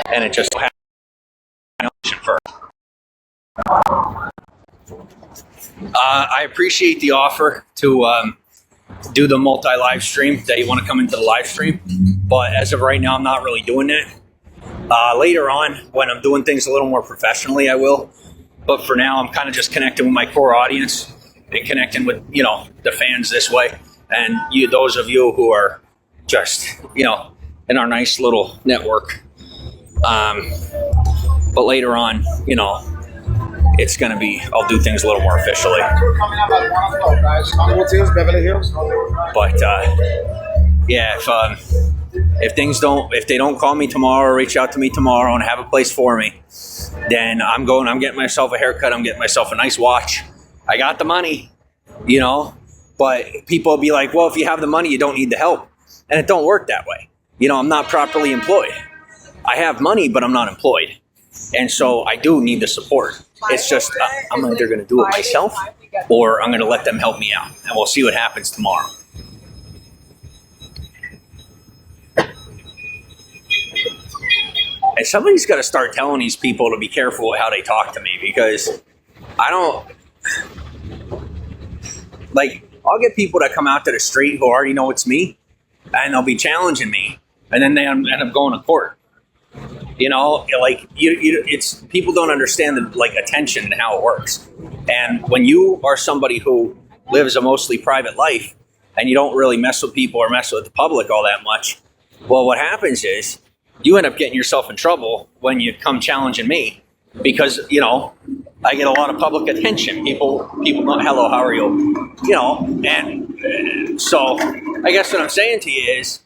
and it just happened first. I appreciate the offer to do the multi-live stream, that you want to come into the live stream, but as of right now, I'm not really doing that. Later on, when I'm doing things a little more professionally, I will. But for now, I'm kind of just connecting with my core audience and connecting with, the fans this way. And those of you who are just, in our nice little network. But later on, it's going to be, I'll do things a little more officially. But, yeah, if they don't call me tomorrow or reach out to me tomorrow and have a place for me, then I'm getting myself a haircut. I'm getting myself a nice watch. I got the money, but people will be like, well, if you have the money, you don't need the help. And it don't work that way. I'm not properly employed. I have money, but I'm not employed. And so I do need the support. It's just, I'm either going to do it myself or I'm going to let them help me out. And we'll see what happens tomorrow. And somebody's got to start telling these people to be careful with how they talk to me, because I'll get people that come out to the street who already know it's me, and they'll be challenging me, and then they end up going to court. It's people don't understand the attention and how it works. And when you are somebody who lives a mostly private life and you don't really mess with people or mess with the public all that much, well, what happens is you end up getting yourself in trouble when you come challenging me, because I get a lot of public attention. People know, hello, how are you? And so I guess what I'm saying to you is,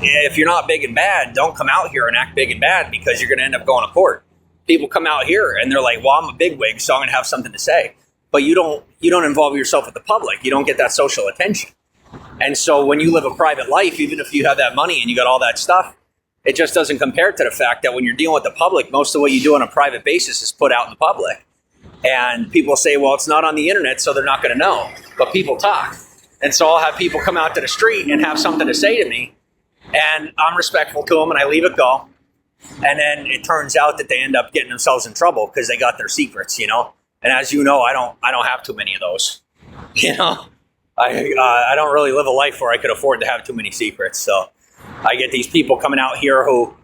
if you're not big and bad, don't come out here and act big and bad, because you're going to end up going to court. People come out here and they're like, well, I'm a bigwig, so I'm going to have something to say. But you don't involve yourself with the public. You don't get that social attention. And so when you live a private life, even if you have that money and you got all that stuff, it just doesn't compare to the fact that when you're dealing with the public, most of what you do on a private basis is put out in the public. And people say, well, it's not on the internet, so they're not going to know. But people talk. And so I'll have people come out to the street and have something to say to me. And I'm respectful to them and I leave it go. And then it turns out that they end up getting themselves in trouble because they got their secrets, And as you know, I don't have too many of those. I don't really live a life where I could afford to have too many secrets. So I get these people coming out here who,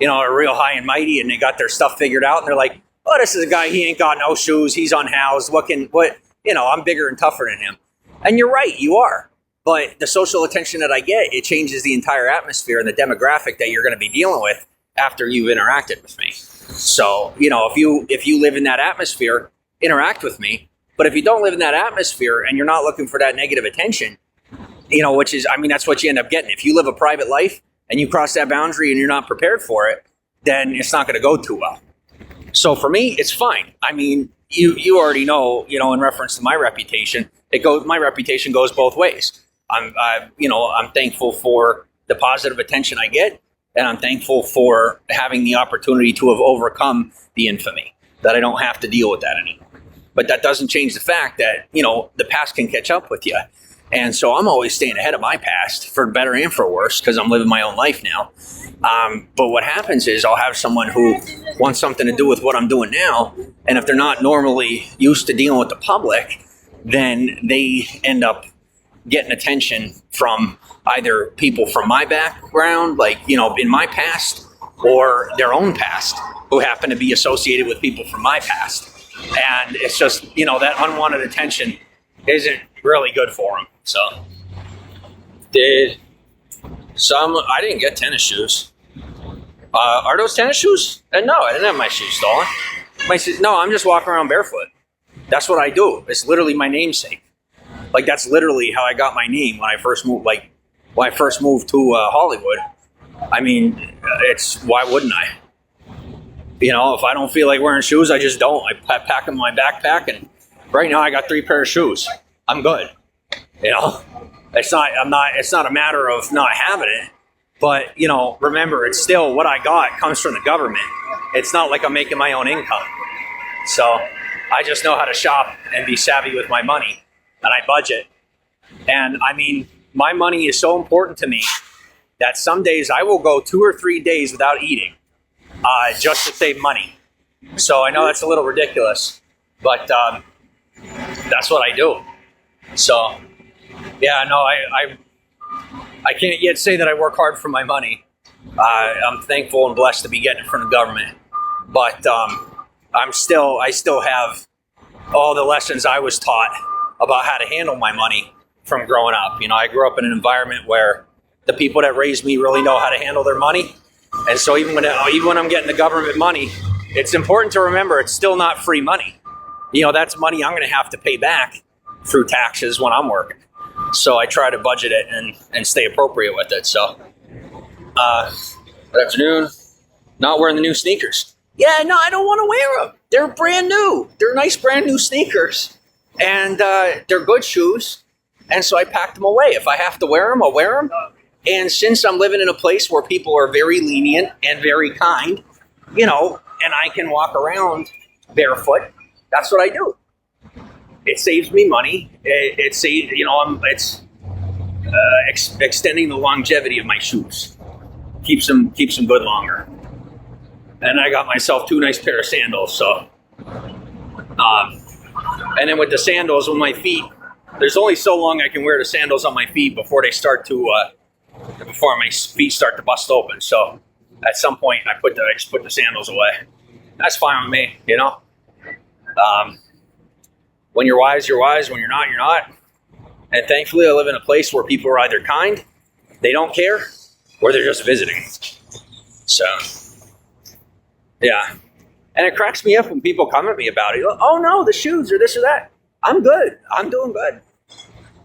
are real high and mighty, and they got their stuff figured out, and they're like, oh, this is a guy, he ain't got no shoes, he's unhoused, I'm bigger and tougher than him. And you're right, you are. But the social attention that I get, it changes the entire atmosphere and the demographic that you're going to be dealing with after you've interacted with me. So, if you live in that atmosphere, interact with me. But if you don't live in that atmosphere and you're not looking for that negative attention, which is, that's what you end up getting. If you live a private life and you cross that boundary and you're not prepared for it, then it's not going to go too well. So for me, it's fine. You already know, in reference to my reputation, my reputation goes both ways. I'm thankful for the positive attention I get, and I'm thankful for having the opportunity to have overcome the infamy, that I don't have to deal with that anymore. But that doesn't change the fact that, the past can catch up with you. And so I'm always staying ahead of my past, for better and for worse, because I'm living my own life now. But what happens is I'll have someone who wants something to do with what I'm doing now, and if they're not normally used to dealing with the public, then they end up getting attention from either people from my background, in my past, or their own past, who happen to be associated with people from my past. And it's just, that unwanted attention isn't really good for them. So, I didn't get tennis shoes. Are those tennis shoes? No, I didn't have my shoes stolen. No, I'm just walking around barefoot. That's what I do. It's literally my namesake. That's literally how I got my name when I first moved. When I first moved to Hollywood. Why wouldn't I? If I don't feel like wearing shoes, I just don't. I pack them in my backpack, and right now I got 3 pairs of shoes. I'm good. It's not a matter of not having it, but remember, it's still what I got comes from the government. It's not like I'm making my own income. So I just know how to shop and be savvy with my money, and I budget. And my money is so important to me that some days I will go 2 or 3 days without eating. just to save money. So I know that's a little ridiculous, but that's what I do. So yeah, no, I can't yet say that I work hard for my money. I'm thankful and blessed to be getting it from the government, but I still have all the lessons I was taught about how to handle my money from growing up. You know, I grew up in an environment where the people that raised me really know how to handle their money, and so even when I'm getting the government money, it's important to remember it's still not free money. You know, that's money I'm going to have to pay back through taxes when I'm working. So I try to budget it and stay appropriate with it. So, good afternoon. Not wearing the new sneakers. Yeah, no, I don't want to wear them. They're brand new. They're nice brand new sneakers. And they're good shoes. And so I packed them away. If I have to wear them, I'll wear them. And since I'm living in a place where people are very lenient and very kind, you know, and I can walk around barefoot, that's what I do. It saves me money. It saves, you know, it's extending the longevity of my shoes. Keeps them good longer. And I got myself 2 nice pair of sandals. So, and then with the sandals on my feet, there's only so long I can wear the sandals on my feet before they start to before my feet start to bust open. So at some point, I just put the sandals away. That's fine with me, you know. When you're wise, you're wise. When you're not, you're not. And thankfully, I live in a place where people are either kind, they don't care, or they're just visiting. So, yeah. And it cracks me up when people come at me about it. Oh, no, the shoes or this or that. I'm good. I'm doing good.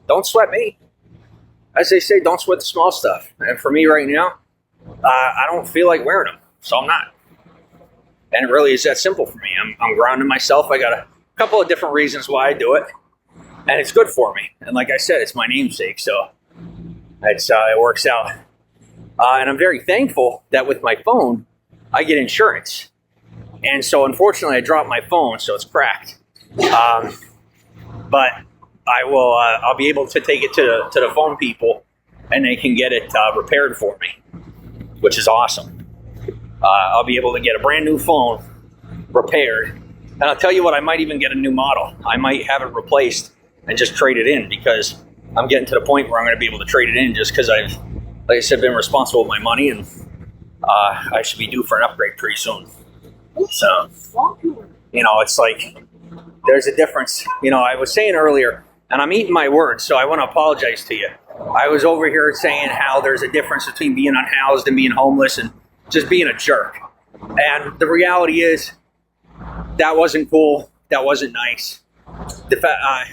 Don't sweat me. As they say, don't sweat the small stuff. And for me right now, I don't feel like wearing them, so I'm not. And it really is that simple for me. I'm grounding myself. I got a couple of different reasons why I do it, and it's good for me. And like I said, it's my namesake, so it works out. And I'm very thankful that with my phone, I get insurance. And so unfortunately, I dropped my phone, so it's cracked. But I'll be able to take it to the phone people, and they can get it repaired for me, which is awesome. I'll be able to get a brand new phone repaired. And I'll tell you what, I might even get a new model. I might have it replaced and just trade it in, because I'm getting to the point where I'm going to be able to trade it in just because I've, like I said, been responsible with my money, and I should be due for an upgrade pretty soon. So, you know, it's like there's a difference. You know, I was saying earlier, and I'm eating my words, so I want to apologize to you. I was over here saying how there's a difference between being unhoused and being homeless and just being a jerk. And the reality is, that wasn't cool. That wasn't nice. I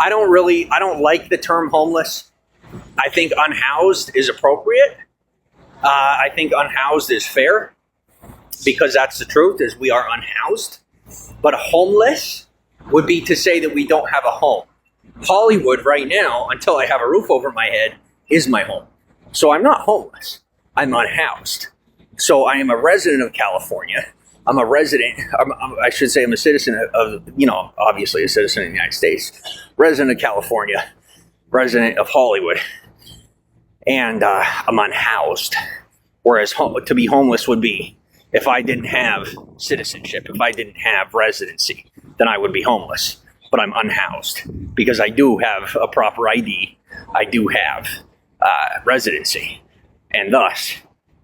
don't like the term homeless. I think unhoused is appropriate. I think unhoused is fair, because that's the truth, is we are unhoused. But homeless would be to say that we don't have a home. Hollywood right now, until I have a roof over my head, is my home. So I'm not homeless. I'm unhoused. So I am a resident of California. I'm a resident, I should say I'm a citizen of, you know, obviously a citizen of the United States, resident of California, resident of Hollywood, and I'm unhoused. Whereas to be homeless would be if I didn't have citizenship, if I didn't have residency, then I would be homeless. But I'm unhoused because I do have a proper ID. I do have residency. And thus,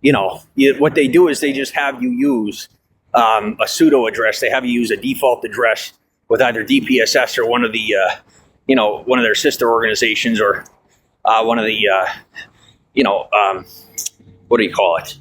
you know, what they do is they just have you use a pseudo address. They have you use a default address with either DPSS or one of the, one of their sister organizations, or one of the, what do you call it?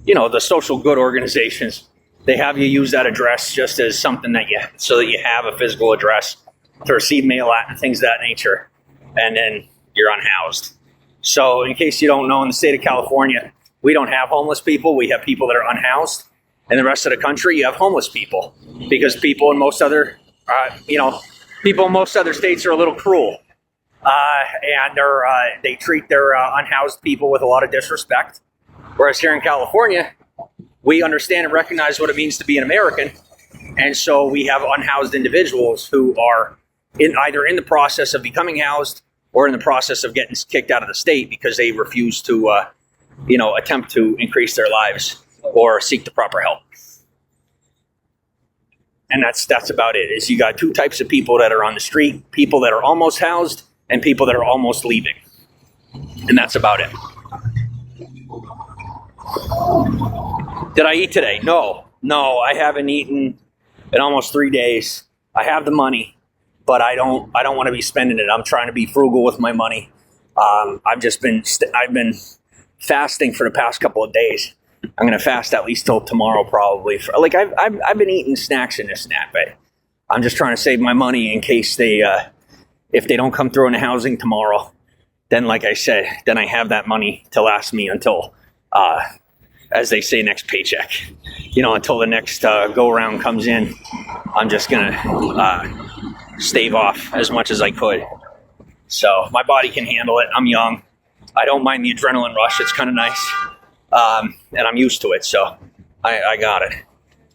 You know, the social good organizations. They have you use that address just as something so that you have a physical address to receive mail at and things of that nature. And then you're unhoused. So in case you don't know, in the state of California, we don't have homeless people. We have people that are unhoused. In the rest of the country, you have homeless people, because people in most other, people in most other states are a little cruel, and they treat their unhoused people with a lot of disrespect. Whereas here in California, we understand and recognize what it means to be an American, and so we have unhoused individuals who are either in the process of becoming housed or in the process of getting kicked out of the state because they refuse to, attempt to increase their lives or seek the proper help. And that's about it. Is you got two types of people that are on the street, people that are almost housed and people that are almost leaving. And that's about it. Did I eat today? No, I haven't eaten in almost 3 days. I have the money, but I don't want to be spending it. I'm trying to be frugal with my money. I've been fasting for the past couple of days. I'm going to fast at least till tomorrow, probably. I've been eating snacks and this and that, but I'm just trying to save my money in case if they don't come through in the housing tomorrow. Then, like I said, then I have that money to last me until, as they say, next paycheck. Until the next go around comes in. I'm just going to stave off as much as I could. So my body can handle it. I'm young. I don't mind the adrenaline rush. It's kind of nice. And I'm used to it, so I got it.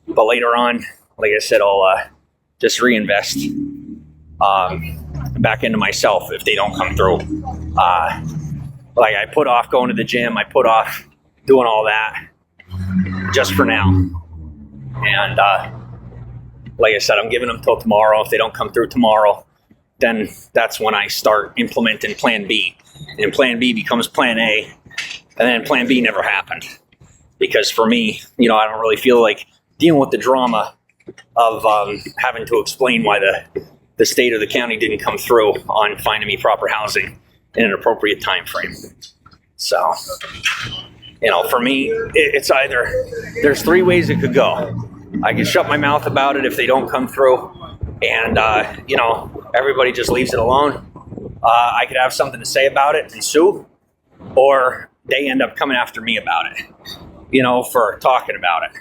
But later on, like I said, I'll just reinvest back into myself if they don't come through. I put off going to the gym. I put off doing all that just for now. And like I said, I'm giving them till tomorrow. If they don't come through tomorrow, then that's when I start implementing Plan B. And Plan B becomes Plan A. And then Plan B never happened. Because for me, I don't really feel like dealing with the drama of having to explain why the state or the county didn't come through on finding me proper housing in an appropriate time frame. So, for me, it's either, there's 3 ways it could go. I can shut my mouth about it if they don't come through, and, everybody just leaves it alone. I could have something to say about it and sue, or they end up coming after me about it, for talking about it.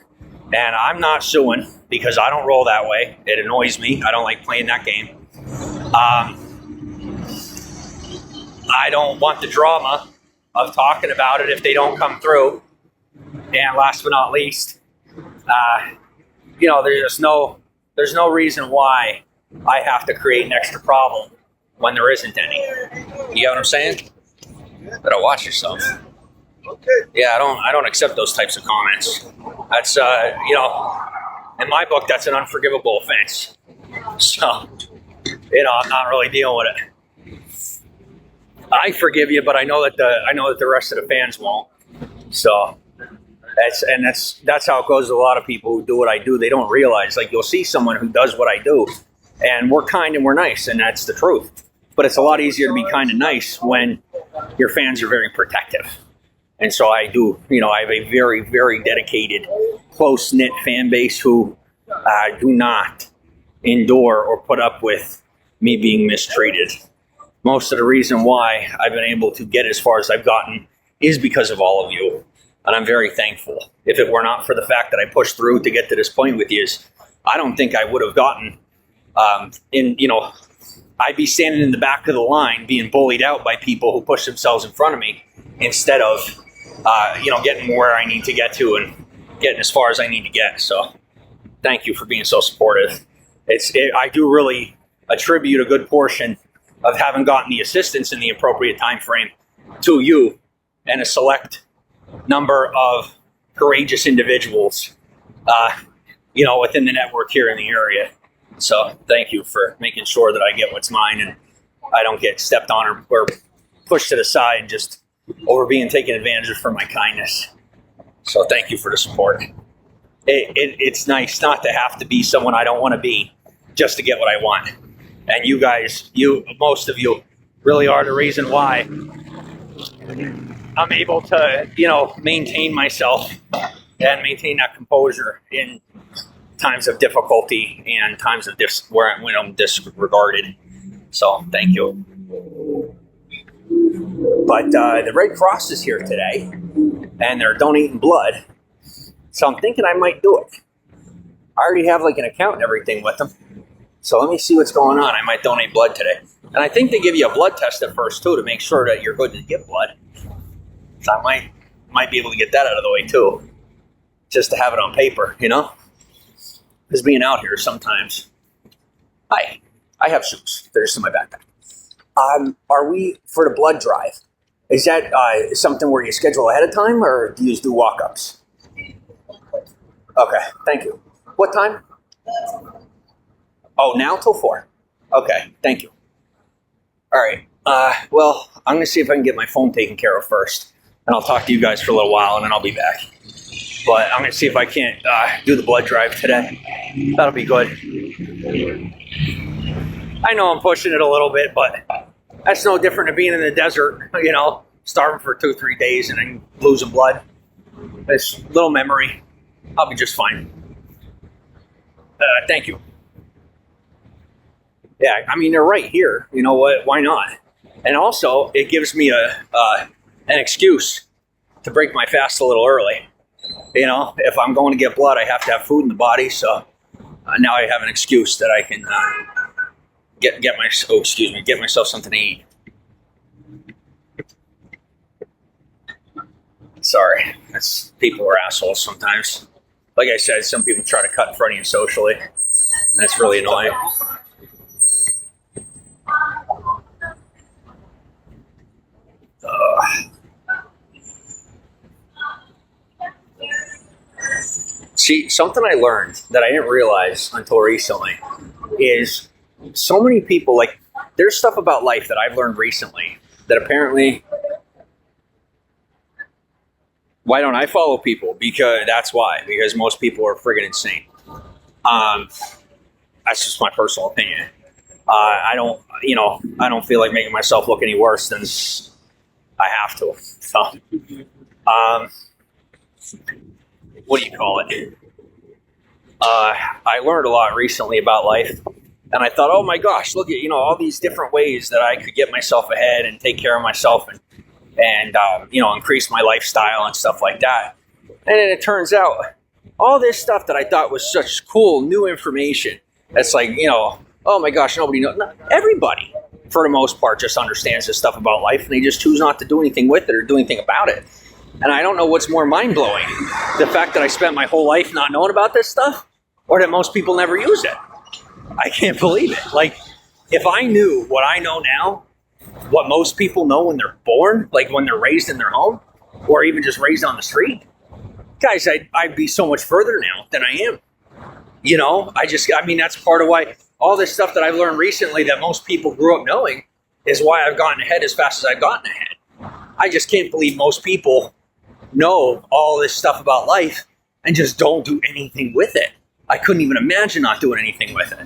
And I'm not suing because I don't roll that way. It annoys me. I don't like playing that game. I don't want the drama of talking about it if they don't come through. And last but not least, there's no reason why I have to create an extra problem when there isn't any. You get what I'm saying? Better watch yourself. Okay. Yeah, I don't accept those types of comments. That's in my book, that's an unforgivable offense. So, I'm not really dealing with it. I forgive you, but I know that the rest of the fans won't. So that's how it goes with a lot of people who do what I do. They don't realize, you'll see someone who does what I do, and we're kind and we're nice, and that's the truth. But it's a lot easier to be kind and nice when your fans are very protective. And so I do, I have a very, very dedicated, close-knit fan base who do not endure or put up with me being mistreated. Most of the reason why I've been able to get as far as I've gotten is because of all of you. And I'm very thankful. If it were not for the fact that I pushed through to get to this point with you, I don't think I would have gotten I'd be standing in the back of the line being bullied out by people who push themselves in front of me instead of, getting where I need to get to and getting as far as I need to get. So thank you for being so supportive. I do really attribute a good portion of having gotten the assistance in the appropriate time frame to you and a select number of courageous individuals, within the network here in the area. So thank you for making sure that I get what's mine and I don't get stepped on or pushed to the side just over being taken advantage of for my kindness. So thank you for the support. It's nice not to have to be someone I don't want to be just to get what I want. And you guys, most of you, really are the reason why I'm able to, maintain myself and maintain that composure in times of difficulty and times of when I'm disregarded. So thank you. But the Red Cross is here today, and they're donating blood. So I'm thinking I might do it. I already have an account and everything with them. So let me see what's going on. I might donate blood today. And I think they give you a blood test at first, too, to make sure that you're good to give blood. So I might be able to get that out of the way, too. Just to have it on paper, Because being out here sometimes... Hi, I have shoes. They're just in my backpack. Are we, for the blood drive, is that something where you schedule ahead of time, or do you just do walk-ups? Okay, thank you. What time? Oh, now till 4. Okay, thank you. All right. Well, I'm going to see if I can get my phone taken care of first, and I'll talk to you guys for a little while, and then I'll be back. But I'm going to see if I can't do the blood drive today. That'll be good. I know I'm pushing it a little bit, but that's no different than being in the desert, starving for 2-3 days and then losing blood. This little memory. I'll be just fine. Thank you. Yeah, I mean, they're right here. You know what? Why not? And also, it gives me an excuse to break my fast a little early. If I'm going to get blood, I have to have food in the body. So now I have an excuse that I can get myself something to eat. Sorry, people are assholes sometimes. Like I said, some people try to cut in front of you socially. That's really annoying. See, something I learned that I didn't realize until recently is so many people, there's stuff about life that I've learned recently that apparently, why don't I follow people? Because most people are friggin' insane. That's just my personal opinion. I don't feel like making myself look any worse than I have to. So, what do you call it? I learned a lot recently about life, and I thought, oh my gosh, look at all these different ways that I could get myself ahead and take care of myself and increase my lifestyle and stuff like that. And then it turns out all this stuff that I thought was such cool new information. That's oh my gosh, nobody knows. Everybody, for the most part, just understands this stuff about life, and they just choose not to do anything with it or do anything about it. And I don't know what's more mind-blowing, the fact that I spent my whole life not knowing about this stuff, or that most people never use it. I can't believe it. If I knew what I know now, what most people know when they're born, when they're raised in their home, or even just raised on the street, guys, I'd be so much further now than I am. That's part of why all this stuff that I've learned recently that most people grew up knowing is why I've gotten ahead as fast as I've gotten ahead. I just can't believe most people know all this stuff about life and just don't do anything with it. I couldn't even imagine not doing anything with it.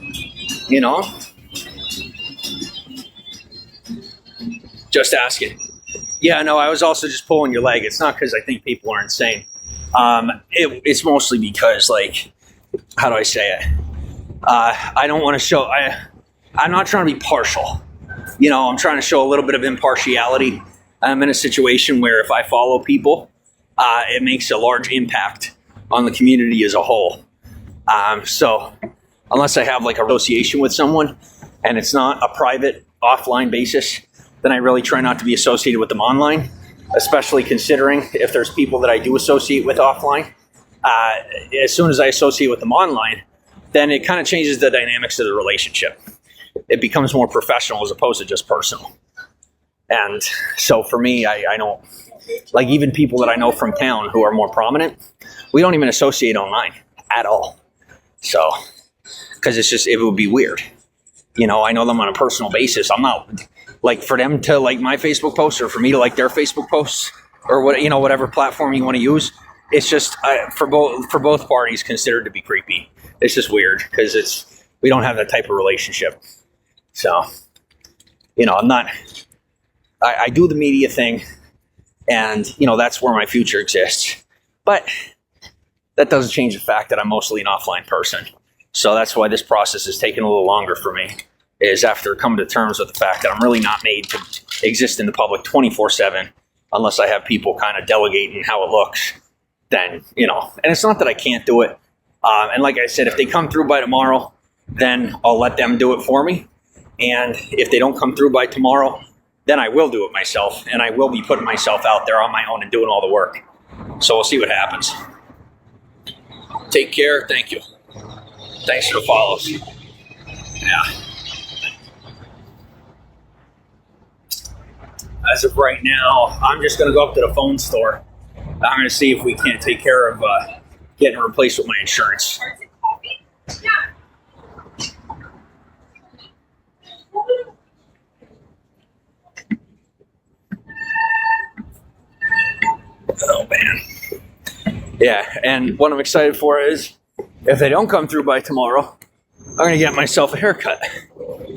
Just asking. Yeah, no, I was also just pulling your leg. It's not because I think people are insane. It's mostly because, how do I say it? I don't want to show... I'm not trying to be partial. I'm trying to show a little bit of impartiality. I'm in a situation where if I follow people, it makes a large impact on the community as a whole. So unless I have a association with someone and it's not a private offline basis, then I really try not to be associated with them online, especially considering if there's people that I do associate with offline. As soon as I associate with them online, then it kind of changes the dynamics of the relationship. It becomes more professional as opposed to just personal. And so for me, I don't, even people that I know from town who are more prominent, we don't even associate online at all. So, because it would be weird. I know them on a personal basis. I'm not, for them to like my Facebook posts or for me to like their Facebook posts or whatever platform you want to use. It's just, for both parties, considered to be creepy. It's just weird because we don't have that type of relationship. So, I'm not... I do the media thing, and, that's where my future exists. But that doesn't change the fact that I'm mostly an offline person. So that's why this process is taking a little longer for me, is after coming to terms with the fact that I'm really not made to exist in the public 24/7 unless I have people kind of delegating how it looks. Then, and it's not that I can't do it. And like I said, if they come through by tomorrow, then I'll let them do it for me. And if they don't come through by tomorrow, then I will do it myself, and I will be putting myself out there on my own and doing all the work. So we'll see what happens. Take care. Thank you. Thanks for the follows. Yeah. As of right now, I'm just going to go up to the phone store. I'm going to see if we can't take care of getting replaced with my insurance. Oh man. Yeah, and what I'm excited for is if they don't come through by tomorrow, I'm going to get myself a haircut,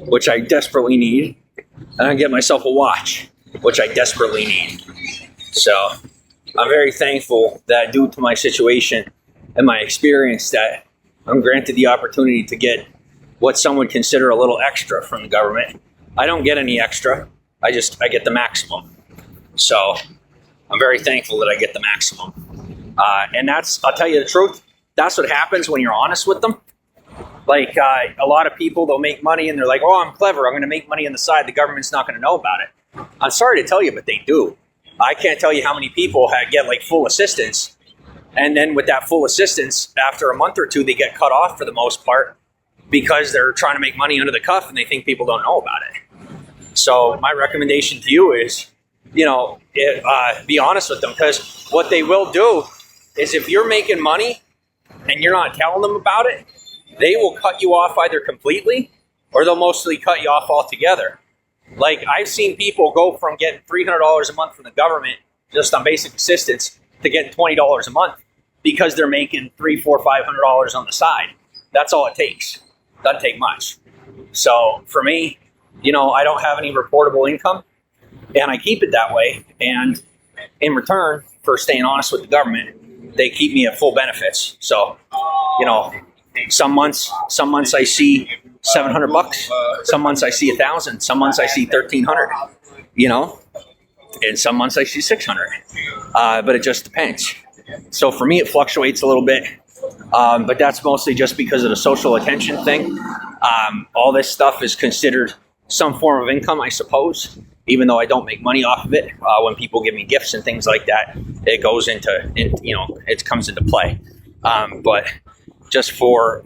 which I desperately need. And I'm going to get myself a watch, which I desperately need. So I'm very thankful that due to my situation and my experience that I'm granted the opportunity to get what some would consider a little extra from the government. I don't get any extra. I get the maximum. So I'm very thankful that I get the maximum. And I'll tell you the truth, that's what happens when you're honest with them. Like a lot of people, they'll make money and they're like, oh, I'm clever. I'm going to make money on the side. The government's not going to know about it. I'm sorry to tell you, but they do. I can't tell you how many people get like full assistance. And then with that full assistance, after a month or two, they get cut off for the most part because they're trying to make money under the cuff and they think people don't know about it. So my recommendation to you is, be honest with them, because what they will do is if you're making money and you're not telling them about it, they will cut you off either completely or they'll mostly cut you off altogether. Like I've seen people go from getting $300 a month from the government just on basic assistance to getting $20 a month because they're making $300, $400, $500 on the side. That's all it takes. Doesn't take much. So for me, I don't have any reportable income and I keep it that way. And in return for staying honest with the government, they keep me at full benefits. So, some months I see $700, some months I see $1,000, some months I see $1,300, and some months I see $600. But it just depends. So for me, it fluctuates a little bit, but that's mostly just because of the social attention thing. All this stuff is considered some form of income, I suppose, even though I don't make money off of it. When people give me gifts and things like that, it goes it comes into play. But just for,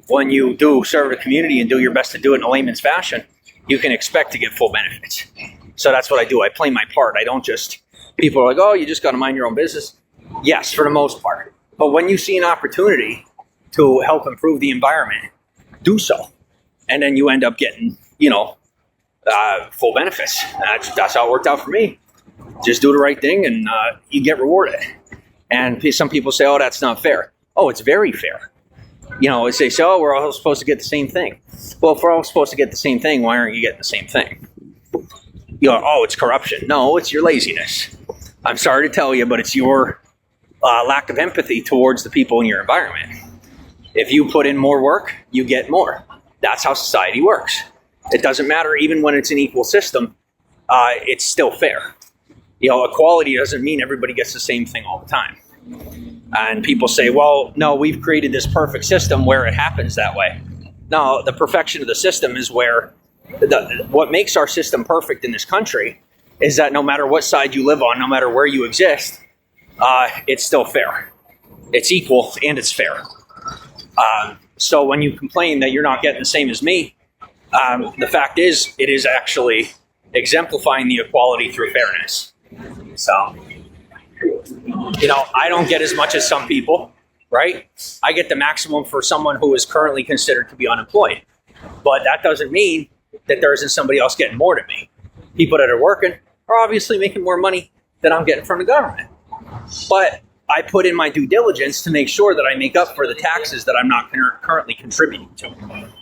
when you do serve the community and do your best to do it in a layman's fashion, you can expect to get full benefits. So that's what I do. I play my part. I don't just, people are like, oh, you just got to mind your own business. Yes, for the most part. But when you see an opportunity to help improve the environment, do so. And then you end up getting, full benefits. That's how it worked out for me. Just do the right thing and you get rewarded. And some people say, oh, that's not fair. Oh, it's very fair. They say, oh, we're all supposed to get the same thing. Well, if we're all supposed to get the same thing, why aren't you getting the same thing? Oh, it's corruption. No, it's your laziness. I'm sorry to tell you, but it's your lack of empathy towards the people in your environment. If you put in more work, you get more. That's how society works. It doesn't matter, even when it's an equal system, it's still fair. Equality doesn't mean everybody gets the same thing all the time. And people say, well, no, we've created this perfect system where it happens that way. No, the perfection of the system is where what makes our system perfect in this country is that no matter what side you live on, no matter where you exist, it's still fair. It's equal and it's fair. So when you complain that you're not getting the same as me, the fact is, it is actually exemplifying the equality through fairness. So, I don't get as much as some people, right? I get the maximum for someone who is currently considered to be unemployed. But that doesn't mean that there isn't somebody else getting more than me. People that are working are obviously making more money than I'm getting from the government. But I put in my due diligence to make sure that I make up for the taxes that I'm not currently contributing to,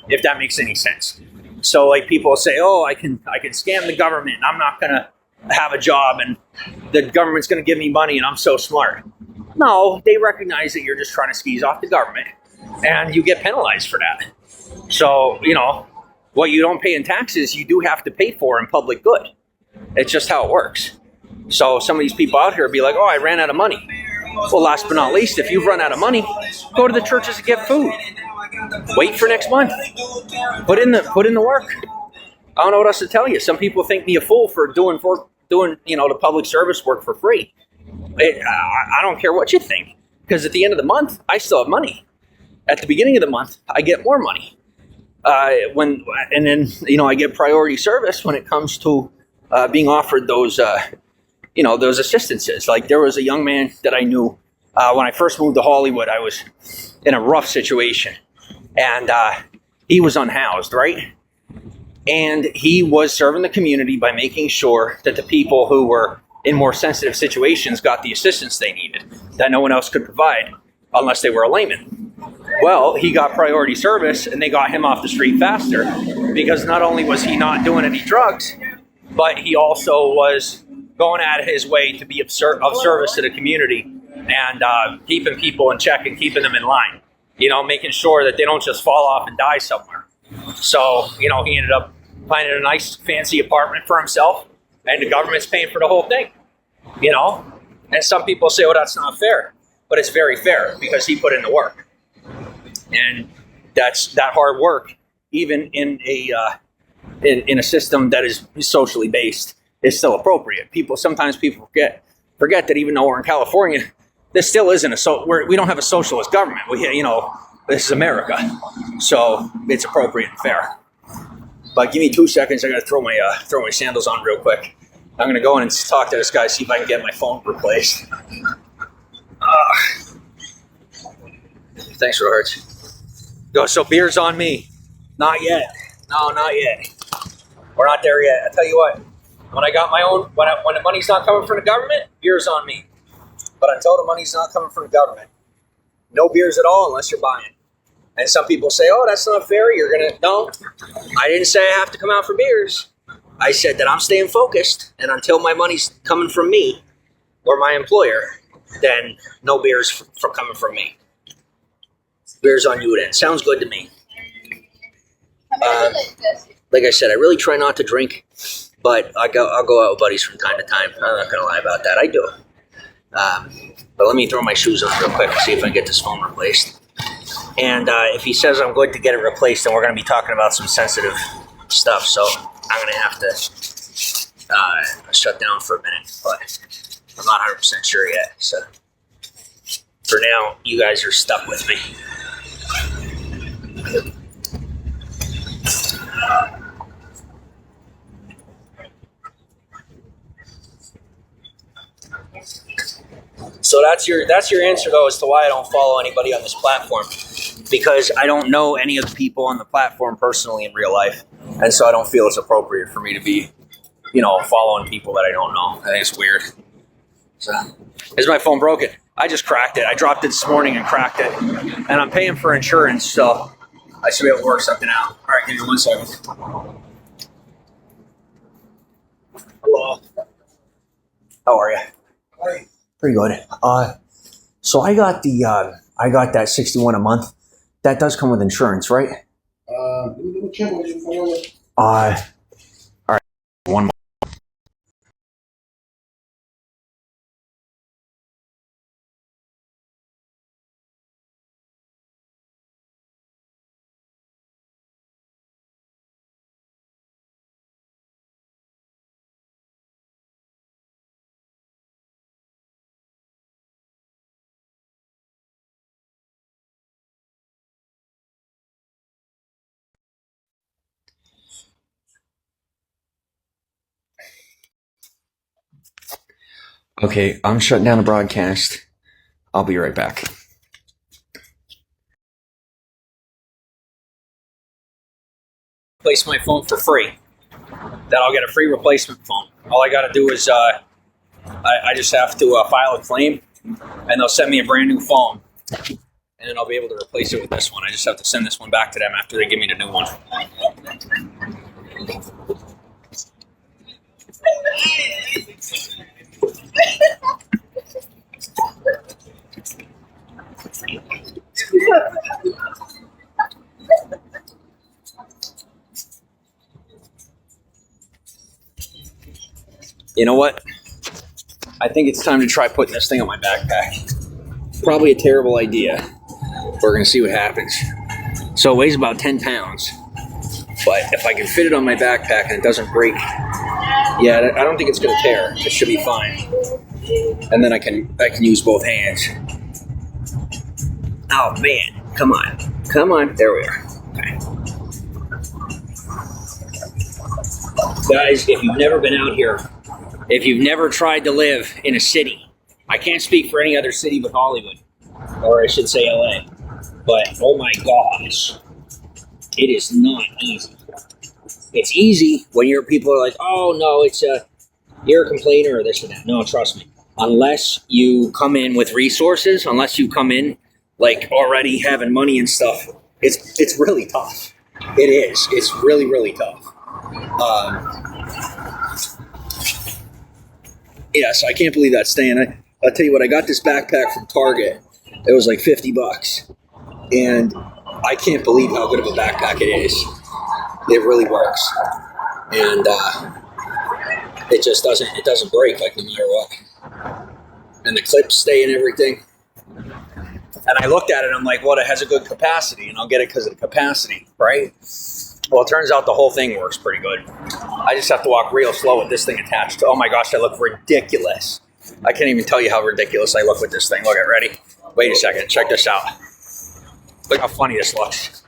if that makes any sense. So like people say, oh, I can scam the government and I'm not going to have a job and the government's going to give me money and I'm so smart. No, they recognize that you're just trying to squeeze off the government and you get penalized for that. So, what you don't pay in taxes, you do have to pay for in public good. It's just how it works. So some of these people out here be like, oh, I ran out of money. Well, last but not least, if you've run out of money, go to the churches and get food. Wait for next month. Put in the work. I don't know what else to tell you. Some people think me a fool for doing the public service work for free. I don't care what you think, because at the end of the month, I still have money. At the beginning of the month, I get more money. I get priority service when it comes to being offered those assistances. Like there was a young man that I knew when I first moved to Hollywood, I was in a rough situation, and he was unhoused, right? And he was serving the community by making sure that the people who were in more sensitive situations got the assistance they needed that no one else could provide unless they were a layman. Well, he got priority service, and they got him off the street faster because not only was he not doing any drugs, but he also was going out of his way to be of service to the community and keeping people in check and keeping them in line, making sure that they don't just fall off and die somewhere. So, he ended up finding a nice fancy apartment for himself, and the government's paying for the whole thing, And some people say, well, that's not fair. But it's very fair because he put in the work. And that hard work, even in a system that is socially based, is still appropriate. Sometimes people forget that even though we're in California, this still isn't we don't have a socialist government. This is America. So it's appropriate and fair. But give me 2 seconds. I got to throw my sandals on real quick. I'm going to go in and talk to this guy, see if I can get my phone replaced. Thanks, Robert. So beer's on me. Not yet. No, not yet. We're not there yet. I tell you what, when I got my own, when the money's not coming from the government, beer's on me. But until the money's not coming from the government, no beers at all unless you're buying. And some people say, oh, that's not fair. No, I didn't say I have to come out for beers. I said that I'm staying focused, and until my money's coming from me or my employer, then no beers from coming from me. Beers on you then. Sounds good to me. Like I said, I really try not to drink, but I'll go out with buddies from time to time. I'm not going to lie about that. I do. But let me throw my shoes on real quick and see if I can get this phone replaced. And if he says I'm good to get it replaced, then we're going to be talking about some sensitive stuff. So I'm going to have to shut down for a minute. But I'm not 100% sure yet. So for now, you guys are stuck with me. So that's your answer, though, as to why I don't follow anybody on this platform, because I don't know any of the people on the platform personally in real life, and so I don't feel it's appropriate for me to be, following people that I don't know. I think it's weird. So, is my phone broken? I just cracked it. I dropped it this morning and cracked it, and I'm paying for insurance, so I should be able to work something out. All right, give me 1 second. Hello. How are you? Hi. Pretty good. So I got that 61 a month. That does come with insurance, right? Let me check what your phone number. All right. One more. Okay, I'm shutting down the broadcast. I'll be right back. Replace my phone for free. Then I'll get a free replacement phone. All I got to do is I just have to file a claim, and they'll send me a brand new phone, and then I'll be able to replace it with this one. I just have to send this one back to them after they give me the new one. You know what? I think it's time to try putting this thing on my backpack. Probably a terrible idea. We're going to see what happens. So it weighs about 10 pounds. But if I can fit it on my backpack and it doesn't break, yeah, I don't think it's going to tear. It should be fine. And then I can use both hands. Oh, man. Come on. Come on. There we are. Okay. Guys, if you've never been out here, if you've never tried to live in a city, I can't speak for any other city but Hollywood, or I should say LA. But oh my gosh, it is not easy. It's easy when people are like, oh no, you're a complainer or this or that. No, trust me. Unless you come in with resources, unless you come in like already having money and stuff, it's really tough. It is. It's really, really tough. Yeah, so I can't believe that's staying. I'll tell you what, I got this backpack from Target. It was like $50. And I can't believe how good of a backpack it is. It really works. And it just doesn't break like no matter what. And the clips stay and everything. And I looked at it and I'm like, well, it has a good capacity and I'll get it because of the capacity, right? Well, it turns out the whole thing works pretty good. I just have to walk real slow with this thing attached. Oh my gosh, I look ridiculous. I can't even tell you how ridiculous I look with this thing. Look, ready? Wait a second, check this out. Look how funny this looks.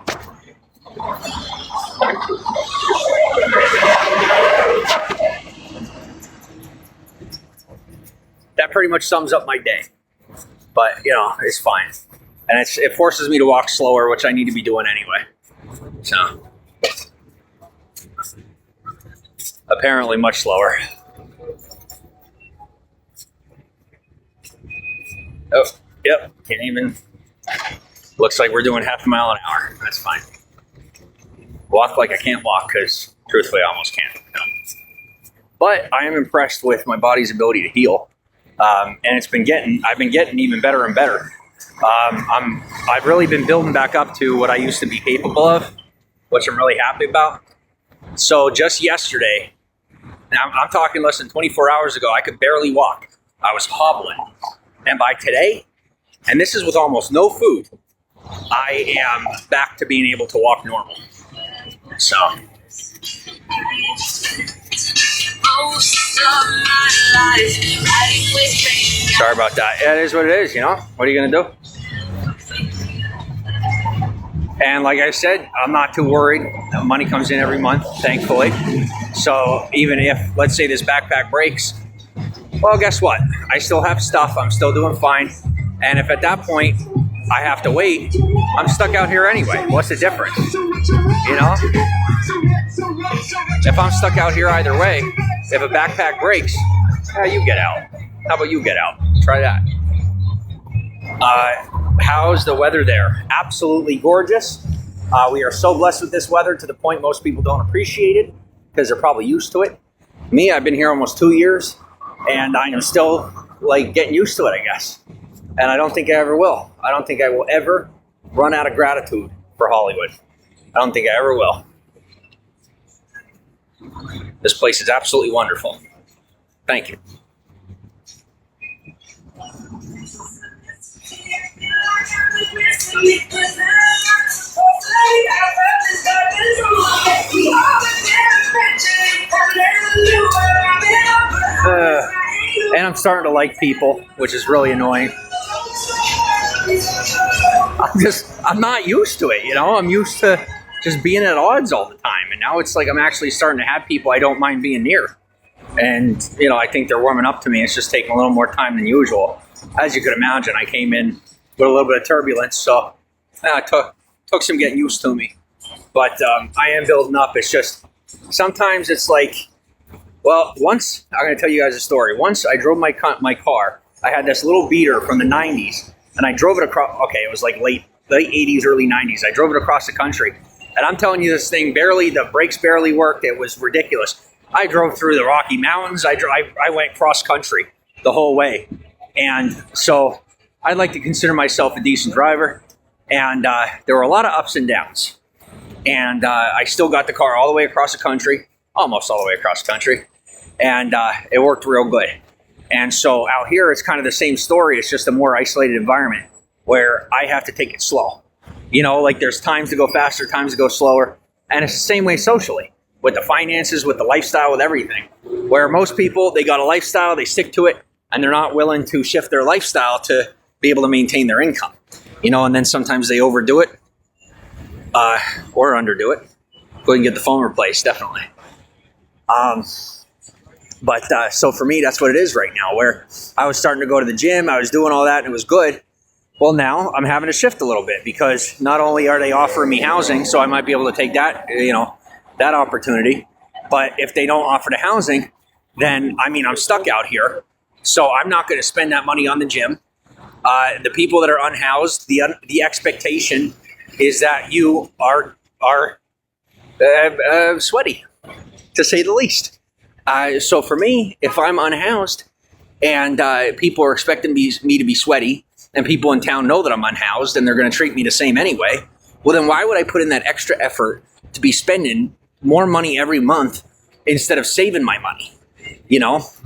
That pretty much sums up my day. But, it's fine. And it forces me to walk slower, which I need to be doing anyway. So, apparently much slower. Oh, yep, can't even. Looks like we're doing half a mile an hour. That's fine. Walk like I can't walk, because truthfully I almost can't. But I am impressed with my body's ability to heal. And I've been getting even better and better. I've really been building back up to what I used to be capable of, which I'm really happy about. So just yesterday, now I'm talking less than 24 hours ago, I could barely walk. I was hobbling. And by today, and this is with almost no food, I am back to being able to walk normal. So. Sorry about that. Yeah, it is what it is, What are you going to do? And like I said, I'm not too worried. Money comes in every month, thankfully. So even if, let's say this backpack breaks, well, guess what? I still have stuff. I'm still doing fine. And if at that point I have to wait, I'm stuck out here anyway. What's the difference? If I'm stuck out here either way, if a backpack breaks, you get out. How about you get out? Try that. How's the weather there? Absolutely gorgeous. We are so blessed with this weather to the point most people don't appreciate it because they're probably used to it. Me, I've been here almost 2 years and I am still getting used to it, I guess. And I don't think I ever will. I don't think I will ever run out of gratitude for Hollywood. I don't think I ever will. This place is absolutely wonderful. Thank you. And I'm starting to like people, which is really annoying. I'm not used to it, I'm used to just being at odds all the time. And now it's like I'm actually starting to have people I don't mind being near. And, I think they're warming up to me. It's just taking a little more time than usual. As you could imagine, I came in with a little bit of turbulence, so it took some getting used to me. But I am building up. It's just, sometimes it's once, I'm going to tell you guys a story. Once I drove my car. I had this little beater from the 90s, and I drove it across, it was late 80s, early 90s. I drove it across the country. And I'm telling you, this thing the brakes barely worked. It was ridiculous. I drove through the Rocky Mountains. I went cross country the whole way. And so I'd like to consider myself a decent driver. And there were a lot of ups and downs. And I still got the car all the way across the country, almost all the way across the country. And it worked real good. And so out here, it's kind of the same story. It's just a more isolated environment where I have to take it slow. There's times to go faster, times to go slower. And it's the same way socially, with the finances, with the lifestyle, with everything. Where most people, they got a lifestyle, they stick to it, and they're not willing to shift their lifestyle to be able to maintain their income. And then sometimes they overdo it or underdo it. Go ahead and get the phone replaced, definitely. But so for me, that's what it is right now, where I was starting to go to the gym, I was doing all that, and it was good. Well, now I'm having to shift a little bit because not only are they offering me housing, so I might be able to take that, that opportunity. But if they don't offer the housing, then, I'm stuck out here. So I'm not going to spend that money on the gym. The people that are unhoused, the expectation is that you are sweaty, to say the least. So for me, if I'm unhoused and people are expecting me to be sweaty, and people in town know that I'm unhoused and they're going to treat me the same anyway, well, then why would I put in that extra effort to be spending more money every month instead of saving my money?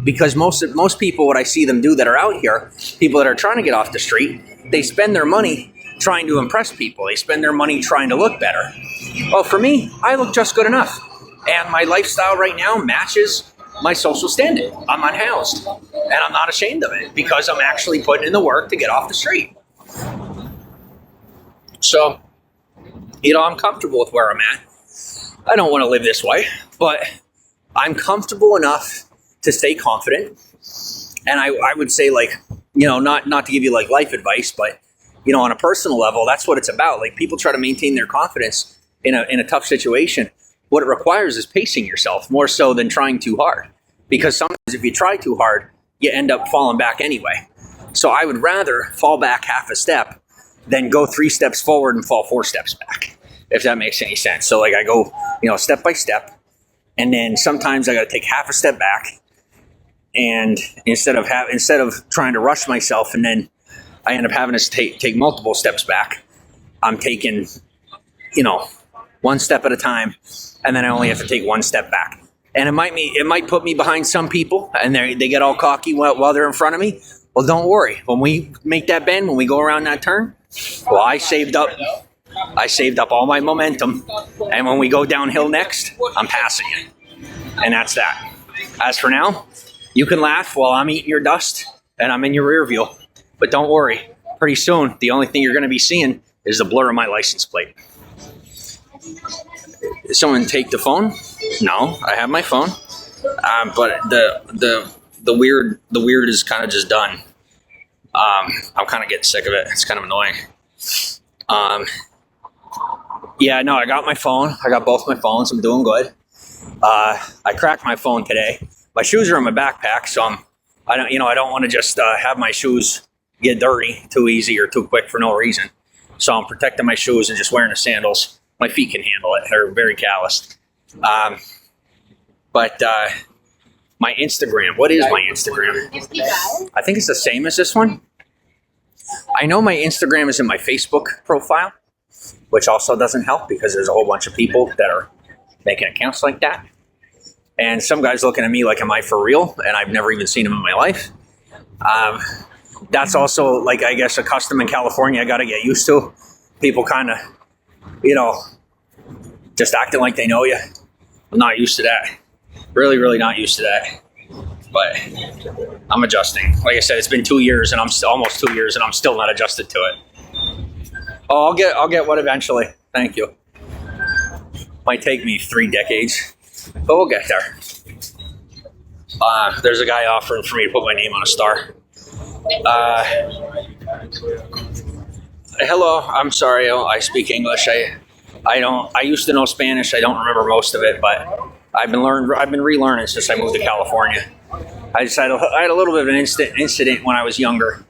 Because most people, what I see them do that are out here, people that are trying to get off the street, they spend their money trying to impress people. They spend their money trying to look better. Well, for me, I look just good enough. And my lifestyle right now matches my social standing. I'm unhoused. And I'm not ashamed of it because I'm actually putting in the work to get off the street. So, I'm comfortable with where I'm at. I don't want to live this way, but I'm comfortable enough to stay confident. And I would say, not to give you life advice, but on a personal level, that's what it's about. People try to maintain their confidence in a tough situation. What it requires is pacing yourself more so than trying too hard. Because sometimes if you try too hard, you end up falling back anyway. So I would rather fall back half a step than go 3 steps forward and fall 4 steps back, if that makes any sense. So I go, step by step, and then sometimes I got to take half a step back. And instead of trying to rush myself, and then I end up having to take multiple steps back, I'm taking, 1 step at a time, and then I only have to take 1 step back. And it might put me behind some people, and they get all cocky while they're in front of me. Well, don't worry. When we make that bend, when we go around that turn, well, I saved up all my momentum, and when we go downhill next, I'm passing it. And that's that. As for now, you can laugh while I'm eating your dust and I'm in your rear view. But don't worry. Pretty soon, the only thing you're going to be seeing is the blur of my license plate. Did someone take the phone? No, I have my phone. But the weird is kind of just done. I'm kind of getting sick of it. It's kind of annoying. I got my phone. I got both my phones. I'm doing good. I cracked my phone today. My shoes are in my backpack, so I don't want to just have my shoes get dirty too easy or too quick for no reason. So I'm protecting my shoes and just wearing the sandals. My feet can handle it. They're very calloused. But my Instagram. What is my Instagram? I think it's the same as this one. I know my Instagram is in my Facebook profile, which also doesn't help because there's a whole bunch of people that are making accounts like that. And some guy's looking at me like, am I for real? And I've never even seen him in my life. That's also, I guess, a custom in California I got to get used to. People kind of, just acting like they know you. I'm not used to that. Really, really not used to that. But I'm adjusting. Like I said, it's been 2 years, and I'm almost 2 years, and I'm still not adjusted to it. Oh, I'll get one eventually. Thank you. Might take me 3 decades, but we'll get there. There's a guy offering for me to put my name on a star. Hello, I'm sorry. I speak English. I used to know Spanish. I don't remember most of it, but I've been relearning since I moved to California. I had a little bit of an incident when I was younger,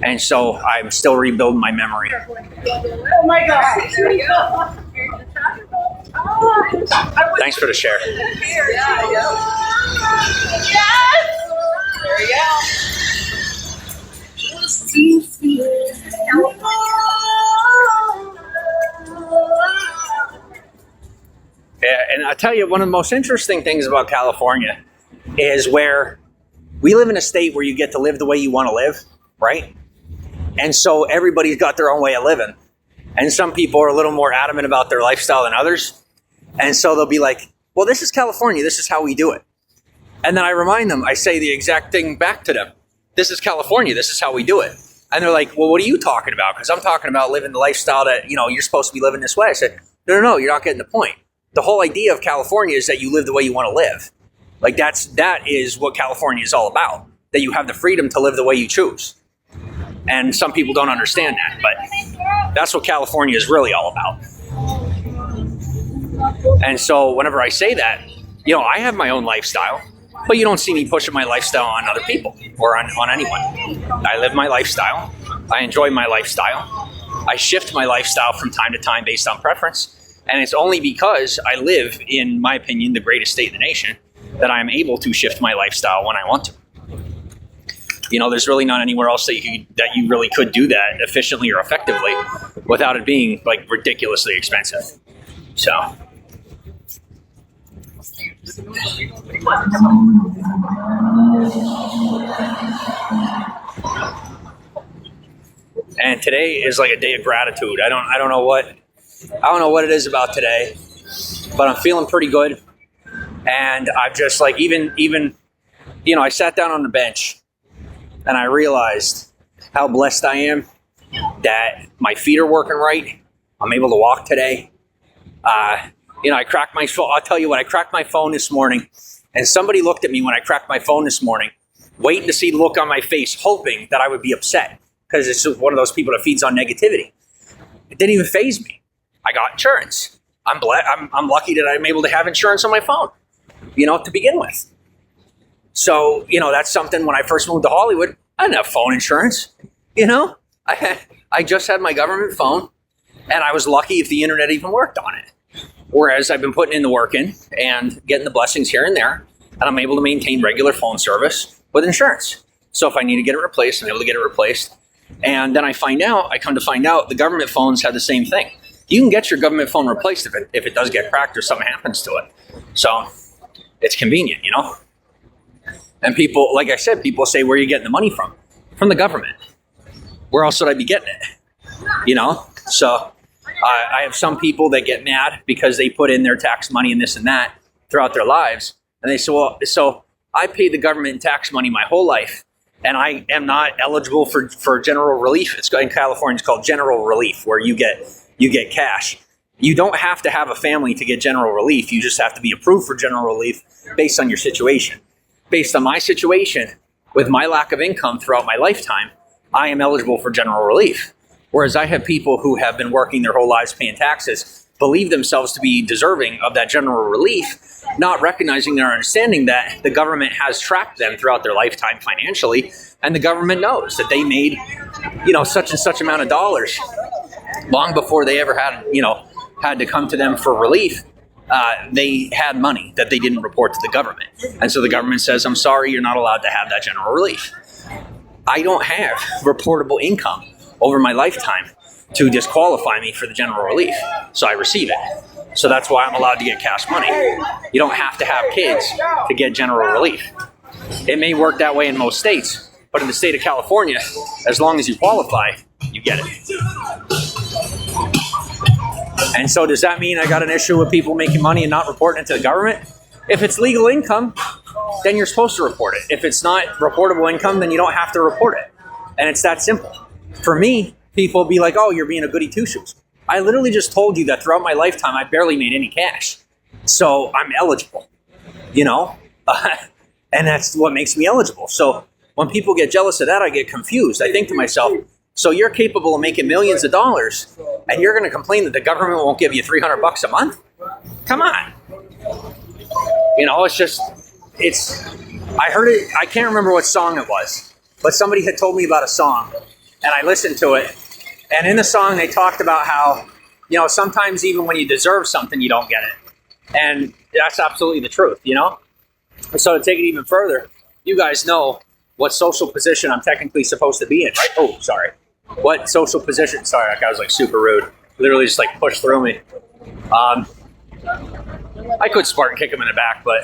and so I'm still rebuilding my memory. Oh my God! There you go. Thanks for the share. Yes! There you go. Yeah, and I'll tell you, one of the most interesting things about California is where we live in a state where you get to live the way you want to live, right? And so everybody's got their own way of living. And some people are a little more adamant about their lifestyle than others. And so they'll be like, well, this is California. This is how we do it. And then I remind them, I say the exact thing back to them. This is California. This is how we do it. And they're like, well, what are you talking about? Because I'm talking about living the lifestyle that, you're supposed to be living this way. I said, no, you're not getting the point. The whole idea of California is that you live the way you want to live. Like that is what California is all about. That you have the freedom to live the way you choose. And some people don't understand that, but that's what California is really all about. And so whenever I say that, I have my own lifestyle, but you don't see me pushing my lifestyle on other people or on anyone. I live my lifestyle. I enjoy my lifestyle. I shift my lifestyle from time to time based on preference. And it's only because I live, in my opinion, the greatest state in the nation, that I'm able to shift my lifestyle when I want to. There's really not anywhere else that you really could do that efficiently or effectively without it being like ridiculously expensive. So. And today is like a day of gratitude. I don't know what it is about today, but I'm feeling pretty good. And I've just like even I sat down on the bench and I realized how blessed I am that my feet are working right. I'm able to walk today. I cracked my phone. I'll tell you what, I cracked my phone this morning, and somebody looked at me when I cracked my phone this morning, waiting to see the look on my face, hoping that I would be upset, because it's just one of those people that feeds on negativity. It didn't even faze me. I got insurance. I'm lucky that I'm able to have insurance on my phone, to begin with. So, that's something. When I first moved to Hollywood, I didn't have phone insurance. I just had my government phone, and I was lucky if the internet even worked on it. Whereas I've been putting in the work in and getting the blessings here and there, and I'm able to maintain regular phone service with insurance. So if I need to get it replaced, I'm able to get it replaced. And then I come to find out the government phones have the same thing. You can get your government phone replaced if it does get cracked or something happens to it. So it's convenient, And people, like I said, people say, where are you getting the money from? From the government. Where else would I be getting it? So I have some people that get mad because they put in their tax money and this and that throughout their lives. And they say, well, so I paid the government tax money my whole life, and I am not eligible for general relief. In California, it's called general relief, where you get cash. You don't have to have a family to get general relief. You just have to be approved for general relief based on your situation. Based on my situation, with my lack of income throughout my lifetime, I am eligible for general relief. Whereas I have people who have been working their whole lives paying taxes, believe themselves to be deserving of that general relief, not recognizing or understanding that the government has tracked them throughout their lifetime financially, and the government knows that they made, such and such amount of dollars long before they ever had to come to them for relief. They had money that they didn't report to the government. And so the government says, I'm sorry, you're not allowed to have that general relief. I don't have reportable income over my lifetime to disqualify me for the general relief. So I receive it. So that's why I'm allowed to get cash money. You don't have to have kids to get general relief. It may work that way in most states, but in the state of California, as long as you qualify, you get it. And so does that mean I got an issue with people making money and not reporting it to the government? If it's legal income, then you're supposed to report it. If it's not reportable income, then you don't have to report it. And it's that simple. For me, people be like, oh, you're being a goody two-shoes. I literally just told you that throughout my lifetime, I barely made any cash. So I'm eligible, and that's what makes me eligible. So when people get jealous of that, I get confused. I think to myself, so you're capable of making millions of dollars, and you're going to complain that the government won't give you $300 a month? Come on. I heard it. I can't remember what song it was, but somebody had told me about a song, and I listened to it. And in the song, they talked about how, sometimes even when you deserve something, you don't get it. And that's absolutely the truth, And so to take it even further, you guys know what social position I'm technically supposed to be in, right? Oh, sorry. What social position? Sorry, that guy was like super rude. Literally just like pushed through me. I could Spartan kick him in the back, but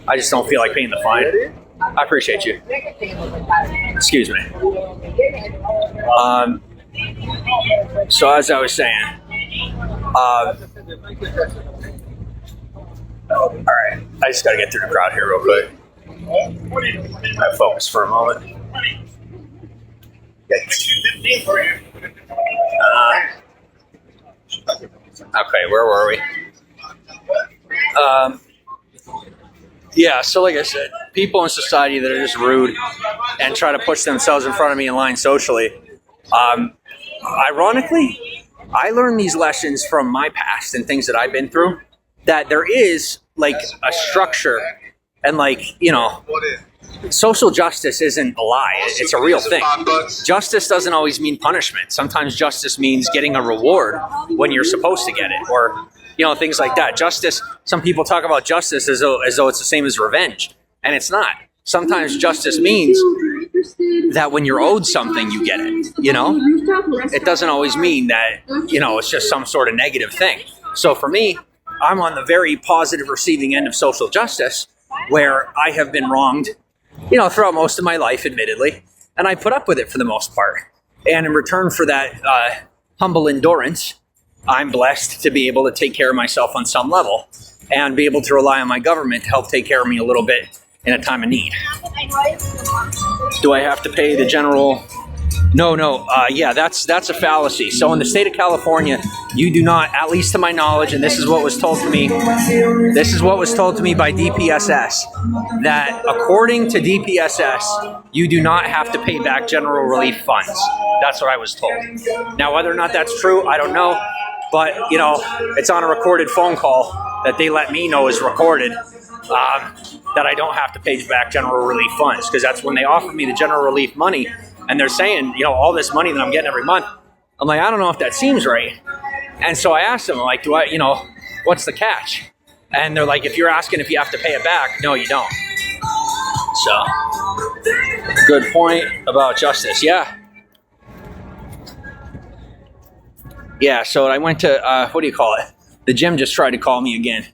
I just don't feel like paying the fine. I appreciate you. Excuse me. So as I was saying, all right, I just got to get through the crowd here real quick. I focus for a moment. Okay, where were we? Yeah, so like I said, people in society that are just rude and try to push themselves in front of me in line socially. Ironically, I learned these lessons from my past and things that I've been through, that there is like a structure and like, you know, social justice isn't a lie. It's a real thing. Justice doesn't always mean punishment. Sometimes justice means getting a reward when you're supposed to get it, or, you know, things like that. Justice, some people talk about justice as though it's the same as revenge, and it's not. Sometimes justice means that when you're owed something, you get it, you know? It doesn't always mean that, you know, it's just some sort of negative thing. So for me, I'm on the very positive receiving end of social justice, where I have been wronged, you know, throughout most of my life, admittedly, and I put up with it for the most part. And in return for that humble endurance, I'm blessed to be able to take care of myself on some level and be able to rely on my government to help take care of me a little bit in a time of need. Do I have to pay the general? No. Yeah, that's a fallacy. So in the state of California, you do not, at least to my knowledge, and this is what was told to me. This is what was told to me by DPSS, that according to DPSS, you do not have to pay back general relief funds. That's what I was told. Now, whether or not that's true, I don't know. But, you know, it's on a recorded phone call that they let me know is recorded, that I don't have to pay back general relief funds, because that's when they offered me the general relief money. And they're saying, you know, all this money that I'm getting every month. I'm like, I don't know if that seems right. And so I asked them, like, do I, you know, what's the catch? And they're like, if you're asking if you have to pay it back, no, you don't. So, good point about justice. Yeah. Yeah, so I went to, what do you call it? The gym just tried to call me again.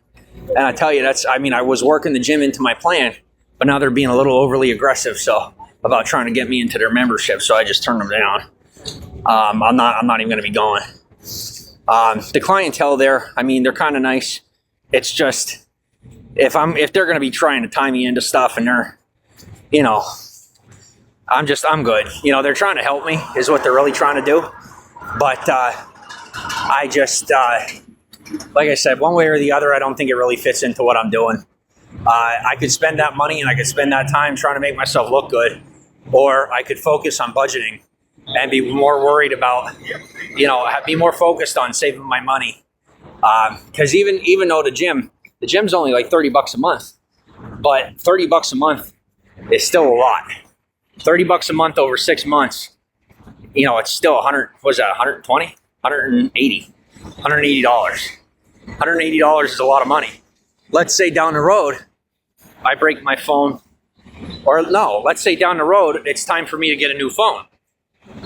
And I tell you, I was working the gym into my plan, but now they're being a little overly aggressive, so, about trying to get me into their membership, so I just turned them down. I'm not even going to be going. The clientele there, I mean, they're kind of nice. It's just, if they're going to be trying to tie me into stuff and they're, you know, I'm good. You know, they're trying to help me is what they're really trying to do. But I just, like I said, one way or the other, I don't think it really fits into what I'm doing. I could spend that money and I could spend that time trying to make myself look good, or I could focus on budgeting and be more worried about, you know, be more focused on saving my money. Because even though the gym's only like $30 a month, but $30 a month is still a lot. $30 a month over 6 months, you know, it's still 100. Was that 120? 180. $180. $180 is a lot of money. Let's say down the road, I break my phone. Or no, let's say down the road, it's time for me to get a new phone.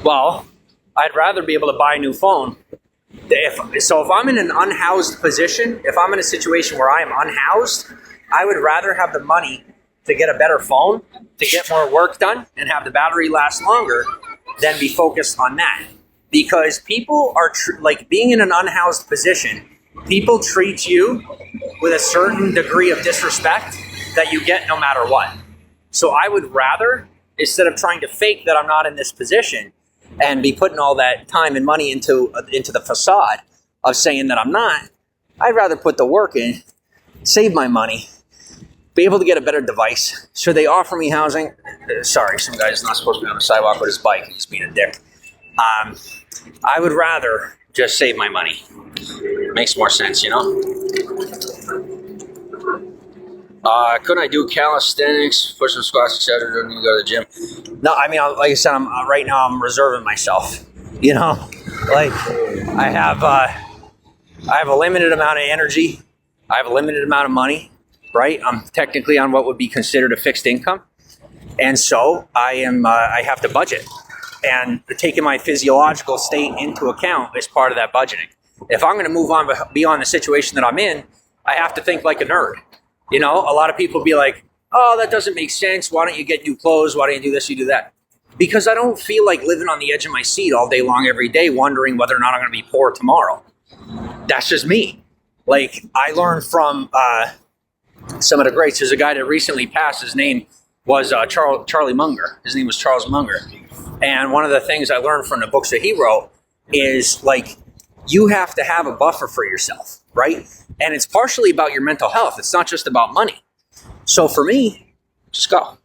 Well, I'd rather be able to buy a new phone. If I'm in an unhoused position, if I'm in a situation where I am unhoused, I would rather have the money to get a better phone, to get more work done, and have the battery last longer than be focused on that. Because people are, like, being in an unhoused position, people treat you with a certain degree of disrespect that you get no matter what. So I would rather, instead of trying to fake that I'm not in this position and be putting all that time and money into the facade of saying that I'm not, I'd rather put the work in, save my money, be able to get a better device. Should they offer me housing? Sorry, some guy's not supposed to be on the sidewalk with his bike. He's being a dick. I would rather just save my money. Makes more sense, you know? Couldn't I do calisthenics, push some squats, etc.? Don't need to go to the gym. No, I mean, like I said, right now I'm reserving myself. You know, like I have a limited amount of energy. I have a limited amount of money. Right? I'm technically on what would be considered a fixed income, and so I have to budget. And taking my physiological state into account is part of that budgeting. If I'm going to move on beyond the situation that I'm in, I have to think like a nerd. You know, a lot of people be like, oh, that doesn't make sense. Why don't you get new clothes? Why don't you do this, you do that? Because I don't feel like living on the edge of my seat all day long every day wondering whether or not I'm going to be poor tomorrow. That's just me. Like, I learned from some of the greats. There's a guy that recently passed. His name was Charlie Munger. His name was Charles Munger. And one of the things I learned from the books that he wrote is, like, you have to have a buffer for yourself, right? And it's partially about your mental health. It's not just about money. So for me, just go.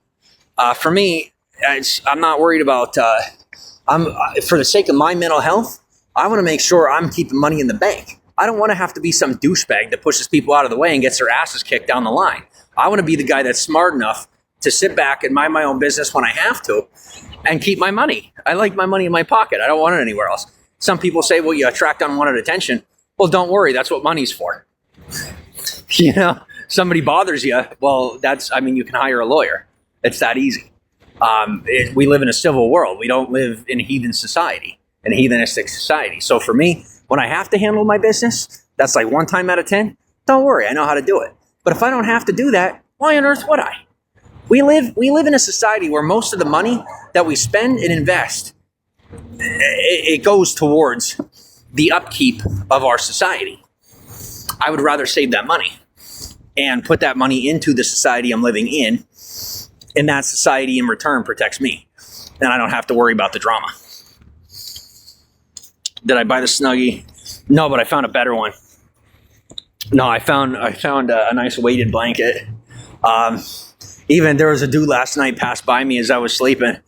For me, I'm not worried about. For the sake of my mental health, I want to make sure I'm keeping money in the bank. I don't want to have to be some douchebag that pushes people out of the way and gets their asses kicked down the line. I want to be the guy that's smart enough to sit back and mind my own business when I have to and keep my money. I like my money in my pocket. I don't want it anywhere else. Some people say, well, you attract unwanted attention. Well, don't worry. That's what money's for. You know, somebody bothers you. Well, you can hire a lawyer. It's that easy. We live in a civil world. We don't live in a heathen society, in a heathenistic society. So for me, when I have to handle my business, that's like 1 time out of 10. Don't worry, I know how to do it. But if I don't have to do that, why on earth would I? We live in a society where most of the money that we spend and invest, it goes towards the upkeep of our society. I would rather save that money and put that money into the society I'm living in, and that society in return protects me, and I don't have to worry about the drama. Did I buy the Snuggie? No, but I found a better one. No, I found a nice weighted blanket. Even there was a dude last night passed by me as I was sleeping,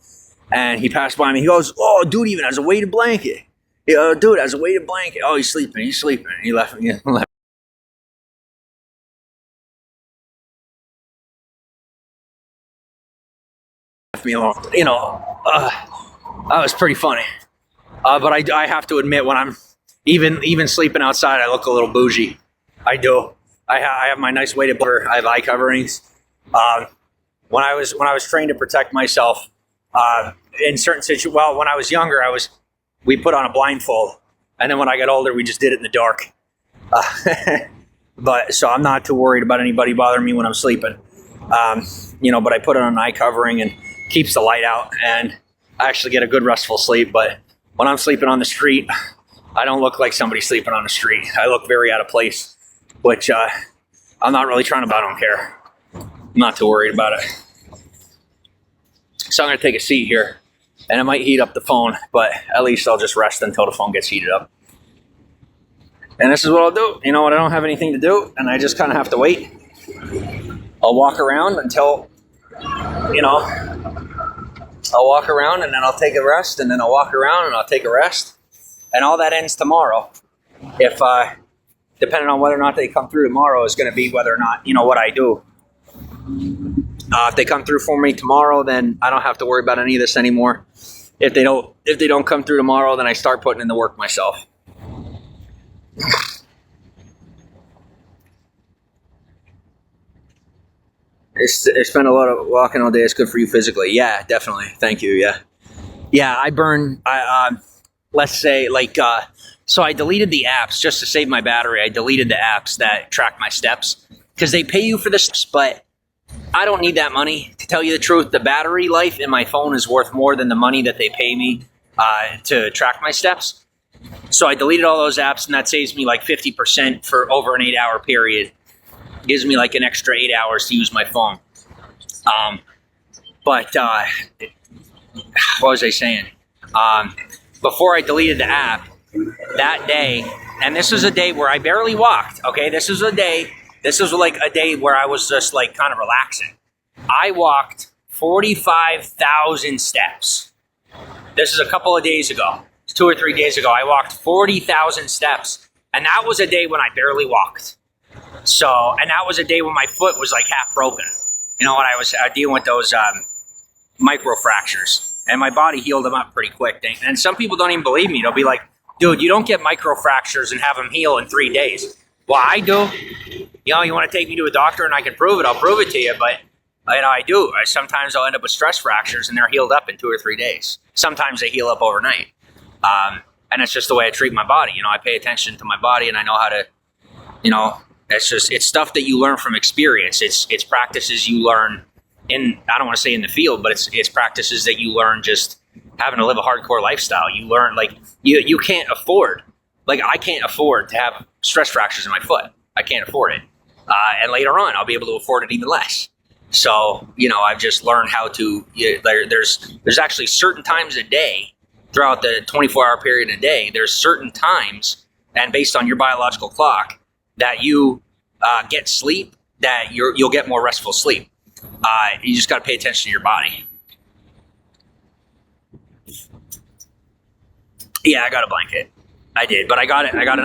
and he passed by me. He goes, "Oh, dude, even has a weighted blanket. Yeah, dude has a weighted blanket. Oh, he's sleeping. He left me. Left me alone. You know, that was pretty funny. But I have to admit, when I'm even sleeping outside, I look a little bougie. I do. I have my nice weighted blanket. I have eye coverings. When I was trained to protect myself in certain situations, well, when I was younger, we put on a blindfold, and then when I got older, we just did it in the dark. But so I'm not too worried about anybody bothering me when I'm sleeping. But I put on an eye covering and keeps the light out, and I actually get a good restful sleep. But when I'm sleeping on the street, I don't look like somebody sleeping on the street. I look very out of place, which I'm not really trying to. I don't care. I'm not too worried about it. So I'm going to take a seat here, and it might heat up the phone, but at least I'll just rest until the phone gets heated up. And this is what I'll do. You know what? I don't have anything to do, and I just kind of have to wait. I'll walk around until, I'll walk around, and then I'll take a rest, and then I'll walk around, and I'll take a rest. And all that ends tomorrow. If, depending on whether or not they come through tomorrow is going to be whether or not, what I do. If they come through for me tomorrow, then I don't have to worry about any of this anymore. If they don't come through tomorrow, then I start putting in the work myself. It's been a lot of walking all day. It's good for you physically. Yeah, definitely. Thank you. Yeah. I burn. Let's say so I deleted the apps just to save my battery. I deleted the apps that track my steps because they pay you for the steps, but I don't need that money. To tell you the truth, the battery life in my phone is worth more than the money that they pay me to track my steps. So I deleted all those apps, and that saves me like 50% for over an 8-hour period. Gives me like an extra 8 hours to use my phone. What was I saying? Before I deleted the app, that day, and this was a day where I barely walked, okay? This was like a day where I was just like kind of relaxing. I walked 45,000 steps. This is a couple of days ago. 2 or 3 days ago, I walked 40,000 steps. And that was a day when I barely walked. And that was a day when my foot was like half broken. When I was dealing with those micro fractures. And my body healed them up pretty quick. And some people don't even believe me. They'll be like, dude, you don't get micro fractures and have them heal in 3 days. Well, I do. You want to take me to a doctor and I can prove it, I'll prove it to you. But I do. Sometimes I'll end up with stress fractures and they're healed up in 2 or 3 days. Sometimes they heal up overnight. And it's just the way I treat my body. I pay attention to my body, and I know how to, it's stuff that you learn from experience. It's practices you learn I don't want to say in the field, but it's practices that you learn just having to live a hardcore lifestyle. You learn, you can't afford, I can't afford to have stress fractures in my foot. I can't afford it. And later on, I'll be able to afford it even less. So, I've just learned how to, there's actually certain times a day throughout the 24-hour period a day, there's certain times, and based on your biological clock, that you get sleep that you'll get more restful sleep. You just got to pay attention to your body. Yeah, I got a blanket. I did, but I got a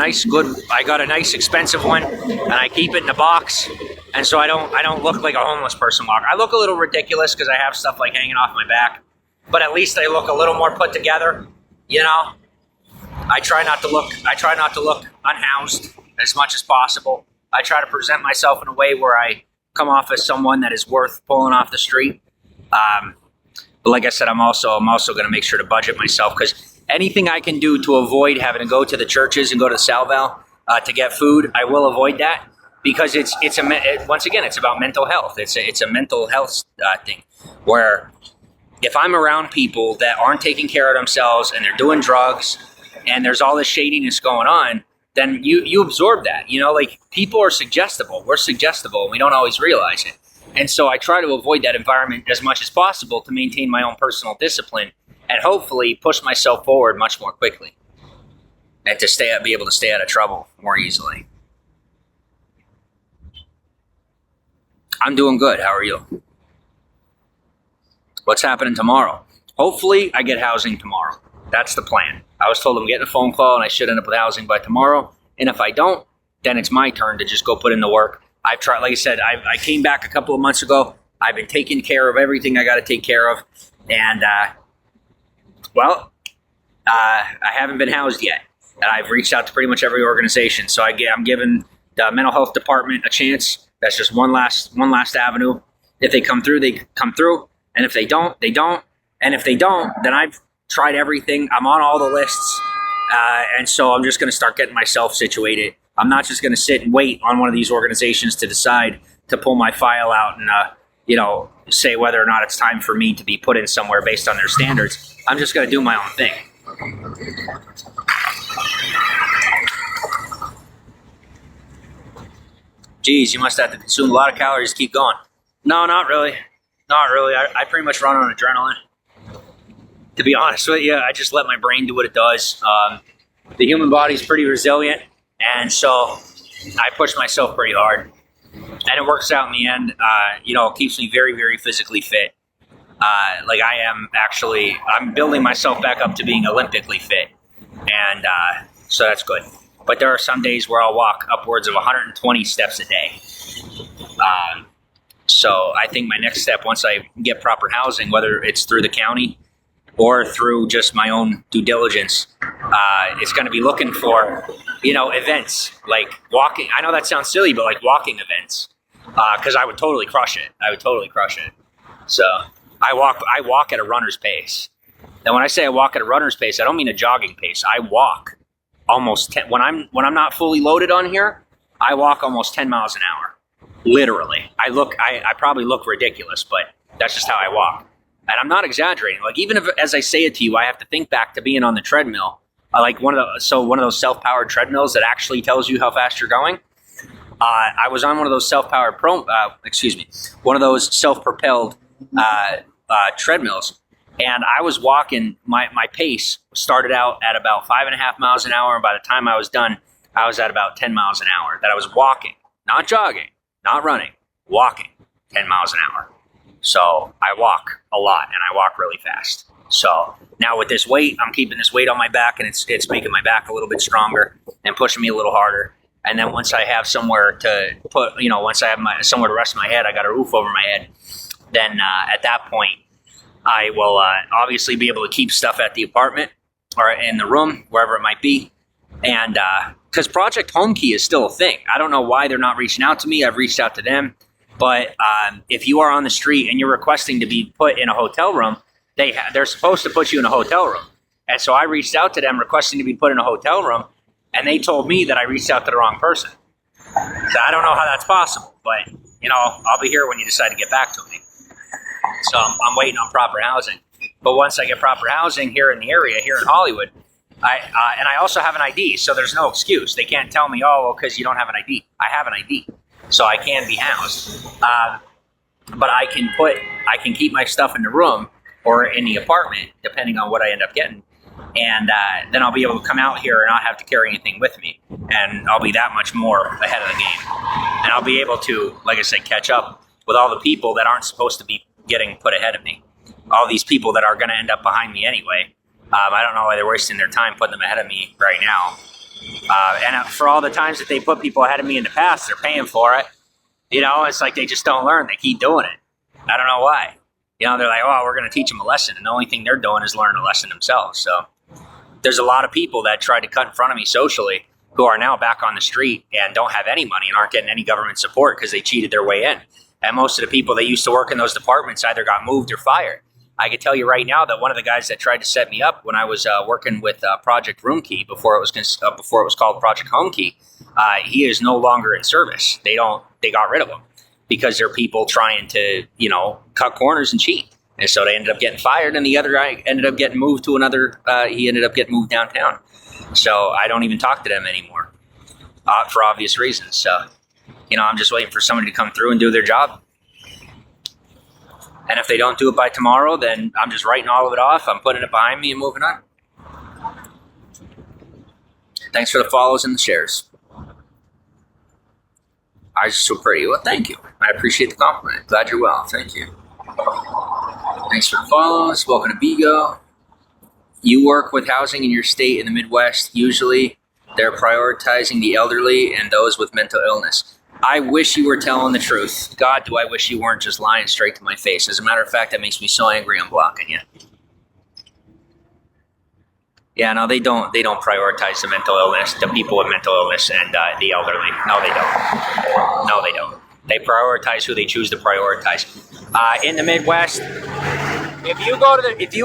nice expensive one, and I keep it in a box, and so I don't look like a homeless person walking. I look a little ridiculous because I have stuff like hanging off my back, but at least I look a little more put together. You know, I try not to look unhoused as much as possible. I try to present myself in a way where I come off as someone that is worth pulling off the street. But like I said, I'm also going to make sure to budget myself, because anything I can do to avoid having to go to the churches and go to Salval to get food, I will avoid that, because once again, it's about mental health. It's a mental health thing, where if I'm around people that aren't taking care of themselves and they're doing drugs and there's all this shadiness going on, then you absorb that. You know, like, people are suggestible. We're suggestible, and we don't always realize it. And so I try to avoid that environment as much as possible to maintain my own personal discipline and hopefully push myself forward much more quickly, and to be able to stay out of trouble more easily. I'm doing good. How are you? What's happening tomorrow? Hopefully I get housing tomorrow. That's the plan. I was told I'm getting a phone call and I should end up with housing by tomorrow. And if I don't, then it's my turn to just go put in the work. I've tried, like I said, I came back a couple of months ago. I've been taking care of everything I got to take care of. And, I haven't been housed yet. And I've reached out to pretty much every organization. So I'm giving the mental health department a chance. That's just one last avenue. If they come through, they come through. And if they don't, they don't. And if they don't, then I've tried everything. I'm on all the lists. And so I'm just going to start getting myself situated. I'm not just going to sit and wait on one of these organizations to decide to pull my file out and, say whether or not it's time for me to be put in somewhere based on their standards. I'm just going to do my own thing. Geez, you must have to consume a lot of calories to keep going. No, not really. Not really. I pretty much run on adrenaline. To be honest with you, I just let my brain do what it does. The human body's pretty resilient, and so I push myself pretty hard. And it works out in the end. It keeps me very, very physically fit. I'm building myself back up to being Olympically fit. And so that's good. But there are some days where I'll walk upwards of 120 steps a day. So I think my next step, once I get proper housing, whether it's through the county or through just my own due diligence, is going to be looking for, events like walking. I know that sounds silly, but like walking events, because I would totally crush it. So I walk at a runner's pace. Now, when I say I walk at a runner's pace, I don't mean a jogging pace. I walk almost 10. When I'm not fully loaded on here, I walk almost 10 miles an hour. Literally. I probably look ridiculous, but that's just how I walk. And I'm not exaggerating. Like, even if, as I say it to you, I have to think back to being on the treadmill. Like one of those self-powered treadmills that actually tells you how fast you're going. I was on one of those one of those self-propelled treadmills, and I was walking. My pace started out at about 5.5 miles an hour, and by the time I was done, I was at about 10 miles an hour. That I was walking, not jogging, not running, walking 10 miles an hour. So I walk a lot, and I walk really fast. So now with this weight, I'm keeping this weight on my back, and it's making my back a little bit stronger and pushing me a little harder. And then once I have somewhere to put, once I have somewhere to rest my head, I got a roof over my head. Then at that point, I will obviously be able to keep stuff at the apartment or in the room, wherever it might be. And because Project Home Key is still a thing. I don't know why they're not reaching out to me. I've reached out to them. But if you are on the street and you're requesting to be put in a hotel room, they're supposed to put you in a hotel room. And so I reached out to them requesting to be put in a hotel room, and they told me that I reached out to the wrong person. So I don't know how that's possible, but, I'll be here when you decide to get back to me. So I'm waiting on proper housing. But once I get proper housing here in the area, here in Hollywood, and I also have an ID, so there's no excuse. They can't tell me, because you don't have an ID. I have an ID, so I can be housed. But I can keep my stuff in the room or in the apartment, depending on what I end up getting. And then I'll be able to come out here and not have to carry anything with me. And I'll be that much more ahead of the game. And I'll be able to, like I said, catch up with all the people that aren't supposed to be getting put ahead of me. All these people that are going to end up behind me anyway. I don't know why they're wasting their time putting them ahead of me right now. And for all the times that they put people ahead of me in the past, they're paying for it. You know, it's like they just don't learn. They keep doing it. I don't know why. You know, they're like, oh, we're going to teach them a lesson. And the only thing they're doing is learn a lesson themselves. So there's a lot of people that tried to cut in front of me socially who are now back on the street and don't have any money and aren't getting any government support because they cheated their way in. And most of the people that used to work in those departments either got moved or fired. I can tell you right now that one of the guys that tried to set me up when I was working with Project Roomkey before it was called Project Homekey, he is no longer in service. They got rid of him because they're people trying to, you know, cut corners and cheat. And so they ended up getting fired, and the other guy ended up getting moved to another. He ended up getting moved downtown. So I don't even talk to them anymore for obvious reasons. So, you know, I'm just waiting for somebody to come through and do their job. And if they don't do it by tomorrow, then I'm just writing all of it off. I'm putting it behind me and moving on. Thanks for the follows and the shares. Eyes are so pretty. Well, thank you. I appreciate the compliment. Glad you're well. Thank you. Thanks for the follows. Welcome to Bigo. You work with housing in your state in the Midwest. Usually, they're prioritizing the elderly and those with mental illness. I wish you were telling the truth. God, do I wish you weren't just lying straight to my face. As a matter of fact, that makes me so angry I'm blocking you. Yeah, no, they don't prioritize the mental illness, the people with mental illness and the elderly. No, they don't. No, they don't. They prioritize who they choose to prioritize. In the Midwest, if you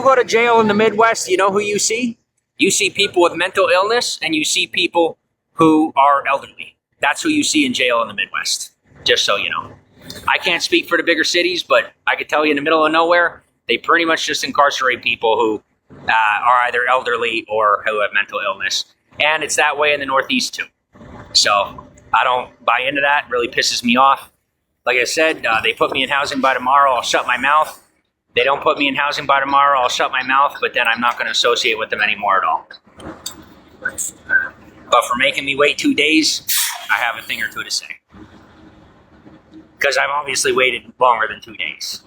go to jail in the Midwest, you know who you see? You see people with mental illness and you see people who are elderly. That's who you see in jail in the Midwest, just so you know. I can't speak for the bigger cities, but I can tell you in the middle of nowhere, they pretty much just incarcerate people who are either elderly or who have mental illness. And it's that way in the Northeast too. So I don't buy into that. It really pisses me off. Like I said, they put me in housing by tomorrow, I'll shut my mouth. They don't put me in housing by tomorrow, I'll shut my mouth, but then I'm not going to associate with them anymore at all. But for making me wait 2 days, I have a thing or two to say. Because I've obviously waited longer than 2 days.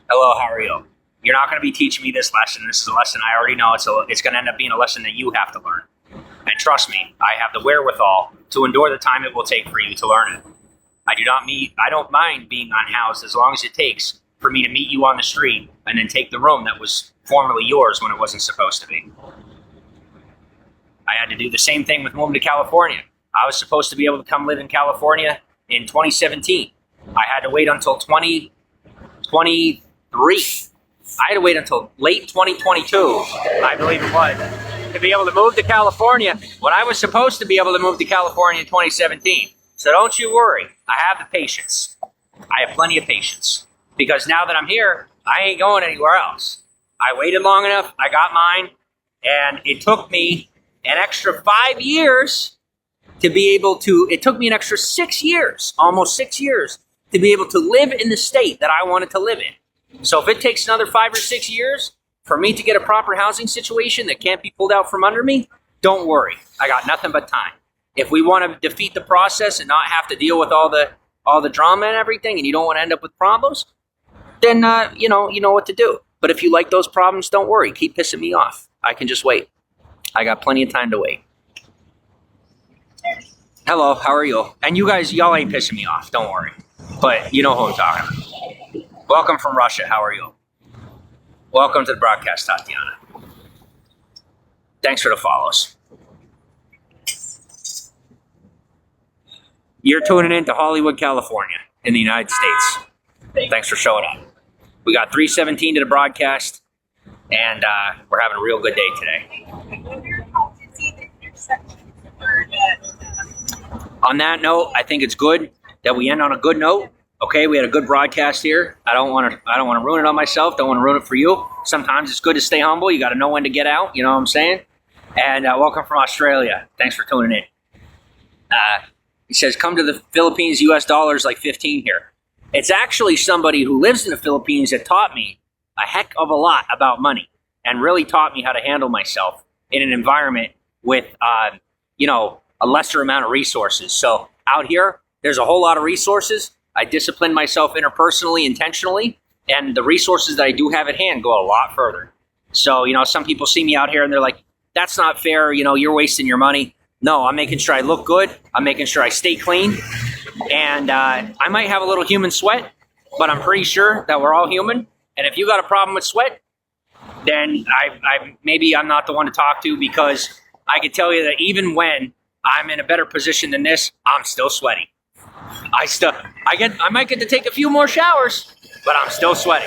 Hello, how are you? You're not going to be teaching me this lesson. This is a lesson I already know. It's going to end up being a lesson that you have to learn. And trust me, I have the wherewithal to endure the time it will take for you to learn it. I don't mind being unhoused as long as it takes for me to meet you on the street and then take the room that was formerly yours when it wasn't supposed to be. I had to do the same thing with moving to California. I was supposed to be able to come live in California in 2017. I had to wait until 2023. I had to wait until late 2022, I believe it was, to be able to move to California when I was supposed to be able to move to California in 2017. So don't you worry. I have the patience. I have plenty of patience. Because now that I'm here, I ain't going anywhere else. I waited long enough. I got mine. And it took me an extra 5 years to be able to, it took me an extra 6 years, almost 6 years, to be able to live in the state that I wanted to live in. So if it takes another 5 or 6 years for me to get a proper housing situation that can't be pulled out from under me, don't worry. I got nothing but time. If we want to defeat the process and not have to deal with all the drama and everything, and you don't want to end up with problems, then you know what to do. But if you like those problems, don't worry. Keep pissing me off. I can just wait. I got plenty of time to wait. Hello, how are you? And you guys, y'all ain't pissing me off. Don't worry. But you know who I'm talking about. Welcome from Russia. How are you? Welcome to the broadcast, Tatiana. Thanks for the follows. You're tuning in to Hollywood, California, in the United States. Thanks for showing up. We got 3:17 to the broadcast, and we're having a real good day today. On that note, I think it's good that we end on a good note. Okay, we had a good broadcast here. I don't want to ruin it on myself. Don't want to ruin it for you. Sometimes it's good to stay humble. You got to know when to get out. You know what I'm saying? And welcome from Australia. Thanks for tuning in. He says, come to the Philippines, US dollars like 15 here. It's actually somebody who lives in the Philippines that taught me a heck of a lot about money. and really taught me how to handle myself in an environment with, a lesser amount of resources. So out here, there's a whole lot of resources. I discipline myself interpersonally, intentionally, and the resources that I do have at hand go a lot further. So, some people see me out here and they're like, that's not fair. You're wasting your money. No, I'm making sure I look good. I'm making sure I stay clean. And I might have a little human sweat, but I'm pretty sure that we're all human. And if you got a problem with sweat, then maybe I'm not the one to talk to, because I can tell you that even when I'm in a better position than this, I'm still sweaty. I might get to take a few more showers, but I'm still sweaty.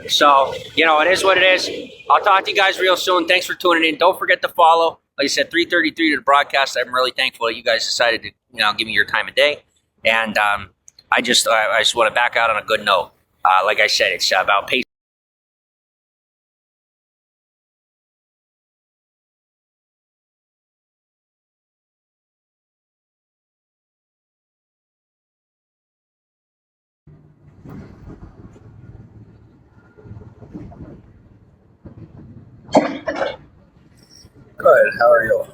So, it is what it is. I'll talk to you guys real soon. Thanks for tuning in. Don't forget to follow. Like I said, 3:33 to the broadcast. I'm really thankful that you guys decided to, give me your time of day. And I just want to back out on a good note. Like I said, it's about patience. Good. How are you?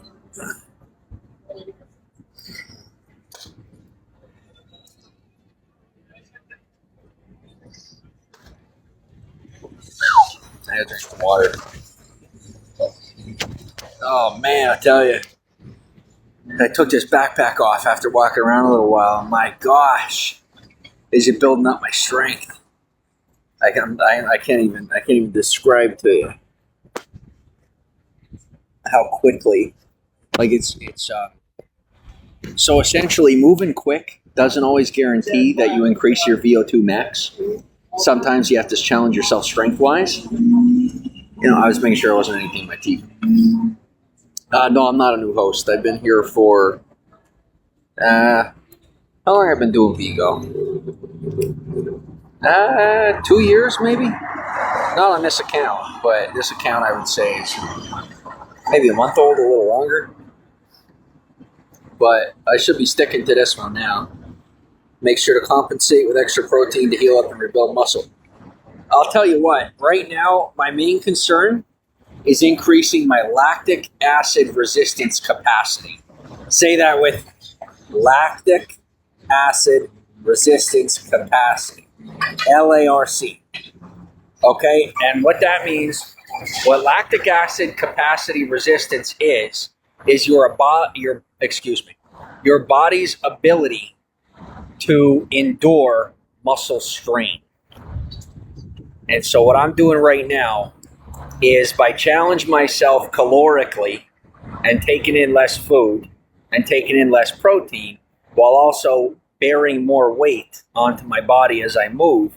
I had to drink some water. Oh man, I tell you, I took this backpack off after walking around a little while. My gosh, is it building up my strength? I can't even describe to you how quickly. Like it's so essentially moving quick doesn't always guarantee that you increase your VO2 max. Sometimes you have to challenge yourself strength wise. I was making sure I wasn't anything in my teeth. No, I'm not a new host. I've been here for how long have I been doing Vigo? 2 years maybe. Not on this account, but this account I would say is maybe a month old, a little longer. But I should be sticking to this one now. Make sure to compensate with extra protein to heal up and rebuild muscle. I'll tell you what, right now, my main concern is increasing my lactic acid resistance capacity. Say that with lactic acid resistance capacity. LARC. Okay, and what that means, what lactic acid capacity resistance is your body's ability to endure muscle strain. And so what I'm doing right now is by challenging myself calorically and taking in less food and taking in less protein while also bearing more weight onto my body as I move,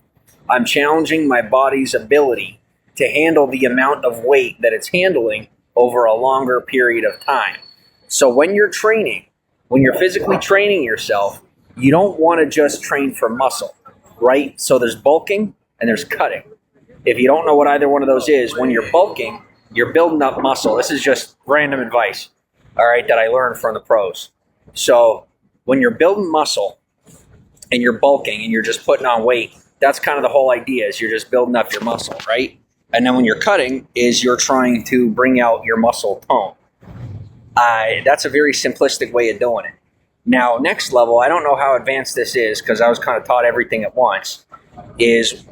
I'm challenging my body's ability to handle the amount of weight that it's handling over a longer period of time. So when you're training, when you're physically training yourself, you don't want to just train for muscle, right? So there's bulking and there's cutting. If you don't know what either one of those is, when you're bulking, you're building up muscle. This is just random advice, all right, that I learned from the pros. So when you're building muscle and you're bulking and you're just putting on weight, that's kind of the whole idea, is you're just building up your muscle, right? And then when you're cutting is you're trying to bring out your muscle tone. That's a very simplistic way of doing it. Now, next level, I don't know how advanced this is because I was kind of taught everything at once, is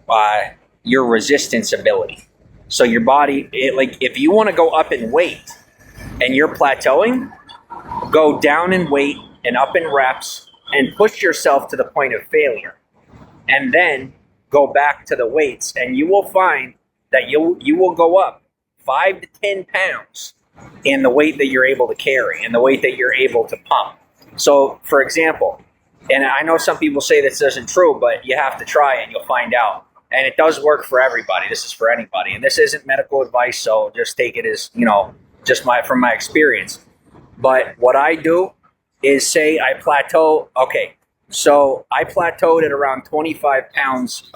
your resistance ability. So your body, if you want to go up in weight and you're plateauing, go down in weight and up in reps and push yourself to the point of failure. And then go back to the weights, and you will find that you will go up 5 to 10 pounds in the weight that you're able to carry and the weight that you're able to pump. So, for example, and I know some people say this isn't true, but you have to try it and you'll find out. And it does work for everybody. This is for anybody. And this isn't medical advice, so just take it as, just from my experience. But what I do is say I plateau. Okay, so I plateaued at around 25 pounds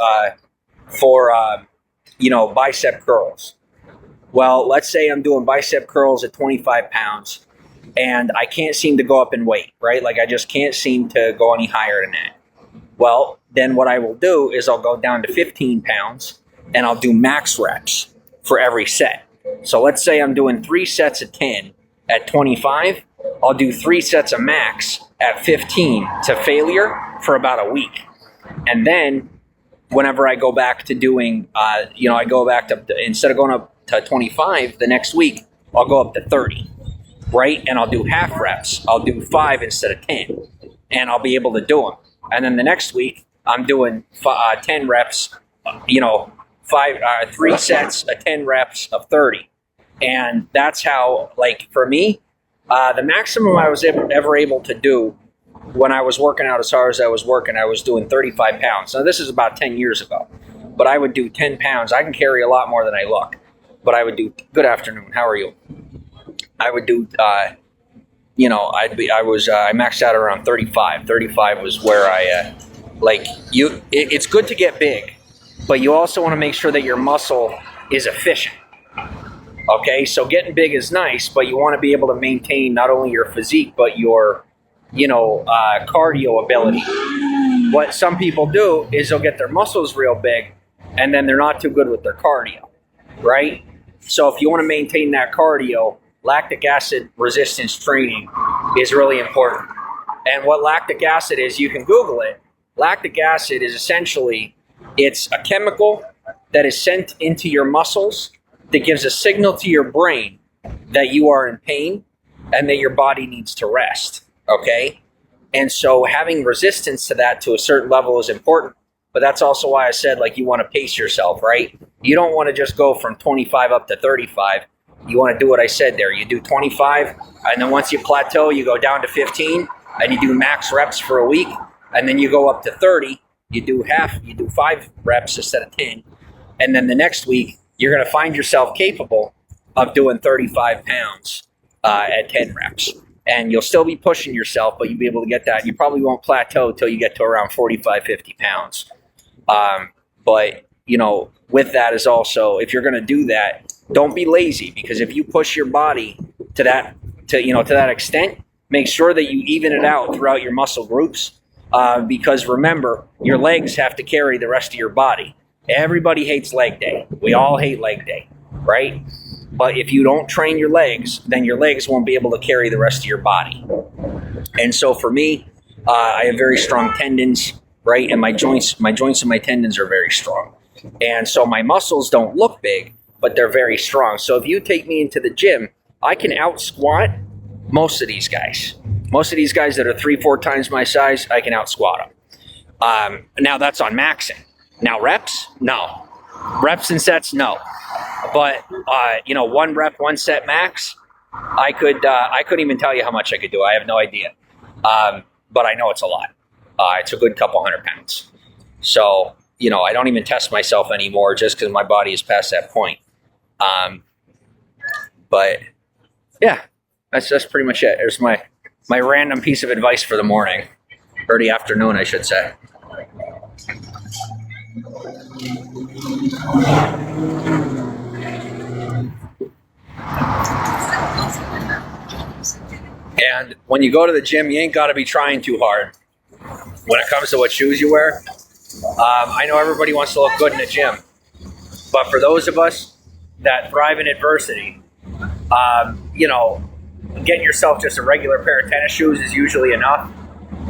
for, bicep curls. Well, let's say I'm doing bicep curls at 25 pounds and I can't seem to go up in weight, right? Like I just can't seem to go any higher than that. Well, then what I will do is I'll go down to 15 pounds and I'll do max reps for every set. So let's say I'm doing 3 sets of 10 at 25. I'll do 3 sets of max at 15 to failure for about a week. And then whenever I go back to doing, I go back to, instead of going up to 25 the next week, I'll go up to 30, right? And I'll do half reps. I'll do 5 instead of 10, and I'll be able to do them. And then the next week, I'm doing 10 reps, 3 sets of 10 reps of 30. And that's how, like, for me, the maximum I was ever able to do when I was working out as hard as I was working, I was doing 35 pounds. Now, this is about 10 years ago, but I would do 10 pounds. I can carry a lot more than I look, but I would do, good afternoon, how are you? I would do, I maxed out around 35. 35 was where it's good to get big, but you also want to make sure that your muscle is efficient. Okay, so getting big is nice, but you want to be able to maintain not only your physique, but your cardio ability. What some people do is they'll get their muscles real big and then they're not too good with their cardio, right? So if you want to maintain that cardio, lactic acid resistance training is really important. And what lactic acid is, you can Google it. Lactic acid is essentially, it's a chemical that is sent into your muscles that gives a signal to your brain that you are in pain and that your body needs to rest. Okay? And so having resistance to that to a certain level is important, but that's also why I said, like, you want to pace yourself, right? You don't want to just go from 25 up to 35. You want to do what I said there. You do 25, and then once you plateau, you go down to 15, and you do max reps for a week, and then you go up to 30. You do 5 reps instead of 10, and then the next week, you're going to find yourself capable of doing 35 pounds at 10 reps. And you'll still be pushing yourself, but you'll be able to get that. You probably won't plateau until you get to around 45, 50 pounds. But, with that is also, if you're going to do that, don't be lazy, because if you push your body to that extent, make sure that you even it out throughout your muscle groups. Because remember, your legs have to carry the rest of your body. Everybody hates leg day. We all hate leg day, right? But if you don't train your legs, then your legs won't be able to carry the rest of your body. And so for me, I have very strong tendons, right? And my joints and my tendons are very strong. And so my muscles don't look big, but they're very strong. So if you take me into the gym, I can out squat most of these guys. Most of these guys that are 3-4 times my size, I can out squat them. Now that's on maxing. Now reps? No. Reps and sets? No. But, 1 rep, 1 set max, I couldn't even tell you how much I could do. I have no idea. But I know it's a lot. It's a good couple 100 pounds. So, I don't even test myself anymore just because my body is past that point. But yeah, that's pretty much it. There's my random piece of advice for the morning, or the afternoon, I should say. And when you go to the gym, you ain't got to be trying too hard when it comes to what shoes you wear. I know everybody wants to look good in the gym, but for those of us that thrive in adversity, getting yourself just a regular pair of tennis shoes is usually enough.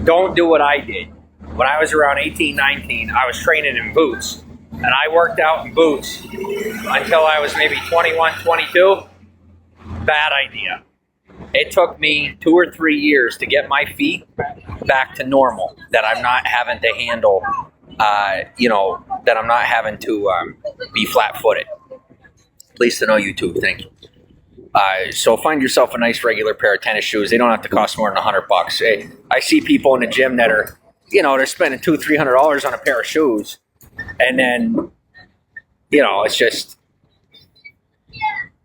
Don't do what I did. When I was around 18, 19, I was training in boots, and I worked out in boots until I was maybe 21, 22. Bad idea. It took me 2 or 3 years to get my feet back to normal, that I'm not having to handle, that I'm not having to be flat-footed. Pleased to know you too. Thank you. So find yourself a nice regular pair of tennis shoes. They don't have to cost more than $100. I see people in the gym that are, they're spending $200-300 on a pair of shoes, and then, it's just,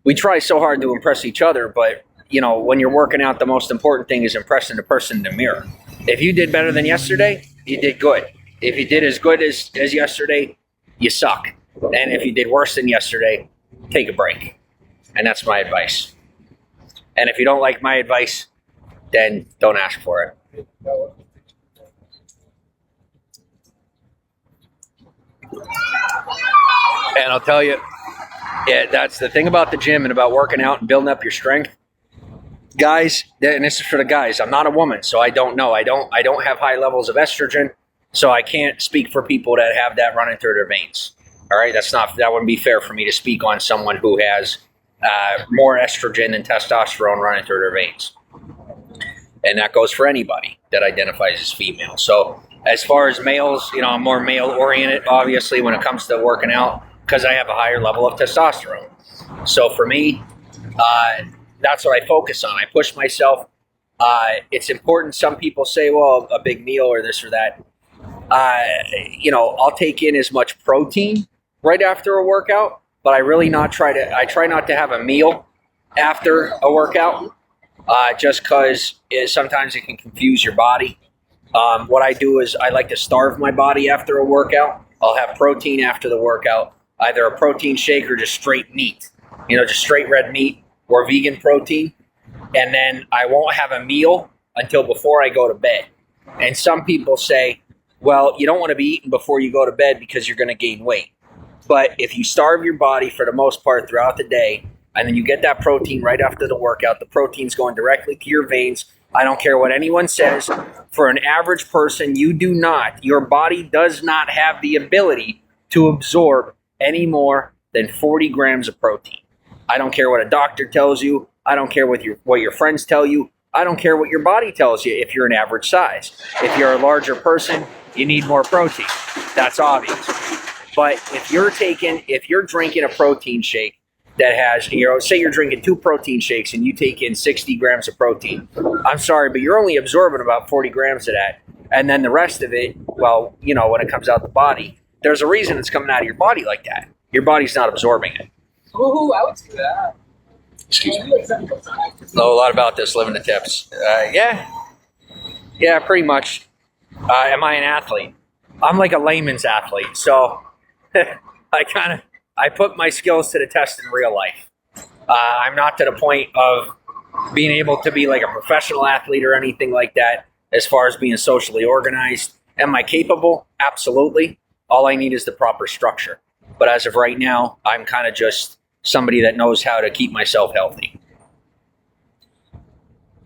we try so hard to impress each other, but when you're working out, the most important thing is impressing the person in the mirror. If you did better than yesterday, you did good. If you did as good as yesterday, you suck. And if you did worse than yesterday, take a break. And that's my advice. And if you don't like my advice, then don't ask for it. And I'll tell you, Yeah, that's the thing about the gym and about working out and building up your strength. Guys, and this is for the guys. I'm not a woman, so I don't know. I don't have high levels of estrogen, so I can't speak for people that have that running through their veins. All right, that wouldn't be fair for me to speak on someone who has more estrogen than testosterone running through their veins. And that goes for anybody that identifies as female. So as far as males, I'm more male oriented, obviously, when it comes to working out, because I have a higher level of testosterone. So for me, that's what I focus on. I push myself. It's important. Some people say, well, a big meal or this or that. I'll take in as much protein right after a workout, but I try not to have a meal after a workout, just because sometimes it can confuse your body. What I do is I like to starve my body after a workout. I'll have protein after the workout, either a protein shake or just straight meat, just straight red meat or vegan protein. And then I won't have a meal until before I go to bed. And some people say, well, you don't want to be eating before you go to bed because you're going to gain weight. But if you starve your body for the most part throughout the day, and then you get that protein right after the workout, the protein's going directly to your veins. I don't care what anyone says. For an average person, your body does not have the ability to absorb any more than 40 grams of protein. I don't care what a doctor tells you. I don't care what your friends tell you. I don't care what your body tells you if you're an average size. If you're a larger person, you need more protein. That's obvious. But if you're drinking a protein shake that has, say you're drinking 2 protein shakes and you take in 60 grams of protein, I'm sorry, but you're only absorbing about 40 grams of that. And then the rest of it, well, when it comes out the body, there's a reason it's coming out of your body like that. Your body's not absorbing it. Ooh, I would do that. Excuse me. Know a lot about this, living the tips. Yeah, pretty much. Am I an athlete? I'm like a layman's athlete, so I put my skills to the test in real life. I'm not to the point of being able to be like a professional athlete or anything like that as far as being socially organized. Am I capable? Absolutely. All I need is the proper structure. But as of right now, I'm kind of just somebody that knows how to keep myself healthy.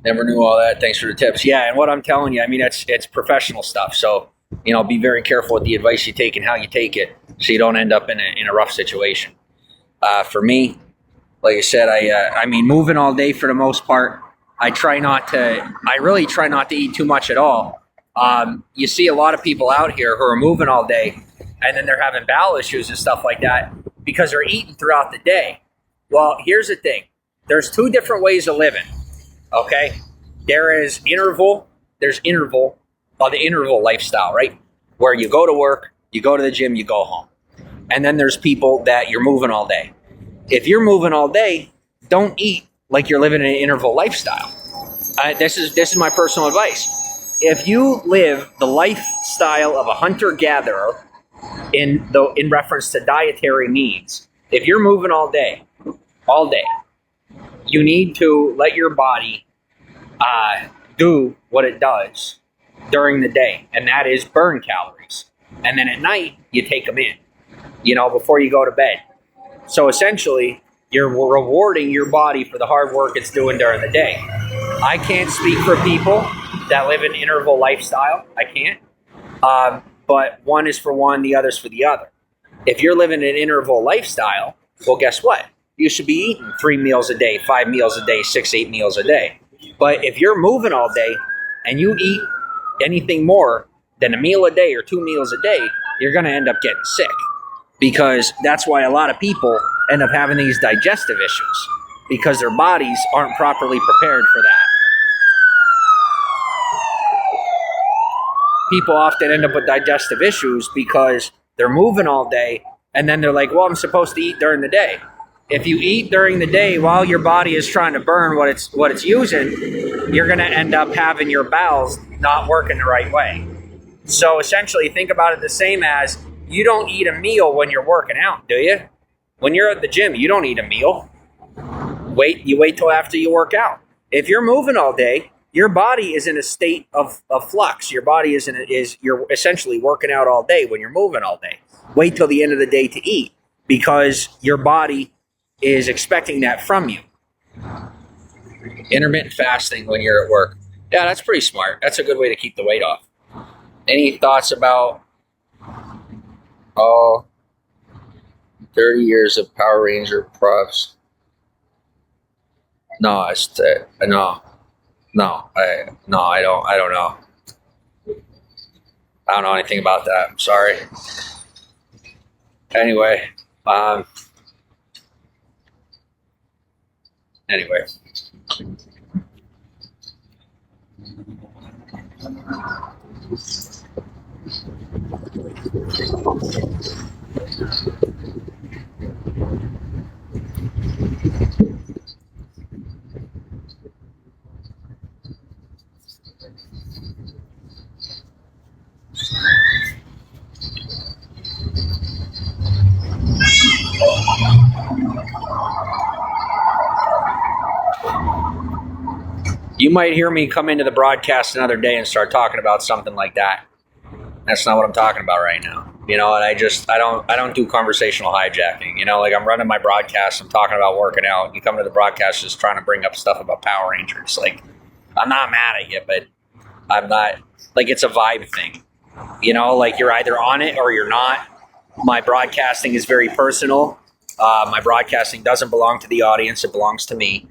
Never knew all that. Thanks for the tips. Yeah, and what I'm telling you, it's professional stuff. So, be very careful with the advice you take and how you take it so you don't end up in a rough situation. For me, like I said, moving all day for the most part. I really try not to eat too much at all. You see a lot of people out here who are moving all day and then they're having bowel issues and stuff like that because they're eating throughout the day. Well, here's the thing. There's 2 different ways of living, okay? There's the interval lifestyle, right? Where you go to work, you go to the gym, you go home. And then there's people that you're moving all day. If you're moving all day, don't eat like you're living an interval lifestyle. This is my personal advice. If you live the lifestyle of a hunter-gatherer in reference to dietary needs, if you're moving all day, you need to let your body do what it does during the day, and that is burn calories. And then at night, you take them in, before you go to bed. So essentially, you're rewarding your body for the hard work it's doing during the day. I can't speak for people that live an interval lifestyle. I can't. But one is for one, the other's for the other. If you're living an interval lifestyle, well, guess what? You should be eating 3 meals a day, 5 meals a day, 6, 8 meals a day. But if you're moving all day and you eat anything more than a meal a day or 2 meals a day, you're going to end up getting sick. Because that's why a lot of people end up having these digestive issues, because their bodies aren't properly prepared for that. People often end up with digestive issues because they're moving all day and then they're like, well, I'm supposed to eat during the day. If you eat during the day while your body is trying to burn what it's using, you're going to end up having your bowels not working the right way. So essentially, think about it the same as you don't eat a meal when you're working out, do you? When you're at the gym, you don't eat a meal. You wait till after you work out. If you're moving all day, your body is in a state of flux. Your body you're essentially working out all day when you're moving all day. Wait till the end of the day to eat, because your body is expecting that from you. Intermittent fasting when you're at work. Yeah, that's pretty smart. That's a good way to keep the weight off. Any thoughts about 30 years of Power Ranger props? No, I don't know. I don't know. I don't know anything about that. I'm sorry. Anyway. Anyway. You might hear me come into the broadcast another day and start talking about something like that. That's not what I'm talking about right now. You know, and I don't do conversational hijacking. You know, like I'm running my broadcast, I'm talking about working out. You come to the broadcast just trying to bring up stuff about Power Rangers. Like, I'm not mad at you, but I'm not, like, it's a vibe thing. You know, like you're either on it or you're not. My broadcasting is very personal. My broadcasting doesn't belong to the audience. It belongs to me.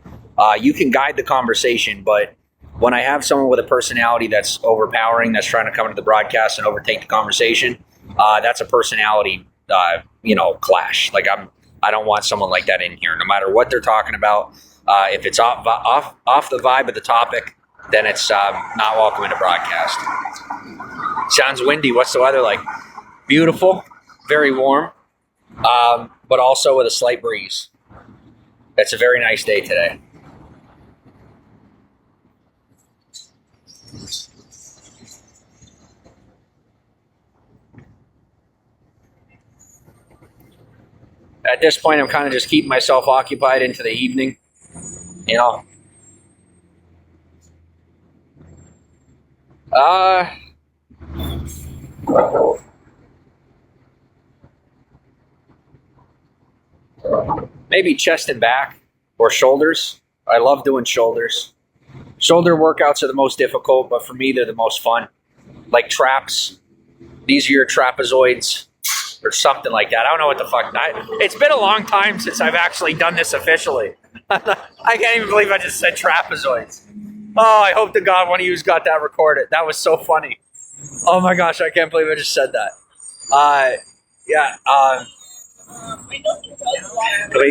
You can guide the conversation, but when I have someone with a personality that's overpowering, that's trying to come into the broadcast and overtake the conversation, that's a personality, clash. Like I don't want someone like that in here, no matter what they're talking about. If it's off the vibe of the topic, then it's not welcome in a broadcast. Sounds windy. What's the weather like? Beautiful, very warm, but also with a slight breeze. It's a very nice day today. At this point, I'm kind of just keeping myself occupied into the evening, you know. Maybe chest and back or shoulders. I love doing shoulders. Shoulder workouts are the most difficult, but for me, they're the most fun. Like traps. These are your trapezoids or something like that. I don't know what the fuck. It's been a long time since I've actually done this officially. I can't even believe I just said trapezoids. Oh, I hope to God one of you's got that recorded. That was so funny. Oh my gosh, I can't believe I just said that.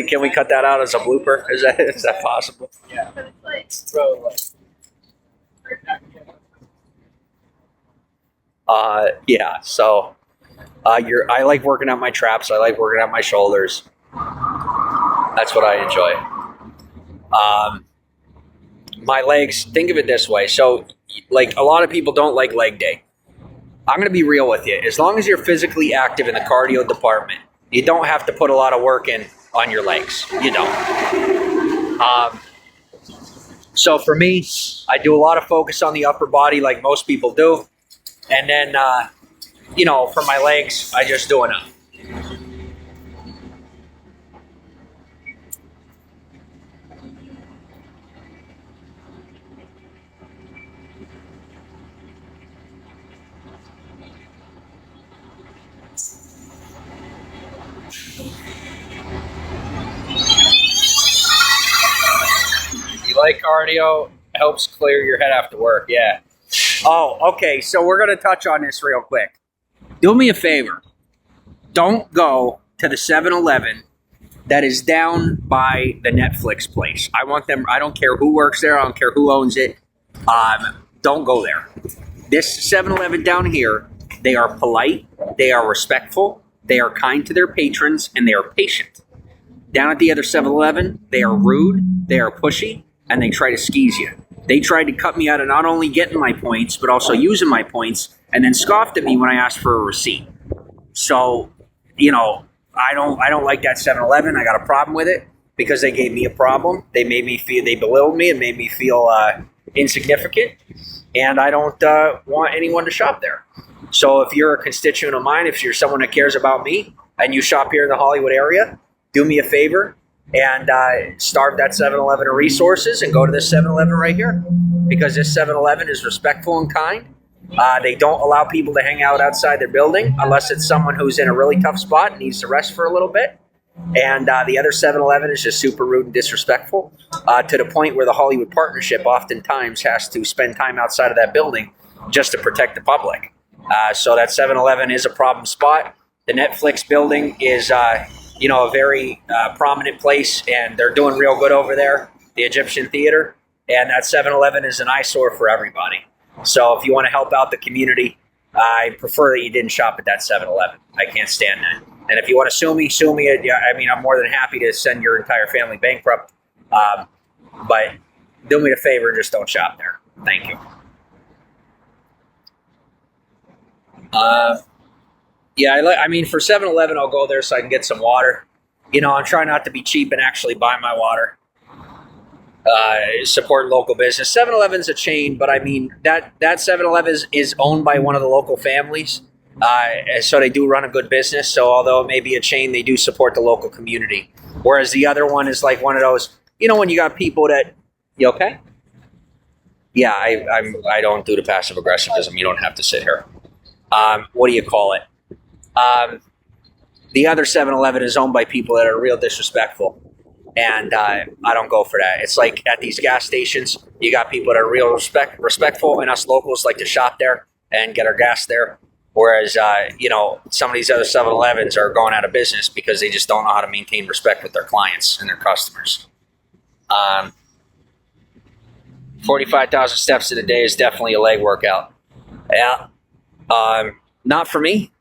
Can we cut that out as a blooper? Is that possible? Yeah. So I like working out my traps. I like working out my shoulders. That's what I enjoy. My legs, think of it this way. So, like, a lot of people don't like leg day. I'm going to be real with you. As long as you're physically active in the cardio department, you don't have to put a lot of work in on your legs. You don't. So for me, I do a lot of focus on the upper body like most people do. And then, for my legs, I just do enough. You like cardio? Helps clear your head after work, yeah. Oh, okay, so we're going to touch on this real quick. Do me a favor. Don't go to the 7-Eleven that is down by the Netflix place. I want them, I don't care who works there, I don't care who owns it. Don't go there. This 7-Eleven down here, they are polite, they are respectful, they are kind to their patrons, and they are patient. Down at the other 7-Eleven, they are rude, they are pushy, and they try to skis you. They tried to cut me out of not only getting my points, but also using my points, and then scoffed at me when I asked for a receipt. So, I don't like that 7-Eleven. I got a problem with it because they gave me a problem. They made me feel, they belittled me and made me feel insignificant, and I don't want anyone to shop there. So if you're a constituent of mine, if you're someone that cares about me, and you shop here in the Hollywood area, do me a favor. and starve that 7-Eleven of resources and go to this 7-Eleven right here, because this 7-Eleven is respectful and kind. They don't allow people to hang out outside their building unless it's someone who's in a really tough spot and needs to rest for a little bit. And the other 7-Eleven is just super rude and disrespectful, to the point where the Hollywood Partnership oftentimes has to spend time outside of that building just to protect the public. So that 7-Eleven is a problem spot. The Netflix building is, a very prominent place, and they're doing real good over there, the Egyptian Theater. And that 7-Eleven is an eyesore for everybody. So if you want to help out the community, I prefer that you didn't shop at that 7-Eleven. I can't stand that. And if you want to sue me. I'm more than happy to send your entire family bankrupt. But do me a favor, just don't shop there. Thank you. For 7-Eleven, I'll go there so I can get some water. I'm trying not to be cheap and actually buy my water. Support local business. 7-Eleven's a chain, but that 7-Eleven is owned by one of the local families. So they do run a good business. So although it may be a chain, they do support the local community. Whereas the other one is like one of those, when you got people that, you okay? Yeah, I don't do the passive aggressivism. You don't have to sit here. What do you call it? The other 7-Eleven is owned by people that are real disrespectful. And I don't go for that. It's like at these gas stations, you got people that are real respectful, and us locals like to shop there and get our gas there. Whereas, some of these other 7-Elevens are going out of business because they just don't know how to maintain respect with their clients and their customers. 45,000 steps in a day is definitely a leg workout. Yeah. Not for me,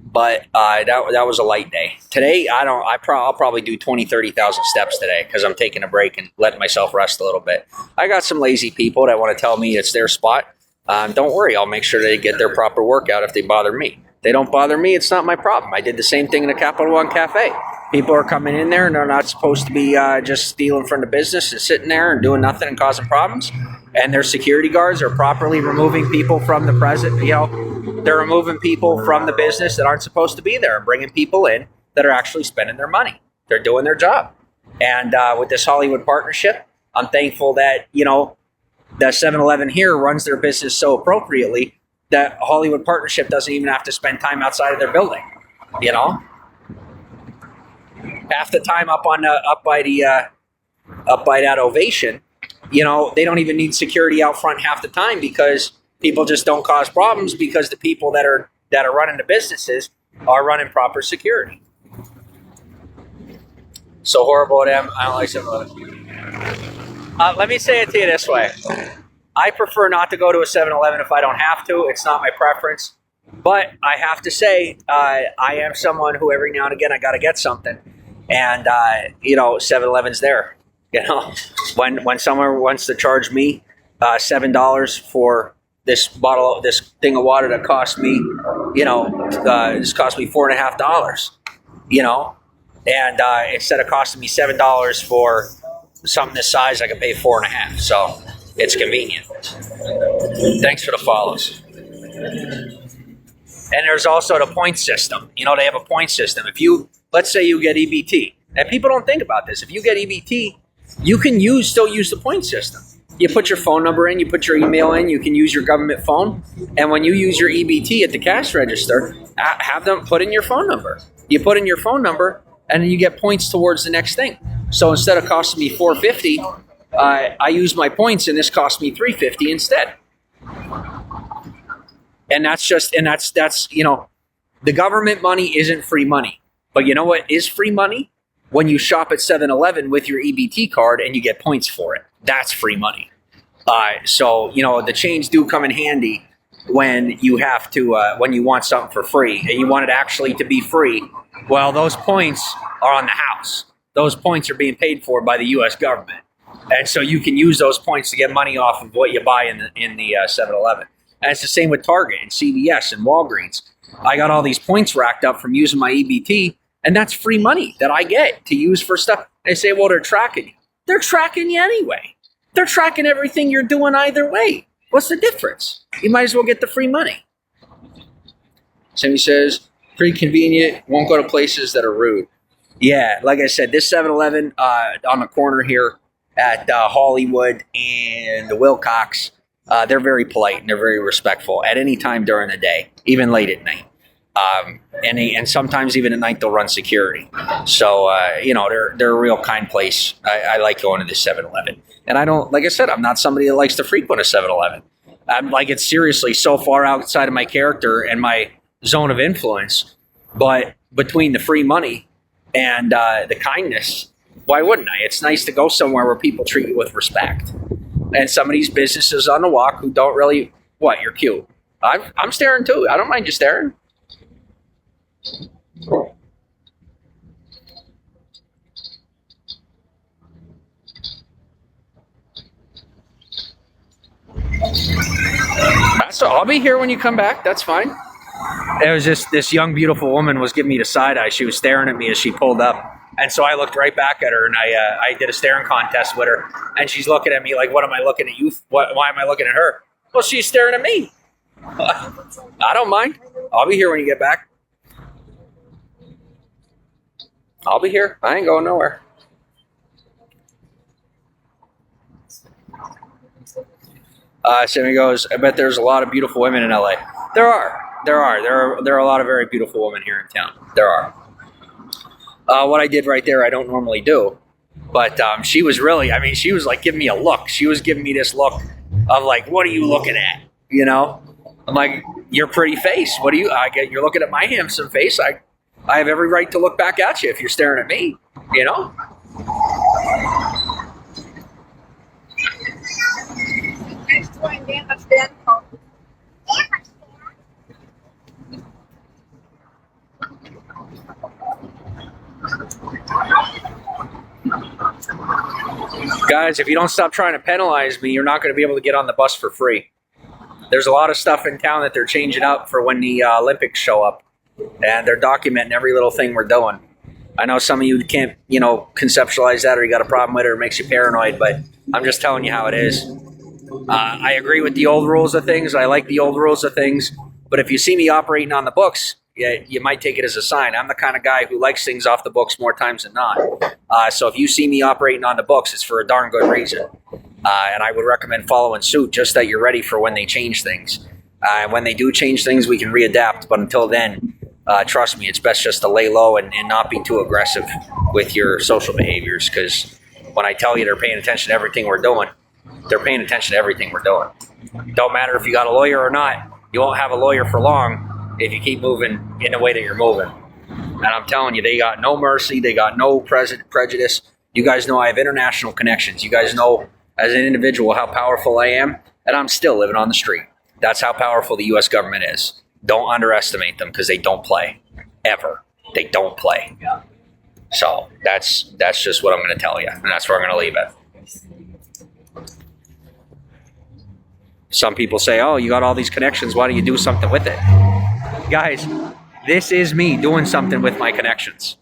but that was a light day. Today, I'll probably do 20, 30,000 steps today because I'm taking a break and letting myself rest a little bit. I got some lazy people that want to tell me it's their spot. Don't worry, I'll make sure they get their proper workout if they bother me. If they don't bother me, it's not my problem. I did the same thing in the Capital One Cafe. People are coming in there and they're not supposed to be just stealing from the business and sitting there and doing nothing and causing problems. And their security guards are properly removing people from the they're removing people from the business that aren't supposed to be there and bringing people in that are actually spending their money. They're doing their job. And with this Hollywood Partnership, I'm thankful that, the 7-Eleven here runs their business so appropriately that Hollywood Partnership doesn't even have to spend time outside of their building. Half the time up by that Ovation, they don't even need security out front half the time because people just don't cause problems because the people that are running the businesses are running proper security. So horrible at them. I don't like 7-Eleven. Let me say it to you this way. I prefer not to go to a 7-Eleven if I don't have to. It's not my preference. But I have to say, I am someone who every now and again I got to get something. And, 7-Eleven's there. When someone wants to charge me $7 for this thing of water that cost me, this cost me $4.50, and instead of costing me $7 for something this size, I can pay $4.50. So it's convenient. Thanks for the follows. And there's also the point system. They have a point system. Let's say you get EBT, and people don't think about this. If you get EBT, you can still use the point system. You put your phone number in, you put your email in, you can use your government phone. And when you use your EBT at the cash register, have them put in your phone number. You put in your phone number, and then you get points towards the next thing. So instead of costing me $4.50, I use my points, and this cost me $3.50 instead. And that's the government money isn't free money. But you know what is free money? When you shop at 7-Eleven with your EBT card and you get points for it. That's free money. So the chains do come in handy when you have to, when you want something for free and you want it actually to be free. Well, those points are on the house. Those points are being paid for by the U.S. government. And so you can use those points to get money off of what you buy in the 7-Eleven. And it's the same with Target and CVS and Walgreens. I got all these points racked up from using my EBT, and that's free money that I get to use for stuff. They say, well, they're tracking you. They're tracking you anyway. They're tracking everything you're doing either way. What's the difference? You might as well get the free money. Sammy says, pretty convenient, won't go to places that are rude. Yeah, like I said, this 7-Eleven on the corner here at Hollywood and the Wilcox, they're very polite and they're very respectful at any time during the day, even late at night. And sometimes even at night they'll run security. So they're a real kind place. I like going to this 7-Eleven, and I don't, like I said, I'm not somebody that likes to frequent a 7-Eleven. I'm like, it's seriously so far outside of my character and my zone of influence. But between the free money and the kindness, why wouldn't I? It's nice to go somewhere where people treat you with respect. And some of these businesses on the walk who don't really, what, you're cute. I'm staring too. I don't mind you staring. So I'll be here when you come back. That's fine. It was just this young, beautiful woman was giving me the side eye. She was staring at me as she pulled up. And so I looked right back at her, and I did a staring contest with her. And she's looking at me like, what am I looking at you? Why am I looking at her? Well, she's staring at me. I don't mind. I'll be here when you get back. I'll be here. I ain't going nowhere. Sammy goes, I bet there's a lot of beautiful women in LA. There are a lot of very beautiful women here in town. There are. What I did right there, I don't normally do. But she was really, she was like giving me a look. She was giving me this look of like, what are you looking at? You know? I'm like, your pretty face. You're looking at my handsome face. I have every right to look back at you if you're staring at me, you know? Guys, if you don't stop trying to penalize me, you're not going to be able to get on the bus for free. There's a lot of stuff in town that they're changing up for when the Olympics show up. And they're documenting every little thing we're doing. I know some of you can't, conceptualize that, or you got a problem with it, or it makes you paranoid, but I'm just telling you how it is. I agree with the old rules of things. I like the old rules of things. But if you see me operating on the books, you might take it as a sign. I'm the kind of guy who likes things off the books more times than not. So if you see me operating on the books, it's for a darn good reason. And I would recommend following suit, just that you're ready for when they change things. When they do change things, we can readapt. But until then, trust me, it's best just to lay low and not be too aggressive with your social behaviors. Because when I tell you they're paying attention to everything we're doing, they're paying attention to everything we're doing. Don't matter if you got a lawyer or not. You won't have a lawyer for long if you keep moving in the way that you're moving. And I'm telling you, they got no mercy. They got no prejudice. You guys know I have international connections. You guys know as an individual how powerful I am, and I'm still living on the street. That's how powerful the U.S. government is. Don't underestimate them, because they don't play. Ever. They don't play. So that's just what I'm going to tell you, and that's where I'm going to leave it. Some people say, oh, you got all these connections. Why don't you do something with it? Guys, this is me doing something with my connections.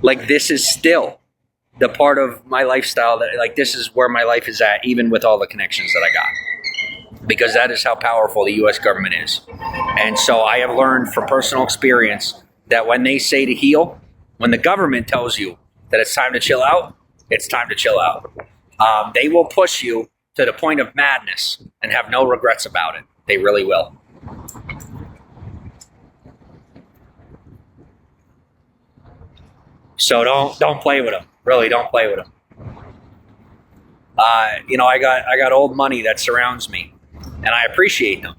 Like, this is still the part of my lifestyle that, like, this is where my life is at, even with all the connections that I got. Because that is how powerful the U.S. government is. And so I have learned from personal experience that when they say to heal, when the government tells you that it's time to chill out, it's time to chill out. They will push you to the point of madness and have no regrets about it. They really will. So don't play with them. Really, don't play with them. I got old money that surrounds me, and I appreciate them.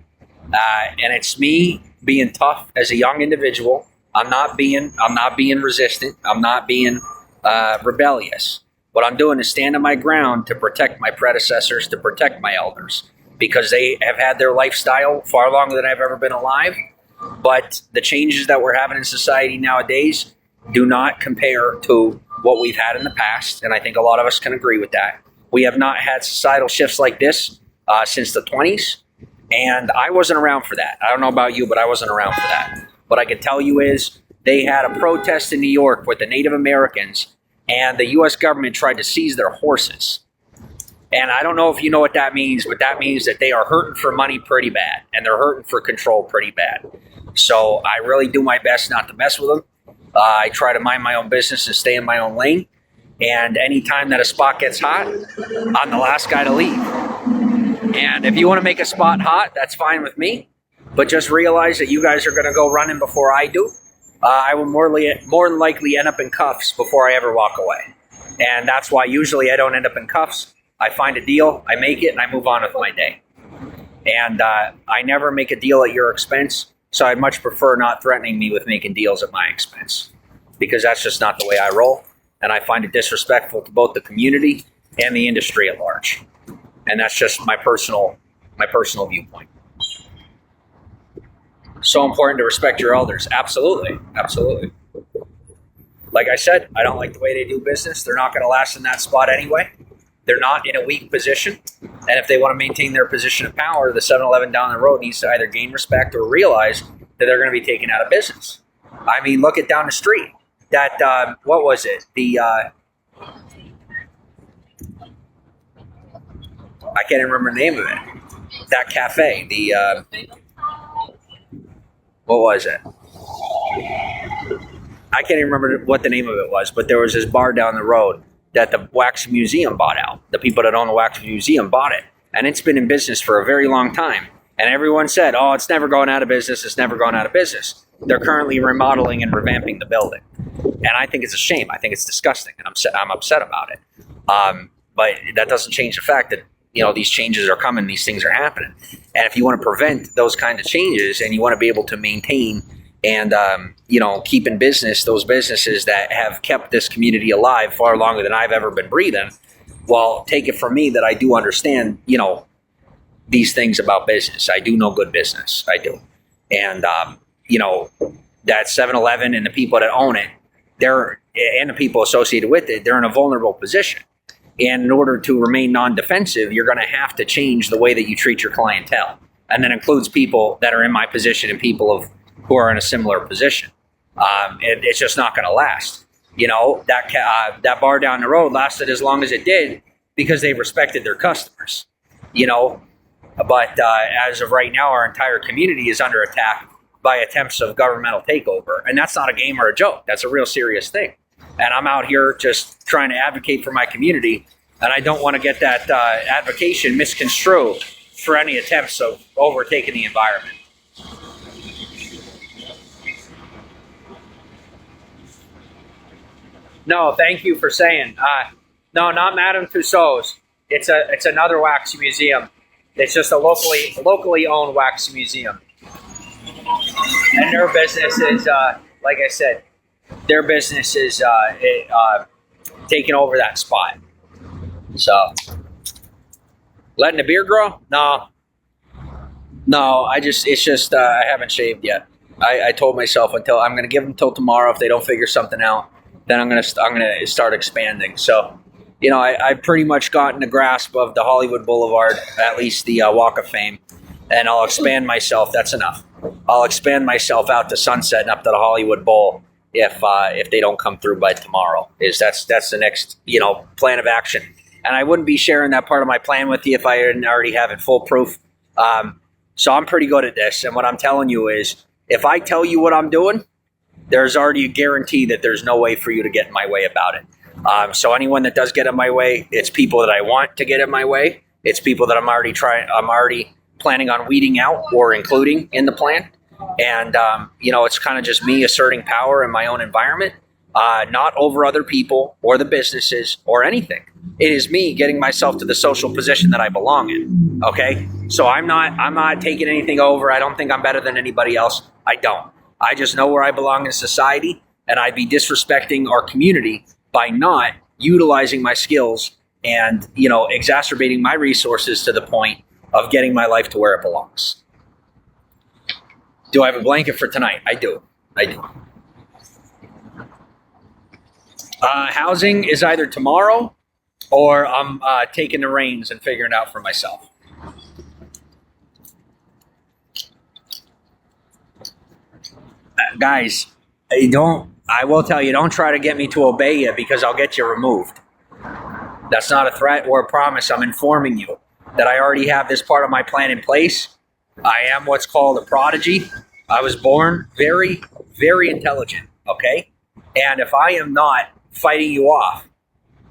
And it's me being tough as a young individual. I'm not being resistant. I'm not being rebellious. What I'm doing is standing my ground to protect my predecessors, to protect my elders, because they have had their lifestyle far longer than I've ever been alive. But the changes that we're having in society nowadays do not compare to what we've had in the past. And I think a lot of us can agree with that. We have not had societal shifts like this since the 20s. And I wasn't around for that. I don't know about you, but I wasn't around for that. What I can tell you is they had a protest in New York with the Native Americans, and the U.S. government tried to seize their horses. And I don't know if you know what that means, but that means that they are hurting for money pretty bad, and they're hurting for control pretty bad. So I really do my best not to mess with them. I try to mind my own business and stay in my own lane. And anytime that a spot gets hot, I'm the last guy to leave. And if you want to make a spot hot, that's fine with me. But just realize that you guys are going to go running before I do. I will more than likely end up in cuffs before I ever walk away. And that's why usually I don't end up in cuffs. I find a deal, I make it, and I move on with my day. And I never make a deal at your expense. So I'd much prefer not threatening me with making deals at my expense, because that's just not the way I roll. And I find it disrespectful to both the community and the industry at large. And that's just my personal viewpoint. So important to respect your elders. Absolutely. Absolutely. Like I said, I don't like the way they do business. They're not going to last in that spot anyway. They're not in a weak position. And if they want to maintain their position of power, the 7-Eleven down the road needs to either gain respect or realize that they're going to be taken out of business. I mean, look at down the street. That, what was it? I can't even remember the name of it. That cafe. What was it? I can't even remember what the name of it was, but there was this bar down the road that the Wax Museum bought out. The people that own the Wax Museum bought it. And it's been in business for a very long time. And everyone said, oh, it's never going out of business. It's never going out of business. They're currently remodeling and revamping the building. And I think it's a shame. I think it's disgusting. And I'm upset about it. But that doesn't change the fact that, these changes are coming. These things are happening. And if you want to prevent those kind of changes and you want to be able to maintain and, keep in business those businesses that have kept this community alive far longer than I've ever been breathing, well, take it from me that I do understand, these things about business. I do know good business. I do. And, that 7-Eleven and the people that own it, and the people associated with it, they're in a vulnerable position. And in order to remain non-defensive, you're going to have to change the way that you treat your clientele. And that includes people that are in my position and people who are in a similar position. It's just not going to last. That bar down the road lasted as long as it did because they respected their customers. But as of right now, our entire community is under attack by attempts of governmental takeover. And that's not a game or a joke. That's a real serious thing. And I'm out here just trying to advocate for my community. And I don't want to get that advocation misconstrued for any attempts of overtaking the environment. No, thank you for saying. No, not Madame Tussauds. It's another wax museum. It's just a locally owned wax museum. And their business is, like I said, their business is taking over that spot. So, letting the beard grow? No, I haven't shaved yet. I told myself I'm going to give them till tomorrow. If they don't figure something out, then I'm going to start expanding. So, I've pretty much gotten a grasp of the Hollywood Boulevard, at least the Walk of Fame, and I'll expand myself. That's enough. I'll expand myself out to Sunset and up to the Hollywood Bowl if they don't come through by tomorrow. That's the next plan of action. And I wouldn't be sharing that part of my plan with you if I didn't already have it foolproof. So I'm pretty good at this. And what I'm telling you is, if I tell you what I'm doing, there's already a guarantee that there's no way for you to get in my way about it. So anyone that does get in my way, it's people that I want to get in my way. It's people that I'm already planning on weeding out or including in the plan. And, it's kind of just me asserting power in my own environment, not over other people or the businesses or anything. It is me getting myself to the social position that I belong in. Okay. So I'm not taking anything over. I don't think I'm better than anybody else. I don't. I just know where I belong in society, and I'd be disrespecting our community by not utilizing my skills and, exacerbating my resources to the point of getting my life to where it belongs. Do I have a blanket for tonight? I do. Housing is either tomorrow or I'm taking the reins and figuring it out for myself. Guys, I will tell you, don't try to get me to obey you because I'll get you removed. That's not a threat or a promise. I'm informing you that I already have this part of my plan in place. I am what's called a prodigy. I was born very, very intelligent, okay? And if I am not fighting you off,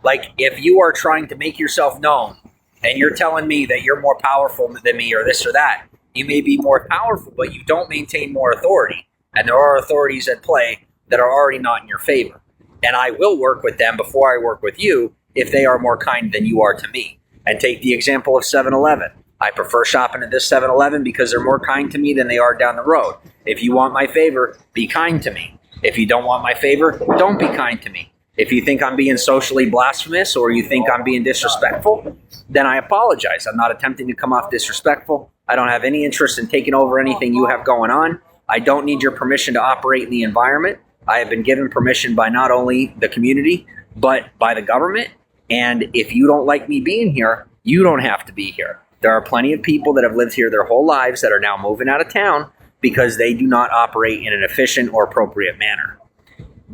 like if you are trying to make yourself known and you're telling me that you're more powerful than me or this or that, you may be more powerful, but you don't maintain more authority. And there are authorities at play that are already not in your favor. And I will work with them before I work with you if they are more kind than you are to me. And take the example of 7-Eleven. I prefer shopping at this 7-Eleven because they're more kind to me than they are down the road. If you want my favor, be kind to me. If you don't want my favor, don't be kind to me. If you think I'm being socially blasphemous or you think I'm being disrespectful, then I apologize. I'm not attempting to come off disrespectful. I don't have any interest in taking over anything you have going on. I don't need your permission to operate in the environment. I have been given permission by not only the community, but by the government. And if you don't like me being here, you don't have to be here. There are plenty of people that have lived here their whole lives that are now moving out of town because they do not operate in an efficient or appropriate manner.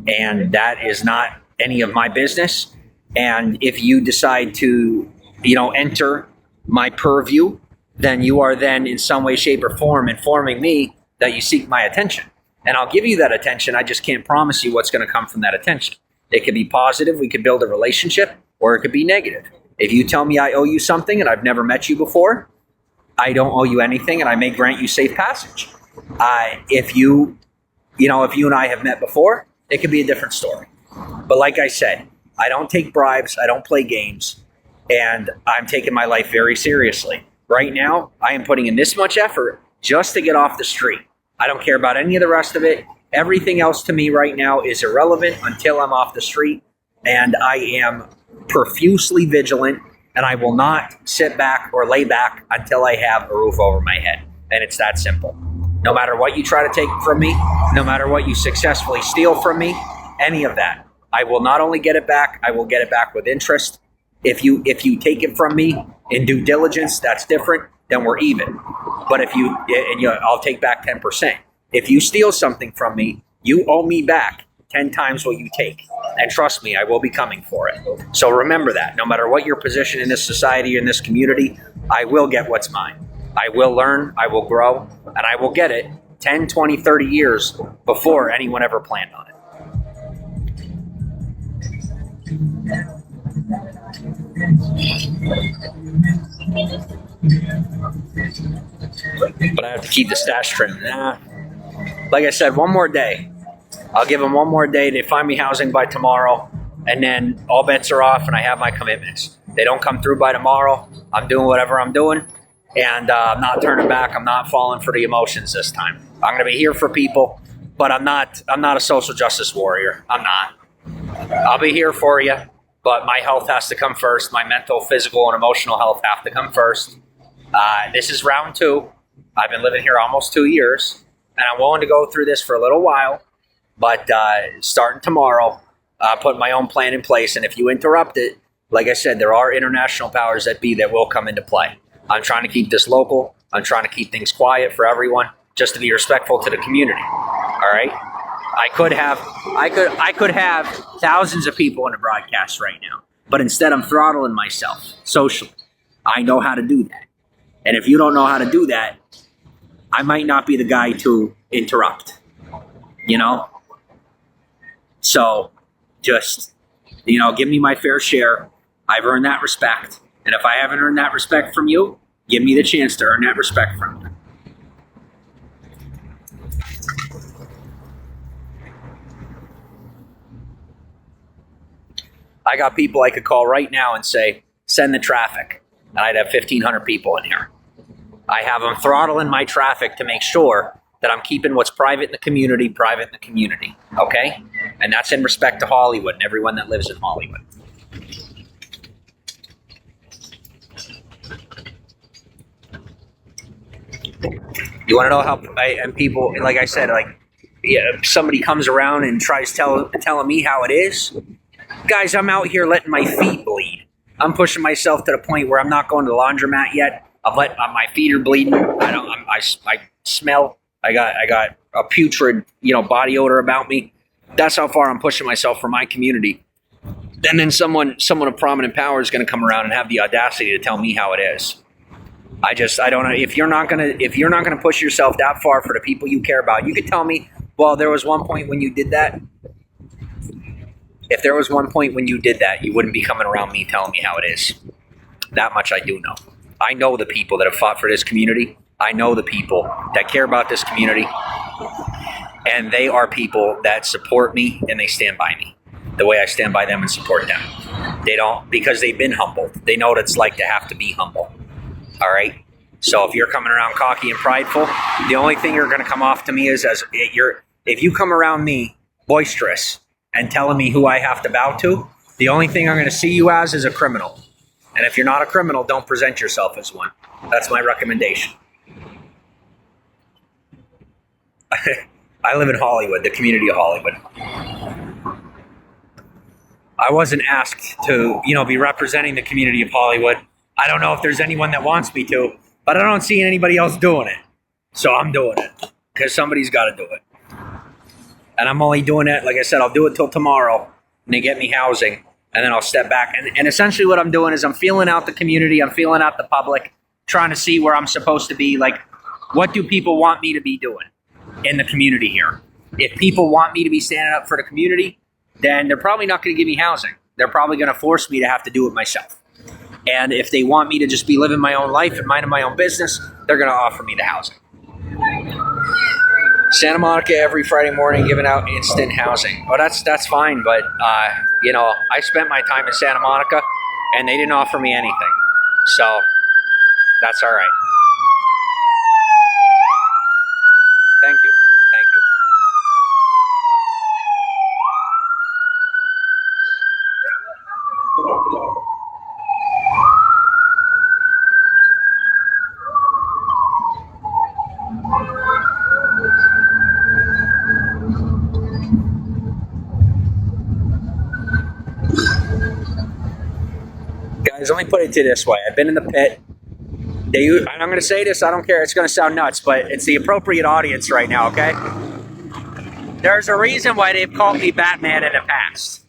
And that is not any of my business. And if you decide to, enter my purview, then you are then in some way, shape, or form informing me that you seek my attention. And I'll give you that attention. I just can't promise you what's going to come from that attention. It could be positive. We could build a relationship, or it could be negative. If you tell me I owe you something and I've never met you before, I don't owe you anything, and I may grant you safe passage. If you and I have met before, it could be a different story. But like I said, I don't take bribes. I don't play games, and I'm taking my life very seriously. Right now, I am putting in this much effort just to get off the street. I don't care about any of the rest of it. Everything else to me right now is irrelevant until I'm off the street, and I am profusely vigilant, and I will not sit back or lay back until I have a roof over my head. And it's that simple. No matter what you try to take from me, no matter what you successfully steal from me, any of that, I will not only get it back, I will get it back with interest. If you take it from me in due diligence, that's different, then we're even. But I'll take back 10%. If you steal something from me, you owe me back 10 times what you take. And trust me, I will be coming for it. So remember that. No matter what your position in this society or in this community, I will get what's mine. I will learn, I will grow, and I will get it 10, 20, 30 years before anyone ever planned on it. But I have to keep the stash trim. Like I said, one more day. I'll give them one more day to find me housing by tomorrow, and then all bets are off and I have my commitments. They don't come through by tomorrow, I'm doing whatever I'm doing, and I'm not turning back. I'm not falling for the emotions this time. I'm going to be here for people, but I'm not a social justice warrior. I'm not. I'll be here for you, but my health has to come first. My mental, physical, and emotional health have to come first. This is round 2. I've been living here almost 2 years, and I'm willing to go through this for a little while. But starting tomorrow, putting my own plan in place. And if you interrupt it, like I said, there are international powers that be that will come into play. I'm trying to keep this local. I'm trying to keep things quiet for everyone, just to be respectful to the community. All right. I could have thousands of people in a broadcast right now, but instead I'm throttling myself socially. I know how to do that. And if you don't know how to do that, I might not be the guy to interrupt. So just, give me my fair share. I've earned that respect. And if I haven't earned that respect from you, give me the chance to earn that respect from you. I got people I could call right now and say, send the traffic. And I'd have 1,500 people in here. I have them throttling my traffic to make sure that I'm keeping what's private in the community, okay? And that's in respect to Hollywood and everyone that lives in Hollywood. You want to know how, and people, like I said, somebody comes around and tries telling me how it is. Guys, I'm out here letting my feet bleed. I'm pushing myself to the point where I'm not going to the laundromat yet. My feet are bleeding. I smell. I got a putrid, body odor about me. That's how far I'm pushing myself for my community. And then someone of prominent power is going to come around and have the audacity to tell me how it is. I don't know. If you're not gonna push yourself that far for the people you care about, you could tell me, well, there was one point when you did that. If there was one point when you did that, you wouldn't be coming around me telling me how it is. That much I do know. I know the people that have fought for this community. I know the people that care about this community. And they are people that support me and they stand by me the way I stand by them and support them. They don't, because they've been humbled. They know what it's like to have to be humble. All right? So if you're coming around cocky and prideful, the only thing you're going to come off to me is as if you come around me boisterous and telling me who I have to bow to, the only thing I'm going to see you as is a criminal. And if you're not a criminal, don't present yourself as one. That's my recommendation. I live in Hollywood, the community of Hollywood. I wasn't asked to, be representing the community of Hollywood. I don't know if there's anyone that wants me to, but I don't see anybody else doing it. So I'm doing it because somebody's got to do it. And I'm only doing it, like I said, I'll do it till tomorrow and they get me housing and then I'll step back. And essentially what I'm doing is I'm feeling out the community. I'm feeling out the public, trying to see where I'm supposed to be. Like, what do people want me to be doing in the community here? If people want me to be standing up for the community, then they're probably not going to give me housing. They're probably going to force me to have to do it myself. And if they want me to just be living my own life and minding my own business, they're going to offer me the housing. Santa Monica every Friday morning giving out instant housing. Well, that's fine, but I spent my time in Santa Monica and they didn't offer me anything. So that's all right. Thank you. Thank you. Guys, let me put it to you this way. I've been in the pit. And I'm going to say this, I don't care, it's going to sound nuts, but it's the appropriate audience right now, okay? There's a reason why they've called me Batman in the past.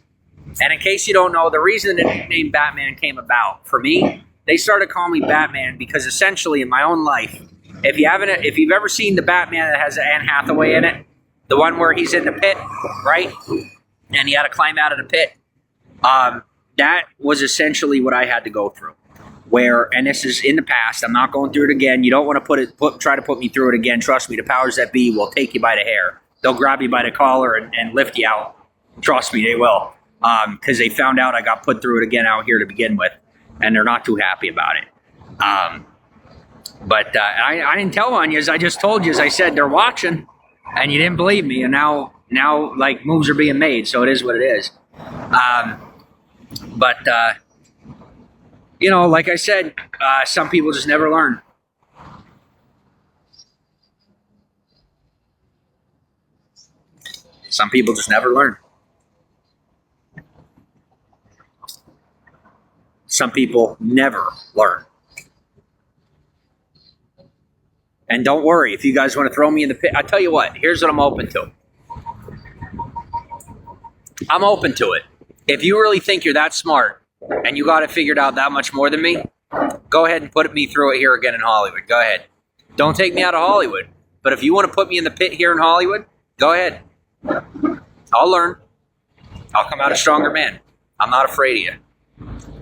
And in case you don't know, the reason the name Batman came about, for me, they started calling me Batman because essentially in my own life, if you've ever seen the Batman that has Anne Hathaway in it, the one where he's in the pit, right? And he had to climb out of the pit. That was essentially what I had to go through. And this is in the past, I'm not going through it again. You don't want to try to put me through it again. Trust me, the powers that be will take you by the hair. They'll grab you by the collar and lift you out. Trust me, they will. Because they found out I got put through it again out here to begin with. And they're not too happy about it. But I didn't tell on you. I just told you, as I said, they're watching. And you didn't believe me. And now like moves are being made. So it is what it is. Like I said, some people just never learn. Some people just never learn. Some people never learn. And don't worry, if you guys want to throw me in the pit, I tell you what, here's what I'm open to. I'm open to it. If you really think you're that smart and you got it figured out that much more than me, go ahead and put me through it here again in Hollywood. Go ahead. Don't take me out of Hollywood. But if you want to put me in the pit here in Hollywood, go ahead. I'll learn. I'll come out a stronger man. I'm not afraid of you.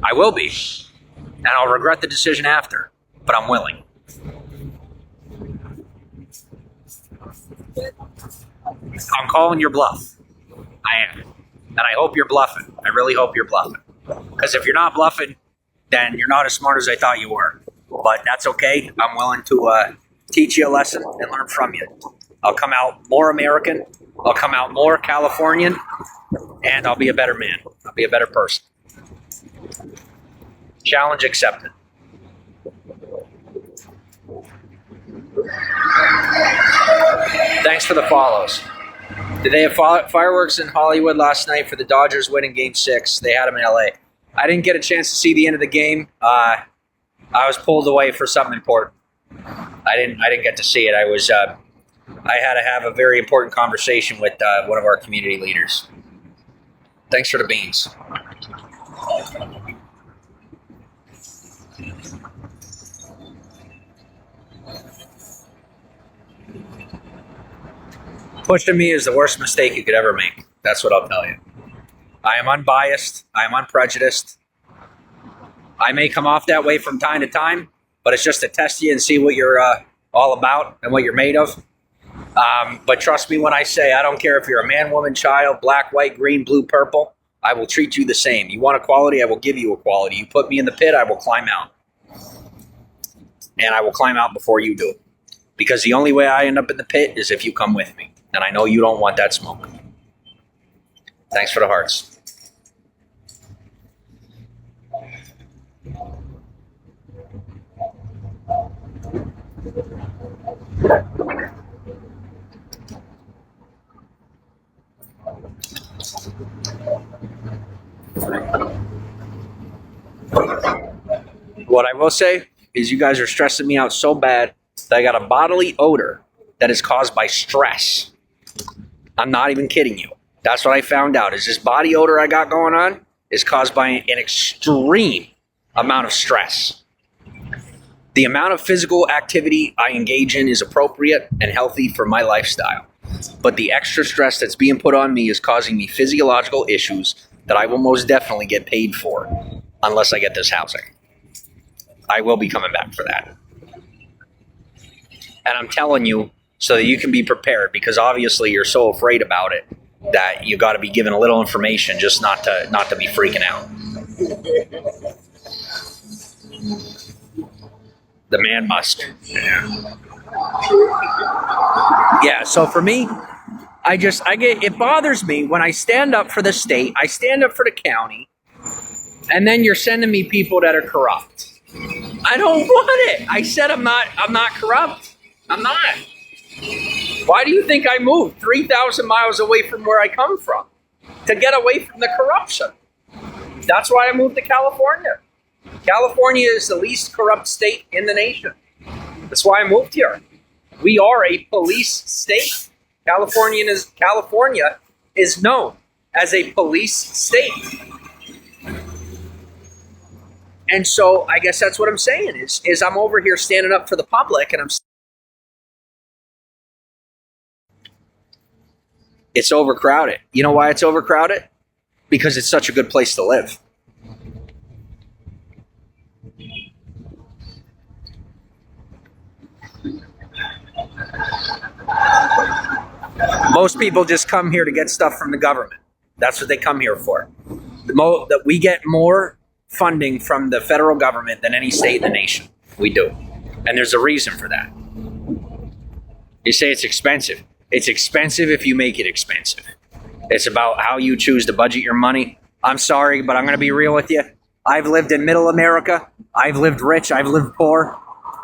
I will be. And I'll regret the decision after. But I'm willing. I'm calling your bluff. I am. And I hope you're bluffing. I really hope you're bluffing. Because if you're not bluffing, then you're not as smart as I thought you were. But that's okay. I'm willing to teach you a lesson and learn from you. I'll come out more American. I'll come out more Californian. And I'll be a better man. I'll be a better person. Challenge accepted. Thanks for the follows. Did they have fireworks in Hollywood last night for the Dodgers winning Game 6? They had them in LA. I didn't get a chance to see the end of the game. I was pulled away for something important. I didn't get to see it. I had to have a very important conversation with one of our community leaders. Thanks for the beans. Pushing me is the worst mistake you could ever make. That's what I'll tell you. I am unbiased. I am unprejudiced. I may come off that way from time to time, but it's just to test you and see what you're all about and what you're made of. But trust me when I say, I don't care if you're a man, woman, child, black, white, green, blue, purple. I will treat you the same. You want equality, I will give you equality. You put me in the pit, I will climb out. And I will climb out before you do. Because the only way I end up in the pit is if you come with me. And I know you don't want that smoke. Thanks for the hearts. What I will say is you guys are stressing me out so bad that I got a bodily odor that is caused by stress. I'm not even kidding you. That's what I found out, is this body odor I got going on is caused by an extreme amount of stress. The amount of physical activity I engage in is appropriate and healthy for my lifestyle. But the extra stress that's being put on me is causing me physiological issues that I will most definitely get paid for unless I get this housing. I will be coming back for that. And I'm telling you so that you can be prepared, because obviously you're so afraid about it that you got to be given a little information just not to be freaking out. The man must. Yeah, so for me, it bothers me when I stand up for the state, I stand up for the county, and then you're sending me people that are corrupt. I don't want it. I said I'm not corrupt. I'm not. Why do you think I moved 3,000 miles away from where I come from? To get away from the corruption. That's why I moved to California. California is the least corrupt state in the nation. That's why I moved here. We are a police state. California is known as a police state. And so I guess that's what I'm saying is I'm over here standing up for the public, and it's overcrowded. You know why it's overcrowded? Because it's such a good place to live. Most people just come here to get stuff from the government. That's what they come here for. That we get more funding from the federal government than any state in the nation. We do. And there's a reason for that. You say it's expensive. It's expensive if you make it expensive. It's about how you choose to budget your money. I'm sorry, but I'm going to be real with you. I've lived in middle America. I've lived rich. I've lived poor.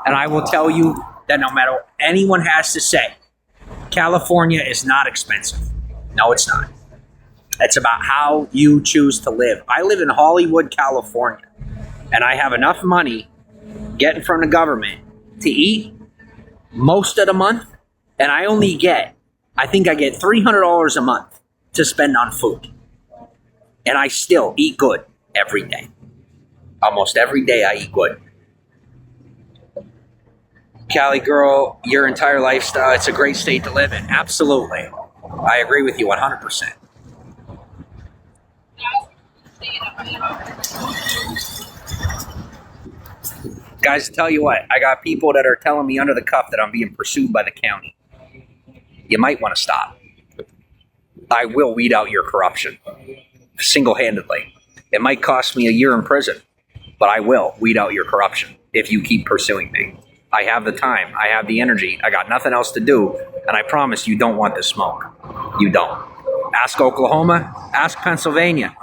And I will tell you that no matter what anyone has to say, California is not expensive. No, it's not. It's about how you choose to live. I live in Hollywood, California, and I have enough money getting from the government to eat most of the month, and I get $300 a month to spend on food. And I still eat good every day. Almost every day I eat good. Cali girl, your entire lifestyle, it's a great state to live in. Absolutely. I agree with you 100%. Guys, to tell you what, I got people that are telling me under the cuff that I'm being pursued by the county. You might want to stop. I will weed out your corruption single-handedly. It might cost me a year in prison, but I will weed out your corruption if you keep pursuing me. I have the time. I have the energy. I got nothing else to do, and I promise you don't want the smoke. You don't. Ask Oklahoma. Ask Pennsylvania.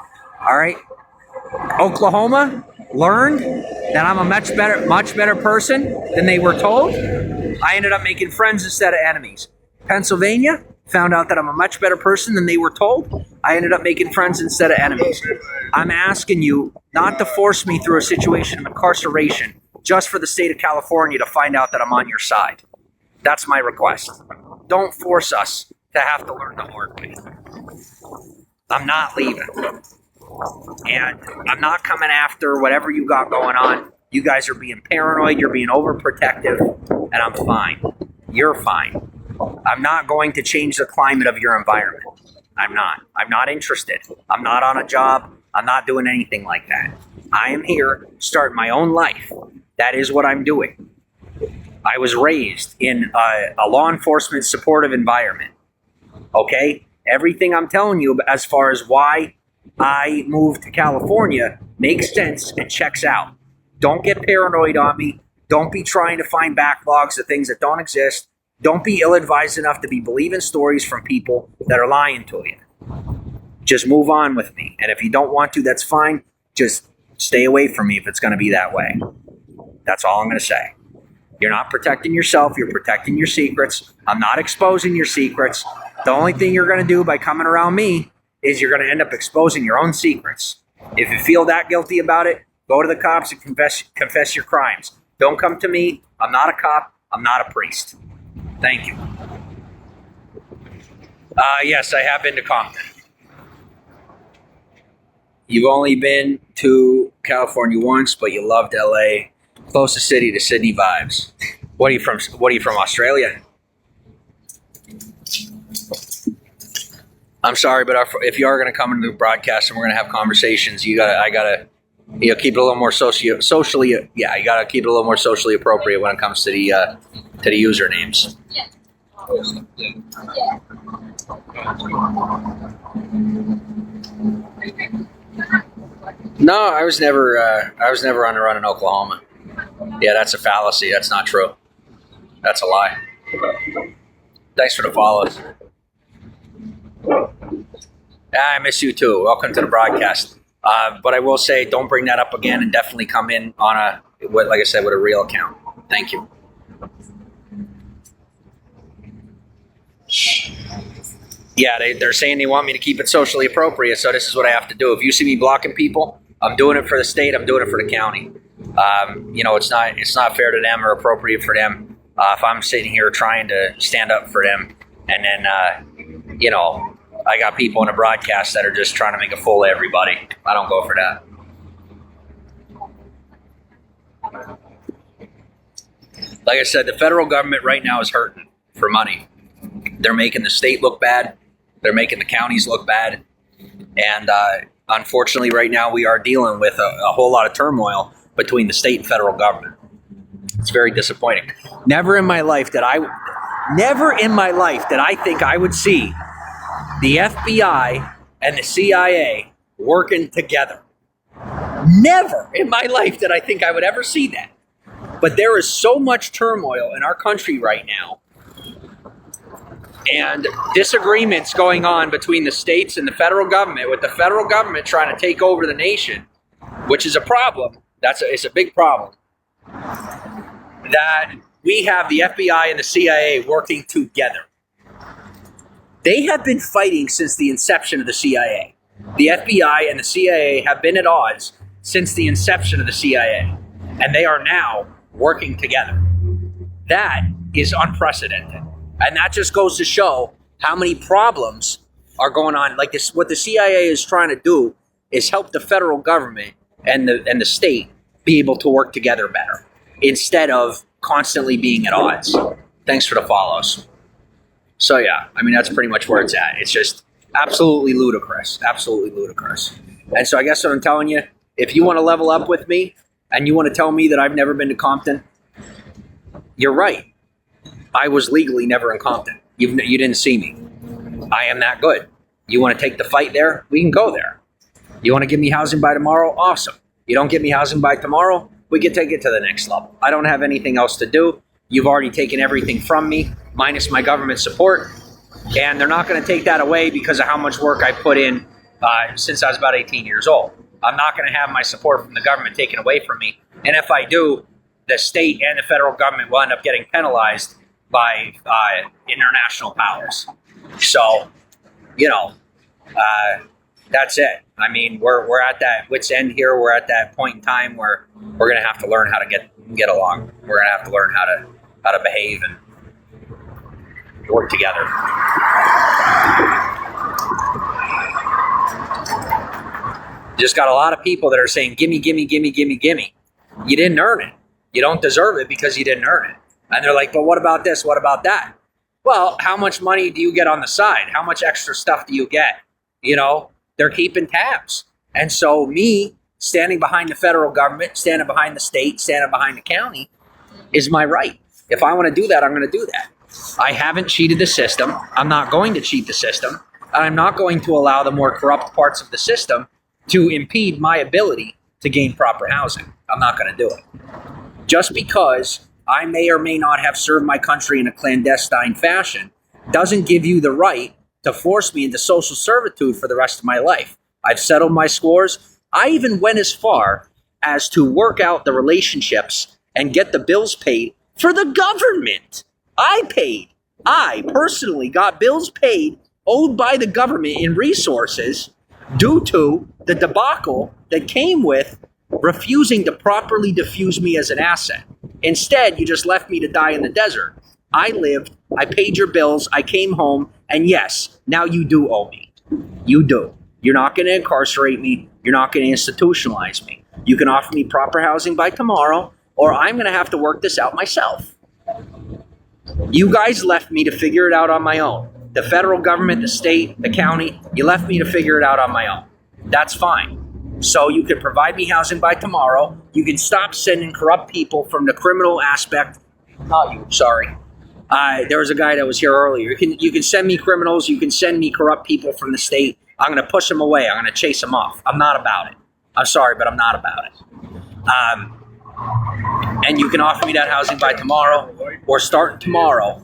All right? Oklahoma learned that I'm a much better person than they were told. I ended up making friends instead of enemies. Pennsylvania found out that I'm a much better person than they were told. I ended up making friends instead of enemies. I'm asking you not to force me through a situation of incarceration just for the state of California to find out that I'm on your side. That's my request. Don't force us to have to learn the hard way. I'm not leaving. And I'm not coming after whatever you got going on. You guys are being paranoid, you're being overprotective, and I'm fine. You're fine. I'm not going to change the climate of your environment. I'm not. I'm not interested. I'm not on a job. I'm not doing anything like that. I am here starting my own life. That is what I'm doing. I was raised in a law enforcement supportive environment. Okay? Everything I'm telling you as far as why I moved to California makes sense and checks out. Don't get paranoid on me. Don't be trying to find backlogs of things that don't exist. Don't be ill-advised enough to be believing stories from people that are lying to you. Just move on with me. And if you don't want to, that's fine. Just stay away from me if it's going to be that way. That's all I'm going to say. You're not protecting yourself. You're protecting your secrets. I'm not exposing your secrets. The only thing you're going to do by coming around me is you're going to end up exposing your own secrets. If you feel that guilty about it, go to the cops and confess your crimes. Don't come to me. I'm not a cop. I'm not a priest. Thank you. Yes, I have been to Compton. You've only been to California once, but you loved LA. Closest city to Sydney vibes. What are you from Australia? I'm sorry, but if you are going to come into the broadcast and we're going to have conversations, I gotta keep it a little more socially. Yeah, you gotta keep it a little more socially appropriate when it comes to the usernames. No, I was never on the run in Oklahoma. Yeah, that's a fallacy. That's not true. That's a lie. Thanks for the follows. I miss you too. Welcome to the broadcast. But I will say, don't bring that up again, and definitely come in on like I said, with a real account. Thank you. Yeah, they're saying they want me to keep it socially appropriate, so this is what I have to do. If you see me blocking people, I'm doing it for the state. I'm doing it for the county. It's not fair to them or appropriate for them if I'm sitting here trying to stand up for them, and then I got people in a broadcast that are just trying to make a fool of everybody. I don't go for that. Like I said, the federal government right now is hurting for money. They're making the state look bad. They're making the counties look bad. And unfortunately, right now, we are dealing with a whole lot of turmoil between the state and federal government. It's very disappointing. Never in my life did I think I would see the FBI and the CIA working together. Never in my life did I think I would ever see that. But there is so much turmoil in our country right now, and disagreements going on between the states and the federal government, with the federal government trying to take over the nation, which is a problem. It's a big problem. That we have the FBI and the CIA working together. They have been fighting since the inception of the CIA. The FBI and the CIA have been at odds since the inception of the CIA, and they are now working together. That is unprecedented. And that just goes to show how many problems are going on. Like this, what the CIA is trying to do is help the federal government and the state be able to work together better instead of constantly being at odds. Thanks for the follows. So yeah, I mean, that's pretty much where it's at. It's just absolutely ludicrous. Absolutely ludicrous. And so I guess what I'm telling you, if you want to level up with me and you want to tell me that I've never been to Compton, you're right. I was legally never in Compton. You didn't see me. I am that good. You want to take the fight there? We can go there. You want to give me housing by tomorrow? Awesome. You don't give me housing by tomorrow? We can take it to the next level. I don't have anything else to do. You've already taken everything from me, minus my government support. And they're not going to take that away because of how much work I put in since I was about 18 years old. I'm not going to have my support from the government taken away from me. And if I do, the state and the federal government will end up getting penalized by international powers. So, that's it. I mean, we're at that wit's end here. We're at that point in time where we're going to have to learn how to get along. We're going to have to learn how to behave and work together. You just got a lot of people that are saying, gimme, gimme, gimme, gimme, gimme. You didn't earn it. You don't deserve it because you didn't earn it. And they're like, but what about this? What about that? Well, how much money do you get on the side? How much extra stuff do you get? You know, they're keeping tabs. And so me standing behind the federal government, standing behind the state, standing behind the county is my right. If I want to do that, I'm going to do that. I haven't cheated the system. I'm not going to cheat the system. And I'm not going to allow the more corrupt parts of the system to impede my ability to gain proper housing. I'm not going to do it. Just because I may or may not have served my country in a clandestine fashion doesn't give you the right to force me into social servitude for the rest of my life. I've settled my scores. I even went as far as to work out the relationships and get the bills paid for the government. I personally got bills paid owed by the government in resources due to the debacle that came with refusing to properly diffuse me as an asset. Instead, you just left me to die in the desert. I lived, I paid your bills, I came home, and yes, now you do owe me. You do. You're not going to incarcerate me. You're not going to institutionalize me. You can offer me proper housing by tomorrow, or I'm going to have to work this out myself. You guys left me to figure it out on my own. The federal government, the state, the county, you left me to figure it out on my own. That's fine. So you can provide me housing by tomorrow. You can stop sending corrupt people from the criminal aspect. Not you, sorry. There was a guy that was here earlier. You can send me criminals. You can send me corrupt people from the state. I'm going to push them away. I'm going to chase them off. I'm not about it. I'm sorry, but I'm not about it. And you can offer me that housing by tomorrow, or starting tomorrow.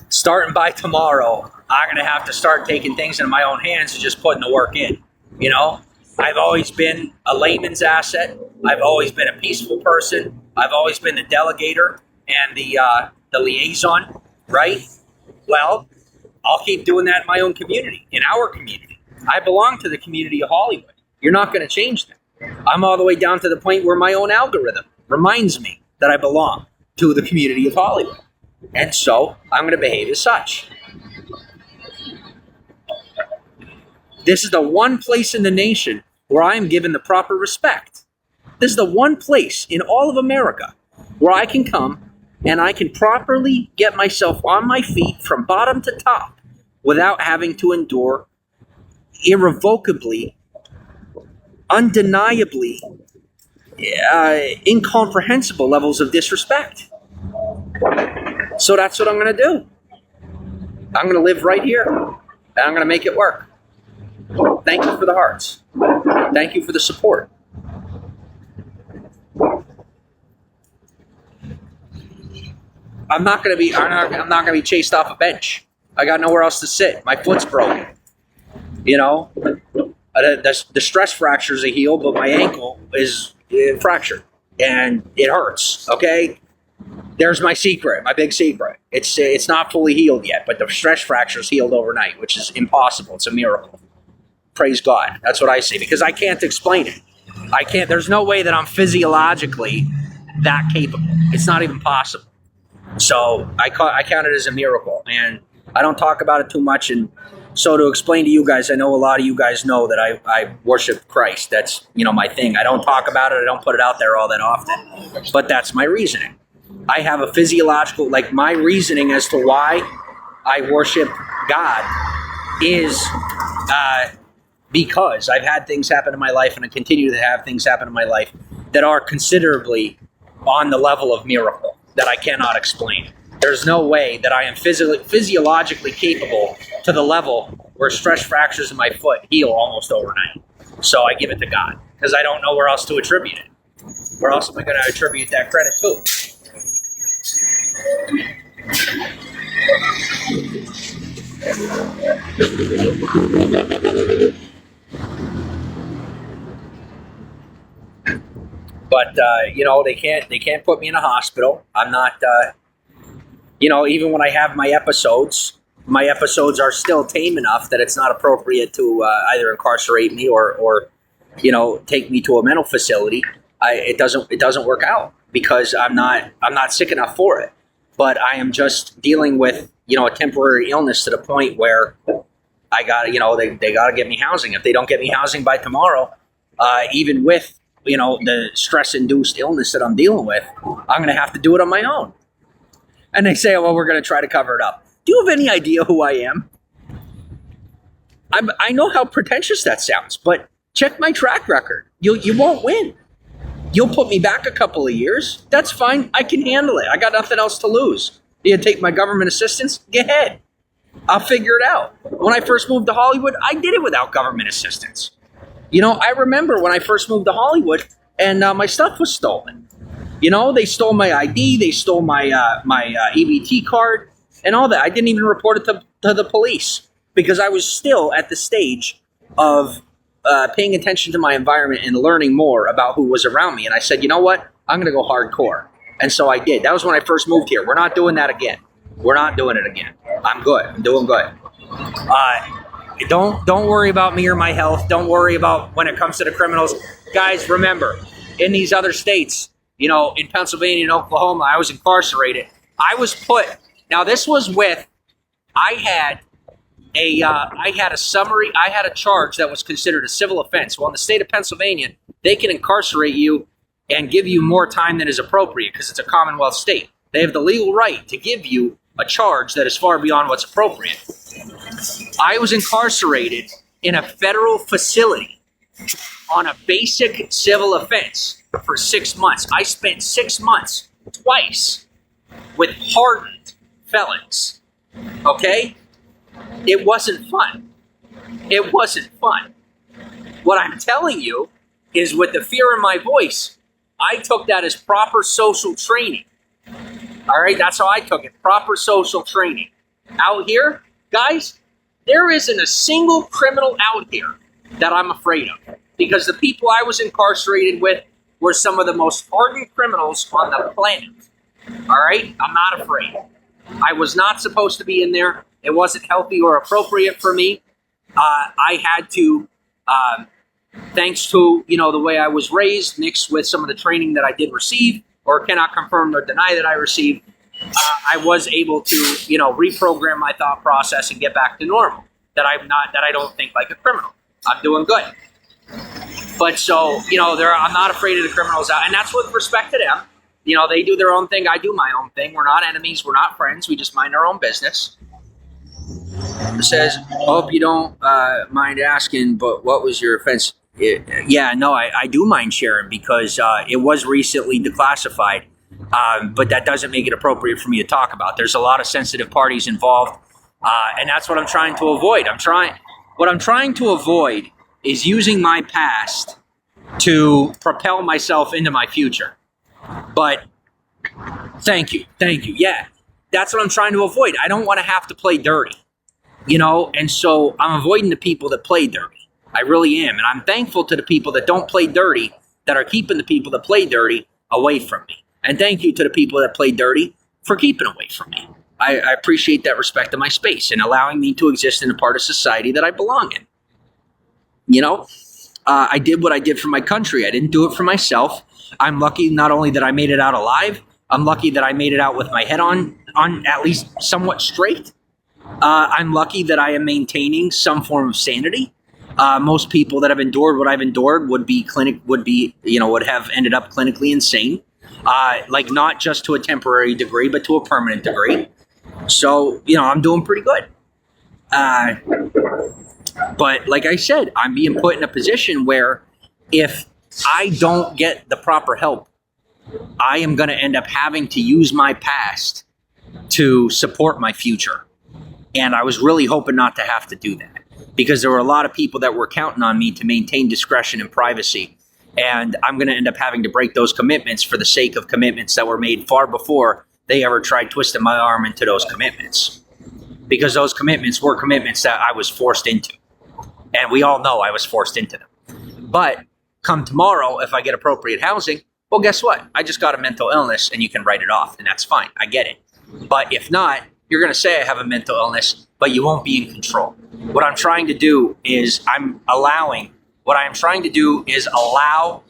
Starting by tomorrow, I'm going to have to start taking things into my own hands and just putting the work in. You know, I've always been a layman's asset. I've always been a peaceful person. I've always been the delegator and the liaison, right? Well, I'll keep doing that in my own community, in our community. I belong to the community of Hollywood. You're not going to change that. I'm all the way down to the point where my own algorithm reminds me that I belong to the community of Hollywood. And so I'm going to behave as such. This is the one place in the nation where I am given the proper respect. This is the one place in all of America where I can come and I can properly get myself on my feet from bottom to top without having to endure irrevocably, undeniably, incomprehensible levels of disrespect. So that's what I'm going to do. I'm going to live right here, and I'm going to make it work. Thank you for the hearts. Thank you for the support. I'm not going to be chased off a bench. I got nowhere else to sit. My foot's broken. You know, the stress fractures are healed, but my ankle is fractured, and it hurts. Okay. There's my secret, my big secret. It's not fully healed yet, but the stress fracture's healed overnight, which is impossible. It's a miracle. Praise God. That's what I say, because I can't explain it. There's no way that I'm physiologically that capable. It's not even possible. So I count it as a miracle, and I don't talk about it too much. And so to explain to you guys, I know a lot of you guys know that I worship Christ. That's, my thing. I don't talk about it. I don't put it out there all that often, but that's my reasoning. I have a physiological, my reasoning as to why I worship God is because I've had things happen in my life, and I continue to have things happen in my life that are considerably on the level of miracle that I cannot explain. There's no way that I am physiologically capable to the level where stress fractures in my foot heal almost overnight. So I give it to God, because I don't know where else to attribute it. Where else am I going to attribute that credit to? But they can't put me in a hospital. I'm not. Even when I have my episodes are still tame enough that it's not appropriate to either incarcerate me or take me to a mental facility. It doesn't work out because I'm not sick enough for it. But I am just dealing with, a temporary illness to the point where I got, they got to get me housing. If they don't get me housing by tomorrow, even with, the stress-induced illness that I'm dealing with, I'm going to have to do it on my own. And they say, well, we're going to try to cover it up. Do you have any idea who I am? I know how pretentious that sounds, but check my track record. You won't win. You'll put me back a couple of years. That's fine. I can handle it. I got nothing else to lose. You take my government assistance? Go ahead. I'll figure it out. When I first moved to Hollywood, I did it without government assistance. You know, I remember when I first moved to Hollywood and my stuff was stolen. You know, they stole my ID, they stole my EBT card and all that. I didn't even report it to the police because I was still at the stage of paying attention to my environment and learning more about who was around me. And I said, you know what? I'm going to go hardcore. And so I did. That was when I first moved here. We're not doing that again. We're not doing it again. I'm good. I'm doing good. Don't worry about me or my health. Don't worry about when it comes to the criminals. Guys, remember, in these other states, you know, in Pennsylvania and Oklahoma, I was incarcerated. I was put, now this was with, I had a summary, I had a charge that was considered a civil offense. Well, in the state of Pennsylvania, they can incarcerate you and give you more time than is appropriate because it's a Commonwealth state. They have the legal right to give you a charge that is far beyond what's appropriate. I was incarcerated in a federal facility on a basic civil offense for 6 months. I spent 6 months twice with hardened felons. Okay? It wasn't fun. It wasn't fun. What I'm telling you is with the fear in my voice, I took that as proper social training. All right, that's how I took it. Proper social training. Out here, guys, there isn't a single criminal out here that I'm afraid of because the people I was incarcerated with were some of the most hardened criminals on the planet. All right, I'm not afraid. I was not supposed to be in there. It wasn't healthy or appropriate for me. I had to, thanks to, you know, the way I was raised, mixed with some of the training that I did receive, or cannot confirm or deny that I received, I was able to, you know, reprogram my thought process and get back to normal. That I don't think like a criminal. I'm doing good. But so, you know, I'm not afraid of the criminals out, and that's with respect to them. You know, they do their own thing, I do my own thing. We're not enemies, we're not friends, we just mind our own business. It says, hope you don't mind asking, but what was your offense? I do mind sharing because it was recently declassified, but that doesn't make it appropriate for me to talk about. There's a lot of sensitive parties involved, and that's what I'm trying to avoid. What I'm trying to avoid is using my past to propel myself into my future. But thank you. Yeah, that's what I'm trying to avoid. I don't want to have to play dirty, you know, and so I'm avoiding the people that play dirty. I really am. And I'm thankful to the people that don't play dirty, that are keeping the people that play dirty away from me. And thank you to the people that play dirty for keeping away from me. I appreciate that respect of my space and allowing me to exist in a part of society that I belong in. You know, I did what I did for my country. I didn't do it for myself. I'm lucky not only that I made it out alive, I'm lucky that I made it out with my head on at least somewhat straight. I'm lucky that I am maintaining some form of sanity. Most people that have endured what I've endured would have ended up clinically insane. Like not just to a temporary degree, but to a permanent degree. So, you know, I'm doing pretty good. But like I said, I'm being put in a position where if I don't get the proper help, I am going to end up having to use my past to support my future. And I was really hoping not to have to do that because there were a lot of people that were counting on me to maintain discretion and privacy. And I'm going to end up having to break those commitments for the sake of commitments that were made far before they ever tried twisting my arm into those commitments. Because those commitments were commitments that I was forced into. And we all know I was forced into them. But come tomorrow, if I get appropriate housing, well, guess what? I just got a mental illness and you can write it off. And that's fine. I get it. But if not, you're going to say I have a mental illness, but you won't be in control. What I'm trying to do is allow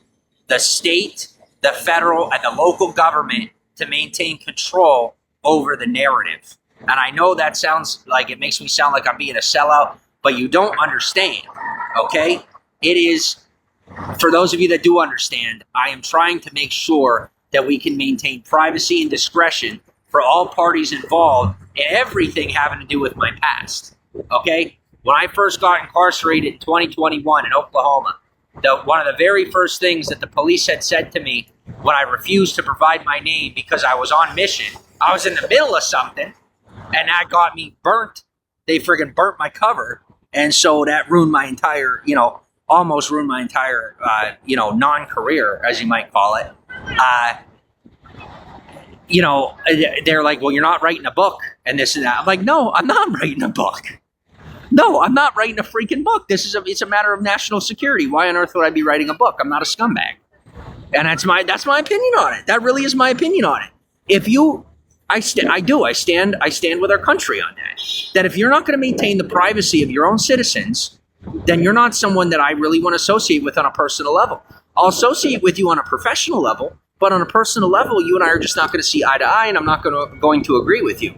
the state, the federal, and the local government to maintain control over the narrative. And I know that sounds like it makes me sound like I'm being a sellout, but you don't understand, okay? It is, for those of you that do understand, I am trying to make sure that we can maintain privacy and discretion for all parties involved in everything having to do with my past. Okay? When I first got incarcerated in 2021 in Oklahoma, one of the very first things that the police had said to me when I refused to provide my name because I was on mission, I was in the middle of something, and that got me burnt. They friggin' burnt my cover. And so that ruined my entire, almost ruined my entire, non-career, as you might call it. They're like, well, you're not writing a book and this and that. I'm like, no, I'm not writing a book. No, I'm not writing a freaking book. It's a matter of national security. Why on earth would I be writing a book? I'm not a scumbag. And that's my opinion on it. That really is my opinion on it. I stand with our country on that. That if you're not going to maintain the privacy of your own citizens, then you're not someone that I really want to associate with on a personal level. I'll associate with you on a professional level, but on a personal level, you and I are just not going to see eye to eye, and I'm not going to agree with you.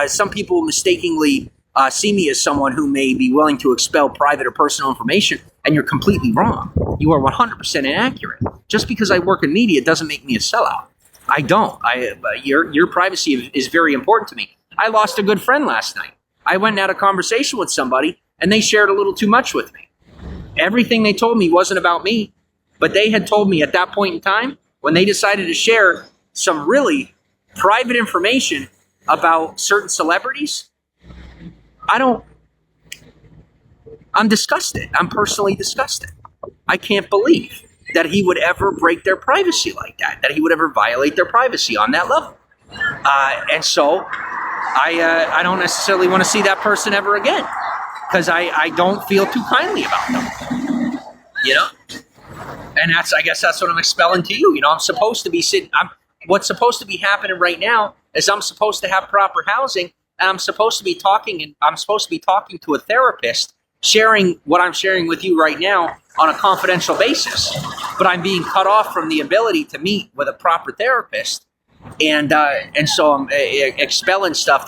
Some people mistakenly see me as someone who may be willing to expel private or personal information, and you're completely wrong. You are 100% inaccurate. Just because I work in media doesn't make me a sellout. I don't. Your privacy is very important to me. I lost a good friend last night. I went and had a conversation with somebody, and they shared a little too much with me. Everything they told me wasn't about me, but they had told me at that point in time, when they decided to share some really private information about certain celebrities, I'm disgusted. I'm personally disgusted. I can't believe that he would ever break their privacy like that he would ever violate their privacy on that level. And so I don't necessarily want to see that person ever again because I don't feel too kindly about them, And I guess that's what I'm expelling to you. I'm supposed to be what's supposed to be happening right now is I'm supposed to have proper housing, and I'm supposed to be talking to a therapist, sharing what I'm sharing with you right now on a confidential basis. But I'm being cut off from the ability to meet with a proper therapist, and so I'm expelling stuff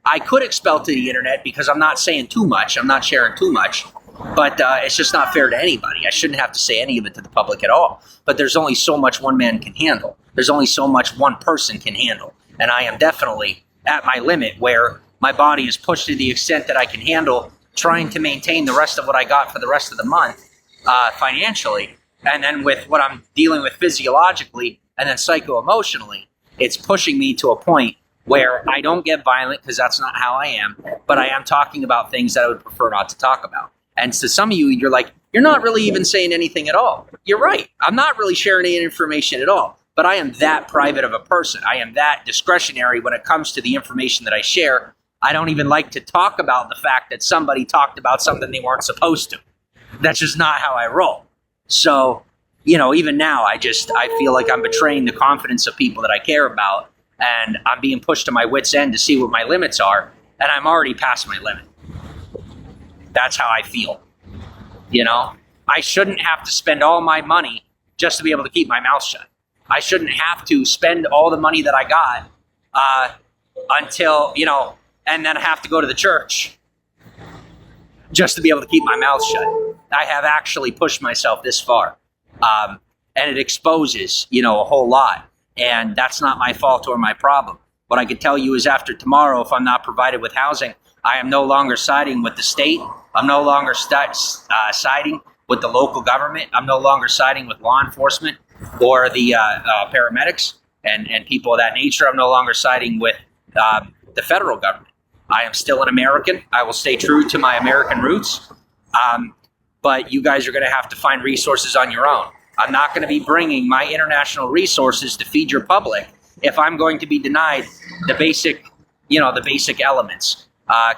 I could expel to the internet because I'm not saying too much. I'm not sharing too much. But it's just not fair to anybody. I shouldn't have to say any of it to the public at all. But there's only so much one man can handle. There's only so much one person can handle. And I am definitely at my limit where my body is pushed to the extent that I can handle trying to maintain the rest of what I got for the rest of the month financially. And then with what I'm dealing with physiologically and then psycho-emotionally, it's pushing me to a point where I don't get violent because that's not how I am. But I am talking about things that I would prefer not to talk about. And to some of you, you're like, you're not really even saying anything at all. You're right. I'm not really sharing any information at all. But I am that private of a person. I am that discretionary when it comes to the information that I share. I don't even like to talk about the fact that somebody talked about something they weren't supposed to. That's just not how I roll. So, even now, I feel like I'm betraying the confidence of people that I care about. And I'm being pushed to my wit's end to see what my limits are. And I'm already past my limit. That's how I feel. I shouldn't have to spend all my money just to be able to keep my mouth shut. I shouldn't have to spend all the money that I got until, and then have to go to the church just to be able to keep my mouth shut. I have actually pushed myself this far. And it exposes, a whole lot. And that's not my fault or my problem. What I can tell you is after tomorrow, if I'm not provided with housing, I am no longer siding with the state. I'm no longer siding with the local government. I'm no longer siding with law enforcement or the paramedics and people of that nature. I'm no longer siding with the federal government. I am still an American. I will stay true to my American roots. But you guys are going to have to find resources on your own. I'm not going to be bringing my international resources to feed your public if I'm going to be denied the basic elements.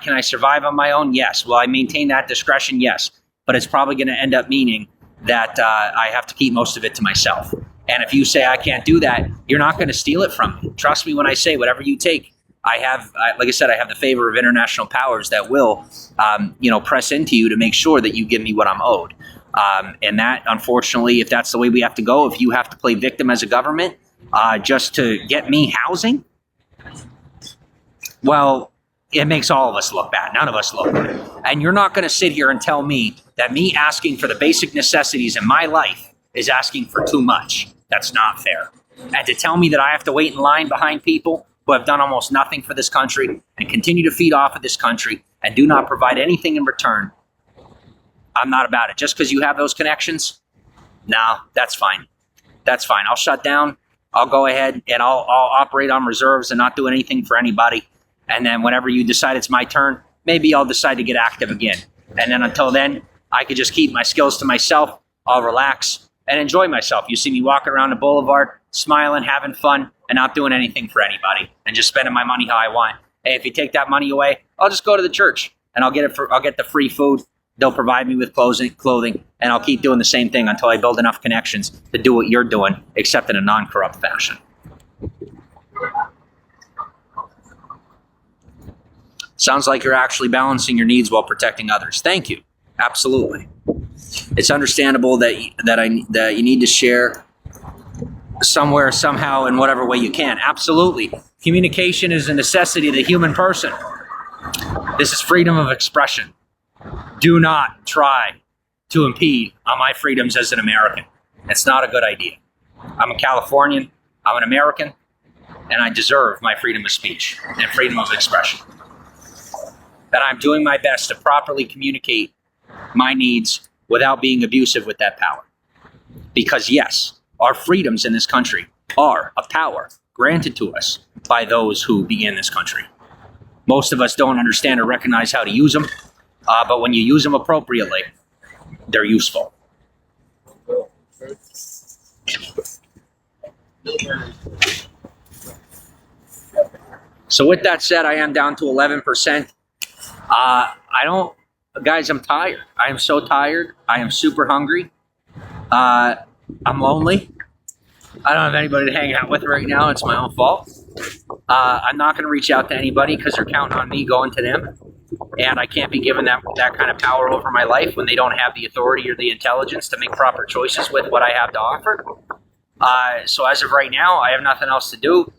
Can I survive on my own? Yes. Will I maintain that discretion? Yes. But it's probably going to end up meaning that I have to keep most of it to myself. And if you say I can't do that, you're not going to steal it from me. Trust me when I say whatever you take, like I said, I have the favor of international powers that will, press into you to make sure that you give me what I'm owed. And that, unfortunately, if that's the way we have to go, if you have to play victim as a government just to get me housing, well, it makes all of us look bad. None of us look good. And you're not going to sit here and tell me that me asking for the basic necessities in my life is asking for too much. That's not fair. And to tell me that I have to wait in line behind people who who have done almost nothing for this country and continue to feed off of this country and do not provide anything in return, I'm not about it. Just because you have those connections, no, that's fine. That's fine. I'll shut down. I'll go ahead and I'll operate on reserves and not do anything for anybody. And then whenever you decide it's my turn, maybe I'll decide to get active again. And then until then, I could just keep my skills to myself. I'll relax and enjoy myself. You see me walking around the boulevard, smiling, having fun, and not doing anything for anybody, and just spending my money how I want. Hey, if you take that money away, I'll just go to the church and I'll get the free food. They'll provide me with clothing, and I'll keep doing the same thing until I build enough connections to do what you're doing, except in a non-corrupt fashion. Sounds like you're actually balancing your needs while protecting others. Thank you. Absolutely. It's understandable that you need to share somewhere, somehow, in whatever way you can. Absolutely. Communication is a necessity of the human person. This is freedom of expression. Do not try to impede on my freedoms as an American. It's not a good idea. I'm a Californian, I'm an American, and I deserve my freedom of speech and freedom of expression. And I'm doing my best to properly communicate my needs without being abusive with that power. Because yes, our freedoms in this country are a power granted to us by those who began this country. Most of us don't understand or recognize how to use them. But when you use them appropriately, they're useful. So with that said, I am down to 11%. Guys, I'm tired. I am so tired. I am super hungry. I'm lonely. I don't have anybody to hang out with right now. It's my own fault. I'm not going to reach out to anybody because they're counting on me going to them. And I can't be given that kind of power over my life when they don't have the authority or the intelligence to make proper choices with what I have to offer. So as of right now, I have nothing else to do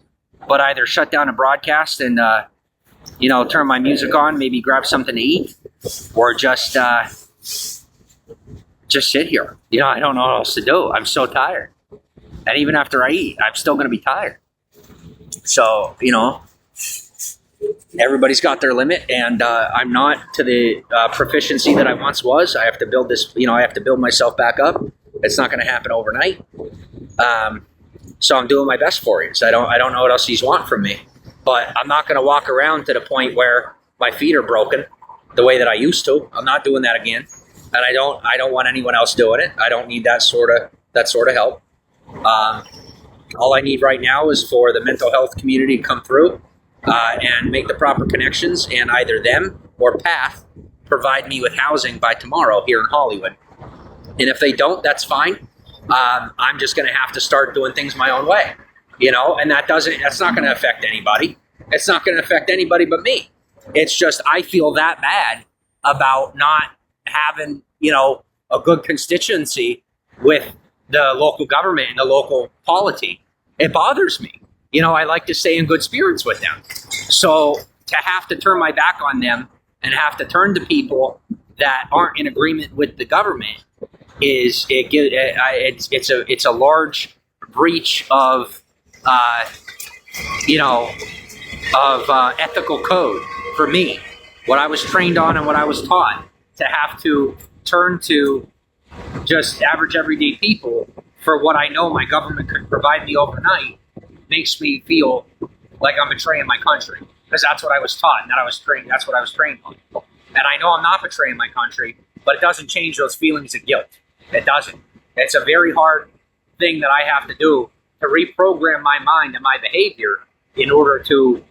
but either shut down a broadcast and, turn my music on, maybe grab something to eat, or just sit here. I don't know what else to do. I'm so tired. And even after I eat, I'm still going to be tired. So, everybody's got their limit, and I'm not to the proficiency that I once was. I have to build this, I have to build myself back up. It's not going to happen overnight. So I'm doing my best for you. So I don't know what else you want from me, but I'm not going to walk around to the point where my feet are broken the way that I used to. I'm not doing that again. And I don't want anyone else doing it. I don't need that sort of help. All I need right now is for the mental health community to come through and make the proper connections, and either them or PATH provide me with housing by tomorrow here in Hollywood. And if they don't, that's fine. I'm just going to have to start doing things my own way, and that's not going to affect anybody. It's not going to affect anybody but me. It's just, I feel that bad about not having, a good constituency with the local government and the local polity. It bothers me. I like to stay in good spirits with them. So to have to turn my back on them and have to turn to people that aren't in agreement with the government it's a large breach of ethical code for me. What I was trained on and what I was taught, to have to turn to just average everyday people for what I know my government could provide me overnight makes me feel like I'm betraying my country, because that's what I was taught and that's what I was trained on. And I know I'm not betraying my country, but it doesn't change those feelings of guilt. It doesn't. It's a very hard thing that I have to do, to reprogram my mind and my behavior in order to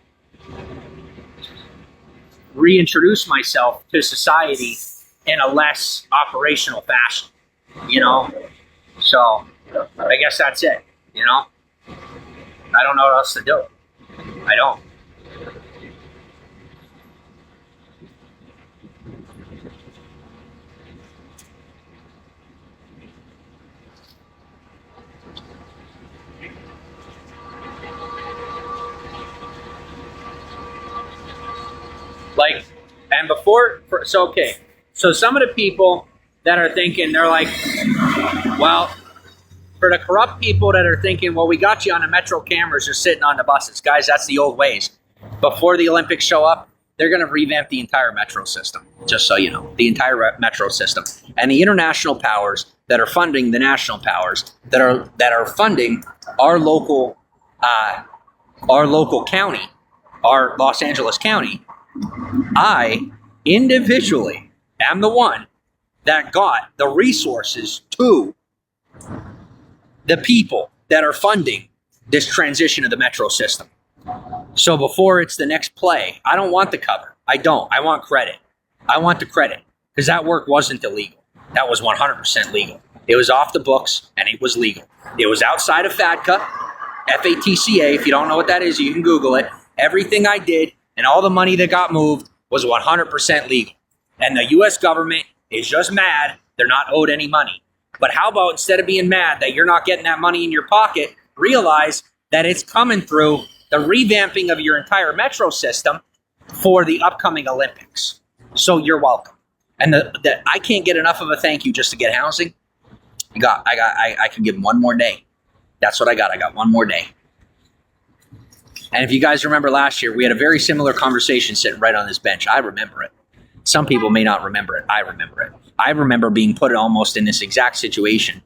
reintroduce myself to society in a less operational fashion, So I guess that's it, I don't know what else to do. I don't. So some of the people that are thinking, they're like, well, for the corrupt people that are thinking, well, we got you on the Metro cameras just sitting on the buses. Guys, that's the old ways. Before the Olympics show up, they're going to revamp the entire metro system, just so you know, the entire metro system. And the international powers that are funding the national powers that are funding our local county, our Los Angeles County, I individually am the one that got the resources to the people that are funding this transition of the metro system. So before it's the next play, I don't want the cover. I don't. I want credit. I want the credit because that work wasn't illegal. That was 100% legal. It was off the books and it was legal. It was outside of FATCA, FATCA. If you don't know what that is, you can Google it. Everything I did and all the money that got moved was 100% legal. And the U.S. government is just mad they're not owed any money. But how about instead of being mad that you're not getting that money in your pocket, realize that it's coming through the revamping of your entire metro system for the upcoming Olympics. So you're welcome. And I can't get enough of a thank you just to get housing. I can give them one more day. That's what I got. I got one more day. And if you guys remember last year, we had a very similar conversation sitting right on this bench. I remember it. Some people may not remember it. I remember it. I remember being put almost in this exact situation.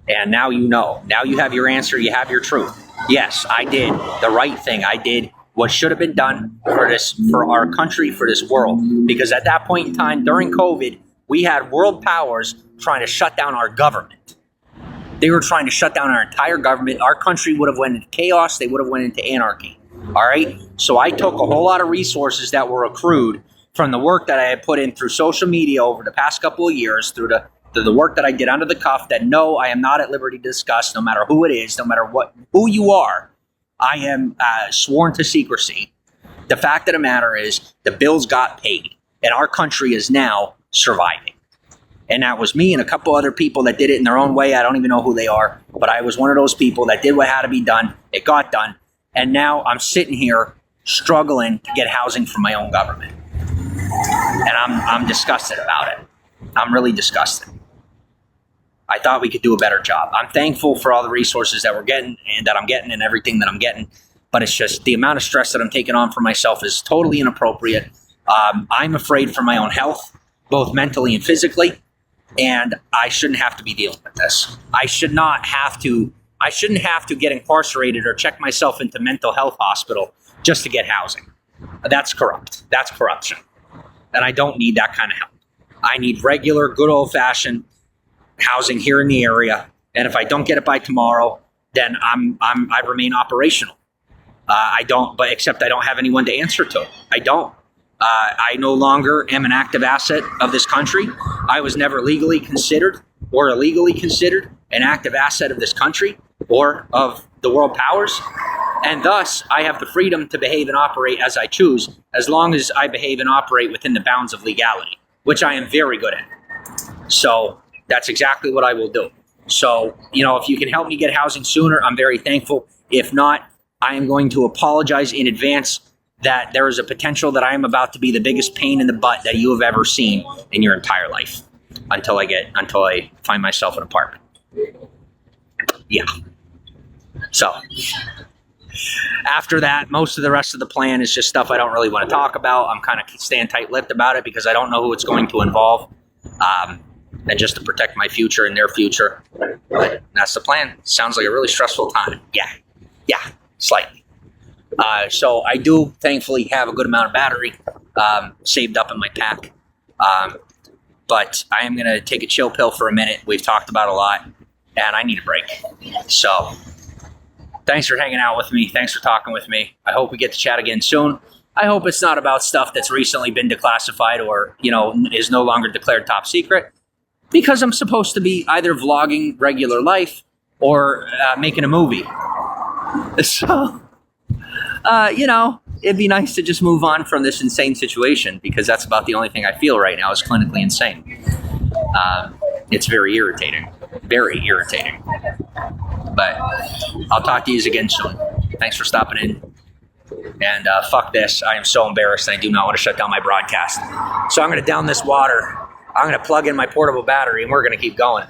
And now you know. Now you have your answer. You have your truth. Yes, I did the right thing. I did what should have been done for our country, for this world. Because at that point in time, during COVID, we had world powers trying to shut down our government. They were trying to shut down our entire government. Our country would have went into chaos. They would have went into anarchy. All right? So I took a whole lot of resources that were accrued from the work that I had put in through social media over the past couple of years, through the work that I did under the cuff, that no, I am not at liberty to discuss, no matter who it is, no matter who you are. I am sworn to secrecy. The fact of the matter is the bills got paid, and our country is now surviving. And that was me and a couple other people that did it in their own way. I don't even know who they are, but I was one of those people that did what had to be done. It got done. And now I'm sitting here struggling to get housing from my own government. And I'm disgusted about it. I'm really disgusted. I thought we could do a better job. I'm thankful for all the resources that we're getting and that I'm getting and everything that I'm getting. But it's just the amount of stress that I'm taking on for myself is totally inappropriate. I'm afraid for my own health, both mentally and physically. And I shouldn't have to be dealing with this. I shouldn't have to get incarcerated or check myself into mental health hospital just to get housing. That's corrupt. That's corruption. And I don't need that kind of help. I need regular, good old-fashioned housing here in the area. And if I don't get it by tomorrow, then I remain operational. Except I don't have anyone to answer to. I don't. I no longer am an active asset of this country. I was never legally considered or illegally considered an active asset of this country or of the world powers. And thus, I have the freedom to behave and operate as I choose, as long as I behave and operate within the bounds of legality, which I am very good at. So that's exactly what I will do. So, if you can help me get housing sooner, I'm very thankful. If not, I am going to apologize in advance that there is a potential that I am about to be the biggest pain in the butt that you have ever seen in your entire life until I find myself an apartment. Yeah. So after that, most of the rest of the plan is just stuff I don't really want to talk about. I'm kind of staying tight-lipped about it because I don't know who it's going to involve, and just to protect my future and their future. But that's the plan. Sounds like a really stressful time. Yeah, slightly. So I do thankfully have a good amount of battery saved up in my pack. But I am going to take a chill pill for a minute. We've talked about a lot, and I need a break. So thanks for hanging out with me. Thanks for talking with me. I hope we get to chat again soon. I hope it's not about stuff that's recently been declassified or, is no longer declared top secret, because I'm supposed to be either vlogging regular life or making a movie. So, it'd be nice to just move on from this insane situation, because that's about the only thing I feel right now is clinically insane. It's very irritating. Very irritating. But I'll talk to you again soon. Thanks for stopping in. And fuck this. I am so embarrassed. I do not want to shut down my broadcast. So I'm going to down this water. I'm going to plug in my portable battery, and we're going to keep going.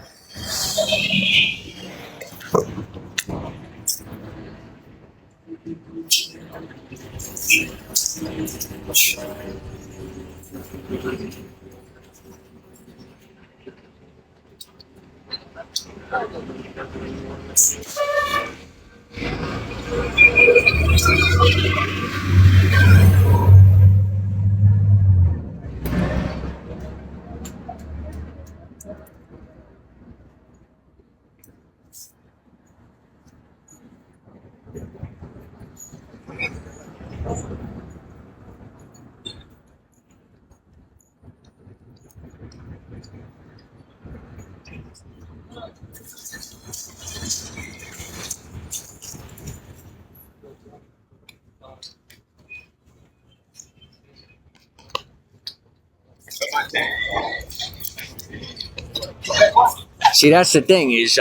See, that's the thing is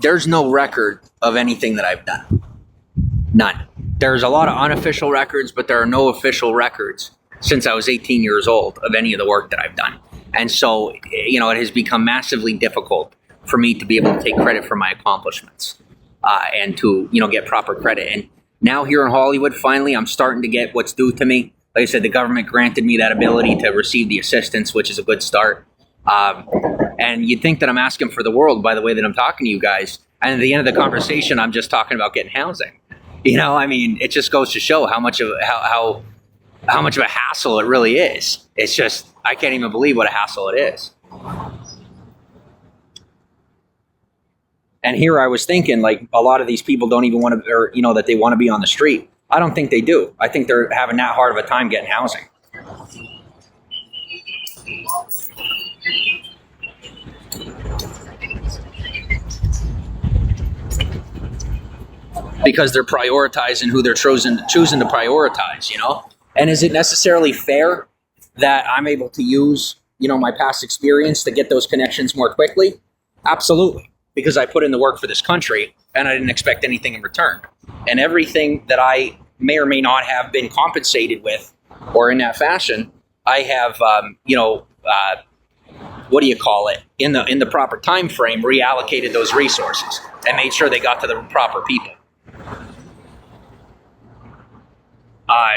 there's no record of anything that I've done. None. There's a lot of unofficial records, but there are no official records since I was 18 years old of any of the work that I've done. And so, it has become massively difficult for me to be able to take credit for my accomplishments and to, get proper credit. And now here in Hollywood, finally, I'm starting to get what's due to me. Like I said, the government granted me that ability to receive the assistance, which is a good start. And you'd think that I'm asking for the world by the way that I'm talking to you guys. And at the end of the conversation, I'm just talking about getting housing. It just goes to show how much of how much of a hassle it really is. It's just, I can't even believe what a hassle it is. And here I was thinking, like, a lot of these people don't even want to, or, that they want to be on the street. I don't think they do. I think they're having that hard of a time getting housing. Because they're prioritizing who they're choosing to prioritize, And is it necessarily fair that I'm able to use, my past experience to get those connections more quickly? Absolutely. Because I put in the work for this country and I didn't expect anything in return. And everything that I may or may not have been compensated with or in that fashion, I have, in the proper time frame, reallocated those resources and made sure they got to the proper people.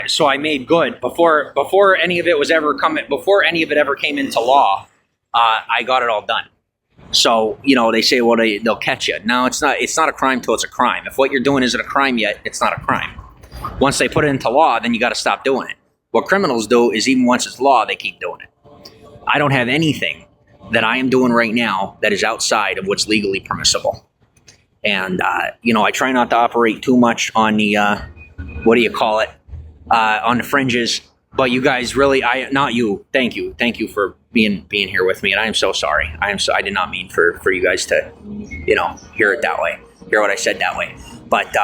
So I made good before any of it ever came into law. I got it all done. So they say, well, they'll catch you. No, it's not. It's not a crime till it's a crime. If what you're doing isn't a crime yet, it's not a crime. Once they put it into law, then you got to stop doing it. What criminals do is even once it's law, they keep doing it. I don't have anything that I am doing right now that is outside of what's legally permissible. And I try not to operate too much on the on the fringes, but you guys really, thank you for being here with me, and I am so sorry. I did not mean for you guys to, hear it that way, hear what I said that way. But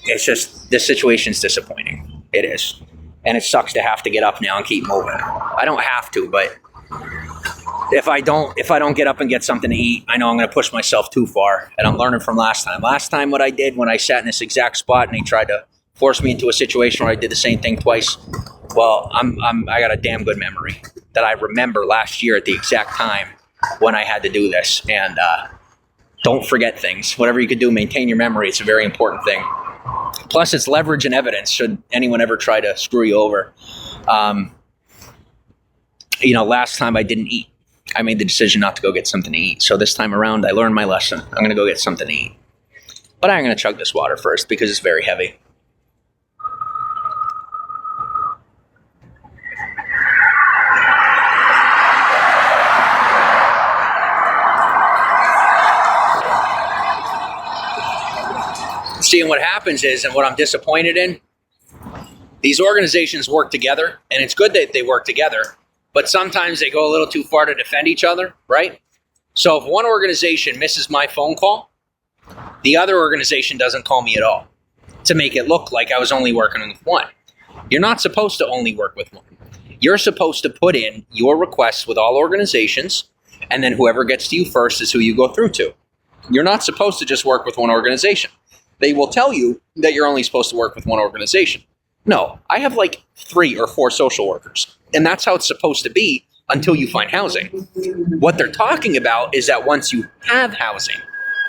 it's just, this situation's disappointing. It is, and it sucks to have to get up now and keep moving. I don't have to, but if I don't get up and get something to eat, I know I'm going to push myself too far, and I'm learning from last time. Last time, what I did when I sat in this exact spot and they tried to force me into a situation where I did the same thing twice. Well, I got a damn good memory that I remember last year at the exact time when I had to do this. And don't forget things. Whatever you could do, maintain your memory. It's a very important thing. Plus, it's leverage and evidence should anyone ever try to screw you over. Last time I didn't eat. I made the decision not to go get something to eat. So this time around, I learned my lesson. I'm going to go get something to eat. But I'm going to chug this water first because it's very heavy. See, and what happens is, and what I'm disappointed in, these organizations work together, and it's good that they work together, but sometimes they go a little too far to defend each other, right? So if one organization misses my phone call, the other organization doesn't call me at all to make it look like I was only working with one. You're not supposed to only work with one. You're supposed to put in your requests with all organizations, and then whoever gets to you first is who you go through to. You're not supposed to just work with one organization. They will tell you that you're only supposed to work with one organization. No, I have like 3 or 4 social workers, and that's how it's supposed to be until you find housing. What they're talking about is that once you have housing,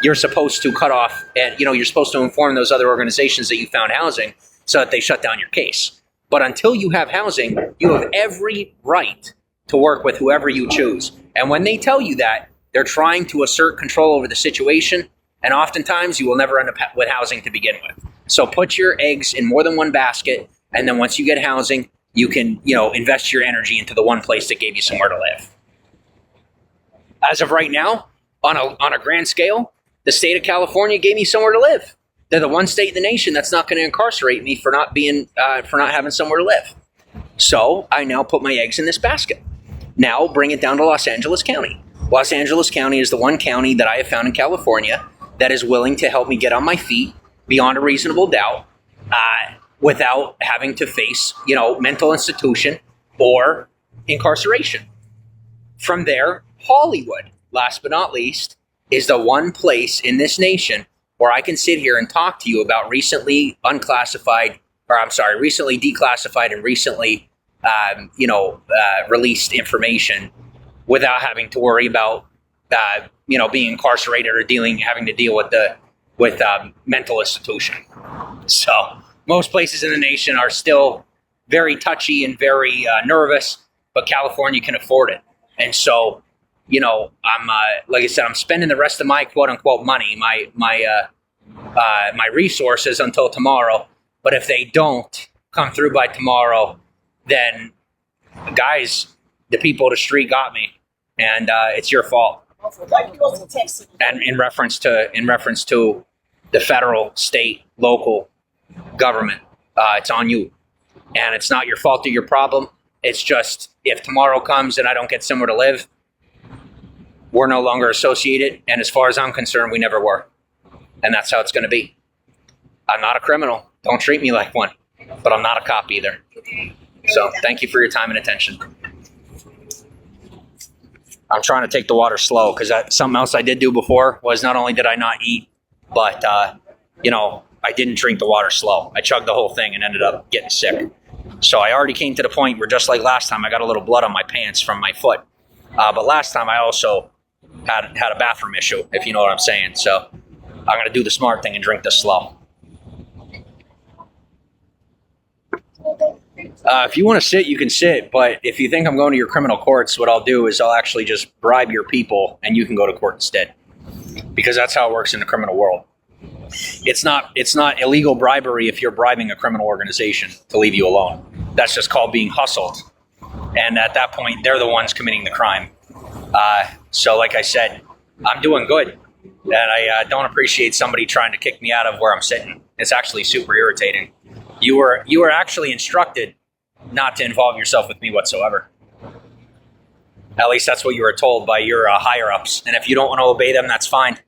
you're supposed to cut off and, you're supposed to inform those other organizations that you found housing so that they shut down your case. But until you have housing, you have every right to work with whoever you choose. And when they tell you that, they're trying to assert control over the situation, and oftentimes you will never end up with housing to begin with. So put your eggs in more than one basket, and then once you get housing, you can, invest your energy into the one place that gave you somewhere to live. As of right now, on a grand scale, the state of California gave me somewhere to live. They're the one state in the nation that's not going to incarcerate me for not having somewhere to live. So I now put my eggs in this basket. Now bring it down to Los Angeles County. Los Angeles County is the one county that I have found in California that is willing to help me get on my feet beyond a reasonable doubt, without having to face, mental institution or incarceration. From there, Hollywood, last but not least, is the one place in this nation where I can sit here and talk to you about recently declassified and recently, released information without having to worry about, being incarcerated or having to deal with mental institution. So most places in the nation are still very touchy and very nervous, but California can afford it. And so, I'm like I said, I'm spending the rest of my quote unquote money, my resources until tomorrow. But if they don't come through by tomorrow, then guys, the people of the street got me, and it's your fault. And in reference to the federal, state, local government, it's on you, and it's not your fault or your problem. It's just, if tomorrow comes and I don't get somewhere to live, we're no longer associated. And as far as I'm concerned, we never were. And that's how it's going to be. I'm not a criminal. Don't treat me like one. But I'm not a cop either. So thank you for your time and attention. I'm trying to take the water slow because something else I did do before was not only did I not eat, but, I didn't drink the water slow. I chugged the whole thing and ended up getting sick. So I already came to the point where, just like last time, I got a little blood on my pants from my foot. But last time I also had a bathroom issue, if you know what I'm saying. So I'm going to do the smart thing and drink this slow. If you want to sit, you can sit. But if you think I'm going to your criminal courts, what I'll do is I'll actually just bribe your people and you can go to court instead. Because that's how it works in the criminal world. It's not illegal bribery if you're bribing a criminal organization to leave you alone. That's just called being hustled. And at that point, they're the ones committing the crime. So like I said, I'm doing good. And I don't appreciate somebody trying to kick me out of where I'm sitting. It's actually super irritating. You were actually instructed not to involve yourself with me whatsoever. At least that's what you were told by your higher-ups. And if you don't want to obey them, that's fine.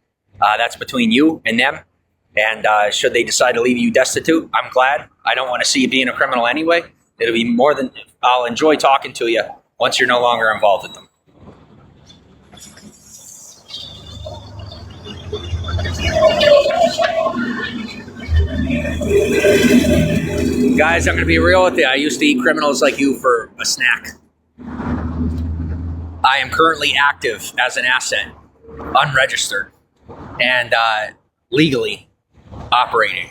That's between you and them. And should they decide to leave you destitute, I'm glad. I don't want to see you being a criminal anyway. It'll be more than I'll enjoy talking to you once you're no longer involved with them. Guys, I'm going to be real with you. I used to eat criminals like you for a snack. I am currently active as an asset, unregistered, and legally operating.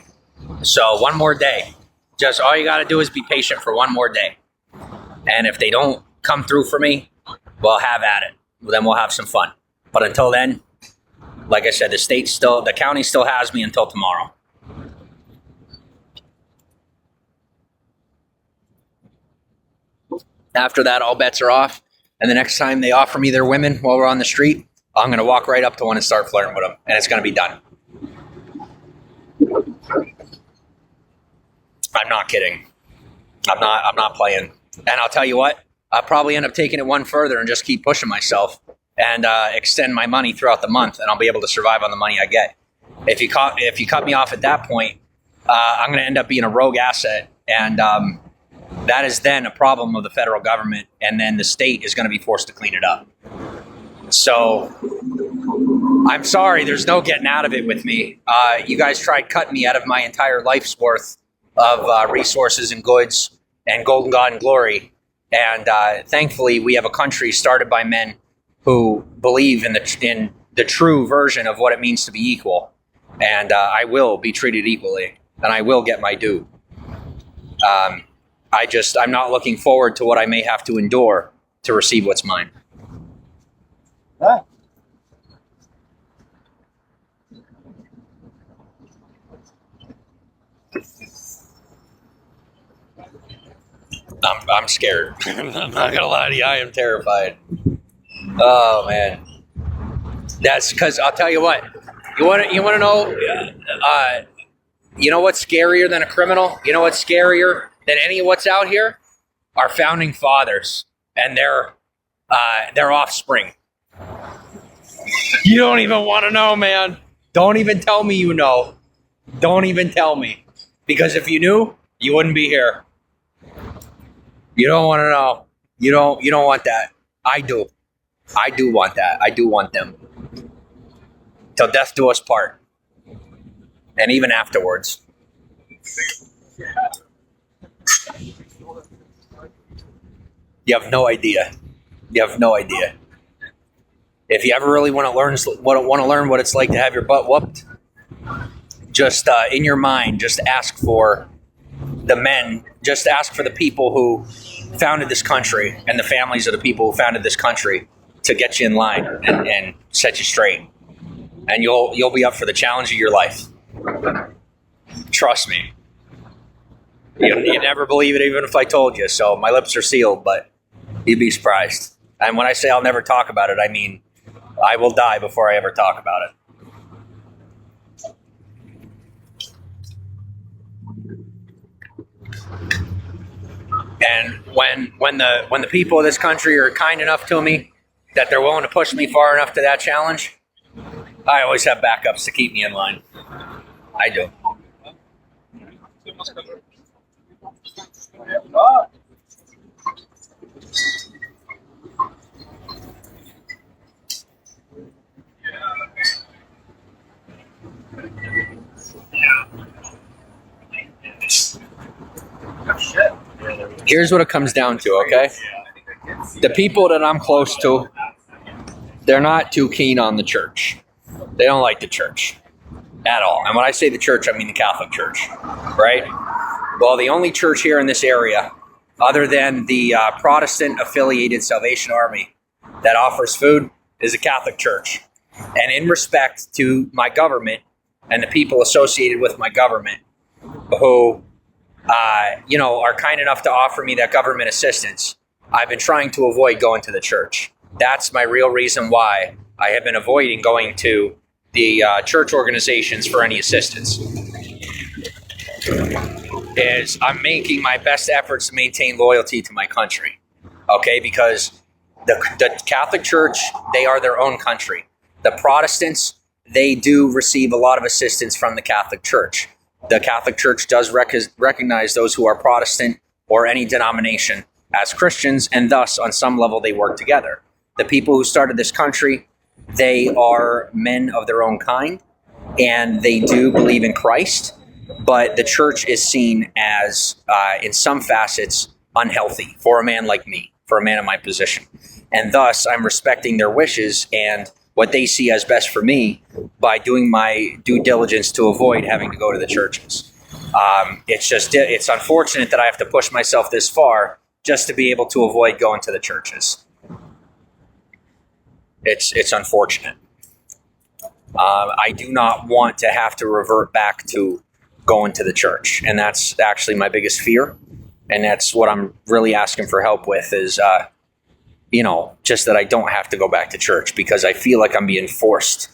So one more day. Just all you got to do is be patient for one more day. And if they don't come through for me, well, have at it. Then we'll have some fun. But until then, like I said, the county still has me until tomorrow. After that, all bets are off. And the next time they offer me their women while we're on the street, I'm going to walk right up to one and start flirting with them. And it's going to be done. I'm not kidding. I'm not playing. And I'll tell you what, I'll probably end up taking it one further and just keep pushing myself and extend my money throughout the month, and I'll be able to survive on the money I get. If you cut me off at that point, I'm going to end up being a rogue asset, and that is then a problem of the federal government, and then the state is going to be forced to clean it up. So I'm sorry, there's no getting out of it with me. You guys tried cutting me out of my entire life's worth of resources and goods and golden God and glory. And thankfully, we have a country started by men who believe in the true version of what it means to be equal. And I will be treated equally, and I will get my due. I'm not looking forward to what I may have to endure to receive what's mine. Huh? I'm scared. I'm not gonna lie to you. I am terrified. Oh man, that's because I'll tell you what. You want to know? You know what's scarier than a criminal? You know what's scarier than any of what's out here? Our founding fathers and their offspring. You don't even want to know, man. Don't even tell me you know. Don't even tell me, because if you knew, you wouldn't be here. You don't want to know. You don't want that. I do. I do want that. I do want them. Till death do us part. And even afterwards. You have no idea. You have no idea. If you ever really want to learn what it's like to have your butt whooped, just in your mind, just ask for the men, just ask for the people who founded this country and the families of the people who founded this country to get you in line and set you straight. And you'll be up for the challenge of your life. Trust me. You never believe it even if I told you, so my lips are sealed, but you'd be surprised. And when I say I'll never talk about it, I mean I will die before I ever talk about it. And when the people of this country are kind enough to me that they're willing to push me far enough to that challenge, I always have backups to keep me in line. I do. Here's what it comes down to, okay? The people that I'm close to, they're not too keen on the church. They don't like the church at all. And when I say the church, I mean the Catholic Church, right? Well, the only church here in this area, other than the Protestant-affiliated Salvation Army that offers food, is the Catholic Church. And in respect to my government and the people associated with my government who are kind enough to offer me that government assistance, I've been trying to avoid going to the church. That's my real reason why I have been avoiding going to the church organizations for any assistance. Is I'm making my best efforts to maintain loyalty to my country, okay? Because the Catholic Church, they are their own country. The Protestants, they do receive a lot of assistance from the Catholic Church. The Catholic Church does recognize those who are Protestant or any denomination as Christians, and thus, on some level, they work together. The people who started this country, they are men of their own kind, and they do believe in Christ, but the church is seen as, in some facets, unhealthy for a man like me, for a man in my position. And thus, I'm respecting their wishes and what they see as best for me by doing my due diligence to avoid having to go to the churches. It's unfortunate that I have to push myself this far just to be able to avoid going to the churches. It's unfortunate. I do not want to have to revert back to going to the church, and that's actually my biggest fear, and that's what I'm really asking for help with is just that I don't have to go back to church, because I feel like I'm being forced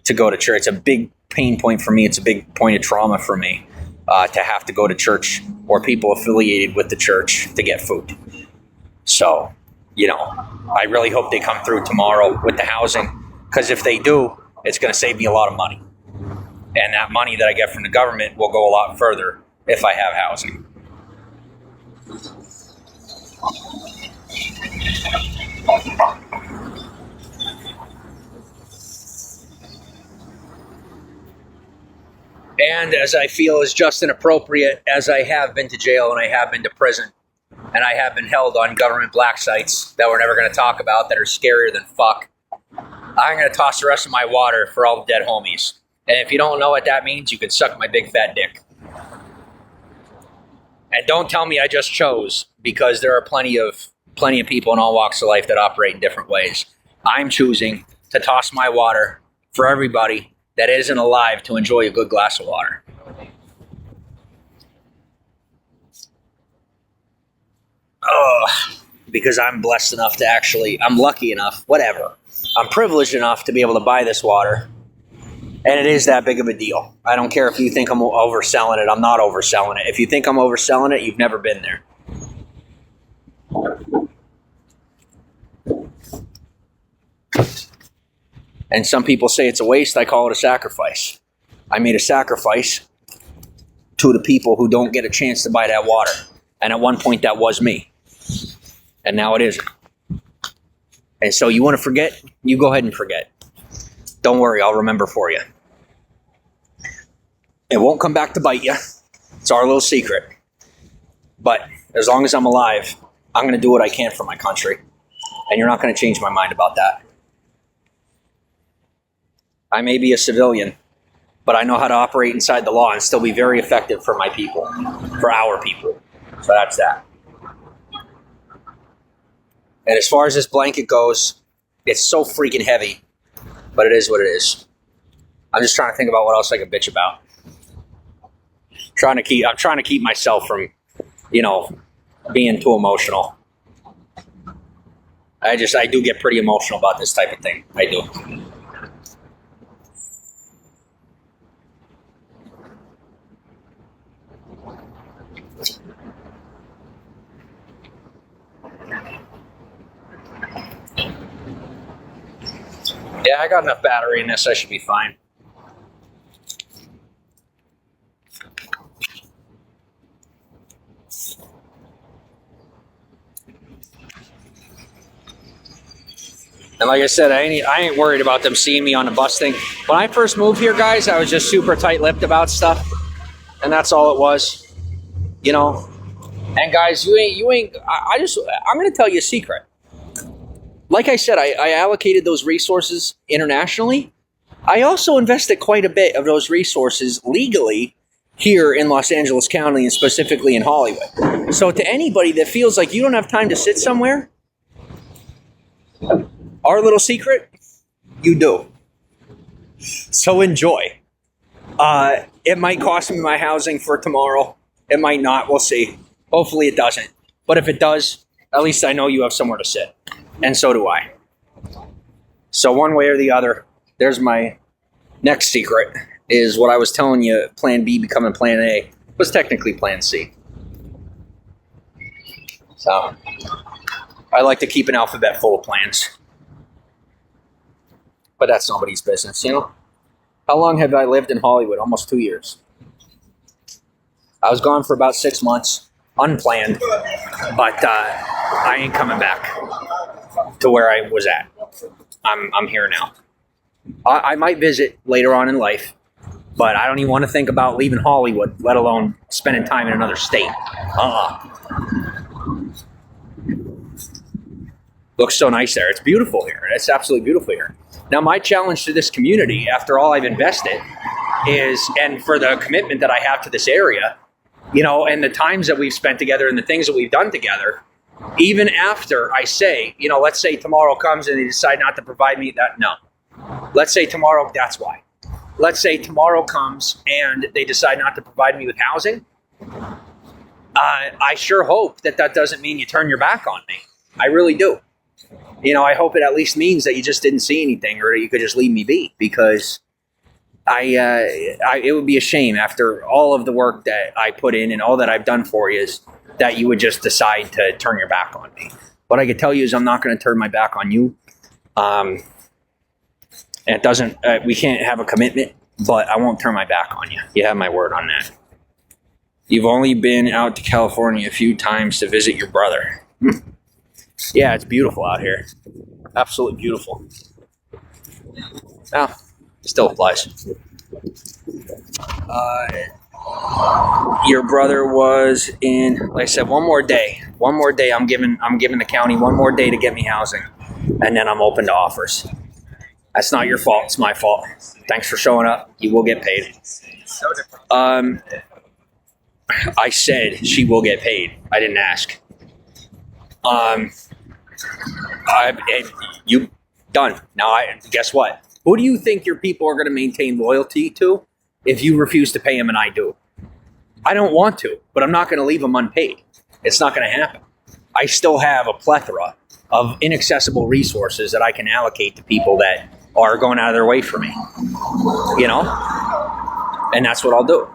to go to church. It's a big pain point for me. It's a big point of trauma for me to have to go to church or people affiliated with the church to get food. So, I really hope they come through tomorrow with the housing, because if they do, it's going to save me a lot of money. And that money that I get from the government will go a lot further if I have housing. And as I feel is just and appropriate, as I have been to jail and I have been to prison, and I have been held on government black sites that we're never going to talk about that are scarier than fuck, I'm going to toss the rest of my water for all the dead homies. And if you don't know what that means, you can suck my big fat dick. And don't tell me I just chose, because there are plenty of people in all walks of life that operate in different ways. I'm choosing to toss my water for everybody that isn't alive to enjoy a good glass of water. Because I'm blessed enough to I'm lucky enough, whatever. I'm privileged enough to be able to buy this water. And it is that big of a deal. I don't care if you think I'm overselling it. I'm not overselling it. If you think I'm overselling it, you've never been there. And some people say it's a waste. I call it a sacrifice. I made a sacrifice to the people who don't get a chance to buy that water. And at one point, that was me. And now it isn't. And so you want to forget? You go ahead and forget. Don't worry, I'll remember for you. It won't come back to bite you. It's our little secret. But as long as I'm alive, I'm going to do what I can for my country. And you're not going to change my mind about that. I may be a civilian, but I know how to operate inside the law and still be very effective for my people, for our people. So that's that. And as far as this blanket goes, it's so freaking heavy, but it is what it is. I'm just trying to think about what else I could bitch about. I'm trying to keep myself from, being too emotional. I do get pretty emotional about this type of thing. I do. Yeah, I got enough battery in this. I should be fine. And like I said, I ain't worried about them seeing me on the bus thing. When I first moved here, guys, I was just super tight-lipped about stuff. And that's all it was. And guys, I'm going to tell you a secret. Like I said, I allocated those resources internationally. I also invested quite a bit of those resources legally here in Los Angeles County and specifically in Hollywood. So to anybody that feels like you don't have time to sit somewhere, our little secret, you do. So enjoy. It might cost me my housing for tomorrow. It might not. We'll see. Hopefully it doesn't. But if it does, at least I know you have somewhere to sit. And so do I. So one way or the other, there's my next secret, is what I was telling you, Plan B becoming Plan A was technically Plan C. So I like to keep an alphabet full of plans. But that's nobody's business, How long have I lived in Hollywood? Almost 2 years. I was gone for about 6 months, unplanned, but I ain't coming back to where I was at. I'm here now. I might visit later on in life, but I don't even want to think about leaving Hollywood, let alone spending time in another state. Looks so nice there. It's beautiful here. It's absolutely beautiful here. Now, my challenge to this community, after all I've invested, and for the commitment that I have to this area, and the times that we've spent together and the things that we've done together, even after I say, let's say tomorrow comes and they decide not to provide me that, no. Let's say tomorrow, that's why. Let's say tomorrow comes and they decide not to provide me with housing. I sure hope that doesn't mean you turn your back on me. I really do. I hope it at least means that you just didn't see anything or that you could just leave me be, because it would be a shame after all of the work that I put in and all that I've done for you is that you would just decide to turn your back on me. What I could tell you is I'm not going to turn my back on you. It doesn't, we can't have a commitment, but I won't turn my back on you. You have my word on that. You've only been out to California a few times to visit your brother. Yeah, it's beautiful out here. Absolutely beautiful. It still applies. Your brother was in, like I said, one more day. One more day. I'm giving the county one more day to get me housing, and then I'm open to offers. That's not your fault. It's my fault. Thanks for showing up. You will get paid. I said she will get paid. I didn't ask. You done. Now, guess what? Who do you think your people are going to maintain loyalty to if you refuse to pay them and I do? I don't want to, but I'm not going to leave them unpaid. It's not going to happen. I still have a plethora of inaccessible resources that I can allocate to people that are going out of their way for me. And that's what I'll do.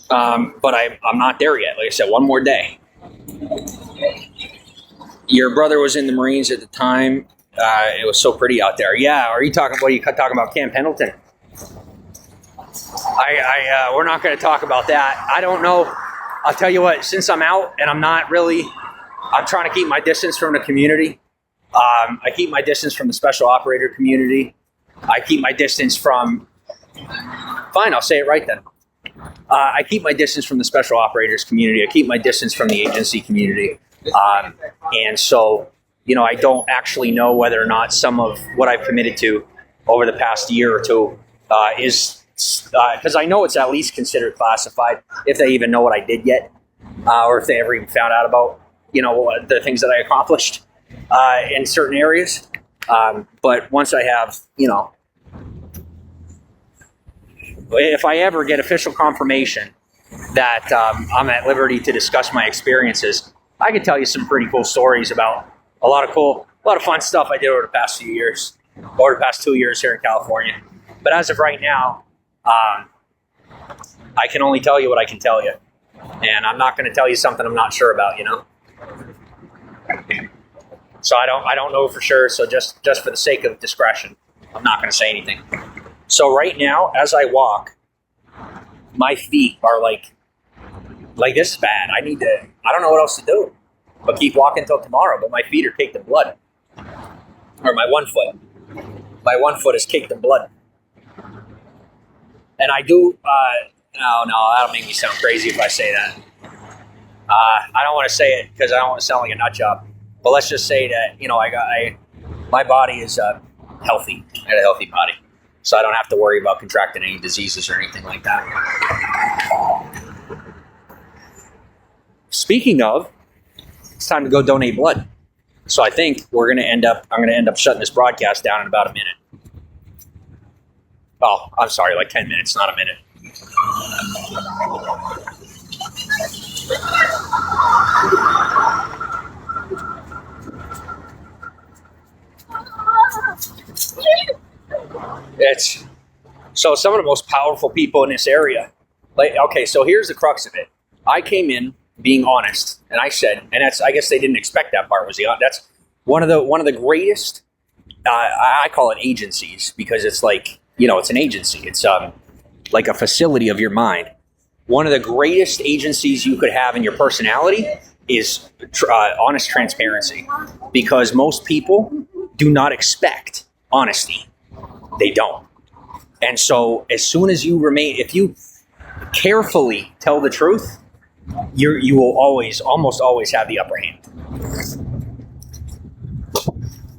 But I'm not there yet. Like I said, one more day. Your brother was in the Marines at the time. It was so pretty out there. Yeah, are you talking about Camp Pendleton? We're not going to talk about that. I don't know. I'll tell you what, since I'm out and I'm trying to keep my distance from the community. I keep my distance from the special operator community. I keep my distance from, fine, I'll say it right then. I keep my distance from the special operators community. I keep my distance from the agency community. And so, I don't actually know whether or not some of what I've committed to over the past year or two is, because I know it's at least considered classified, if they even know what I did yet, or if they ever even found out about, the things that I accomplished in certain areas. But once I have, if I ever get official confirmation that I'm at liberty to discuss my experiences, I can tell you some pretty cool stories about a lot of fun stuff I did over the past few years, or the past 2 years here in California. But as of right now, I can only tell you what I can tell you. And I'm not going to tell you something I'm not sure about, So I don't know for sure. So just for the sake of discretion, I'm not going to say anything. So right now, as I walk, my feet are like this is bad. I don't know what else to do but keep walking till tomorrow. But my feet are caked in blood. Or my one foot. My one foot is caked in blood. And I do, no, that'll make me sound crazy if I say that. I don't want to say it because I don't want to sound like a nut job. But let's just say that, my body is healthy. I had a healthy body. So I don't have to worry about contracting any diseases or anything like that. Speaking of, it's time to go donate blood. So I think I'm going to end up shutting this broadcast down in about a minute. Oh, I'm sorry, like 10 minutes, not a minute. So some of the most powerful people in this area. So here's the crux of it. I came in being honest, and I said, and I guess they didn't expect that part. That's one of the greatest. I call it agencies because it's like, it's an agency. It's like a facility of your mind. One of the greatest agencies you could have in your personality is honest transparency, because most people do not expect honesty. They don't. And so as soon as if you carefully tell the truth, you will almost always have the upper hand.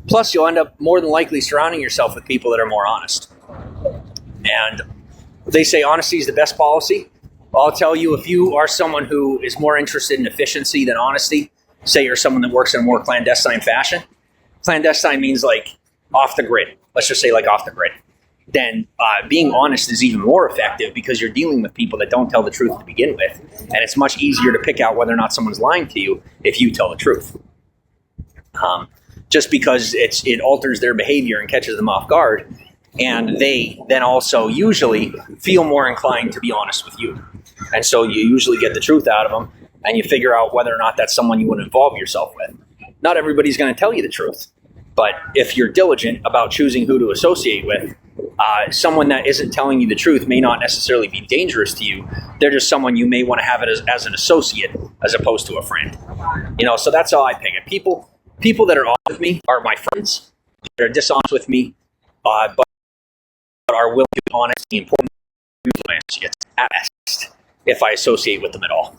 Plus, you'll end up more than likely surrounding yourself with people that are more honest. And they say honesty is the best policy. I'll tell you, if you are someone who is more interested in efficiency than honesty, say you're someone that works in a more clandestine fashion. Clandestine means like off the grid. Let's just say like off the grid. Then being honest is even more effective because you're dealing with people that don't tell the truth to begin with. And it's much easier to pick out whether or not someone's lying to you if you tell the truth. Just because it alters their behavior and catches them off guard. And they then also usually feel more inclined to be honest with you. And so you usually get the truth out of them and you figure out whether or not that's someone you want to involve yourself with. Not everybody's going to tell you the truth. But if you're diligent about choosing who to associate with, someone that isn't telling you the truth may not necessarily be dangerous to you. They're just someone you may want to have it as an associate as opposed to a friend. So that's how I pick it. People that are honest with me are my friends. That are dishonest with me, but are willing to be honest. The important influence gets at best if I associate with them at all.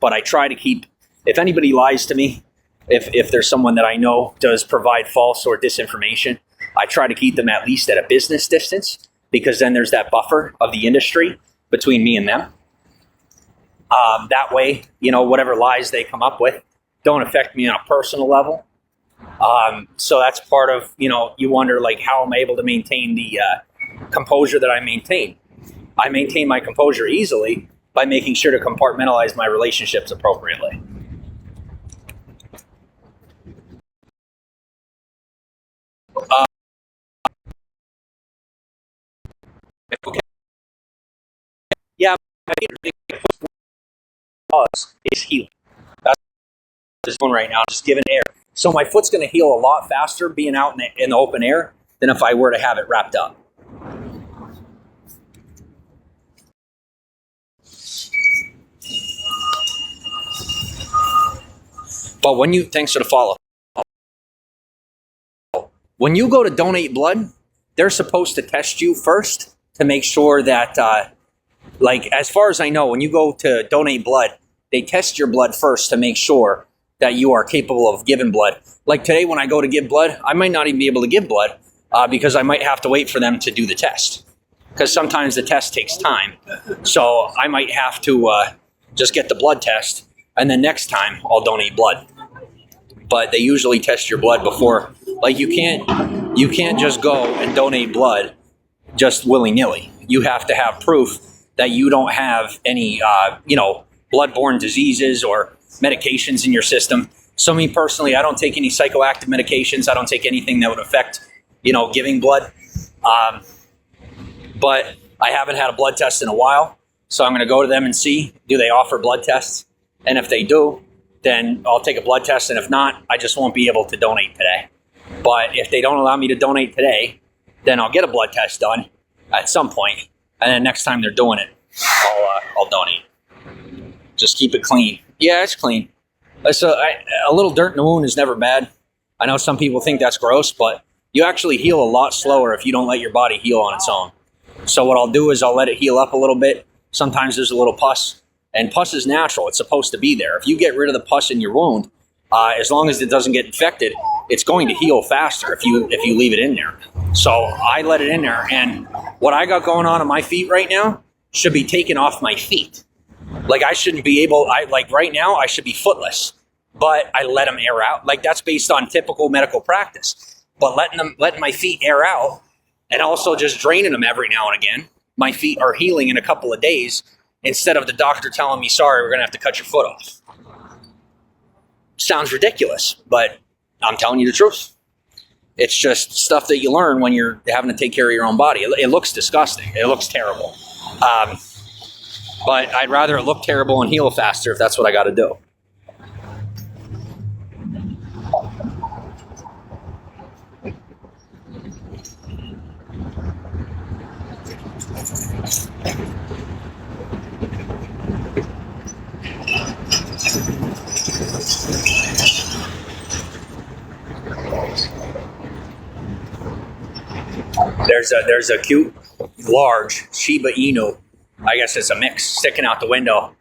But I try to keep, if anybody lies to me, if there's someone that I know does provide false or disinformation, I try to keep them at least at a business distance, because then there's that buffer of the industry between me and them. That way, whatever lies they come up with don't affect me on a personal level. So that's part of, you wonder, like, how am I able to maintain the composure that I maintain? I maintain my composure easily by making sure to compartmentalize my relationships appropriately. Yeah, I think is healing. That's what I'm doing right now, just giving air. So my foot's going to heal a lot faster being out in the open air than if I were to have it wrapped up. But thanks for the follow. When you go to donate blood, they're supposed to test you first to make sure that, as far as I know, when you go to donate blood, they test your blood first to make sure that you are capable of giving blood. Like today, when I go to give blood, I might not even be able to give blood because I might have to wait for them to do the test. Because sometimes the test takes time. So I might have to just get the blood test, and then next time I'll donate blood. But they usually test your blood before. Like you can't just go and donate blood just willy-nilly. You have to have proof that you don't have any, bloodborne diseases or medications in your system. So me personally, I don't take any psychoactive medications. I don't take anything that would affect, giving blood. But I haven't had a blood test in a while. So I'm going to go to them and see, do they offer blood tests? And if they do, then I'll take a blood test. And if not, I just won't be able to donate today. But if they don't allow me to donate today, then I'll get a blood test done at some point. And then next time they're doing it, I'll donate. Just keep it clean. Yeah, it's clean. So a little dirt in the wound is never bad. I know some people think that's gross, but you actually heal a lot slower if you don't let your body heal on its own. So what I'll do is I'll let it heal up a little bit. Sometimes there's a little pus, and pus is natural. It's supposed to be there. If you get rid of the pus in your wound, as long as it doesn't get infected, it's going to heal faster if you leave it in there. So I let it in there, and what I got going on my feet right now should be taken off my feet. Like I shouldn't be able, right now I should be footless, but I let them air out. Like that's based on typical medical practice. But letting my feet air out and also just draining them every now and again, my feet are healing in a couple of days instead of the doctor telling me, sorry, we're going to have to cut your foot off. Sounds ridiculous, but I'm telling you the truth. It's just stuff that you learn when you're having to take care of your own body. It looks disgusting. It looks terrible. But I'd rather it look terrible and heal faster if that's what I got to do. There's a cute, large Shiba Inu. I guess it's a mix sticking out the window.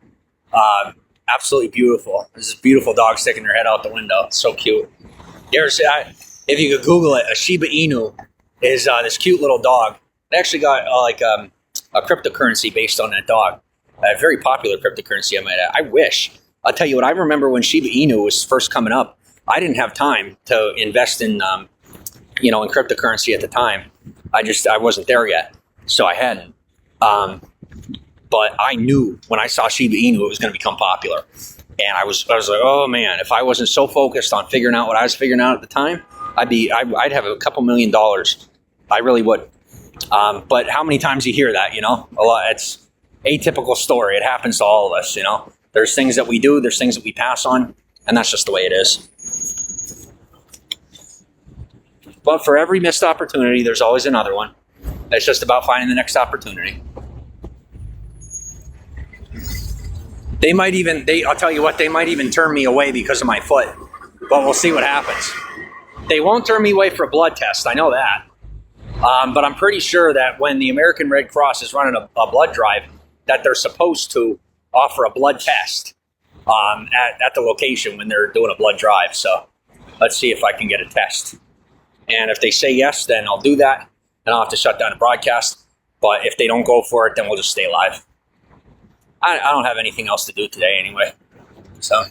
Absolutely beautiful. There's this beautiful dog sticking her head out the window. It's so cute. If you could Google it, a Shiba Inu is this cute little dog. It actually got a cryptocurrency based on that dog. A very popular cryptocurrency, I might add. I wish. I'll tell you what, I remember when Shiba Inu was first coming up, I didn't have time to invest in cryptocurrency at the time. I wasn't there yet, so I hadn't. But I knew when I saw Shiba Inu, it was going to become popular. And I was like, oh man, if I wasn't so focused on figuring out what I was figuring out at the time, I'd have a couple $1 million. I really would. But how many times you hear that, a lot, it's a typical story. It happens to all of us, There's things that we do, there's things that we pass on, and that's just the way it is. But for every missed opportunity, there's always another one. It's just about finding the next opportunity. I'll tell you what, they might even turn me away because of my foot. But we'll see what happens. They won't turn me away for a blood test, I know that. But I'm pretty sure that when the American Red Cross is running a blood drive, that they're supposed to offer a blood test at the location when they're doing a blood drive. So let's see if I can get a test. And if they say yes, then I'll do that. And I'll have to shut down the broadcast. But if they don't go for it, then we'll just stay live. I don't have anything else to do today anyway. So,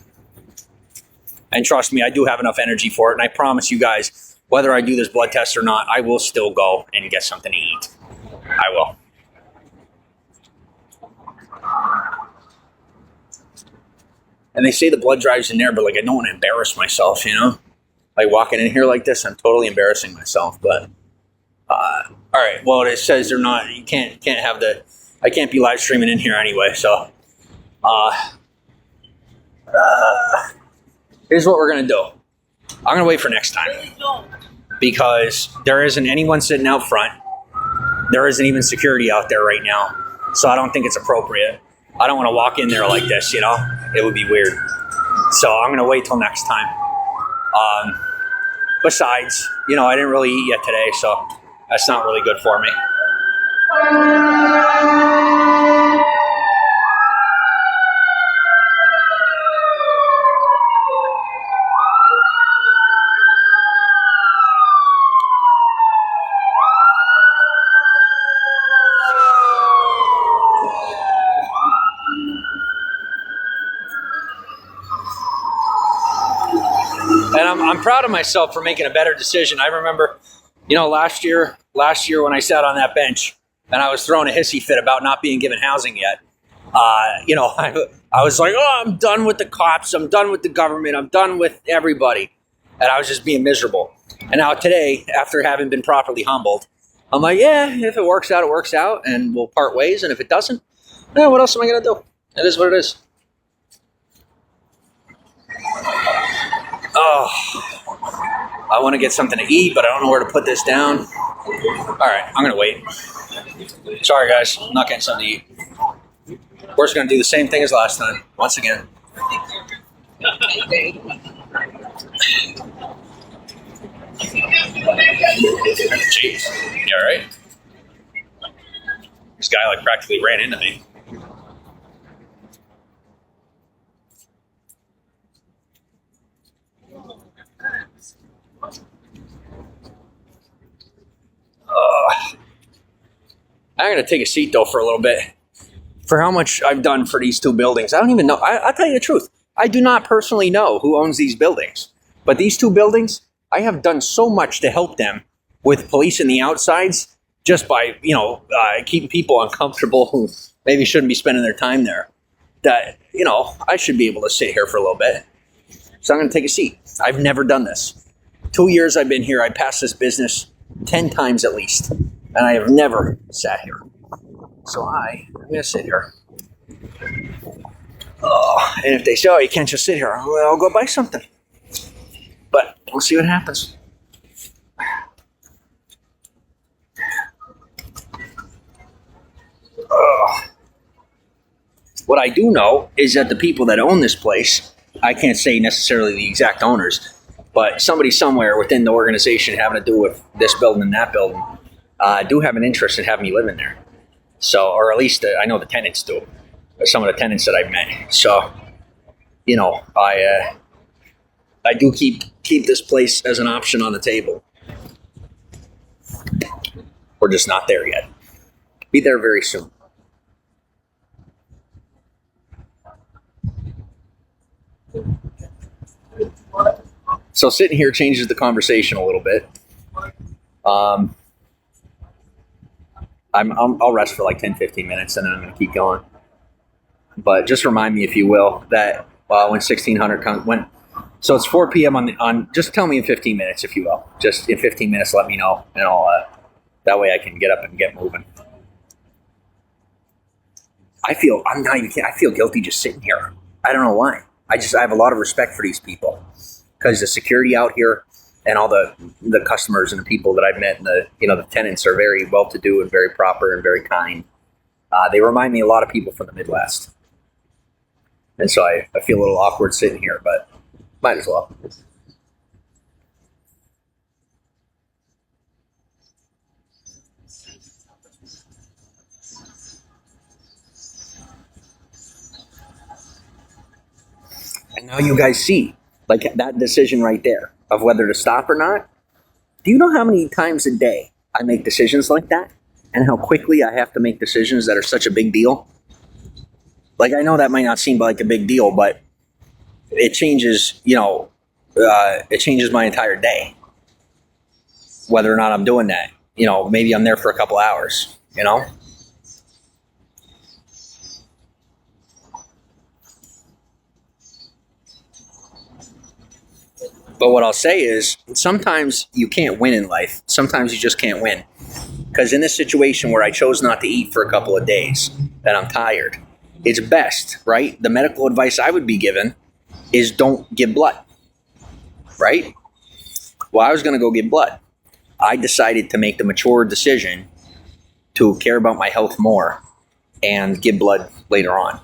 and trust me, I do have enough energy for it. And I promise you guys, whether I do this blood test or not, I will still go and get something to eat. I will. And they say the blood drive's in there, but like I don't want to embarrass myself, you know? Like walking in here like this, I'm totally embarrassing myself. But all right, well it says they're not. You can't have the. I can't be live streaming in here anyway. So here's what we're gonna do. I'm gonna wait for next time because there isn't anyone sitting out front. There isn't even security out there right now, so I don't think it's appropriate. I don't want to walk in there like this, you know? It would be weird. So I'm going to wait till next time. Besides, you know, I didn't really eat yet today, so that's not really good for me. And I'm proud of myself for making a better decision. I remember, you know, last year when I sat on that bench and I was throwing a hissy fit about not being given housing yet, you know, I was like, oh, I'm done with the cops. I'm done with the government. I'm done with everybody. And I was just being miserable. And now today, after having been properly humbled, I'm like, yeah, if it works out, it works out. And we'll part ways. And if it doesn't, what else am I going to do? It is what it is. Oh, I want to get something to eat, but I don't know where to put this down. All right, I'm going to wait. Sorry, guys. I'm not getting something to eat. We're just going to do the same thing as last time, once again. Jeez. You all right? This guy, like, practically ran into me. I'm going to take a seat, though, for a little bit. For how much I've done for these two buildings, I don't even know. I'll tell you the truth. I do not personally know who owns these buildings. But these two buildings, I have done so much to help them with police in the outsides just by, you know, keeping people uncomfortable who maybe shouldn't be spending their time there. That, you know, I should be able to sit here for a little bit. So I'm going to take a seat. I've never done this. 2 years I've been here. I passed this business 10 times at least. And I have never sat here. So I'm going to sit here. Oh, and if they say, oh, you can't just sit here, well, I'll go buy something. But we'll see what happens. What I do know is that the people that own this place, I can't say necessarily the exact owners, but somebody somewhere within the organization having to do with this building and that building, do have an interest in having me live in there. So, or at least I know the tenants do. Some of the tenants that I've met. So, you know, I do keep this place as an option on the table. We're just not there yet. Be there very soon. So sitting here changes the conversation a little bit. I'll rest for like 10, 15 minutes and then I'm going to keep going. But just remind me, if you will, that when 1600 comes, so it's 4 p.m. on. Just tell me in 15 minutes, if you will. Just in 15 minutes, let me know, and I'll that way I can get up and get moving. I feel guilty just sitting here. I don't know why. I have a lot of respect for these people because the security out here and all the customers and the people that I've met and the tenants are very well-to-do and very proper and very kind. They remind me a lot of people from the Midwest. And so I feel a little awkward sitting here, but might as well. And now you guys see, like that decision right there of whether to stop or not. Do you know how many times a day I make decisions like that? And how quickly I have to make decisions that are such a big deal? Like, I know that might not seem like a big deal, but it changes, it changes my entire day, whether or not I'm doing that. Maybe I'm there for a couple hours, But what I'll say is sometimes you can't win in life. Sometimes you just can't win. Because in this situation where I chose not to eat for a couple of days and I'm tired, it's best, right? The medical advice I would be given is don't give blood, right? Well, I was going to go give blood. I decided to make the mature decision to care about my health more and give blood later on.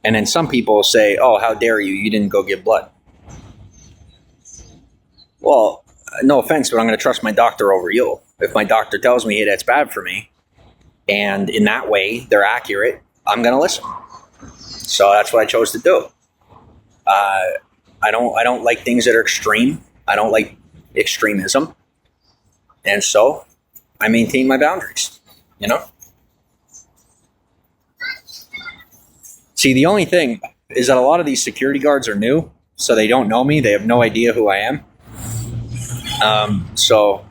And then some people say, oh, how dare you? You didn't go give blood. Well, no offense, but I'm going to trust my doctor over you. If my doctor tells me, hey, that's bad for me, and in that way they're accurate, I'm going to listen. So that's what I chose to do. I don't like things that are extreme. I don't like extremism. And so I maintain my boundaries, See, the only thing is that a lot of these security guards are new, so they don't know me. They have no idea who I am. So,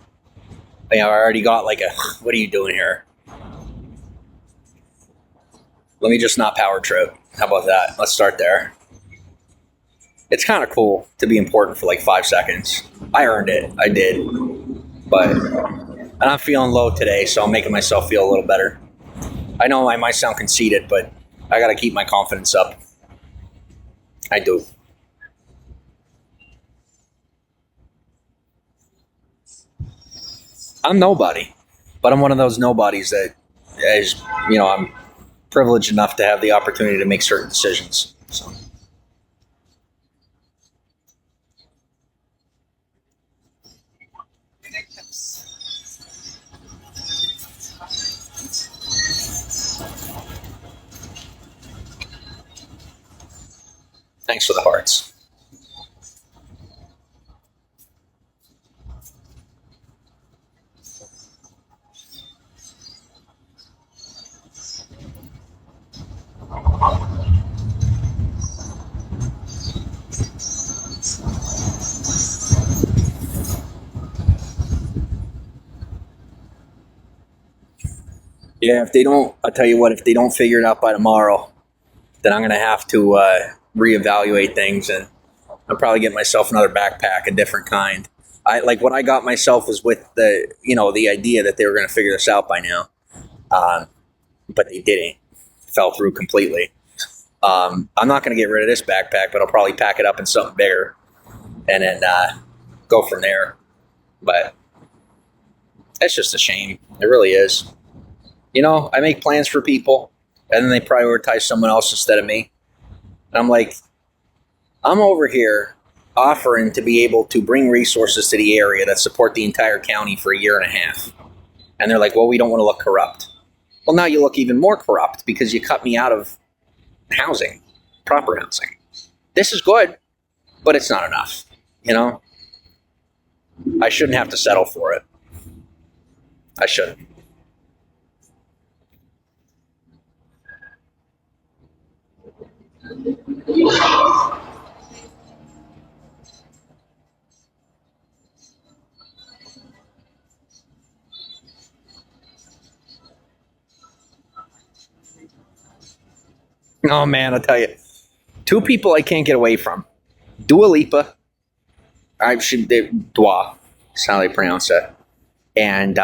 I already got like what are you doing here? Let me just not power trip. How about that? Let's start there. It's kind of cool to be important for like 5 seconds. I earned it. I did. And I'm feeling low today, so I'm making myself feel a little better. I know I might sound conceited, but I got to keep my confidence up. I do. I'm nobody, but I'm one of those nobodies that is, I'm privileged enough to have the opportunity to make certain decisions. So. Thanks for the hearts. Yeah, I'll tell you what, if they don't figure it out by tomorrow, then I'm going to have to reevaluate things, and I'll probably get myself another backpack, a different kind. What I got myself was with the idea that they were going to figure this out by now. But they didn't. Fell through completely. I'm not going to get rid of this backpack, but I'll probably pack it up in something bigger and then go from there. But it's just a shame. It really is. I make plans for people, and then they prioritize someone else instead of me. And I'm like, I'm over here offering to be able to bring resources to the area that support the entire county for a year and a half. And they're like, well, we don't want to look corrupt. Well, now you look even more corrupt because you cut me out of housing, proper housing. This is good, but it's not enough. I shouldn't have to settle for it. I shouldn't. Oh man, I'll tell you. 2 people I can't get away from. Dua Lipa. Dua. That's how they pronounce it. And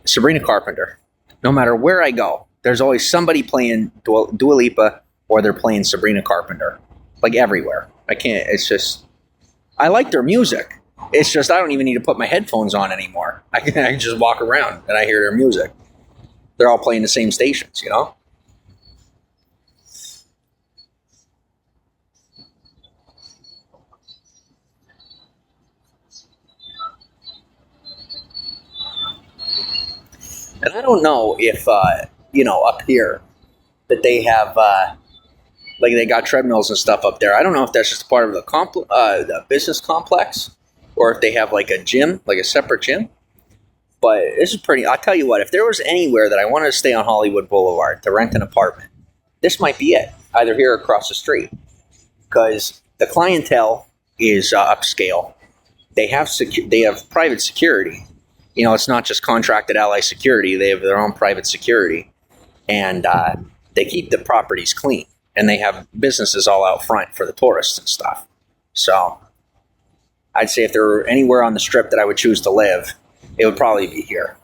Sabrina Carpenter. No matter where I go, there's always somebody playing Dua Lipa or they're playing Sabrina Carpenter. Like everywhere. It's just, I like their music. It's just, I don't even need to put my headphones on anymore. I can just walk around and I hear their music. They're all playing the same stations, And I don't know if, up here that they have, they got treadmills and stuff up there. I don't know if that's just part of the business complex or if they have like a gym, like a separate gym. But this is I'll tell you what, if there was anywhere that I wanted to stay on Hollywood Boulevard to rent an apartment, this might be it. either here or across the street, because the clientele is upscale. They have they have private security. It's not just contracted ally security. They have their own private security, and they keep the properties clean, and they have businesses all out front for the tourists and stuff. So I'd say if there were anywhere on the strip that I would choose to live, it would probably be here.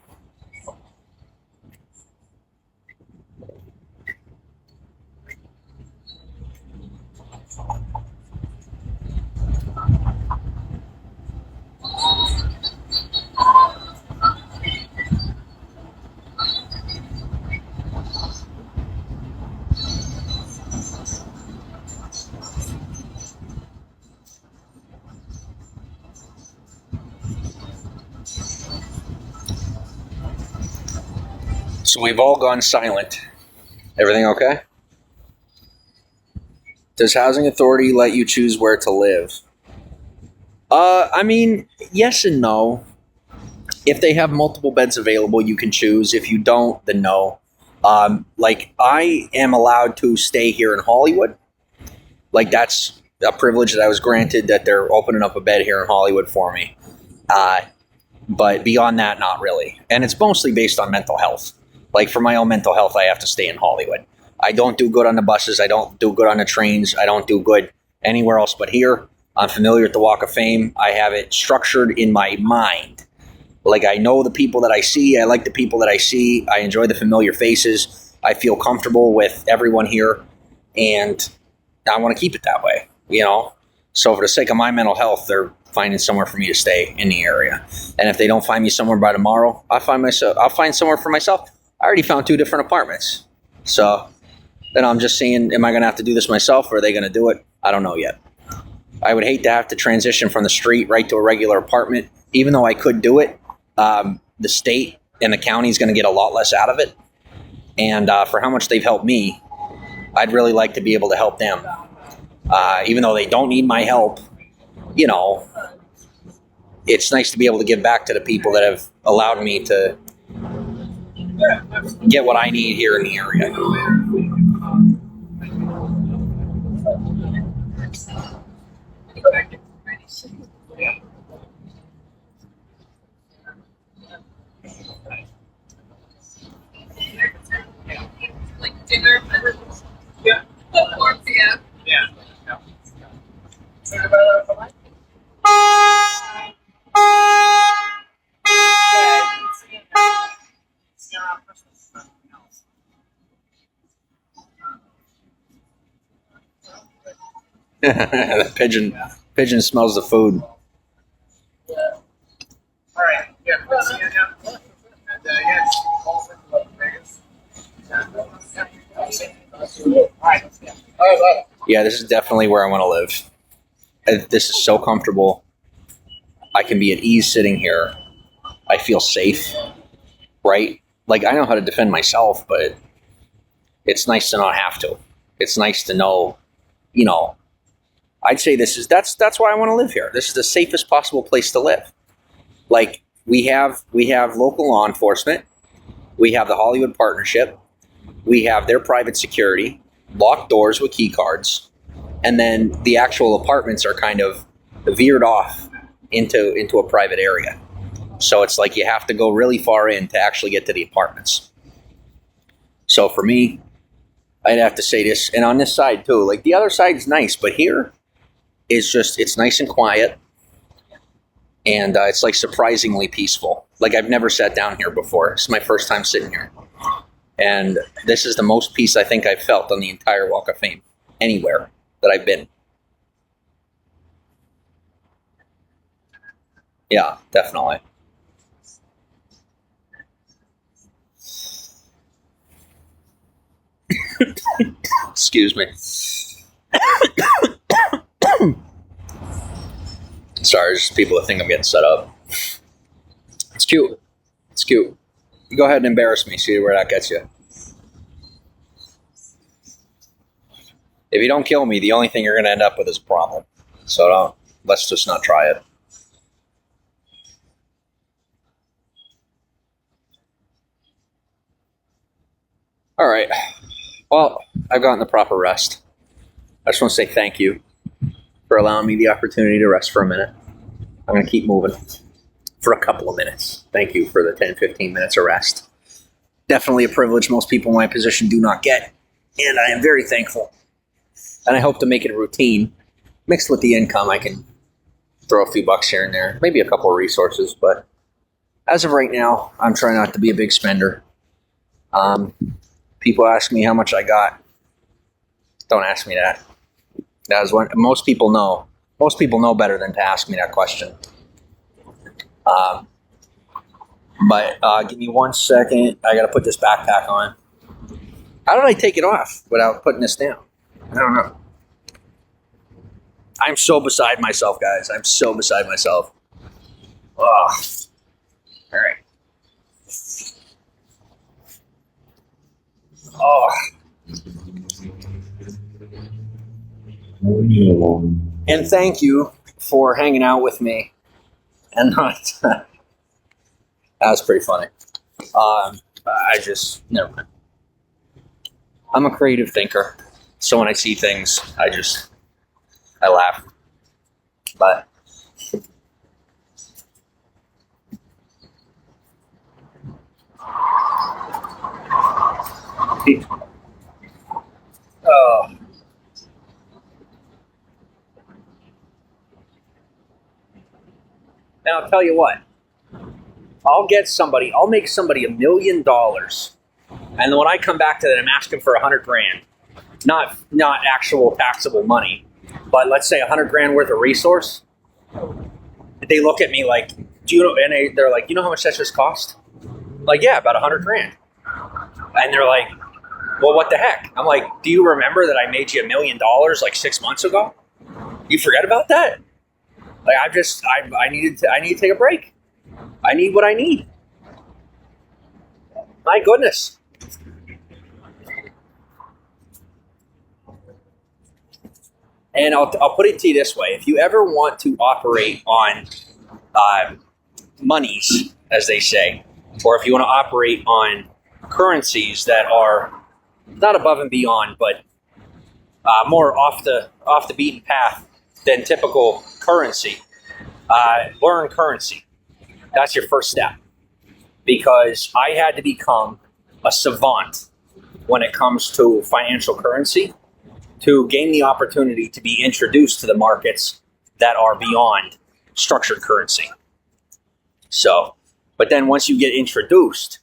So we've all gone silent. Everything okay? Does Housing Authority let you choose where to live? I mean, yes and no. If they have multiple beds available, you can choose. If you don't, then no. Like, I am allowed to stay here in Hollywood. Like, that's a privilege that I was granted, that they're opening up a bed here in Hollywood for me. But beyond that, not really. And it's mostly based on mental health. Like, for my own mental health, I have to stay in Hollywood. I don't do good on the buses. I don't do good on the trains. I don't do good anywhere else but here. I'm familiar with the Walk of Fame. I have it structured in my mind. Like, I know the people that I see. I like the people that I see. I enjoy the familiar faces. I feel comfortable with everyone here. And I want to keep it that way, So for the sake of my mental health, they're finding somewhere for me to stay in the area. And if they don't find me somewhere by tomorrow, I'll find somewhere for myself. I already found 2 different apartments. So then I'm just saying, am I going to have to do this myself, or are they going to do it? I don't know yet. I would hate to have to transition from the street right to a regular apartment. Even though I could do it, the state and the county is going to get a lot less out of it. And for how much they've helped me, I'd really like to be able to help them. Even though they don't need my help, it's nice to be able to give back to the people that have allowed me to get what I need here in the area. Like dinner, yeah. 4 p.m. Yeah. The pigeon smells the food. All right. Yeah. We'll see you now. And yes, also Vegas. All right. All right. Yeah, this is definitely where I want to live. This is so comfortable. I can be at ease sitting here. I feel safe, right? Like, I know how to defend myself, but it's nice to not have to. It's nice to know, I'd say that's why I want to live here. This is the safest possible place to live. Like, we have local law enforcement. We have the Hollywood Partnership. We have their private security, locked doors with key cards. And then the actual apartments are kind of veered off into a private area. So it's like you have to go really far in to actually get to the apartments. So for me, I'd have to say this, and on this side too, like, the other side's nice, but here is just, it's nice and quiet. And it's like surprisingly peaceful. Like, I've never sat down here before. It's my first time sitting here. And this is the most peace I think I've felt on the entire Walk of Fame, anywhere that I've been. Yeah, definitely. Excuse me. Sorry, there's just people that think I'm getting set up. It's cute. It's cute. You go ahead and embarrass me. See where that gets you. If you don't kill me, the only thing you're going to end up with is a problem. So let's just not try it. All right. Well, I've gotten the proper rest. I just want to say thank you for allowing me the opportunity to rest for a minute. I'm going to keep moving for a couple of minutes. Thank you for the 10, 15 minutes of rest. Definitely a privilege most people in my position do not get, and I am very thankful. And I hope to make it a routine. Mixed with the income, I can throw a few bucks here and there, maybe a couple of resources, but as of right now, I'm trying not to be a big spender. People ask me how much I got. Don't ask me that. That is what most people know. Most people know better than to ask me that question. But give me 1 second. I got to put this backpack on. How did I take it off without putting this down? I don't know. I'm so beside myself, guys. I'm so beside myself. Ugh. All right. Oh. And thank you for hanging out with me. And not. That was pretty funny. Never mind. I'm a creative thinker. So when I see things, I laugh. But oh. And I'll tell you what. I'll make somebody $1 million. And then when I come back to that, I'm asking for $100,000. Not actual taxable money, but let's say $100,000 worth of resource. They look at me like, do you know? And they're like, you know how much that just cost? Like, yeah, about $100,000. And they're like, well, what the heck? I'm like, do you remember that I made you $1 million like 6 months ago? You forget about that? Like, I need to take a break. I need what I need. My goodness. And I'll put it to you this way. If you ever want to operate on monies, as they say, or if you want to operate on currencies that are not above and beyond, but more off the beaten path than typical currency, learn currency. That's your first step. Because I had to become a savant when it comes to financial currency to gain the opportunity to be introduced to the markets that are beyond structured currency. So, but then once you get introduced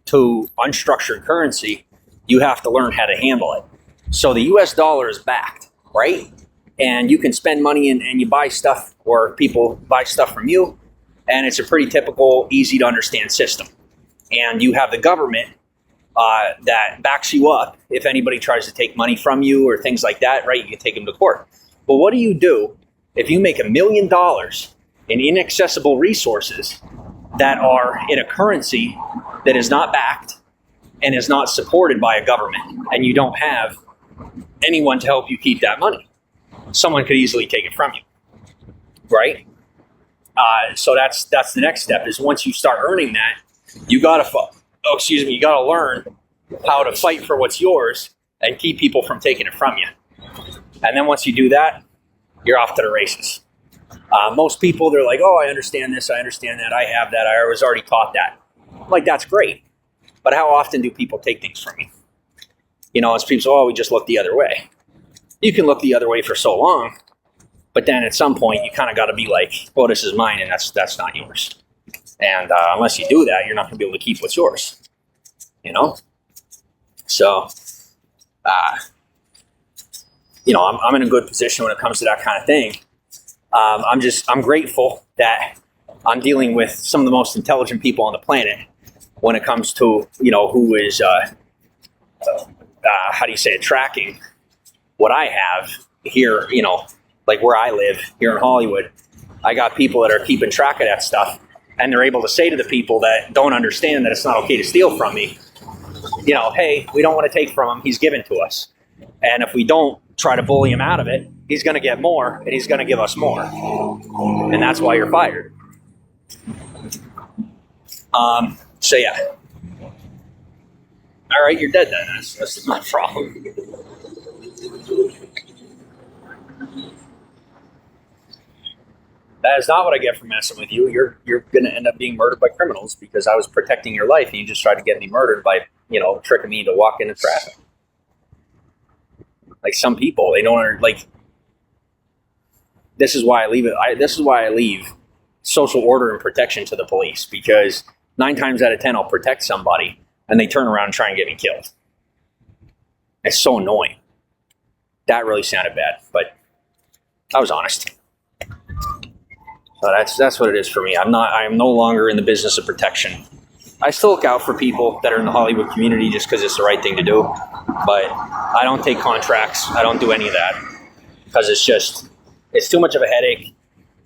to unstructured currency, you have to learn how to handle it. So the US dollar is backed, right? And you can spend money and you buy stuff, or people buy stuff from you, and it's a pretty typical, easy to understand system. And you have the government that backs you up if anybody tries to take money from you or things like that, right? You can take them to court. But what do you do if you make $1 million in inaccessible resources that are in a currency that is not backed and is not supported by a government, and you don't have anyone to help you keep that money? Someone could easily take it from you, right? So that's the next step. Is once you start earning that, you gotta learn how to fight for what's yours and keep people from taking it from you. And then once you do that, you're off to the races. Most people, they're like, oh, I understand this, I understand that, I have that, I was already taught that. Like, that's great. But how often do people take things from you? You know, as people say, oh, we just look the other way. You can look the other way for so long, but then at some point you kind of got to be like, well, this is mine and that's not yours. And unless you do that, you're not going to be able to keep what's yours, you know? So, I'm in a good position when it comes to that kind of thing. I'm grateful that I'm dealing with some of the most intelligent people on the planet when it comes to, who is, tracking what I have here, like where I live here in Hollywood. I got people that are keeping track of that stuff, and they're able to say to the people that don't understand that it's not okay to steal from me, hey, we don't want to take from him. He's given to us. And if we don't try to bully him out of it, he's going to get more, and he's going to give us more. And that's why you're fired. So, yeah. All All right, you're dead then. That's my problem. That is not what I get for messing with you. You're going to end up being murdered by criminals because I was protecting your life and you just tried to get me murdered by, tricking me to walk into traffic. Like some people, they don't like. This is why I leave it. This is why I leave social order and protection to the police, because 9 times out of 10 I'll protect somebody and they turn around and try and get me killed. It's so annoying. That really sounded bad, but I was honest. So that's what it is for me. I am no longer in the business of protection. I still look out for people that are in the Hollywood community just because it's the right thing to do. But I don't take contracts. I don't do any of that because it's too much of a headache.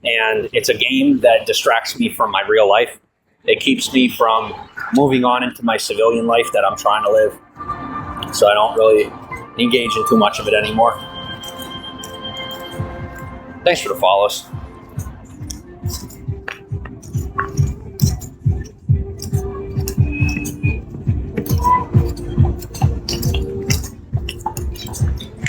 And it's a game that distracts me from my real life. It keeps me from moving on into my civilian life that I'm trying to live. So I don't really engage in too much of it anymore. Thanks for the follows.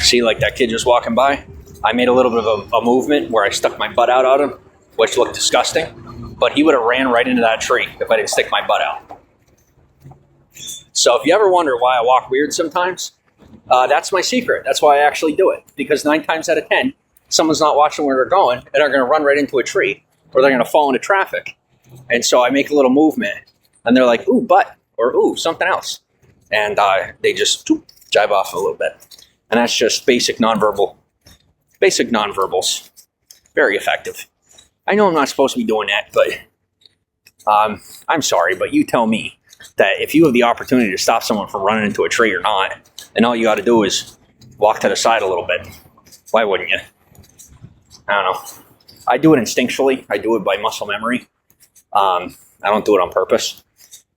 See, like that kid just walking by? I made a little bit of a movement where I stuck my butt out at him, which looked disgusting. But he would have ran right into that tree if I didn't stick my butt out. So if you ever wonder why I walk weird sometimes, that's my secret. That's why I actually do it. Because 9 times out of 10, someone's not watching where they're going and they're going to run right into a tree or they're going to fall into traffic. And so I make a little movement and they're like, ooh, butt, or ooh, something else. And they just jive off a little bit. And that's just basic nonverbals. Very effective. I know I'm not supposed to be doing that, but I'm sorry, but you tell me that if you have the opportunity to stop someone from running into a tree or not, and all you got to do is walk to the side a little bit, why wouldn't you? I don't know. I do it instinctually. I do it by muscle memory. I don't do it on purpose.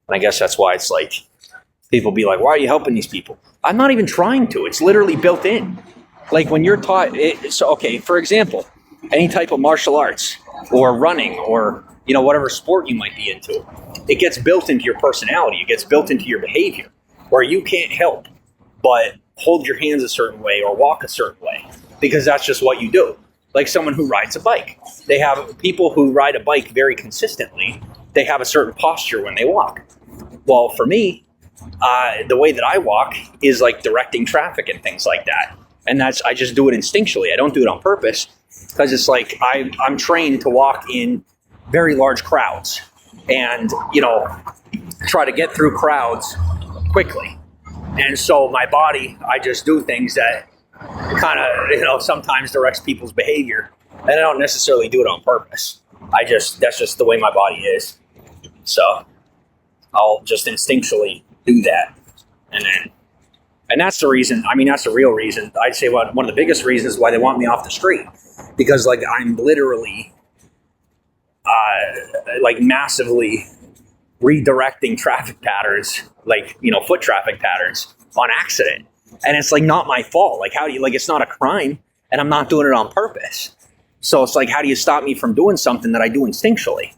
And I guess that's why it's like, people be like, why are you helping these people? I'm not even trying to. It's literally built in. Like when you're taught, okay, for example, any type of martial arts or running or, whatever sport you might be into, it gets built into your personality. It gets built into your behavior where you can't help but hold your hands a certain way or walk a certain way because that's just what you do. Like someone who rides a bike. They have people who ride a bike very consistently. They have a certain posture when they walk. Well, for me, the way that I walk is like directing traffic and things like that. And I just do it instinctually. I don't do it on purpose because it's like I'm trained to walk in very large crowds and, try to get through crowds quickly. And so my body, I just do things that kind of, sometimes directs people's behavior. And I don't necessarily do it on purpose. That's just the way my body is. So I'll just instinctually do that. And that's the reason, that's the real reason. I'd say one of the biggest reasons why they want me off the street. Because like I'm literally massively redirecting traffic patterns, foot traffic patterns on accident. And it's like not my fault. Like how do you, it's not a crime and I'm not doing it on purpose. So it's like, how do you stop me from doing something that I do instinctually?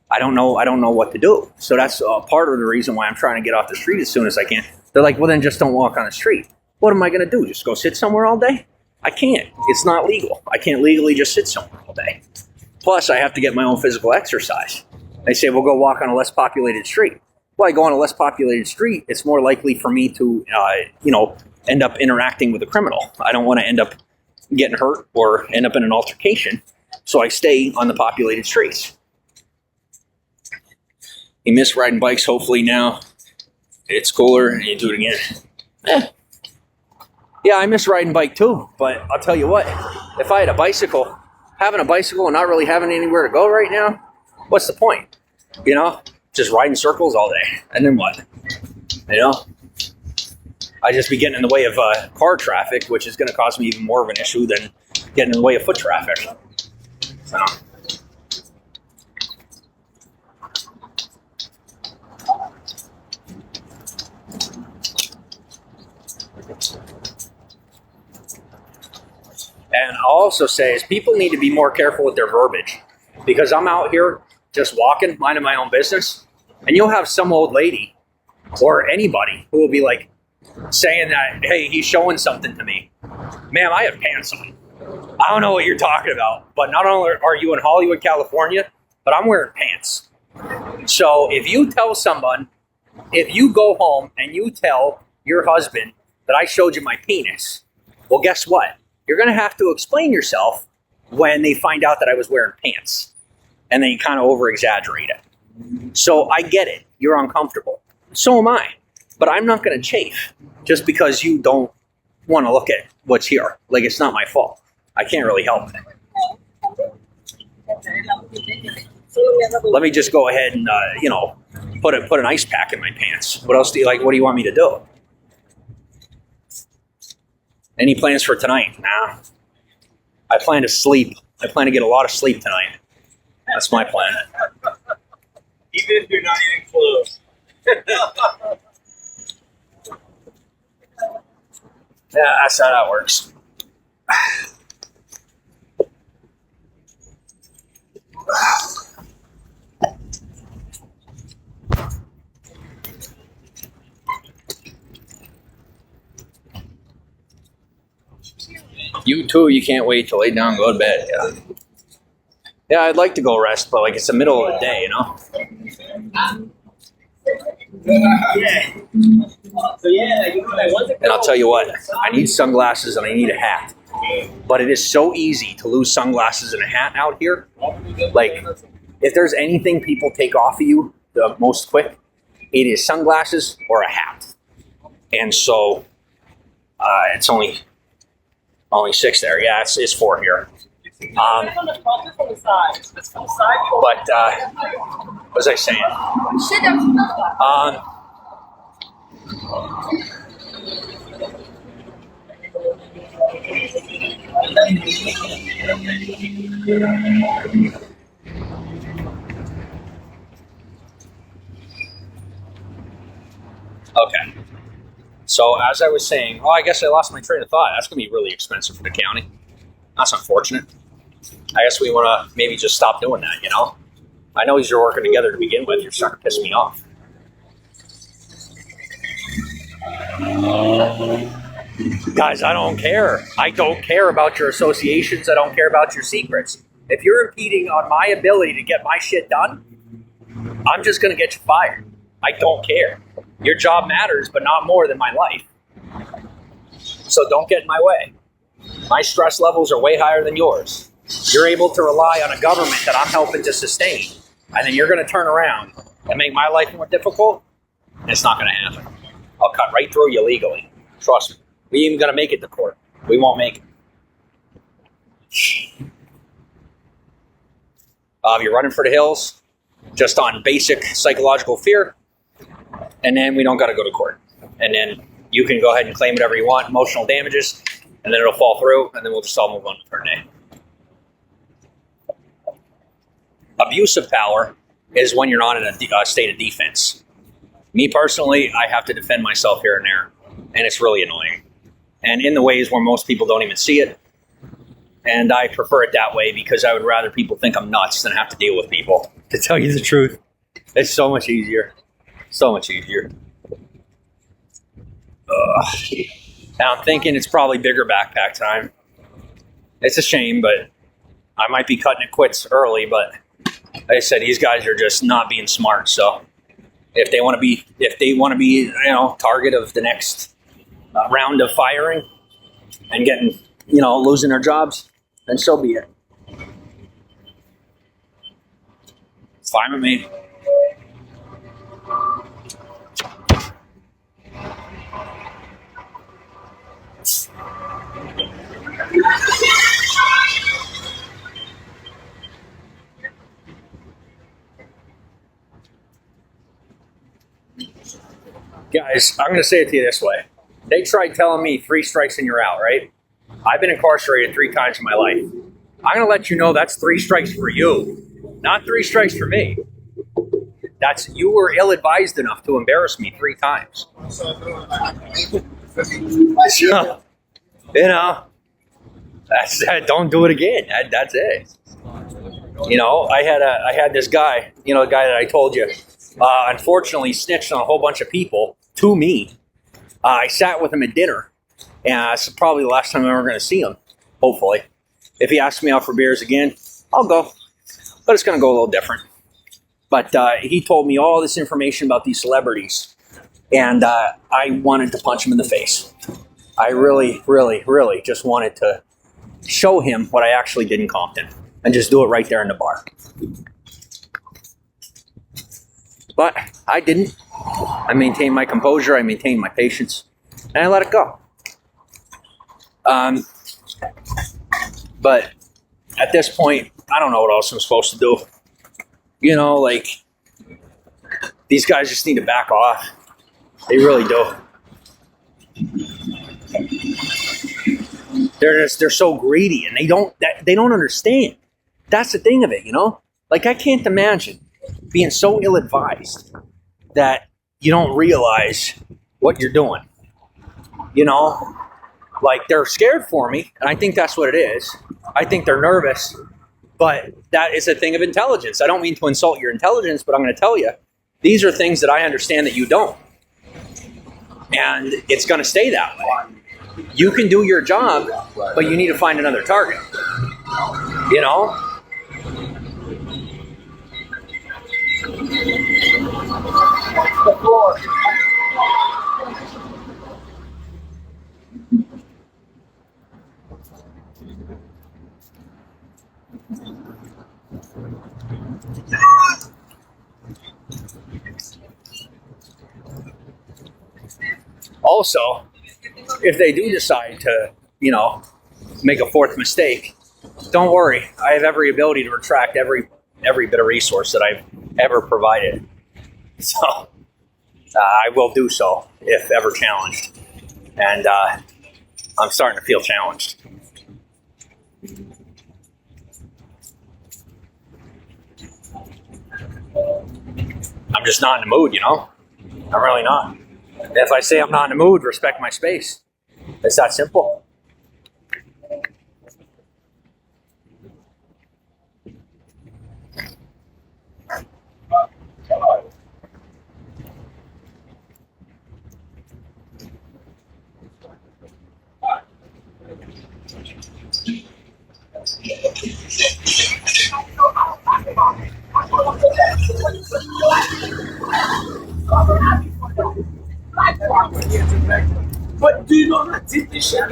I don't know what to do. So that's part of the reason why I'm trying to get off the street as soon as I can. They're like, well, then just don't walk on the street. What am I going to do? Just go sit somewhere all day? I can't. It's not legal. I can't legally just sit somewhere all day. Plus, I have to get my own physical exercise. They say, well, go walk on a less populated street. Well, I go on a less populated street, it's more likely for me to, end up interacting with a criminal. I don't want to end up getting hurt or end up in an altercation. So I stay on the populated streets. You miss riding bikes, hopefully now it's cooler and you do it again. Yeah, I miss riding bike too, but I'll tell you what, if I had a bicycle, having a bicycle and not really having anywhere to go right now, what's the point? Just riding circles all day. And then what? I just be getting in the way of car traffic, which is going to cause me even more of an issue than getting in the way of foot traffic. So. And I'll also say is people need to be more careful with their verbiage because I'm out here just walking, minding my own business, and you'll have some old lady or anybody who will be like saying that, hey, he's showing something to me. Ma'am, I have pants on. I don't know what you're talking about, but not only are you in Hollywood, California, but I'm wearing pants. So if you tell someone, if you go home and you tell your husband that I showed you my penis, well, guess what? You're going to have to explain yourself when they find out that I was wearing pants. And then you kind of over-exaggerate it. So I get it. You're uncomfortable. So am I. But I'm not going to chafe just because you don't want to look at what's here. Like, it's not my fault. I can't really help it. Let me just go ahead and, put an ice pack in my pants. What else do you like? What do you want me to do? Any plans for tonight? Nah. I plan to sleep. I plan to get a lot of sleep tonight. That's my plan. Even if you're not even close. Yeah, that's how that works. You too, you can't wait to lay down and go to bed. Yeah, I'd like to go rest, but like it's the middle of the day, And I'll tell you what, I need sunglasses and I need a hat. But it is so easy to lose sunglasses and a hat out here. Like, if there's anything people take off of you the most quick, it is sunglasses or a hat. And so, it's only 6 there. Yeah, it's 4 here. But, what was I saying? Okay. So as I was saying, I guess I lost my train of thought. That's going to be really expensive for the county. That's unfortunate. I guess we want to maybe just stop doing that, I know you're working together to begin with. You're starting to piss me off. Guys, I don't care. I don't care about your associations. I don't care about your secrets. If you're impeding on my ability to get my shit done, I'm just going to get you fired. I don't care. Your job matters, but not more than my life. So don't get in my way. My stress levels are way higher than yours. You're able to rely on a government that I'm helping to sustain, and then you're going to turn around and make my life more difficult? It's not going to happen. I'll cut right through you legally. Trust me. We ain't even going to make it to court. We won't make it. You're running for the hills just on basic psychological fear, and then we don't got to go to court. And then you can go ahead and claim whatever you want, emotional damages, and then it'll fall through, and then we'll just all move on to our day. Abuse of power is when you're not in a state of defense. Me personally, I have to defend myself here and there, and it's really annoying. And in the ways where most people don't even see it. And I prefer it that way because I would rather people think I'm nuts than have to deal with people. To tell you the truth, it's so much easier. So much easier. Now I'm thinking it's probably bigger backpack time. It's a shame, but I might be cutting it quits early, but like I said, these guys are just not being smart. So if they want to be, target of the next round of firing and getting, losing their jobs, then so be it. It's fine with me. Guys, I'm going to say it to you this way. They tried telling me 3 strikes and you're out, right? I've been incarcerated 3 times in my life. I'm going to let you know that's 3 strikes for you, not 3 strikes for me. You were ill-advised enough to embarrass me 3 times. Don't do it again. That's it. I had this guy, the guy that I told you, unfortunately snitched on a whole bunch of people to me. I sat with him at dinner, and it's probably the last time I'm ever going to see him, hopefully. If he asks me out for beers again, I'll go. But it's going to go a little different. But he told me all this information about these celebrities, and I wanted to punch him in the face. I really, really, really just wanted to show him what I actually did in Compton and just do it right there in the bar. But I didn't. I maintained my composure, I maintained my patience, and I let it go. But at this point, I don't know what else I'm supposed to do. You know, like, these guys just need to back off. They really do. They're so greedy, and they don't understand. That's the thing of it, you know? Like, I can't imagine being so ill-advised that you don't realize what you're doing. You know? Like, they're scared for me, and I think that's what it is. I think they're nervous, but that is a thing of intelligence. I don't mean to insult your intelligence, but I'm going to tell you, these are things that I understand that you don't. And it's going to stay that way. You can do your job, but you need to find another target. You know? The floor. Also, if they do decide to, you know, make a fourth mistake, don't worry. I have every ability to retract every bit of resource that I've ever provided. So I will do so if ever challenged. And I'm starting to feel challenged. I'm just not in the mood, you know? I'm really not. If I say I'm not in the mood, respect my space. It's that simple. But do you know that this shit?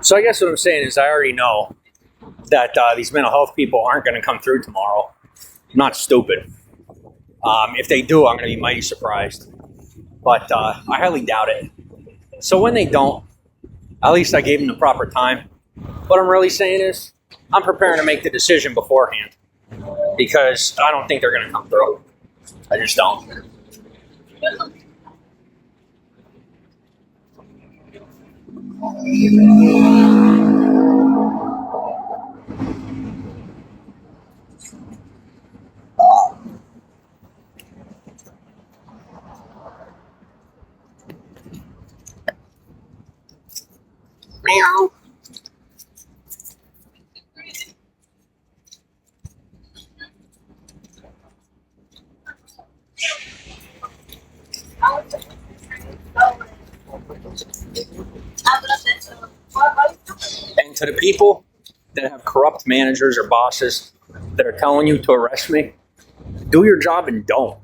So I guess what I'm saying is I already know that these mental health people aren't going to come through tomorrow. I'm not stupid. If they do, I'm going to be mighty surprised. But I highly doubt it. So when they don't, at least I gave them the proper time. What I'm really saying is I'm preparing to make the decision beforehand because I don't think they're going to come through. I just don't. Meow. And to the people that have corrupt managers or bosses that are telling you to arrest me, do your job and don't.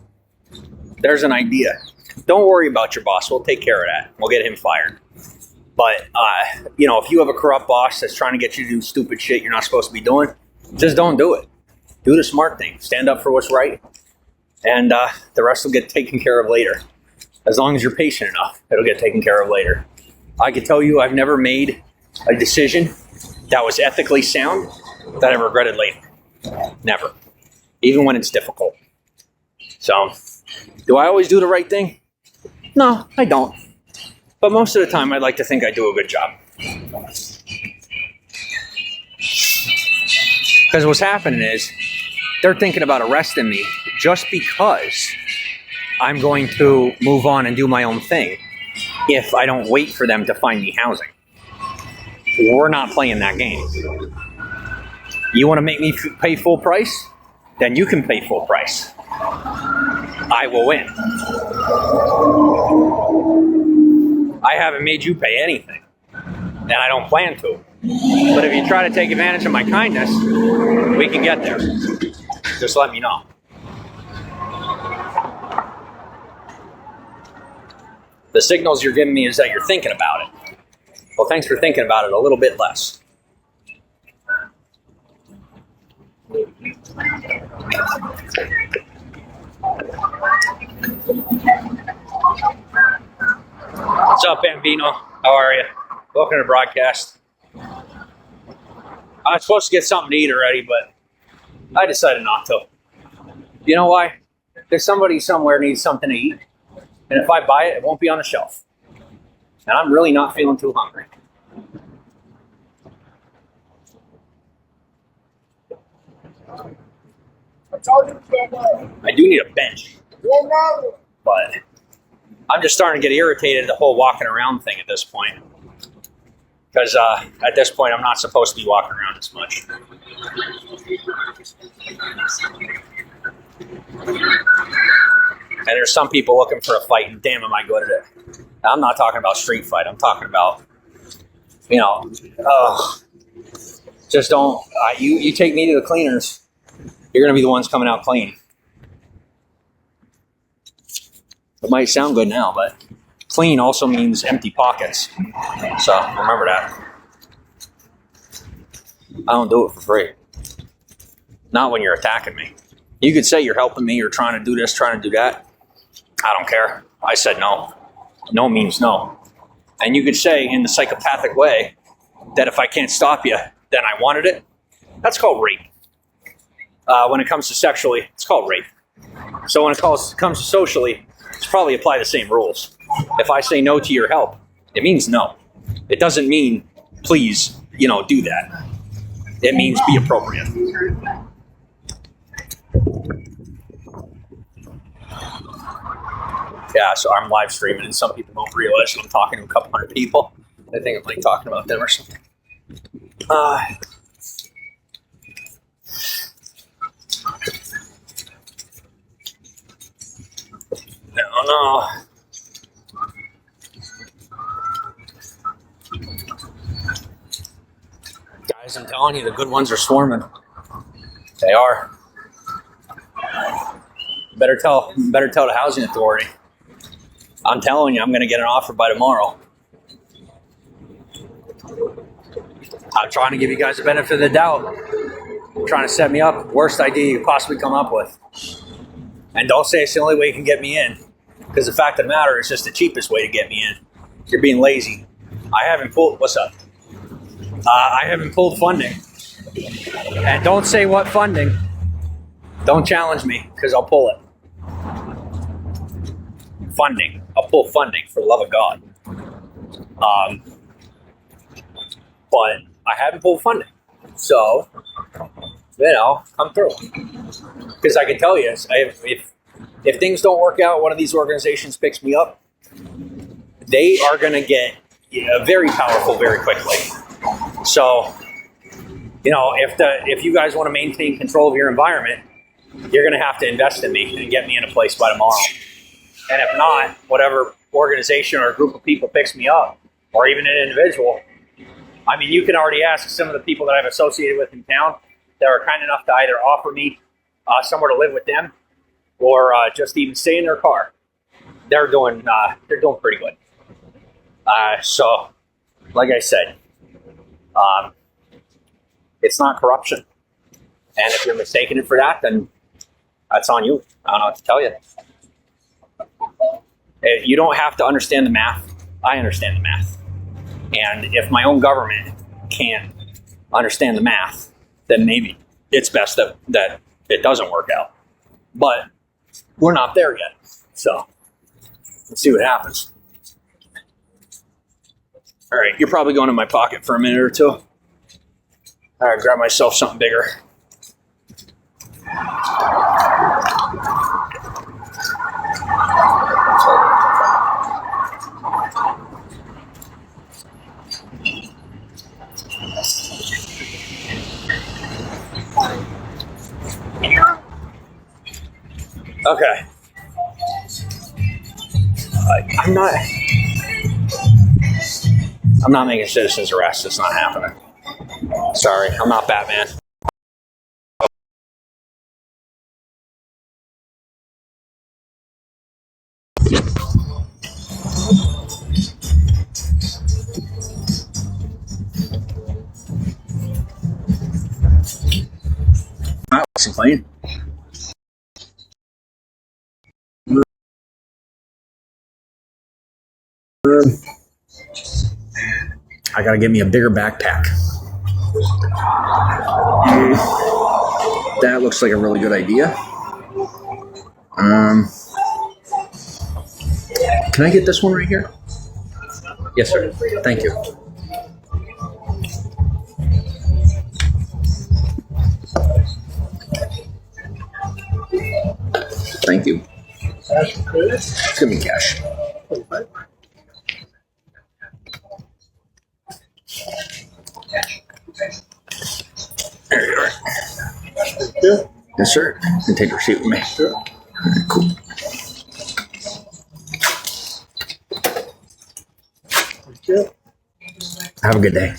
There's an idea. Don't worry about your boss. We'll take care of that. We'll get him fired. But, you know, if you have a corrupt boss that's trying to get you to do stupid shit you're not supposed to be doing, just don't do it. Do the smart thing. Stand up for what's right. And the rest will get taken care of later. As long as you're patient enough, it'll get taken care of later. I can tell you I've never made a decision that was ethically sound that I regretted later. Never. Even when it's difficult. So, do I always do the right thing? No, I don't. But most of the time, I'd like to think I do a good job. Because what's happening is, they're thinking about arresting me just because I'm going to move on and do my own thing if I don't wait for them to find me housing. We're not playing that game. You want to make me pay full price? Then you can pay full price. I will win. I haven't made you pay anything, and I don't plan to. But if you try to take advantage of my kindness, we can get there. Just let me know. The signals you're giving me is that you're thinking about it. Well, thanks for thinking about it a little bit less. What's up, Bambino? How are you? Welcome to the broadcast. I was supposed to get something to eat already, but I decided not to. You know why? Because somebody somewhere needs something to eat, and if I buy it, it won't be on the shelf. And I'm really not feeling too hungry. I do need a bench, but I'm just starting to get irritated at the whole walking around thing at this point. Because at this point, I'm not supposed to be walking around as much. And there's some people looking for a fight, and damn, am I good at it. I'm not talking about street fight. I'm talking about, just don't, you take me to the cleaners, you're going to be the ones coming out clean. It might sound good now, but clean also means empty pockets. So remember that. I don't do it for free. Not when you're attacking me. You could say you're helping me, you're trying to do this, trying to do that. I don't care. I said no. No means no. And you could say in the psychopathic way that if I can't stop you, then I wanted it. That's called rape. When it comes to sexually, it's called rape. So when it comes to socially, it's probably apply the same rules. If I say no to your help, it means no. It doesn't mean please, do that. It means be appropriate. Yeah, so I'm live streaming, and some people don't realize that I'm talking to a couple hundred people. They think I'm like talking about them or something. No. Guys, I'm telling you, the good ones are swarming. They are. Better tell the housing authority. I'm telling you, I'm going to get an offer by tomorrow. I'm trying to give you guys the benefit of the doubt. I'm trying to set me up. Worst idea you could possibly come up with. And don't say it's the only way you can get me in. Because the fact of the matter is just the cheapest way to get me in. You're being lazy. What's up? I haven't pulled funding. And don't say what funding. Don't challenge me, because I'll pull it. Funding. I'll pull funding, for the love of God. But I haven't pulled funding. So, come through. Because I can tell you, if things don't work out, one of these organizations picks me up, they are going to get very powerful very quickly. So, if you guys want to maintain control of your environment, you're going to have to invest in me and get me in a place by tomorrow. And if not, whatever organization or group of people picks me up, or even an individual, you can already ask some of the people that I've associated with in town that are kind enough to either offer me somewhere to live with them, or just even stay in their car. They're doing pretty good. So, like I said, it's not corruption. And if you're mistaking it for that, then that's on you. I don't know what to tell you. You don't have to understand the math. I understand the math. And if my own government can't understand the math, then maybe it's best that it doesn't work out. But we're not there yet. So let's see what happens. All right, you're probably going in my pocket for a minute or two. All right, grab myself something bigger. Okay. I'm not making citizens arrest. It's not happening. Sorry, I'm not Batman. That was clean. I gotta get me a bigger backpack. That looks like a really good idea. Can I get this one right here? Yes, sir. Thank you. Thank you. It's gonna be cash. There you are. Yes, sir. You can take a receipt with me. Sure. Cool. Thank you. Have a good day.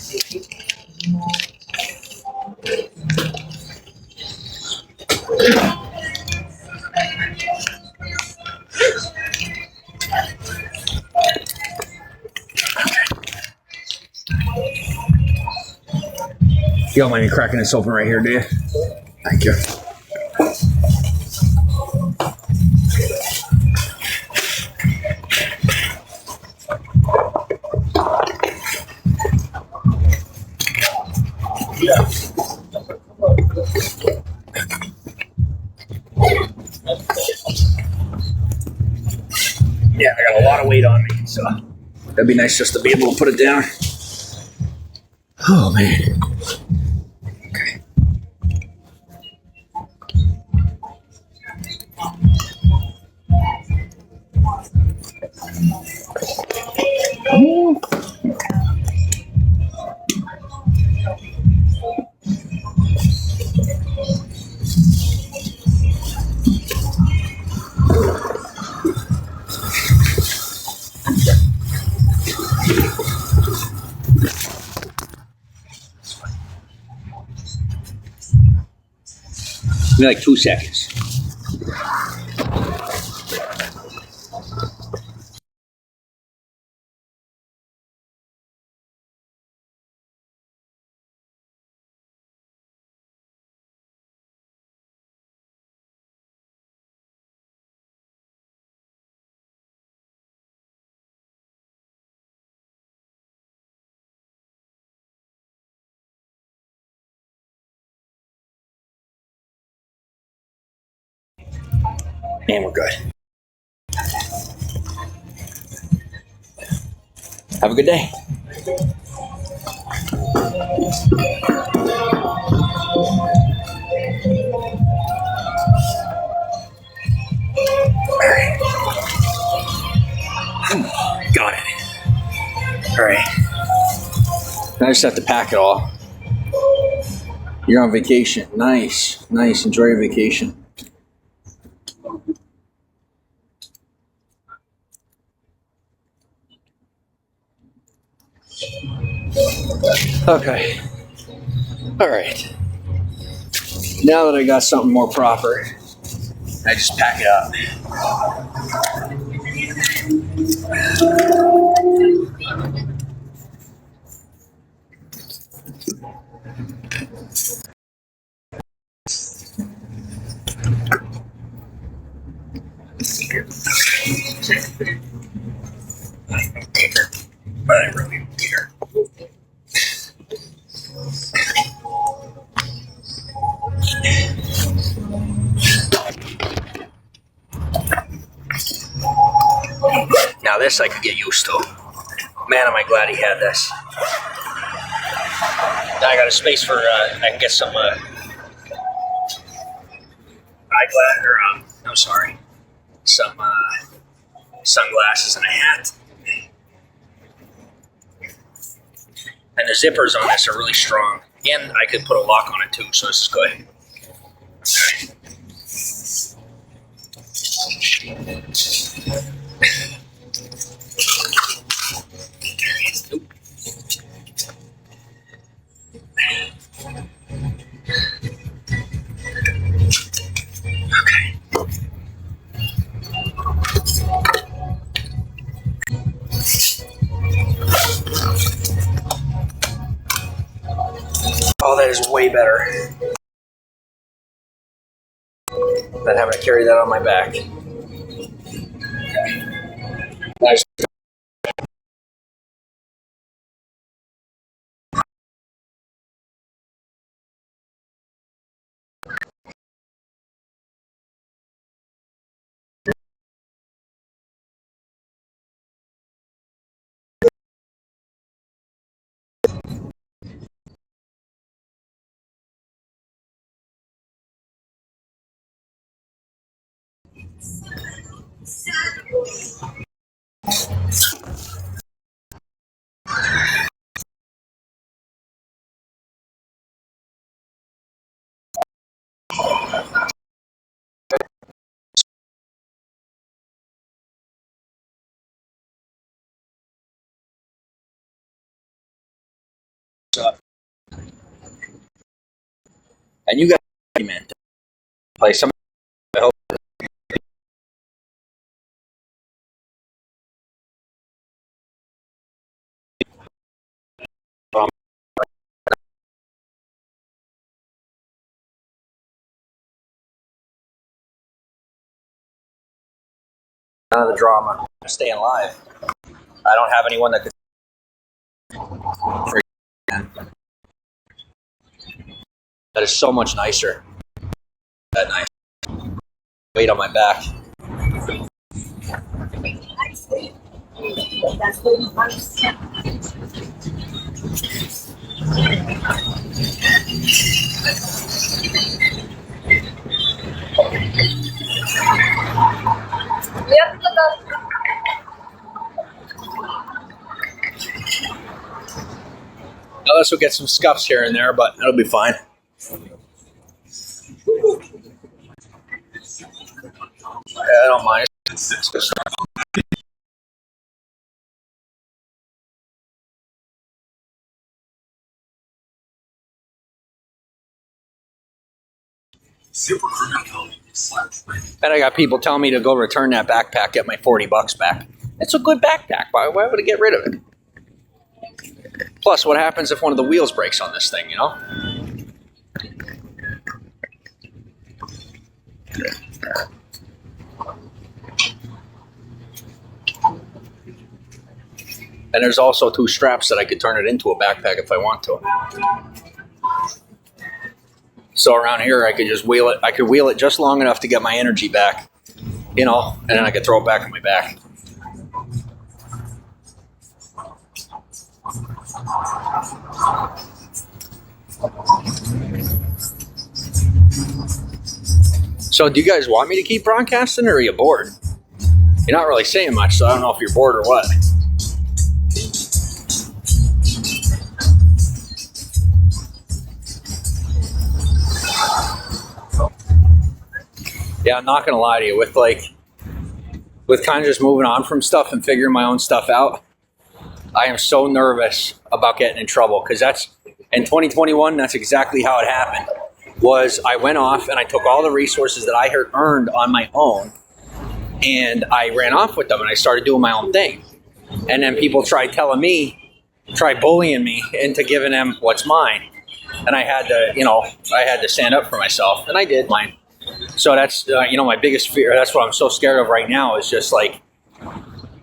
You don't mind me cracking this open right here, do you? Thank you. Yeah, I got a lot of weight on me, so that'd be nice just to be able to put it down. Oh, man. Okay. Give me like 2 seconds. And we're good. Have a good day. All right. Got it. All right. I just have to pack it all. You're on vacation. Nice. Nice. Enjoy your vacation. Okay. All right. Now that I got something more proper, I just pack it up. But I really don't care. Now this I could get used to. Man, am I glad he had this. Now I got a space for, I can get some eyeglass, or, I'm sorry, some sunglasses and a hat. And the zippers on this are really strong. And I could put a lock on it too, so this is good. Okay. Oh, that is way better than having to carry that on my back. Nice. And you got man play some. I hope. None of the drama. I'm staying alive. I don't have anyone that could. That is so much nicer. That nice weight on my back. Now this will get some scuffs here and there, but it'll be fine. Yeah, I don't mind. And I got people telling me to go return that backpack, get my $40 back. It's a good backpack. Why would I get rid of it? Plus, what happens if one of the wheels breaks on this thing, you know? And there's also 2 straps that I could turn it into a backpack if I want to. So around here, I could just wheel it. I could wheel it just long enough to get my energy back, you know, and then I could throw it back on my back. So do you guys want me to keep broadcasting, or are you bored? You're not really saying much, so I don't know if you're bored or what. Yeah, I'm not gonna lie to you, with kind of just moving on from stuff and figuring my own stuff out, I am so nervous about getting in trouble, because that's in 2021. That's exactly how it happened. Was I went off and I took all the resources that I had earned on my own, and I ran off with them and I started doing my own thing. And then people tried bullying me into giving them what's mine, and I had to stand up for myself, and I did mine. So that's my biggest fear. That's what I'm so scared of right now, is just like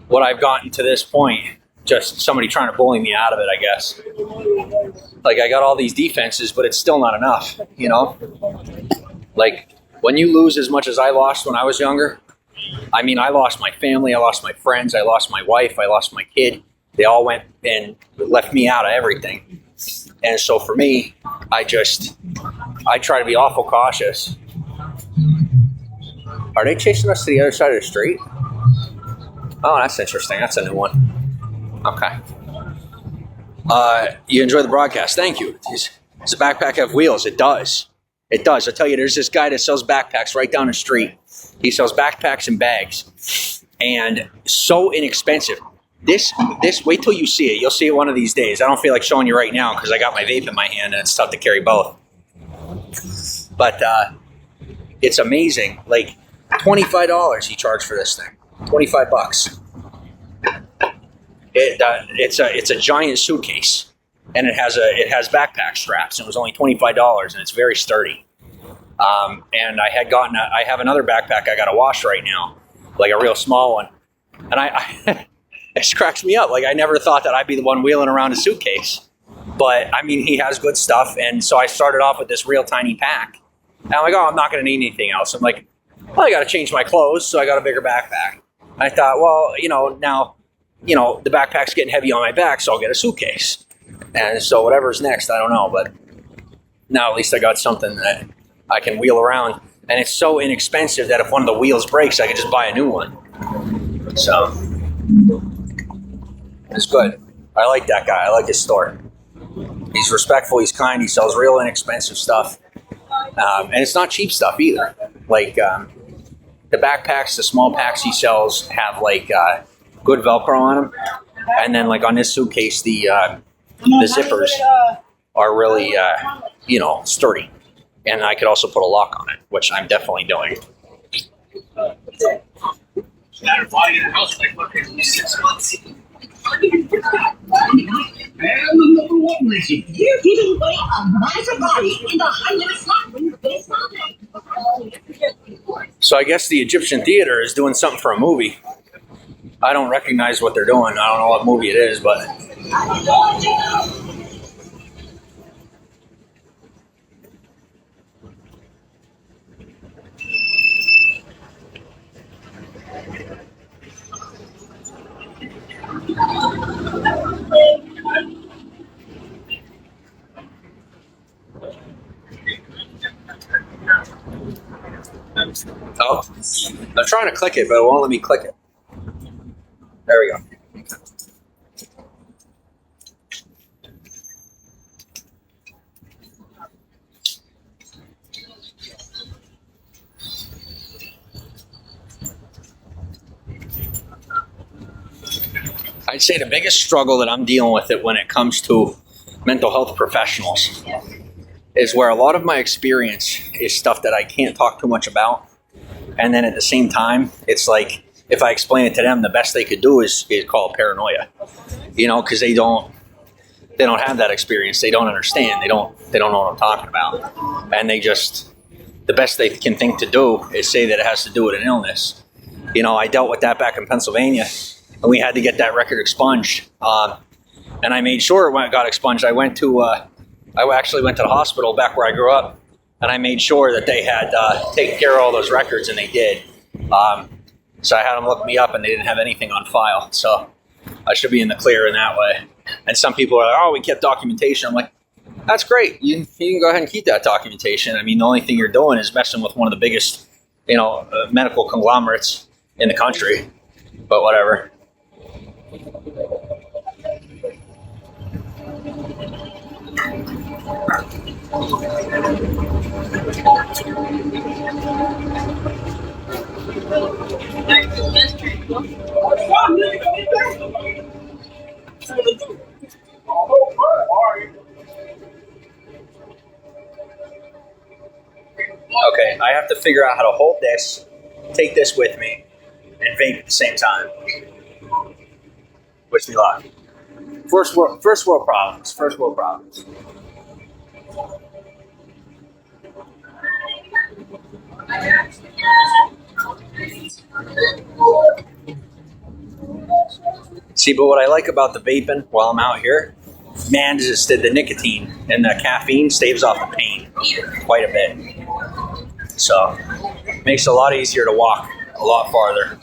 what I've gotten to this point. Just somebody trying to bully me out of it, I guess. Like, I got all these defenses, but it's still not enough, you know? Like, when you lose as much as I lost when I was younger, I mean, I lost my family, I lost my friends, I lost my wife, I lost my kid. They all went and left me out of everything. And so for me, I try to be awful cautious. Are they chasing us to the other side of the street? Oh, that's interesting. That's a new one. Okay. You enjoy the broadcast. Thank you. Does the backpack have wheels? It does. It does. I tell you, there's this guy that sells backpacks right down the street. He sells backpacks and bags, and so inexpensive. This, wait till you see it. You'll see it one of these days. I don't feel like showing you right now because I got my vape in my hand and it's tough to carry both. But it's amazing. Like $25 he charged for this thing. $25. It's a giant suitcase, and it has backpack straps. And it was only $25, and it's very sturdy. And I have another backpack I got to wash right now, like a real small one. And I it cracks me up. Like I never thought that I'd be the one wheeling around a suitcase. But I mean, he has good stuff, and so I started off with this real tiny pack. And I'm like, oh, I'm not going to need anything else. I'm like, well, I got to change my clothes, so I got a bigger backpack. I thought, well, now, the backpack's getting heavy on my back, so I'll get a suitcase. And so whatever's next, I don't know. But now at least I got something that I can wheel around. And it's so inexpensive that if one of the wheels breaks, I can just buy a new one. So it's good. I like that guy. I like his store. He's respectful. He's kind. He sells real inexpensive stuff. And it's not cheap stuff either. Like the backpacks, the small packs he sells have like good Velcro on them. And then like on this suitcase, the zippers are really, sturdy. And I could also put a lock on it, which I'm definitely doing. Better body in the house like fucking 6 months. And the number one reason. You're giving away a nicer body in the high-limit slot ring based on. So I guess the Egyptian theater is doing something for a movie. I don't recognize what they're doing. I don't know what movie it is, but oh, I'm trying to click it, but it won't let me click it. There we go. I'd say the biggest struggle that I'm dealing with it when it comes to mental health professionals is where a lot of my experience is stuff that I can't talk too much about. And then at the same time, it's like, if I explain it to them, the best they could do is call it paranoia, because they don't have that experience. They don't understand. They don't know what I'm talking about. And the best they can think to do is say that it has to do with an illness. I dealt with that back in Pennsylvania, and we had to get that record expunged. And I made sure when it got expunged, I actually went to the hospital back where I grew up, and I made sure that they had taken care of all those records, and they did. So I had them look me up, and they didn't have anything on file. So I should be in the clear in that way. And some people are like, oh, we kept documentation. I'm like, that's great. You can go ahead and keep that documentation. I mean, the only thing you're doing is messing with one of the biggest, medical conglomerates in the country. But whatever. Okay, I have to figure out how to hold this, take this with me, and vape at the same time. Wish me luck. First world problems. First world problems. See, but what I like about the vaping while I'm out here, man, is just the nicotine and the caffeine staves off the pain quite a bit. So, makes it a lot easier to walk a lot farther.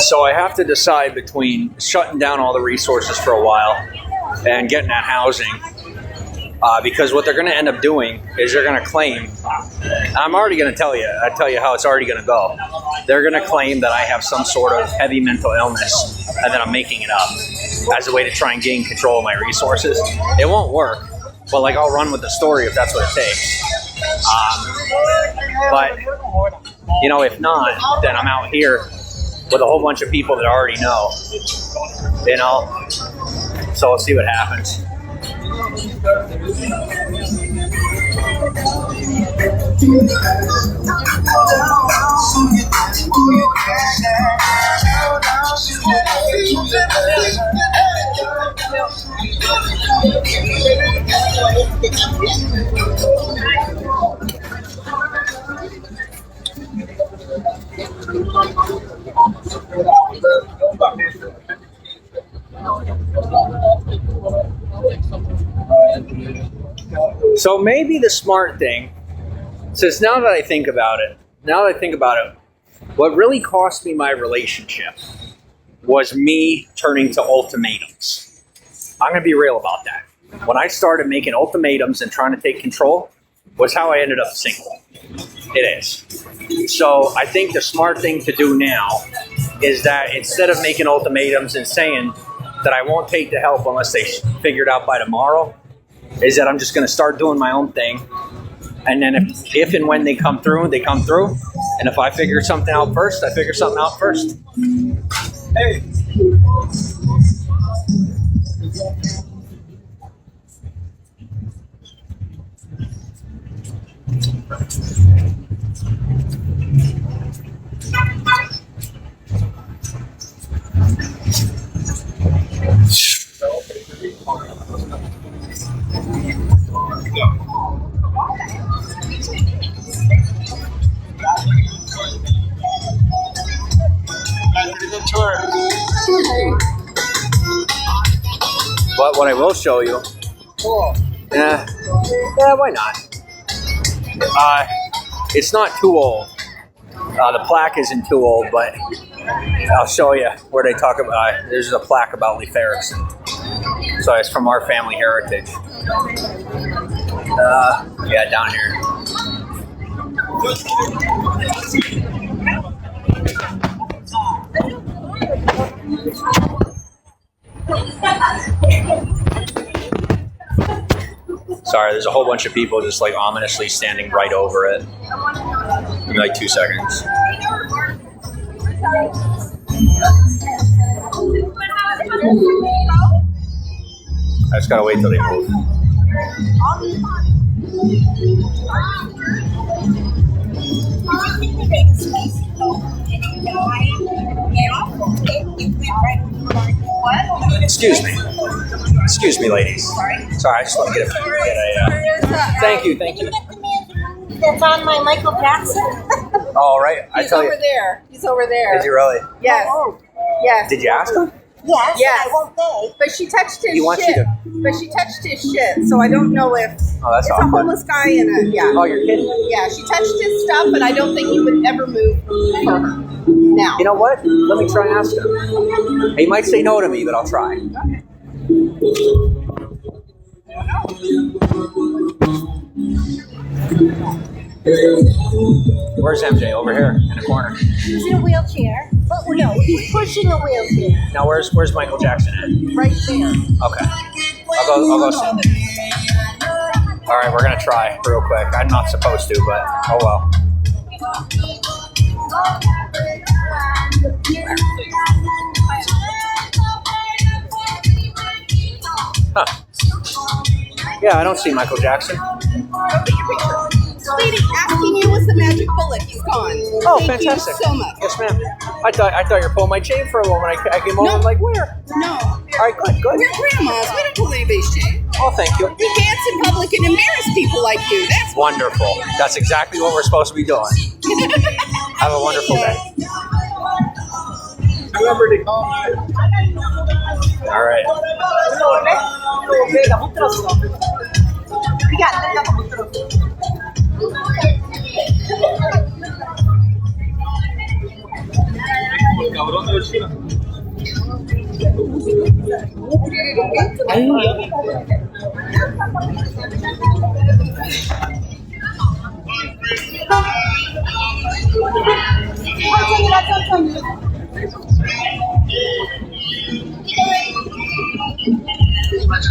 So I have to decide between shutting down all the resources for a while and getting that housing. Because what they're going to end up doing is they're going to claim, I'm already going to tell you how it's already going to go. They're going to claim that I have some sort of heavy mental illness and that I'm making it up as a way to try and gain control of my resources. It won't work, but like I'll run with the story if that's what it takes. But, you know, if not, then I'm out here with a whole bunch of people that I already know, you know? So we'll see what happens. So maybe the smart thing, since now that I think about it, what really cost me my relationship was me turning to ultimatums. I'm going to be real about that. When I started making ultimatums and trying to take control was how I ended up single. It is. So I think the smart thing to do now is that instead of making ultimatums and saying that I won't take the help unless they figure it out by tomorrow, is that I'm just going to start doing my own thing. And then if and when they come through, they come through. And if I figure something out first, I figure something out first. Hey. But what I will show you, yeah, why not? It's not too old. The plaque isn't too old, but I'll show you where they talk about. There's a plaque about Leif Erikson, so it's from our family heritage. Yeah, down here. Sorry, there's a whole bunch of people just like ominously standing right over it. Give me like 2 seconds. I just gotta wait till they move. Excuse me, ladies. Sorry, I just want to get a thank you. That's on my Michael Jackson. All right. I He's tell over you. there. He's over there. Is he really? Yes. Yes. Did you ask him? Yes, Yes. I won't pay. But she touched his He wants shit. you But she touched his shit, so I don't know if Oh, that's it's a awkward. homeless guy in a Oh, you're kidding. Yeah, she touched his stuff, but I don't think he would ever move for her. Now. You know what? Let me try and ask him. He might say no to me, but I'll try. Where's MJ? Over here in the corner. He's in a wheelchair. But no, he's pushing a wheelchair. Now where's Michael Jackson at? Right there. Okay. I'll go see him. All right, we're gonna try real quick. I'm not supposed to, but oh well. Huh. Yeah, I don't see Michael Jackson. Go get your picture. Sweetie, asking you was the magic bullet. He's gone. Oh, Thank fantastic. you so much. Yes, ma'am. I thought you were pulling my chain for a moment. I came over. No. I'm like, where? No. All right, good. We're grandmas. We don't pull anybody's shit. Oh, thank you. We dance in public and embarrass people like you. That's Wonderful. That's exactly what we're supposed to be doing. Have a wonderful day. Remember to call me. All right. Cabrón de vecino.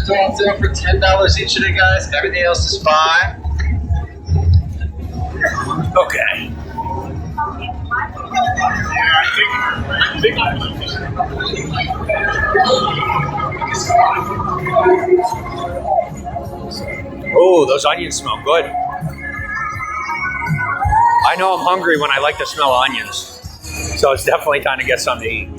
Donuts in for $10 each today, guys. Everything else is fine. Okay. Oh, those onions smell good. I know I'm hungry when I like to smell onions. So it's definitely time to get something to eat.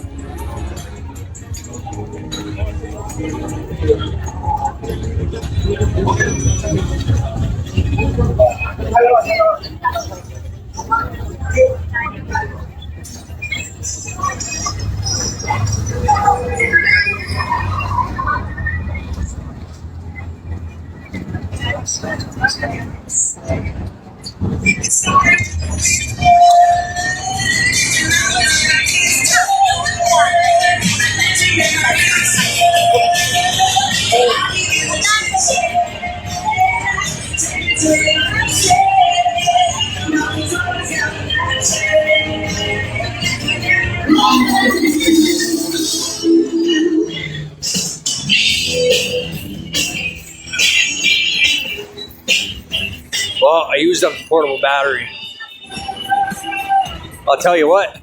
Well, I used up the portable battery. I'll tell you what.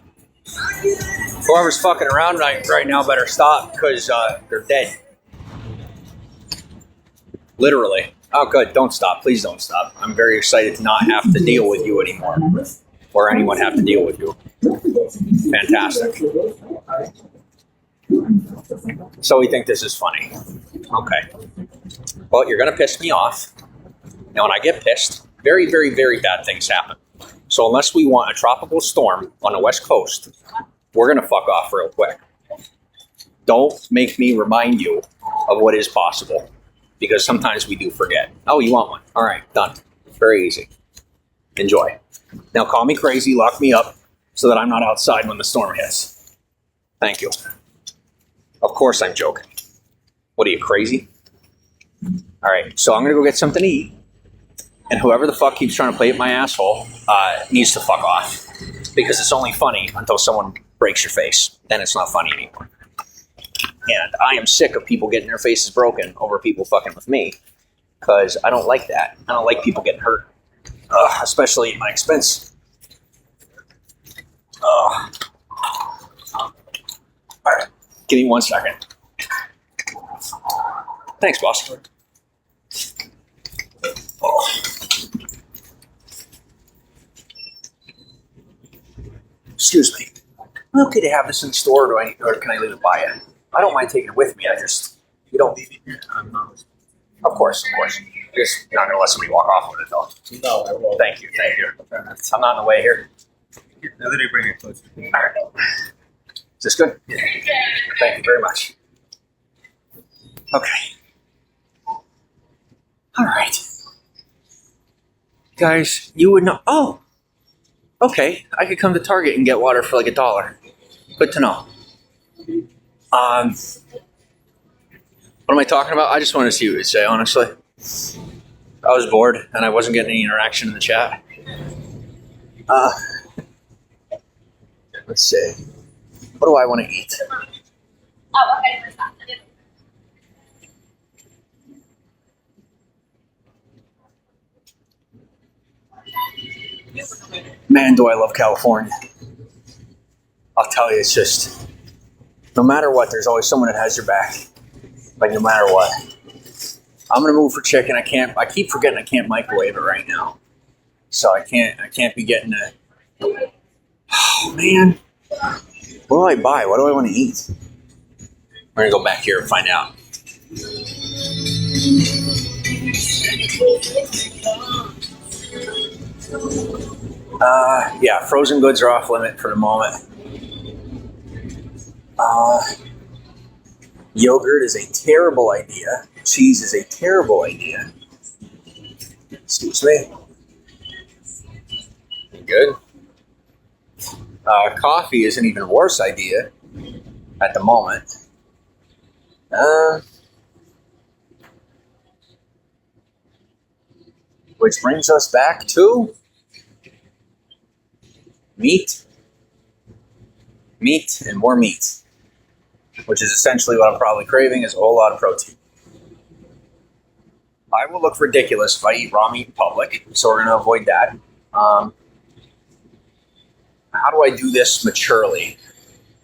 Whoever's fucking around right now better stop because they're dead. Literally. Oh, good. Don't stop. Please don't stop. I'm very excited to not have to deal with you anymore. Or anyone have to deal with you. Fantastic. So we think this is funny. Okay. Well, you're going to piss me off. Now, when I get pissed, very, very, very bad things happen. So unless we want a tropical storm on the West Coast, we're going to fuck off real quick. Don't make me remind you of what is possible. Because sometimes we do forget. Oh, you want one? All right, done. Very easy. Enjoy. Now call me crazy, lock me up, so that I'm not outside when the storm hits. Thank you. Of course I'm joking. What are you, crazy? All right, so I'm going to go get something to eat. And whoever the fuck keeps trying to play at my asshole needs to fuck off. Because it's only funny until someone breaks your face. Then it's not funny anymore. And I am sick of people getting their faces broken over people fucking with me. Because I don't like that. I don't like people getting hurt. Especially at my expense. All right. Give me 1 second. Thanks, boss. Oh. Excuse me. Am I okay to have this in the store, or can I leave it by you? I don't mind taking it with me. You don't leave it here. Of course. Just not going to let somebody walk off with it, though. No, I won't. Thank you. I'm not in the way here. Now that I bring it closer. All right. Is this good? Yeah. Thank you very much. Okay. All right. Guys, you would know. Oh, okay. I could come to Target and get water for like $1. Good to know. What am I talking about? I just wanted to see what you'd say, honestly. I was bored and I wasn't getting any interaction in the chat. Let's see. What do I want to eat? Oh, okay. Man, do I love California. I'll tell you, it's just, no matter what, there's always someone that has your back. Like, no matter what. I'm going to move for chicken. I keep forgetting I can't microwave it right now. So I can't be getting a, oh man. What do I buy? What do I want to eat? We're going to go back here and find out. Yeah, frozen goods are off limit for the moment. Yogurt is a terrible idea. Cheese is a terrible idea. Excuse me. Good. Coffee is an even worse idea at the moment. Which brings us back to meat. Meat and more meat. Which is essentially what I'm probably craving, is a whole lot of protein. I will look ridiculous if I eat raw meat in public, so we're going to avoid that. How do I do this maturely?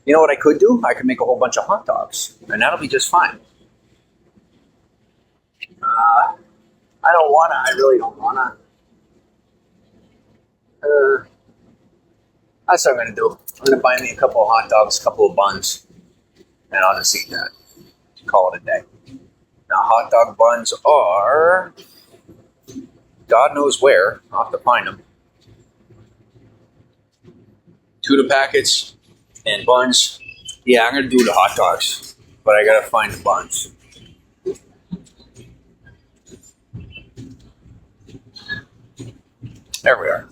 You know what I could do? I could make a whole bunch of hot dogs, and that'll be just fine. I really don't wanna. That's what I'm gonna do. I'm gonna buy me a couple of hot dogs, a couple of buns, and I'll just eat that. Call it a day. Now, hot dog buns are, God knows where. I'll have to find them. Tuna packets and buns. Yeah, I'm gonna do the hot dogs, but I gotta find the buns. There we are.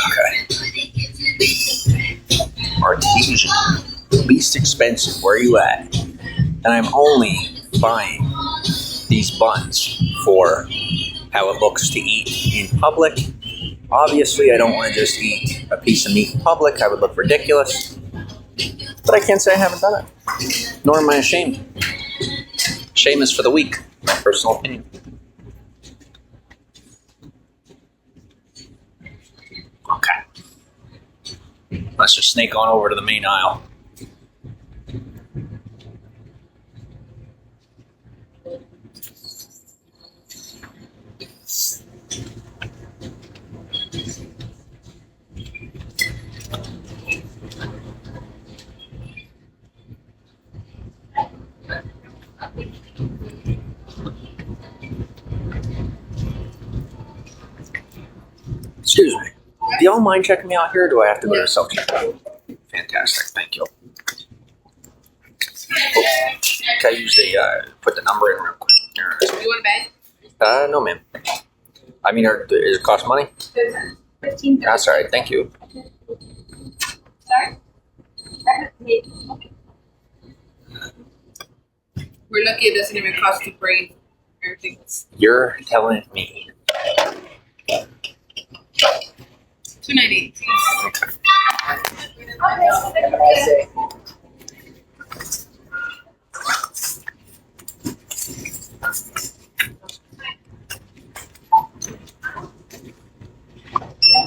Okay. Artesian. Least expensive. Where are you at? And I'm only buying these buns for how it looks to eat in public. Obviously, I don't want to just eat a piece of meat in public. I would look ridiculous. But I can't say I haven't done it. Nor am I ashamed. Shame is for the weak. My personal opinion. Okay. Let's just snake on over to the main aisle. Excuse me. Do y'all mind checking me out here, or do I have to go to self-checkout? Fantastic, thank you. Can I use the, put the number in real quick? Here. You want a bag? No ma'am. I mean, does it cost money? 15. That's all right, thank you. Sorry? We're lucky it doesn't even cost to bring everything. You're telling me. $2.98. Okay.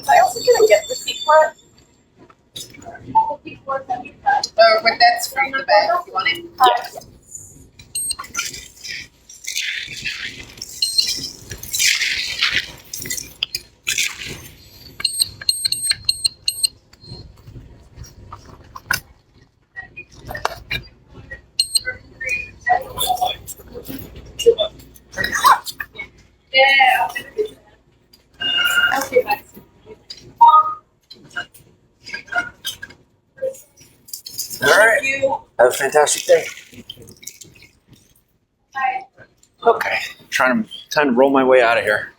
I also get a gift receipt for it. But that's free the bag. You want it? Yeah. Yeah. Okay, bye. too. Have a fantastic day. Okay, time to roll my way out of here.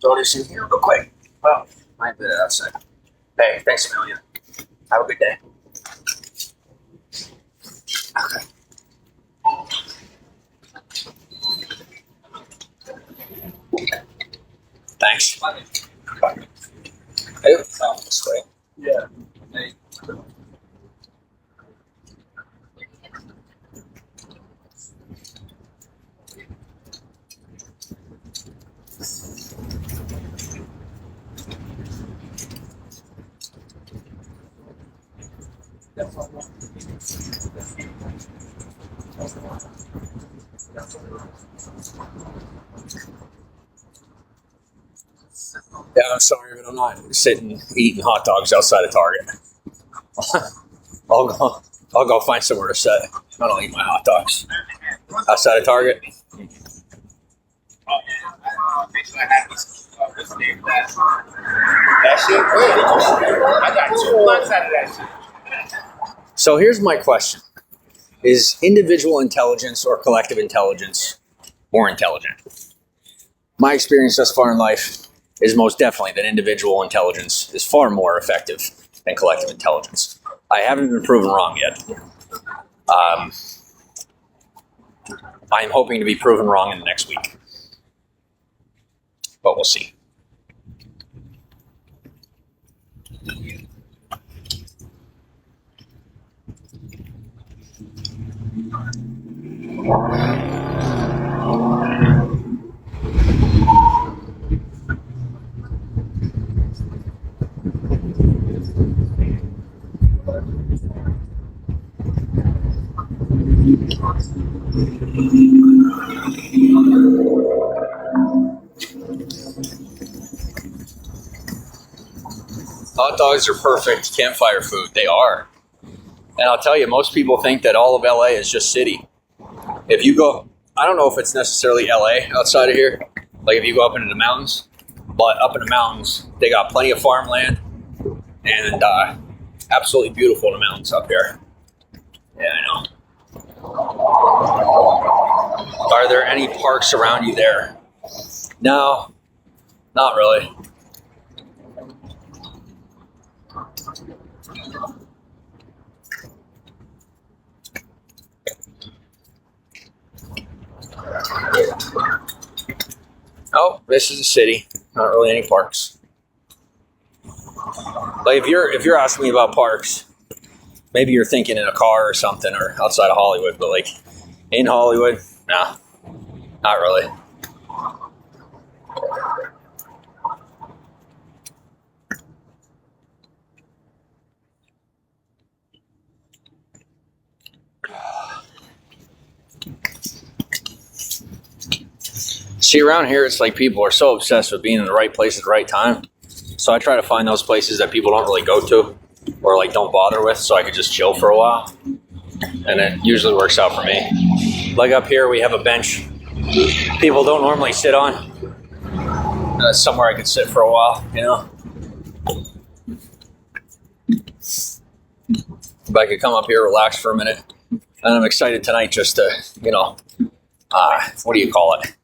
Throw this in here real quick. Well, I bit it outside. Hey, thanks a million. Have a good day. Okay. Thanks. Hey, this way. Yeah. Yeah, I'm sorry, but I'm not sitting eating hot dogs outside of Target. I'll go find somewhere to sit. I don't eat my hot dogs outside of Target. That shit good. I got 2 months out of that shit. So here's my question. Is individual intelligence or collective intelligence more intelligent? My experience thus far in life is most definitely that individual intelligence is far more effective than collective intelligence. I haven't been proven wrong yet. I'm hoping to be proven wrong in the next week. But we'll see. Hot dogs are perfect campfire food. They are. And I'll tell you, most people think that all of LA is just city. If you go, I don't know if it's necessarily LA outside of here, like if you go up into the mountains, but up in the mountains, they got plenty of farmland and absolutely beautiful in the mountains up here. Yeah, I know. Are there any parks around you there? No, not really. Oh, this is a city. Not really any parks. Like if you're asking me about parks, maybe you're thinking in a car or something or outside of Hollywood, but like in Hollywood, nah, not really. See, around here, it's like people are so obsessed with being in the right place at the right time. So I try to find those places that people don't really go to or like don't bother with so I could just chill for a while. And it usually works out for me. Like up here, we have a bench people don't normally sit on. Somewhere I could sit for a while, you know. If I could come up here, relax for a minute. And I'm excited tonight just to, you know, what do you call it?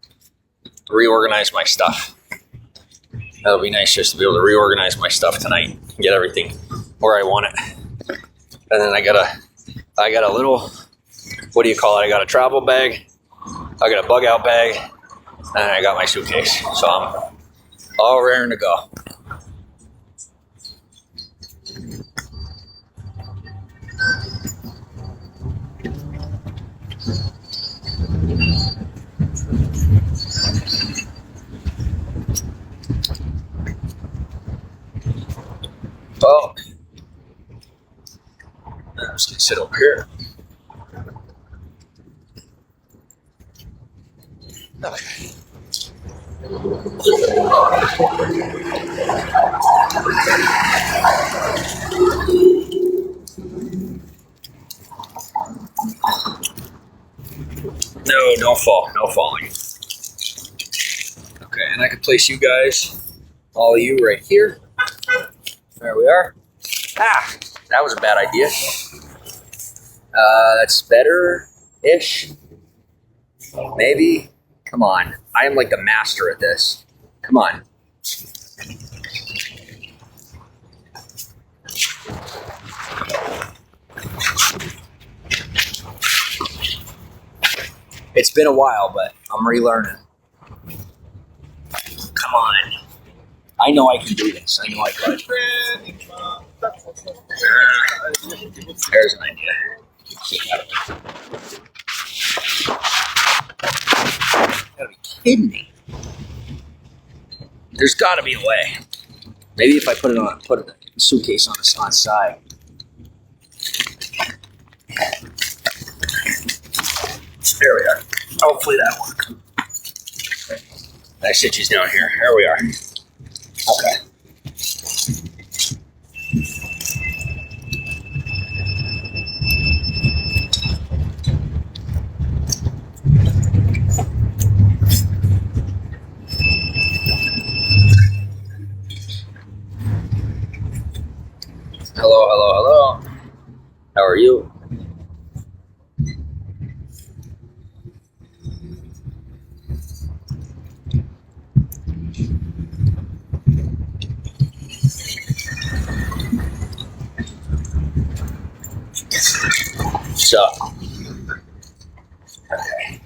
Reorganize my stuff. That'll be nice just to be able to reorganize my stuff tonight, get everything where I want it. And then I got a little, what do you call it? I got a travel bag, I got a bug out bag, and I got my suitcase. So I'm all raring to go. Well, I'm just gonna sit over here. Okay. No, don't fall. No falling. Okay. Okay, and I can place you guys, all of you, right here. There we are. Ah, that was a bad idea. That's better-ish. Maybe. Come on. I am like the master at this. Come on. It's been a while, but I'm relearning. Come on. I know I can do this. I know I can. There's an idea. You gotta be kidding me. There's gotta be a way. Maybe if I put the suitcase on the side. There we are. Hopefully that works. That stitches down here. There we are. Okay. Hello, hello, hello. How are you? So, okay.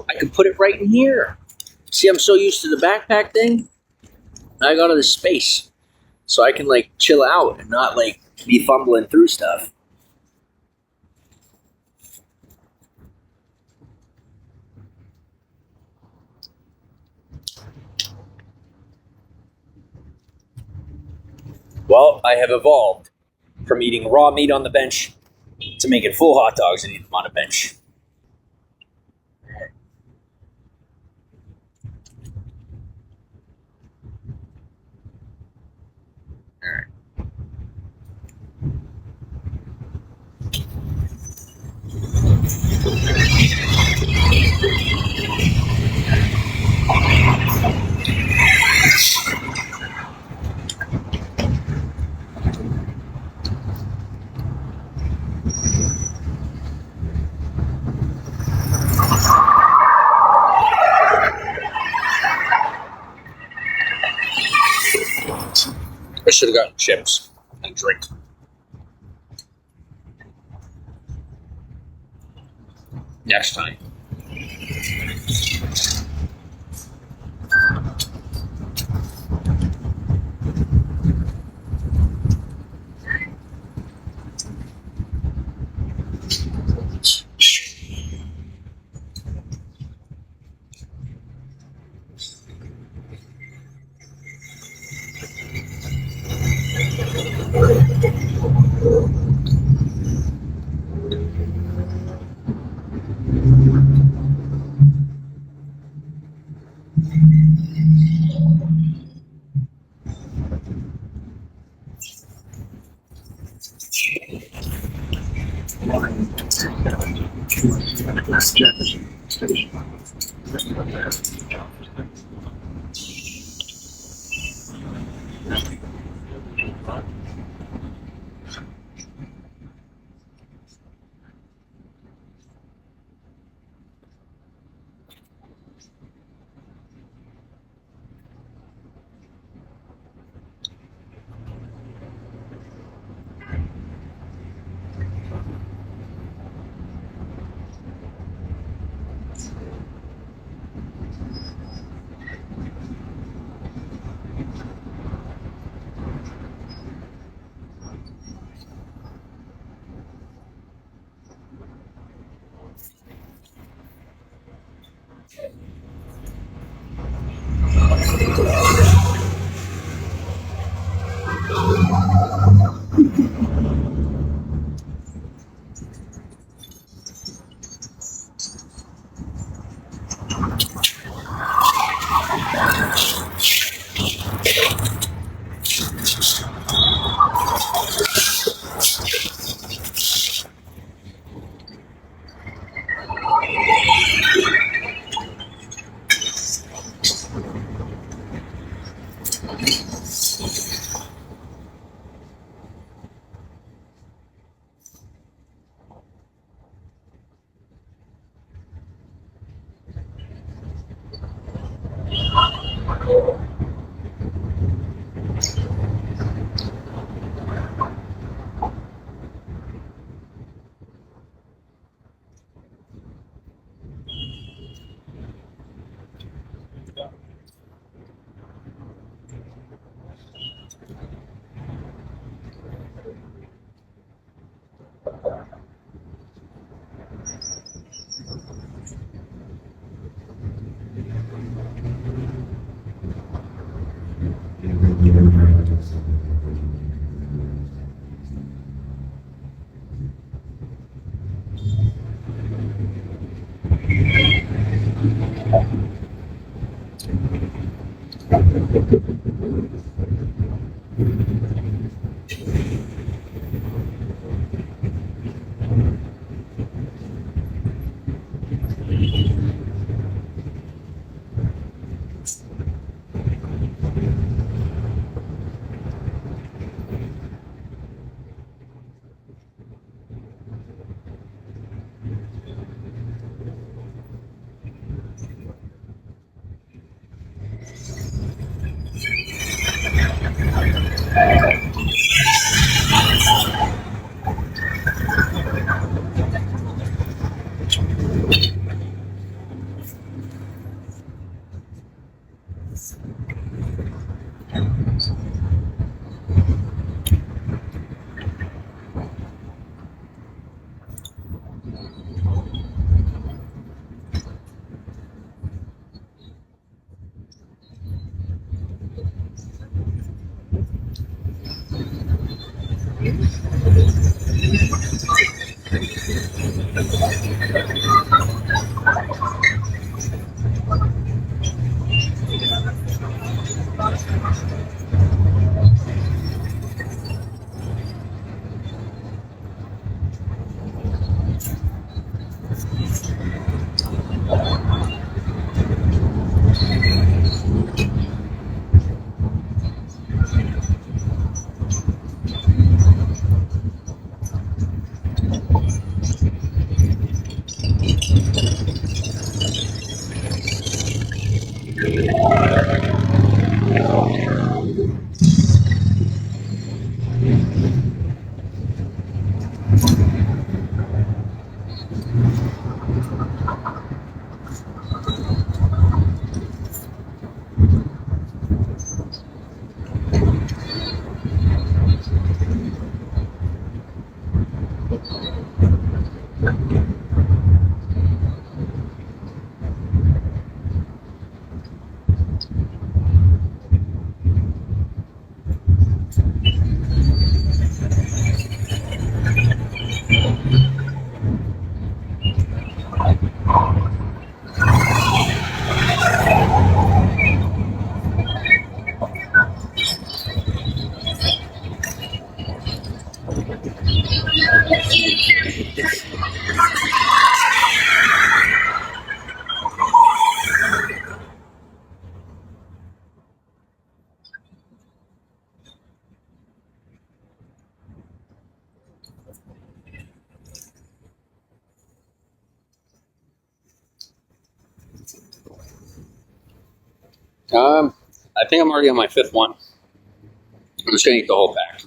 I could put it right in here. See, I'm so used to the backpack thing. I got all this space. So I can like chill out and not like be fumbling through stuff. Well, I have evolved from eating raw meat on the bench to making full hot dogs and eating them on a bench. I should have gotten chips and drink. Next time. I think I'm already on my fifth one. I'm just gonna eat the whole pack.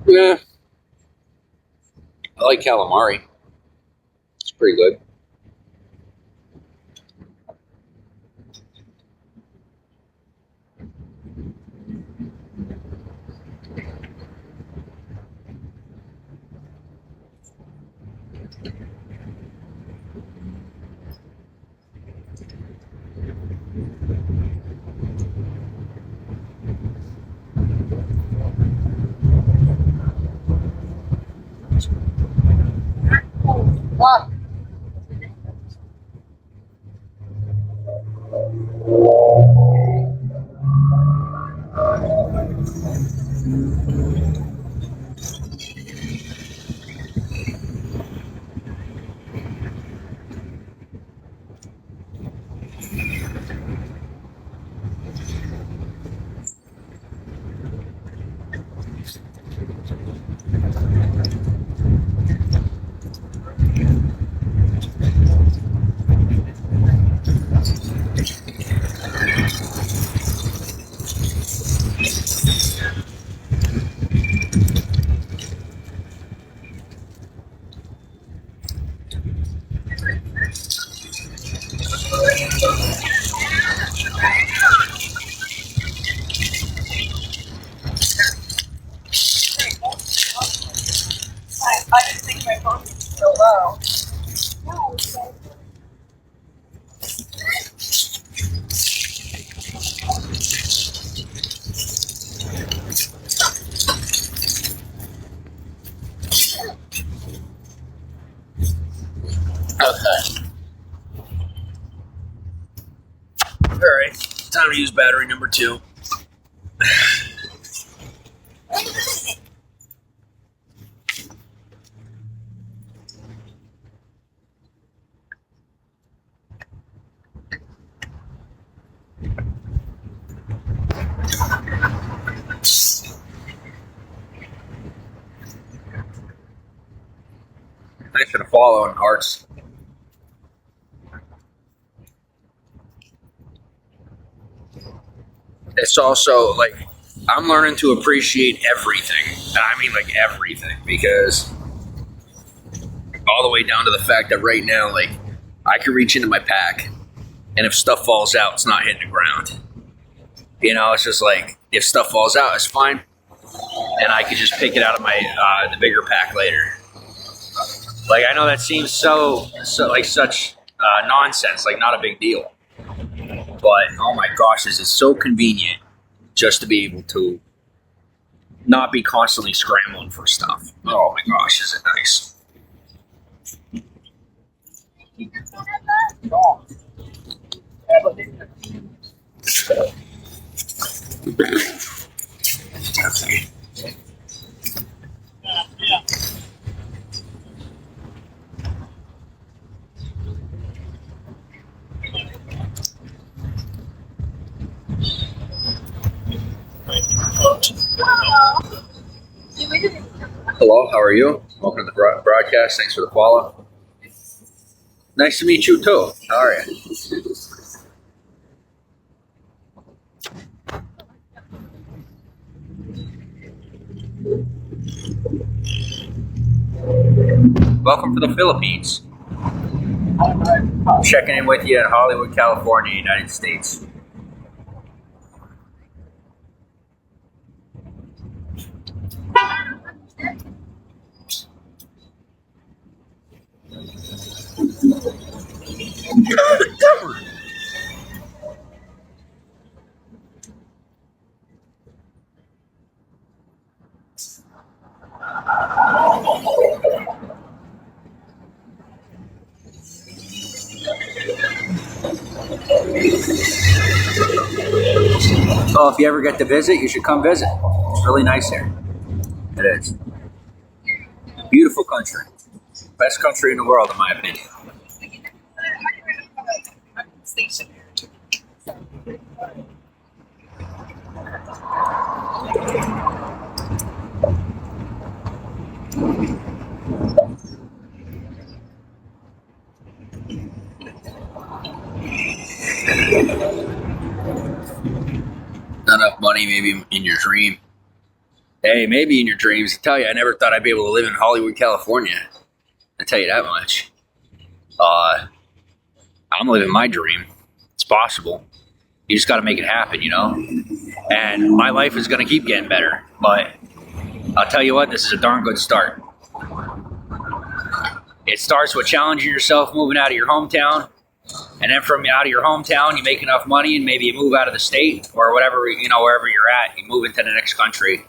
Yeah. I like calamari. It's pretty good. I didn't think my phone was so low. Okay. All right. Time to use battery number 2. Thanks for the follow and hearts. It's also like I'm learning to appreciate everything. And I mean like everything, because all the way down to the fact that right now, like, I can reach into my pack, and if stuff falls out, it's not hitting the ground. You know, it's just like if stuff falls out, it's fine, and I can just pick it out of my the bigger pack later. Like, I know that seems so like such nonsense, like not a big deal. But oh my gosh, this is so convenient just to be able to not be constantly scrambling for stuff. Oh my gosh, is it nice? Hello, how are you? Welcome to the broadcast. Thanks for the follow. Nice to meet you too. How are you? Welcome to the Philippines. Checking in with you in Hollywood, California, United States. So if you ever get to visit, you should come visit. It's really nice here. It is. Beautiful country. Best country in the world, in my opinion. Not enough money, maybe in your dream. Hey, maybe in your dreams. I tell you, I never thought I'd be able to live in Hollywood, California. I tell you that much. I'm living my dream. It's possible. You just got to make it happen, you know? And my life is going to keep getting better. But I'll tell you what, this is a darn good start. It starts with challenging yourself, moving out of your hometown. And then from out of your hometown, you make enough money and maybe you move out of the state or whatever, you know, wherever you're at, you move into the next country.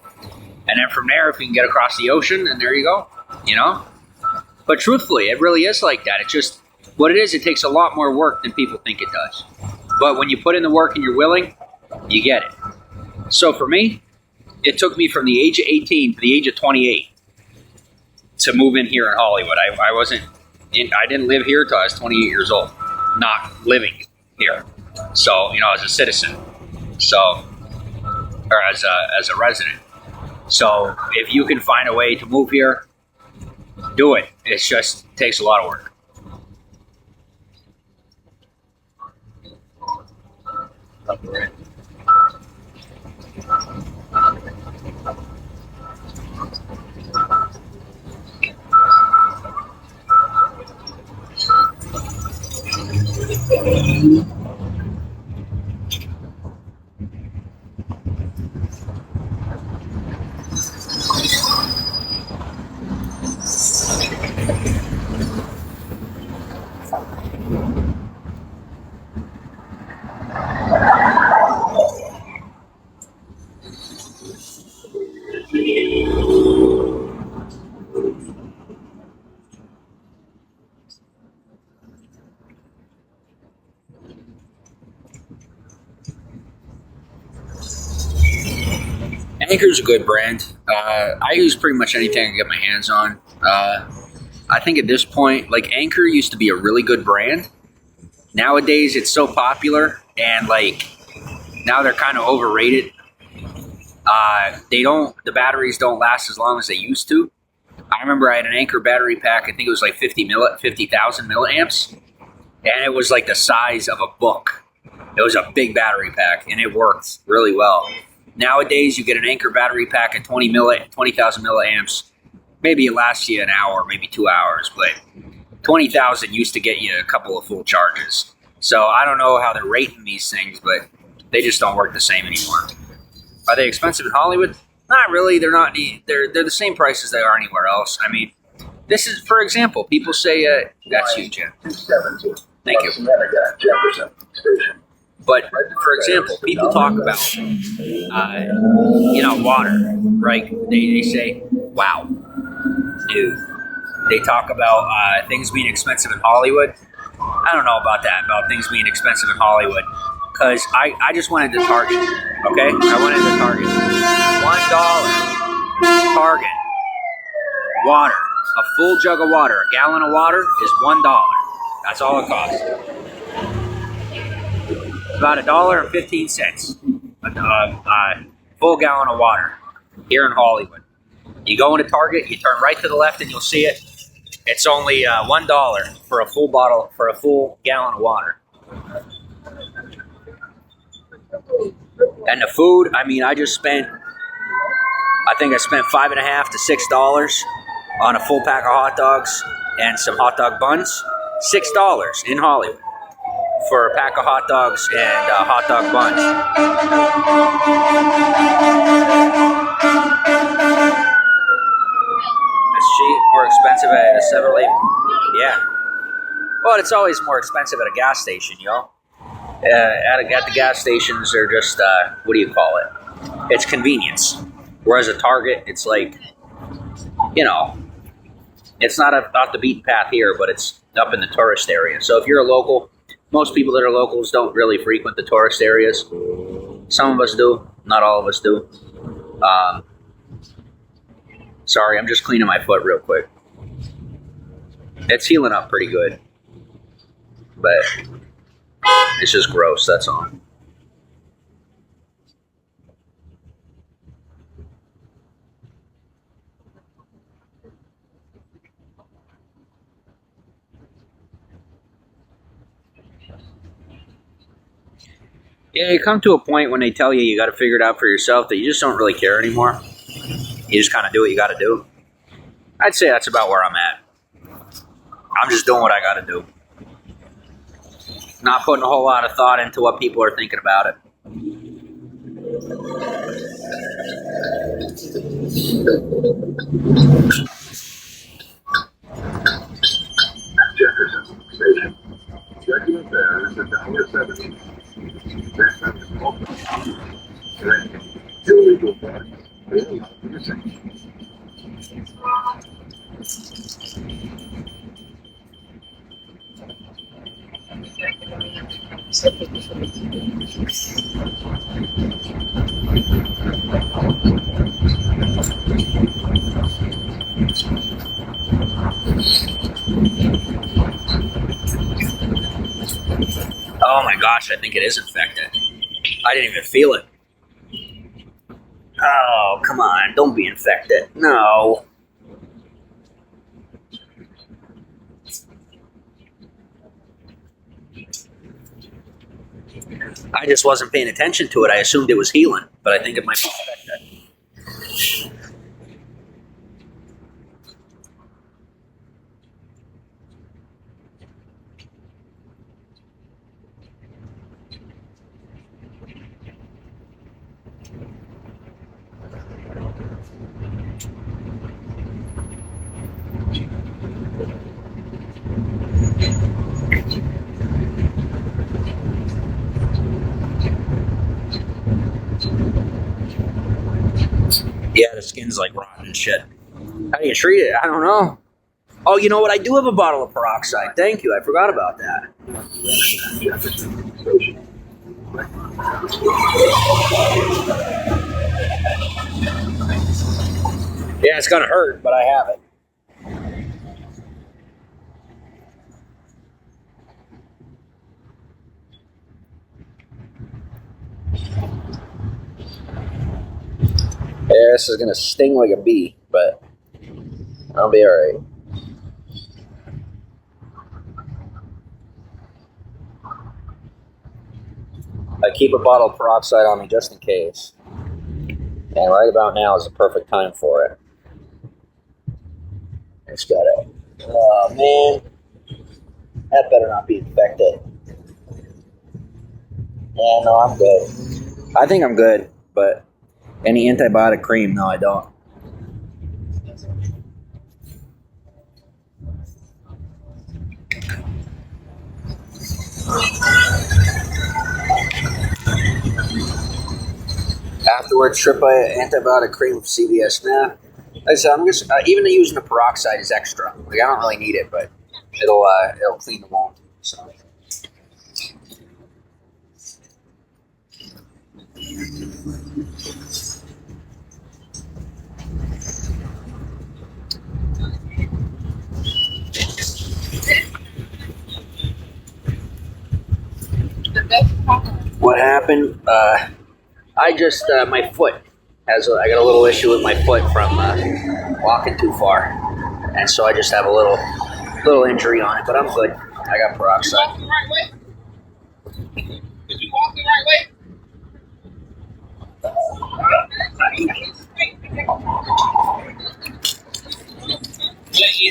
And then from there, if you can get across the ocean, and there you go, you know? But truthfully, it really is like that. It's just, what it is, it takes a lot more work than people think it does. But when you put in the work and you're willing, you get it. So for me, it took me from the age of 18 to the age of 28 to move in here in Hollywood. I didn't live here till I was 28 years old, not living here. So, you know, as a citizen, or as a resident. So if you can find a way to move here, do it. It just takes a lot of work. Anchor's a good brand. I use pretty much anything I can get my hands on. I think at this point, like Anchor used to be a really good brand. Nowadays, it's so popular and like now they're kind of overrated. The batteries don't last as long as they used to. I remember I had an Anchor battery pack. I think it was like 50,000 milliamps, and it was like the size of a book. It was a big battery pack, and it worked really well. Nowadays, you get an Anchor battery pack at 20,000 milliamps. Maybe it lasts you an hour, maybe 2 hours, but 20,000 used to get you a couple of full charges. So I don't know how they're rating these things, but they just don't work the same anymore. Are they expensive in Hollywood? Not really. They're not. They're the same price as they are anywhere else. I mean, this is, for example, people say that's you, Jim. Thank you. But for example, people talk about water, right? They say, "Wow, dude." They talk about things being expensive in Hollywood. I don't know about that, about things being expensive in Hollywood. Because I just went into Target, okay? I went into Target. $1. Target. Water. A full jug of water, a gallon of water is $1. That's all it costs. About $1.15. A full gallon of water here in Hollywood. You go into Target, you turn right to the left and you'll see it. It's only $1 for a full gallon of water. And the food, I mean, I think I spent $5.50 to $6 on a full pack of hot dogs and some hot dog buns. $6 in Hollywood for a pack of hot dogs and hot dog buns. It's cheap, more expensive at a 7-Eleven. Yeah. Well, it's always more expensive at a gas station, you know? At the gas stations, they're just, what do you call it? It's convenience. Whereas at Target, it's like, you know, it's not off the beaten path here, but it's up in the tourist area. So if you're a local, most people that are locals don't really frequent the tourist areas. Some of us do. Not all of us do. Sorry, I'm just cleaning my foot real quick. It's healing up pretty good. But it's just gross, that's all. Yeah, you come to a point when they tell you you got to figure it out for yourself that you just don't really care anymore. You just kind of do what you got to do. I'd say that's about where I'm at. I'm just doing what I got to do. Not putting a whole lot of thought into what people are thinking about it. Jefferson Station. Regular fare is $1.70. Next time is illegal fare. Really not for your safety. Oh my gosh, I think it is infected. I didn't even feel it. Oh, come on, don't be infected. No. I just wasn't paying attention to it. I assumed it was healing, but I think it might be infected. Yeah, the skin's like rotten and shit. How do you treat it? I don't know. Oh, you know what? I do have a bottle of peroxide. Thank you. I forgot about that. Jefferson Station. Yeah, it's gonna hurt, but I have it. Yeah, this is gonna sting like a bee, but I'll be alright. I keep a bottle of peroxide on me just in case. And right about now is the perfect time for it. It's got it. Oh man. That better not be infected. Yeah, no, I'm good. I think I'm good, but any antibiotic cream, no, I don't. Afterwards, trip by antibiotic cream with CVS. Nah, like I said, I'm just even using the peroxide is extra. Like I don't really need it, but it'll clean the wound. So. What happened? I just my foot has I got a little issue with my foot from walking too far, and so I just have a little injury on it. But I'm good. I got peroxide. Walk the right way? Did you walk the right way? What is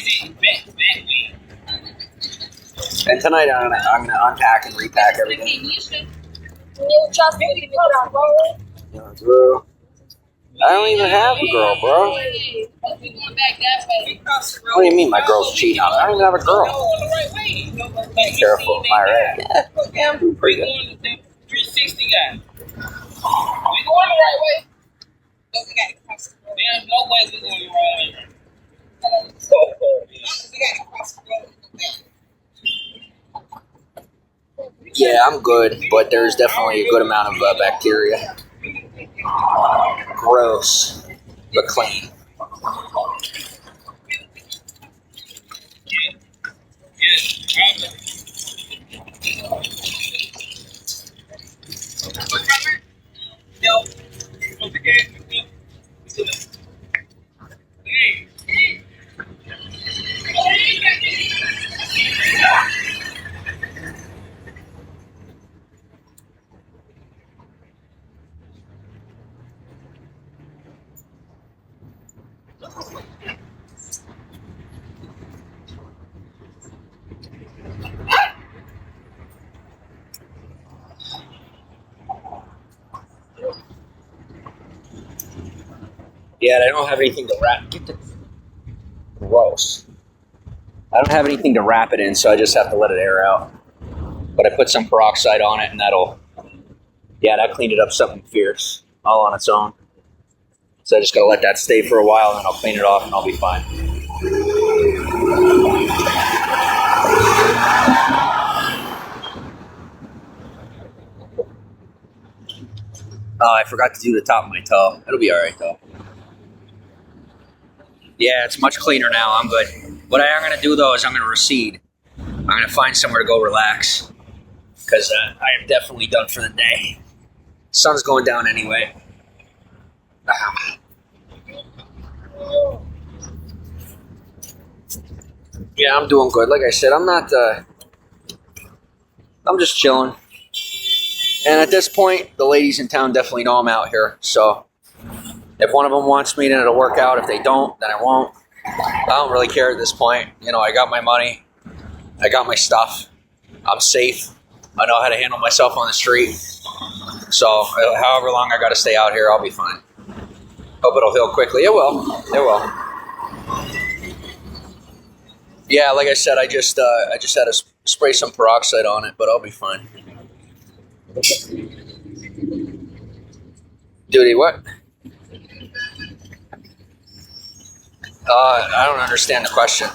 it? Back way. And tonight I'm gonna unpack and repack everything. Yeah, girl. I don't even have a girl, bro. What do you mean my girl's cheating on me? I don't even have a girl. Be careful, am I right? Yeah, I'm doing pretty good. 360 guy. We going the right way? There's no way we going the wrong way. We got to cross the road. Yeah, I'm good, but there's definitely a good amount of bacteria. Gross, but clean. Yeah, I don't have anything to wrap. Gross. I don't have anything to wrap it in, so I just have to let it air out. But I put some peroxide on it, and that cleaned it up something fierce, all on its own. So I just gotta let that stay for a while, and then I'll clean it off, and I'll be fine. Oh, I forgot to do the top of my toe. It'll be all right though. Yeah, it's much cleaner now. I'm good. What I am going to do, though, is I'm going to recede. I'm going to find somewhere to go relax. Because I am definitely done for the day. Sun's going down anyway. Yeah, I'm doing good. Like I said, I'm not... I'm just chilling. And at this point, the ladies in town definitely know I'm out here. So... if one of them wants me, then it'll work out. If they don't, then I won't. I don't really care at this point. You know, I got my money. I got my stuff. I'm safe. I know how to handle myself on the street. So, however long I got to stay out here, I'll be fine. Hope it'll heal quickly. It will. It will. Yeah, like I said, I just had to spray some peroxide on it, but I'll be fine. Duty, what? I don't understand the question.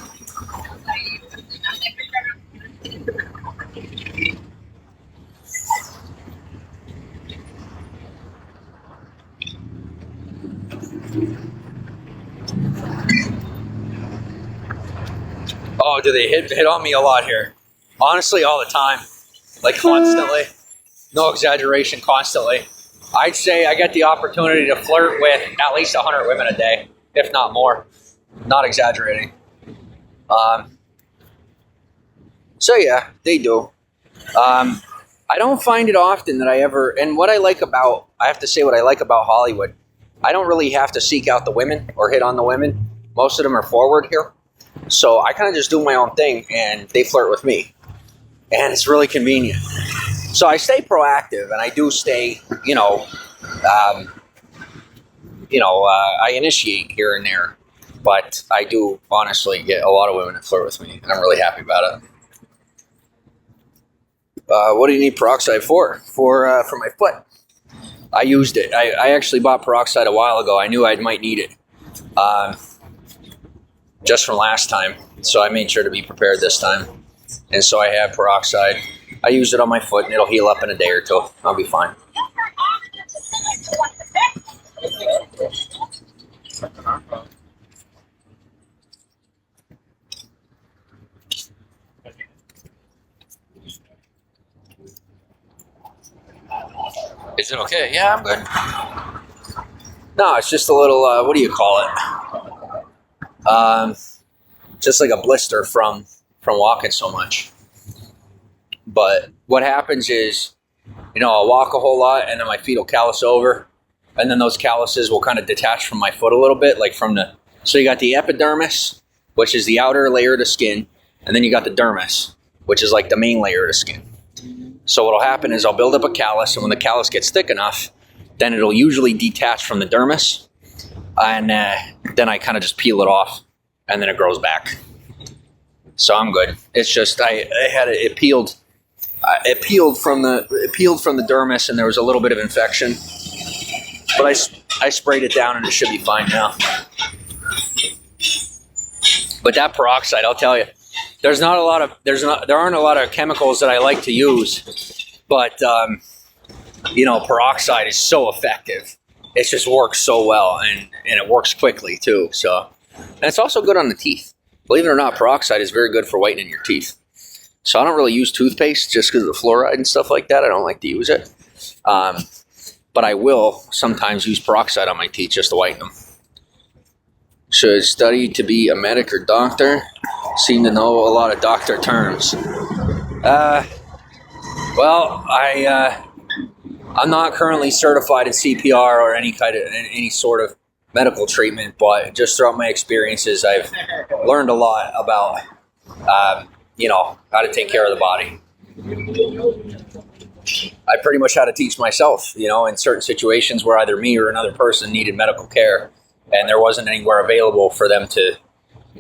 Oh, do they hit on me a lot here? Honestly, all the time. Like constantly. No exaggeration, constantly. I'd say I get the opportunity to flirt with at least 100 women a day, if not more. Not exaggerating. So yeah, they do. I don't find it often that I ever, and what I have to say what I like about Hollywood, I don't really have to seek out the women or hit on the women. Most of them are forward here. So I kind of just do my own thing and they flirt with me. And it's really convenient. So I stay proactive and I do stay, I initiate here and there. But I do honestly get a lot of women that flirt with me, and I'm really happy about it. What do you need peroxide for? For my foot. I used it. I actually bought peroxide a while ago. I knew I might need it. Just from last time. So I made sure to be prepared this time. And so I have peroxide. I use it on my foot, and it'll heal up in a day or two. I'll be fine. Is it okay? Yeah, I'm good. No, it's just a little, what do you call it? Just like a blister from walking so much. But what happens is, I'll walk a whole lot and then my feet will callus over. And then those calluses will kind of detach from my foot a little bit, so you got the epidermis, which is the outer layer of the skin. And then you got the dermis, which is like the main layer of the skin. So what'll happen is I'll build up a callus, and when the callus gets thick enough, then it'll usually detach from the dermis, and then I kind of just peel it off, and then it grows back. So I'm good. It's just I had it peeled. It peeled from the dermis, and there was a little bit of infection, but I sprayed it down, and it should be fine now. But that peroxide, I'll tell you, there aren't a lot of chemicals that I like to use, but peroxide is so effective. It just works so well, and it works quickly too. So, and it's also good on the teeth. Believe it or not, peroxide is very good for whitening your teeth. So I don't really use toothpaste just because of the fluoride and stuff like that. I don't like to use it. But I will sometimes use peroxide on my teeth just to whiten them. Should study to be a medic or doctor? Seem to know a lot of doctor terms. I'm not currently certified in CPR or any sort of medical treatment, but just throughout my experiences, I've learned a lot about, how to take care of the body. I pretty much had to teach myself, in certain situations where either me or another person needed medical care, and there wasn't anywhere available for them to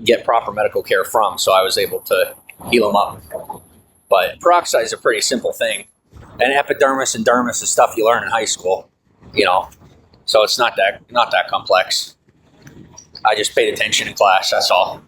get proper medical care from, so I was able to heal them up. But peroxide is a pretty simple thing. And epidermis and dermis is stuff you learn in high school, so it's not that complex. I just paid attention in class, that's all.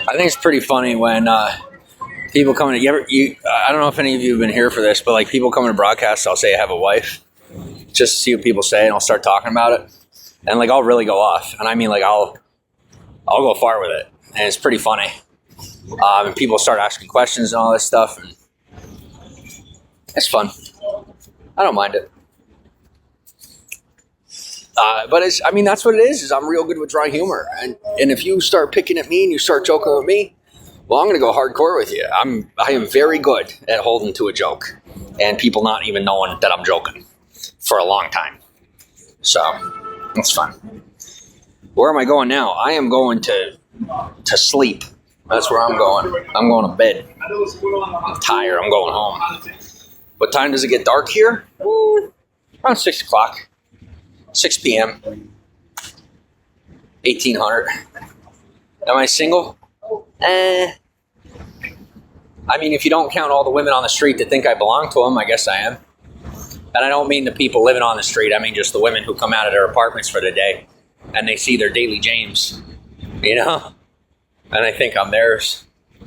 I think it's pretty funny when people come in. I don't know if any of you have been here for this, but like people come to broadcast, I'll say I have a wife, just to see what people say, and I'll start talking about it, and like I'll really go off, and I mean like I'll go far with it, and it's pretty funny. And people start asking questions and all this stuff, and it's fun. I don't mind it. But that's what it is I'm real good with dry humor. And if you start picking at me and you start joking with me, well, I'm going to go hardcore with you. I am very good at holding to a joke and people not even knowing that I'm joking for a long time. So, it's fun. Where am I going now? I am going to sleep. That's where I'm going. I'm going to bed. I'm tired. I'm going home. What time does it get dark here? Around 6 o'clock. 6 p.m. 1800. Am I single? If you don't count all the women on the street that think I belong to them, I guess I am. And I don't mean the people living on the street. I mean just the women who come out of their apartments for the day and they see their daily James, and I think I'm theirs.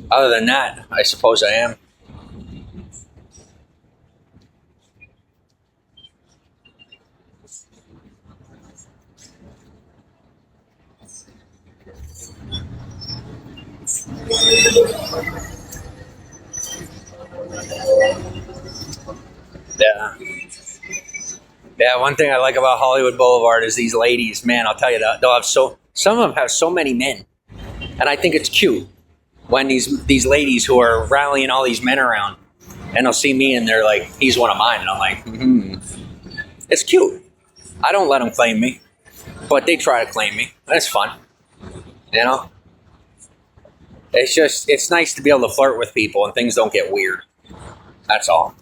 Other than that, I suppose I am. Yeah, one thing I like about Hollywood Boulevard is these ladies, man, I'll tell you that some of them have so many men. And I think it's cute when these ladies who are rallying all these men around and they'll see me and they're like, he's one of mine. And I'm like, It's cute. I don't let them claim me, but they try to claim me. That's fun. It's nice to be able to flirt with people and things don't get weird. That's all.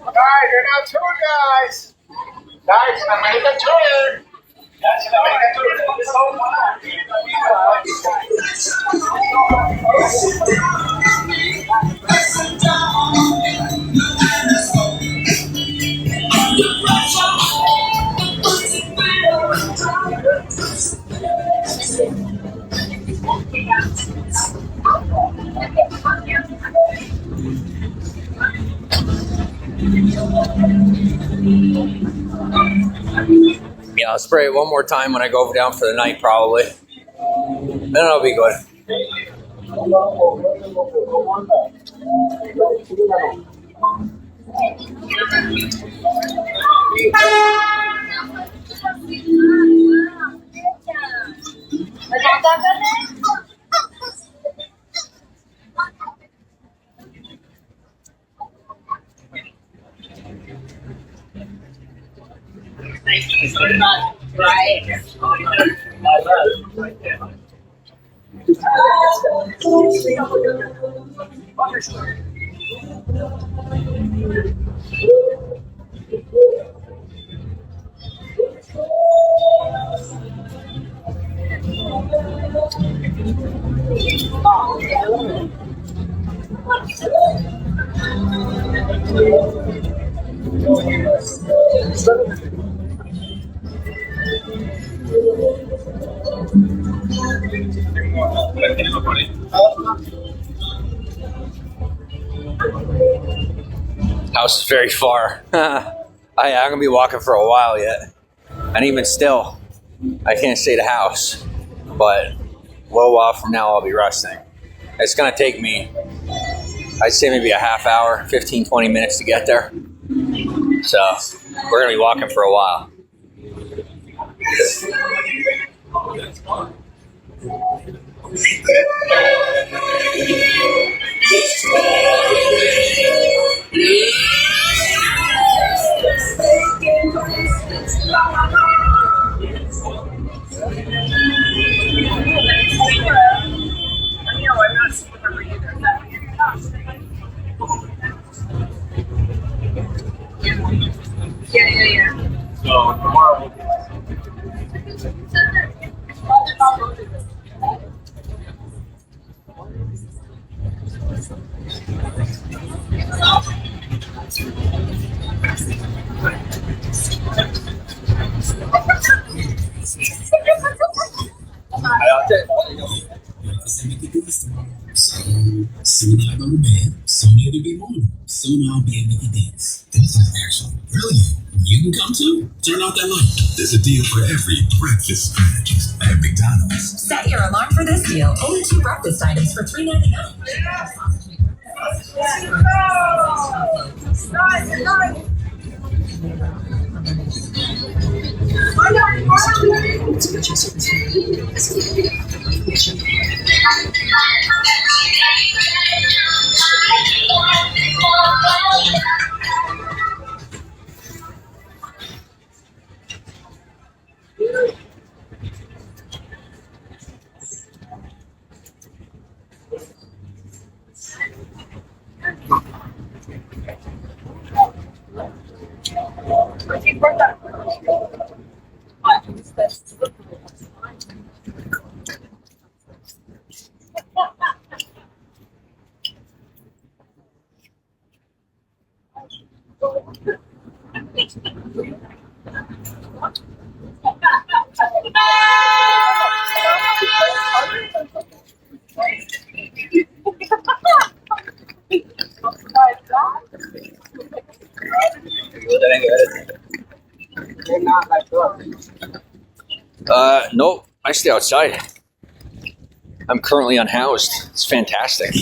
Guys, you're now tour guys. Guys, I'm making a tour. Yes, I'm making a tour. Yeah, I'll spray it one more time when I go down for the night, probably. Then it'll be good. House is very far. I'm gonna be walking for a while yet, and even still, I can't say the house. But a little while from now, I'll be resting. It's gonna take me, I'd say maybe a half hour, 15, 20 minutes to get there. So we're gonna be walking for a while. So tomorrow. Soon I'll go to bed, soon it'll be morning, soon I'll be able to dance. This is actually brilliant. You can come too. Turn off that light. There's a deal for every breakfast strategist at McDonald's. Set your alarm for this deal. Only 2 breakfast items for $3.99. Nope. I stay outside. I'm currently unhoused. It's fantastic.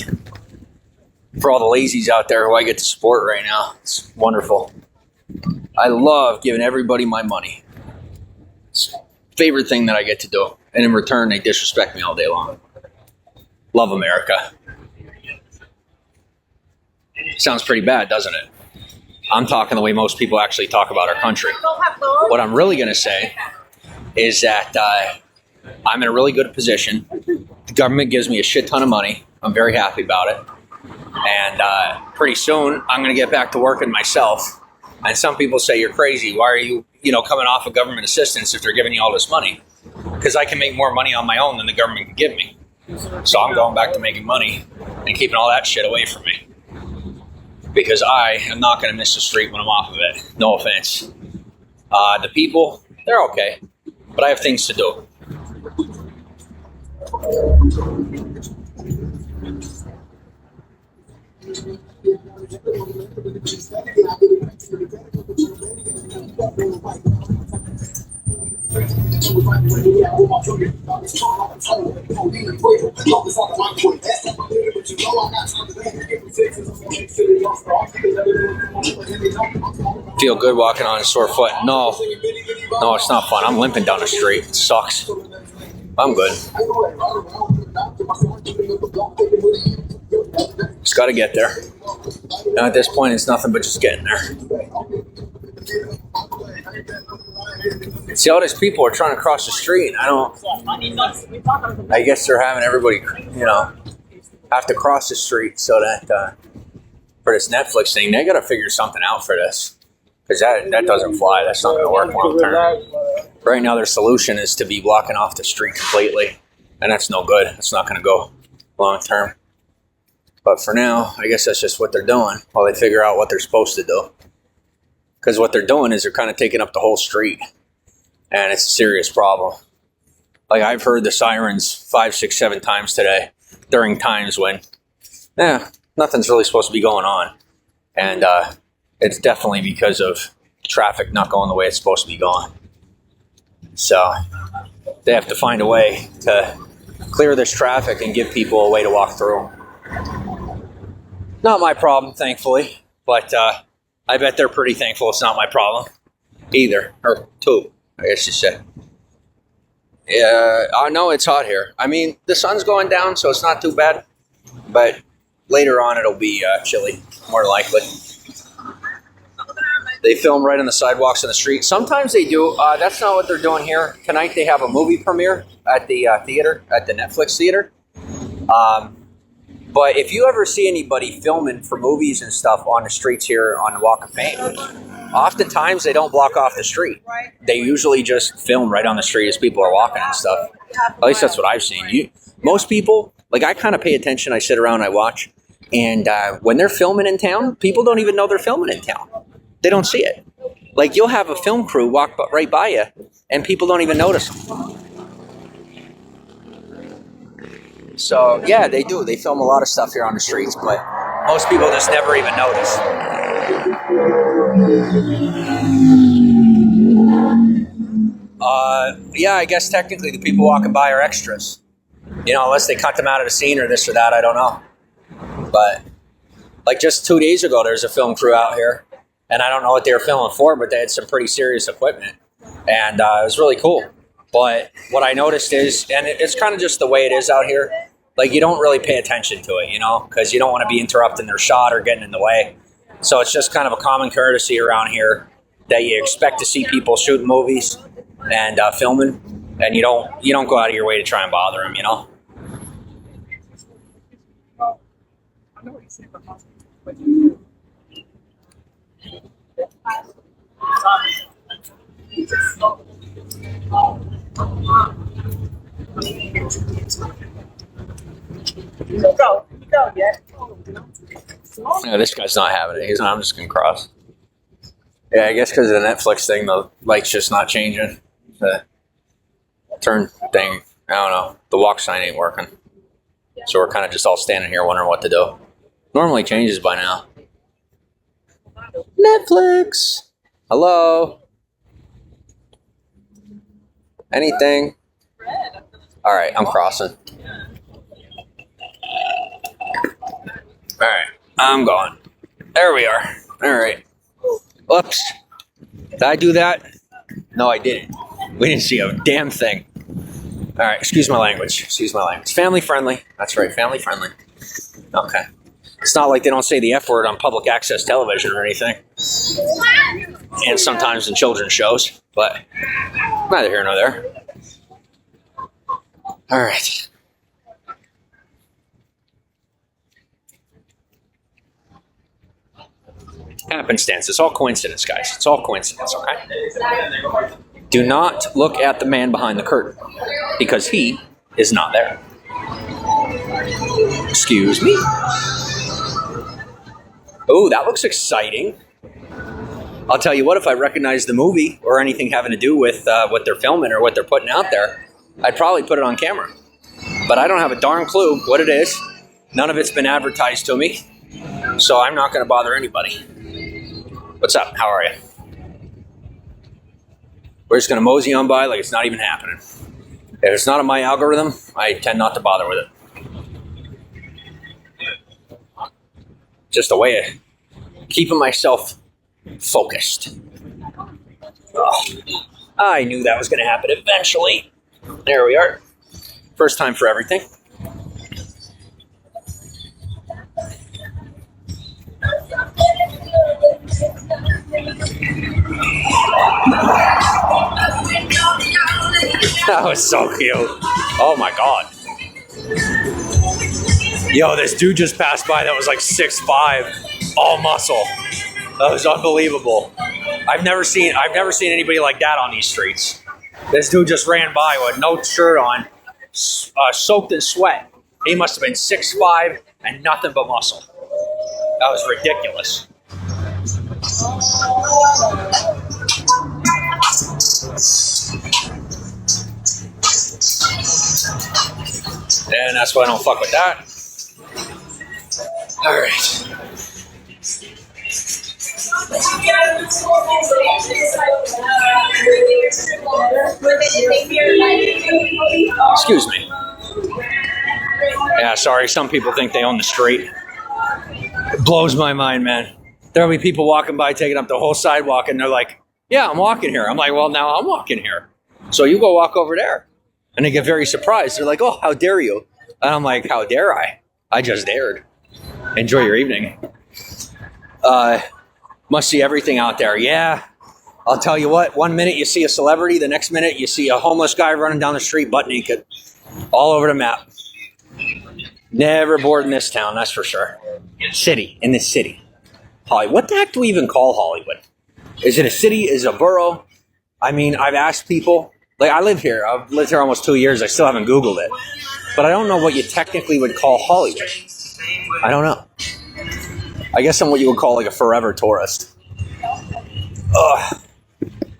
For all the lazies out there who I get to support right now, it's wonderful. I love giving everybody my money. It's the favorite thing that I get to do. And in return, they disrespect me all day long. Love America. Sounds pretty bad, doesn't it? I'm talking the way most people actually talk about our country. What I'm really going to say is that I'm in a really good position. The government gives me a shit ton of money. I'm very happy about it. And pretty soon, I'm going to get back to working myself. And some people say, you're crazy. Why are you, coming off of government assistance if they're giving you all this money? Because I can make more money on my own than the government can give me. So I'm going back to making money and keeping all that shit away from me. Because I am not going to miss the street when I'm off of it. No offense. The people, they're okay. But I have things to do. Feel good walking on a sore foot? No, it's not fun. I'm limping down the street. It sucks. I'm good. Just got to get there. Now at this point, it's nothing but just getting there. See, all these people are trying to cross the street. I guess they're having everybody, have to cross the street so that for this Netflix thing, they got to figure something out for this. Because that doesn't fly. That's not going to work long term. Right now, their solution is to be blocking off the street completely. And that's no good. It's not going to go long term. But for now, I guess that's just what they're doing while they figure out what they're supposed to do. Because what they're doing is they're kind of taking up the whole street. And it's a serious problem. Like, I've heard the sirens 5, 6, 7 times today during times when, nothing's really supposed to be going on. And it's definitely because of traffic not going the way it's supposed to be going. So they have to find a way to clear this traffic and give people a way to walk through. Not my problem, thankfully. But I bet they're pretty thankful it's not my problem either. Or too, I guess you say. Yeah, I know it's hot here. I mean, the sun's going down, so it's not too bad. But later on, it'll be chilly, more likely. They film right on the sidewalks in the street. Sometimes they do. That's not what they're doing here. Tonight they have a movie premiere at the theater, at the Netflix theater. But if you ever see anybody filming for movies and stuff on the streets here on the Walk of Fame, oftentimes they don't block off the street. They usually just film right on the street as people are walking and stuff. At least that's what I've seen. Most people, like, I kind of pay attention. I sit around, I watch. And when they're filming in town, people don't even know they're filming in town. They don't see it. Like, you'll have a film crew walk right by you, and people don't even notice them. So, yeah, they do. They film a lot of stuff here on the streets, but most people just never even notice. Yeah, I guess technically the people walking by are extras. Unless they cut them out of the scene or this or that, I don't know. But, like, just 2 days ago, there's a film crew out here. And I don't know what they were filming for, but they had some pretty serious equipment. And it was really cool. But what I noticed is, and it's kind of just the way it is out here, like, you don't really pay attention to it, because you don't want to be interrupting their shot or getting in the way. So it's just kind of a common courtesy around here that you expect to see people shooting movies and filming, and you don't go out of your way to try and bother them, No, this guy's not having it. I'm just going to cross. Yeah, I guess because of the Netflix thing, the light's just not changing. The turn thing, I don't know. The walk sign ain't working. So we're kind of just all standing here wondering what to do. Normally changes by now. Netflix! Hello? Anything? Alright, I'm crossing. Alright, I'm going. There we are. Alright. Oops. Did I do that? No, I didn't. We didn't see a damn thing. Alright, excuse my language. Family friendly. That's right, family friendly. Okay. It's not like they don't say the F word on public access television or anything. And sometimes in children's shows, but neither here nor there. All right. Happenstance. It's all coincidence, guys. It's all coincidence, okay? Do not look at the man behind the curtain because he is not there. Excuse me. Oh, that looks exciting. I'll tell you what, if I recognize the movie or anything having to do with what they're filming or what they're putting out there, I'd probably put it on camera. But I don't have a darn clue what it is. None of it's been advertised to me. So I'm not going to bother anybody. What's up? How are you? We're just going to mosey on by like it's not even happening. If it's not in my algorithm, I tend not to bother with it. Just a way of keeping myself focused. Oh, I knew that was going to happen eventually. There we are. First time for everything. That was so cute. Oh my god. Yo, this dude just passed by that was like 6'5", all muscle. That was unbelievable. I've never seen anybody like that on these streets. This dude just ran by with no shirt on, soaked in sweat. He must have been 6'5" and nothing but muscle. That was ridiculous. And that's why I don't fuck with that. All right. Excuse me. Yeah, sorry. Some people think they own the street. It blows my mind, man. There'll be people walking by, taking up the whole sidewalk, and they're like, yeah, I'm walking here. I'm like, well, now I'm walking here. So you go walk over there. And they get very surprised. They're like, oh, how dare you? And I'm like, how dare I? I just dared. Enjoy your evening. Must see everything out there. Yeah. I'll tell you what, one minute you see a celebrity, the next minute you see a homeless guy running down the street butt naked. All over the map. Never bored in this town, that's for sure. In this city. Hollywood. What the heck do we even call Hollywood? Is it a city? Is it a borough? I mean, I've asked people. Like, I live here. I've lived here almost 2 years. I still haven't Googled it. But I don't know what you technically would call Hollywood. I don't know. I guess I'm what you would call like a forever tourist. Ugh.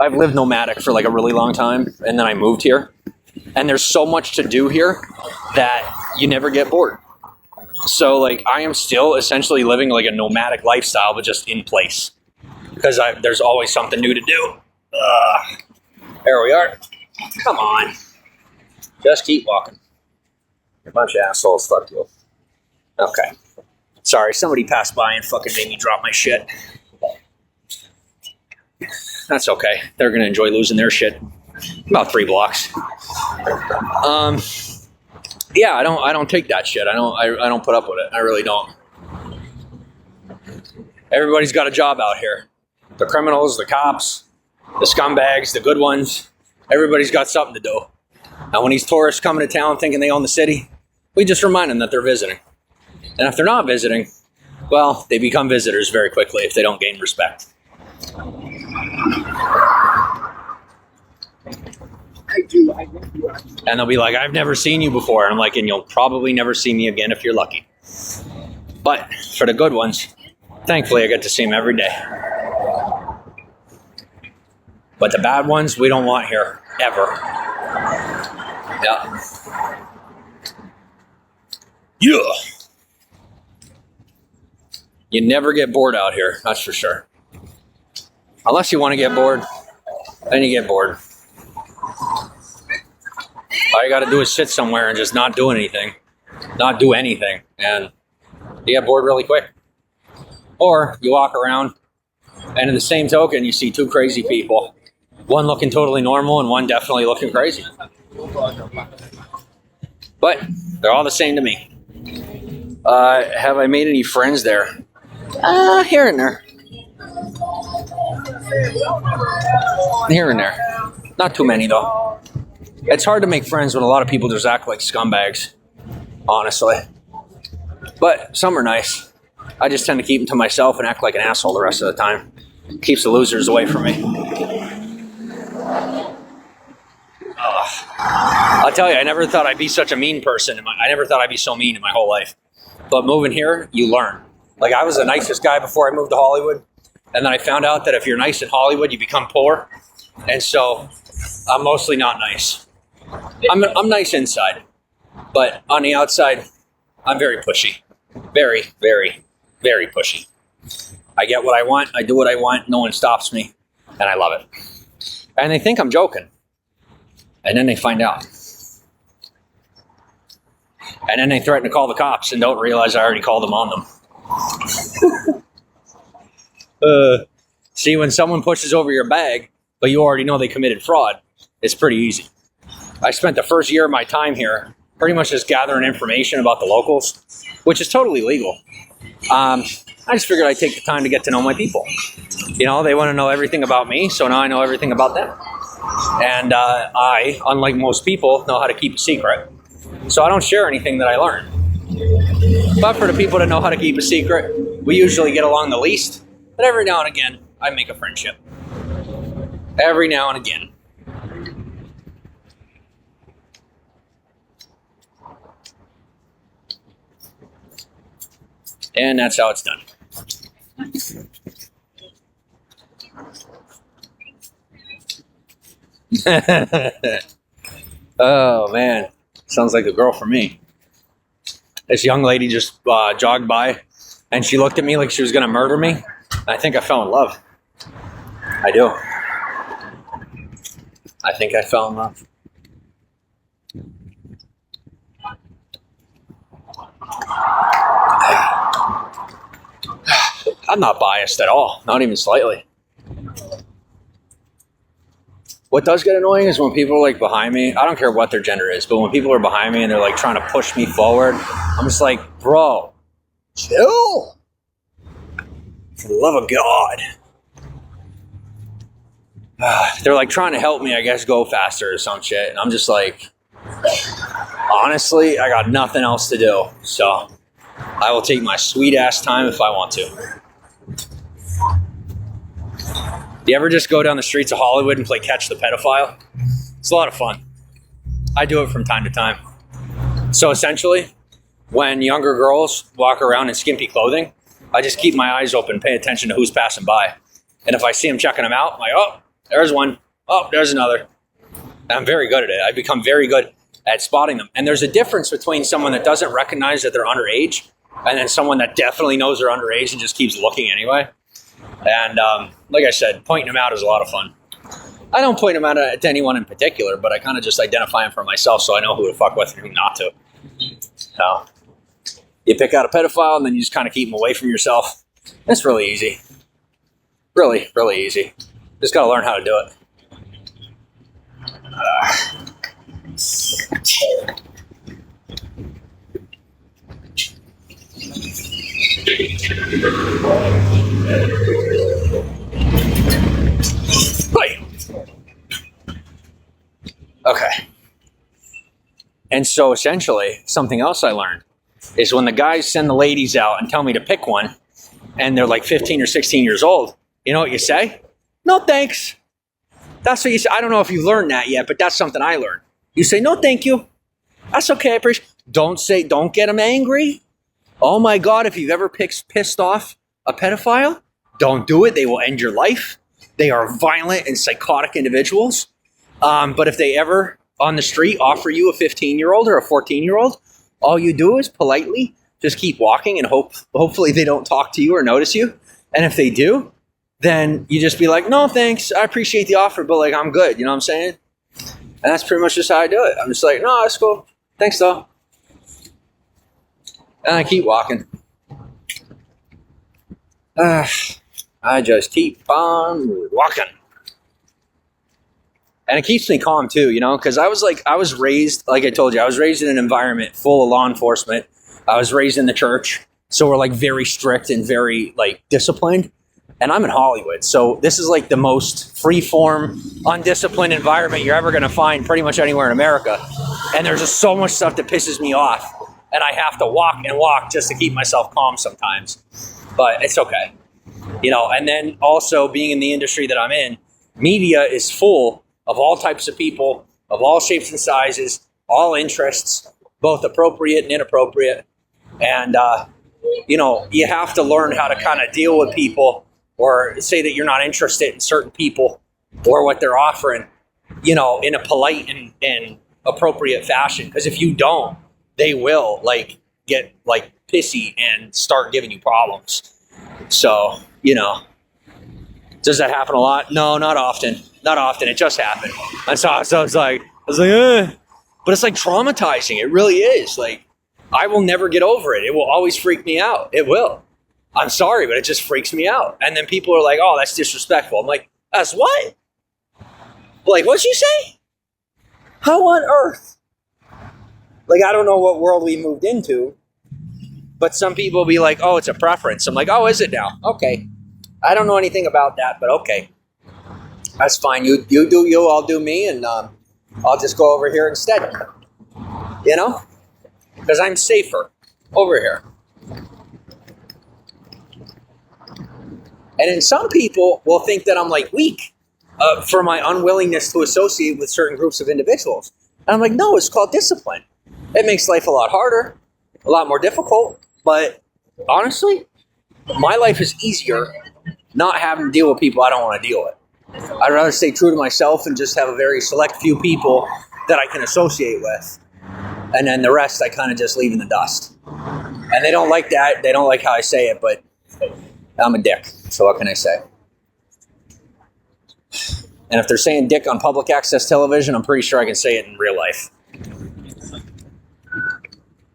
I've lived nomadic for like a really long time, and then I moved here. And there's so much to do here that you never get bored. So, like, I am still essentially living like a nomadic lifestyle, but just in place. Because there's always something new to do. There we are. Come on. Just keep walking. You're a bunch of assholes. Fuck you. Okay. Sorry, somebody passed by and fucking made me drop my shit. That's okay. They're going to enjoy losing their shit. About 3 blocks. Yeah, I don't take that shit. I don't put up with it. I really don't. Everybody's got a job out here. The criminals, the cops, the scumbags, the good ones. Everybody's got something to do. And when these tourists come into town thinking they own the city, we just remind them that they're visiting. And if they're not visiting, well, they become visitors very quickly if they don't gain respect. And they'll be like, I've never seen you before. And I'm like, and you'll probably never see me again if you're lucky. But for the good ones, thankfully I get to see them every day. But the bad ones, we don't want here, ever. Yeah. Yeah. You never get bored out here, that's for sure. Unless you want to get bored, then you get bored. All you got to do is sit somewhere and just not do anything. Not do anything. And you get bored really quick. Or you walk around, and in the same token, you see 2 crazy people. One looking totally normal and one definitely looking crazy. But they're all the same to me. Have I made any friends there? Here and there. Here and there. Not too many, though. It's hard to make friends when a lot of people just act like scumbags, honestly. But some are nice. I just tend to keep them to myself and act like an asshole the rest of the time. Keeps the losers away from me. I'll tell you, I never thought I'd be such a mean person. I never thought I'd be so mean in my whole life. But moving here, you learn. Like, I was the nicest guy before I moved to Hollywood. And then I found out that if you're nice in Hollywood, you become poor. And so I'm mostly not nice. I'm nice inside. But on the outside, I'm very pushy. Very, very, very pushy. I get what I want. I do what I want. No one stops me. And I love it. And they think I'm joking. And then they find out. And then they threaten to call the cops and don't realize I already called them on them. See, when someone pushes over your bag, but you already know they committed fraud, it's pretty easy. I spent the first year of my time here pretty much just gathering information about the locals, which is totally legal. I just figured I'd take the time to get to know my people. You know, they want to know everything about me, so now I know everything about them. And I, unlike most people, know how to keep a secret. So I don't share anything that I learn. But for the people that know how to keep a secret, we usually get along the least. But every now and again, I make a friendship. Every now and again. And that's how it's done. Oh, man. Sounds like a girl for me. This young lady just jogged by, and she looked at me like she was going to murder me. I think I fell in love. I do. I think I fell in love. I'm not biased at all. Not even slightly. What does get annoying is when people are like behind me. I don't care what their gender is, but when people are behind me and they're like trying to push me forward, I'm just like, bro, chill. For the love of God. They're like trying to help me, I guess, go faster or some shit. And I'm just like, honestly, I got nothing else to do. So I will take my sweet ass time if I want to. Do you ever just go down the streets of Hollywood and play catch the pedophile? It's a lot of fun. I do it from time to time. So essentially, when younger girls walk around in skimpy clothing, I just keep my eyes open, pay attention to who's passing by. And if I see them checking them out, I'm like, oh, there's one. Oh, there's another. And I'm very good at it. I've become very good at spotting them. And there's a difference between someone that doesn't recognize that they're underage and then someone that definitely knows they're underage and just keeps looking anyway. And like I said, pointing them out is a lot of fun. I don't point them out to anyone in particular, but I kind of just identify them for myself so I know who to fuck with and who not to. So you pick out a pedophile and then you just kind of keep them away from yourself. It's really easy. Really, really easy. Just got to learn how to do it. Right. Okay. And so essentially, something else I learned is when the guys send the ladies out and tell me to pick one, and they're like 15 or 16 years old, you know what you say? No, thanks. That's what you say. I don't know if you've learned that yet, but that's something I learned. You say, no, thank you. That's okay. I appreciate it. Don't get them angry. Oh my God, if you've ever pissed off a pedophile, don't do it. They will end your life. They are violent and psychotic individuals. But if they ever on the street offer you a 15-year-old or a 14-year-old, all you do is politely just keep walking and hopefully they don't talk to you or notice you. And if they do, then you just be like, no, thanks. I appreciate the offer, but like, I'm good. You know what I'm saying? And that's pretty much just how I do it. I'm just like, no, that's cool. Thanks, though. And I keep walking. I just keep on walking. And it keeps me calm too, you know, because I was raised, like I told you, I was raised in an environment full of law enforcement. I was raised in the church. So we're like very strict and very like disciplined. And I'm in Hollywood. So this is like the most free-form, undisciplined environment you're ever going to find pretty much anywhere in America. And there's just so much stuff that pisses me off. And I have to walk and walk just to keep myself calm sometimes. But it's okay. You know, and then also being in the industry that I'm in, media is full of all types of people, of all shapes and sizes, all interests, both appropriate and inappropriate. And, you know, you have to learn how to kind of deal with people or say that you're not interested in certain people or what they're offering, you know, in a polite and appropriate fashion. Because if you don't, they will like get like pissy and start giving you problems. So, you know, Does that happen a lot? No, not often. Not often. It just happened. And so I was like, eh. But it's like traumatizing. It really is. Like, I will never get over it. It will always freak me out. It will. I'm sorry, but it just freaks me out. And then people are like, oh, that's disrespectful. I'm like, that's what? Like, what'd you say? How on earth? Like, I don't know what world we moved into, but some people be like, oh, it's a preference. I'm like, oh, is it now? Okay. I don't know anything about that, but okay. That's fine. You do you, I'll do me, and I'll just go over here instead. You know? Because I'm safer over here. And then some people will think that I'm like weak for my unwillingness to associate with certain groups of individuals. And I'm like, no, it's called discipline. It makes life a lot harder, a lot more difficult. But honestly, my life is easier not having to deal with people I don't want to deal with. I'd rather stay true to myself and just have a very select few people that I can associate with. And then the rest I kind of just leave in the dust. And they don't like that. They don't like how I say it, but I'm a dick. So what can I say? And if they're saying dick on public access television, I'm pretty sure I can say it in real life.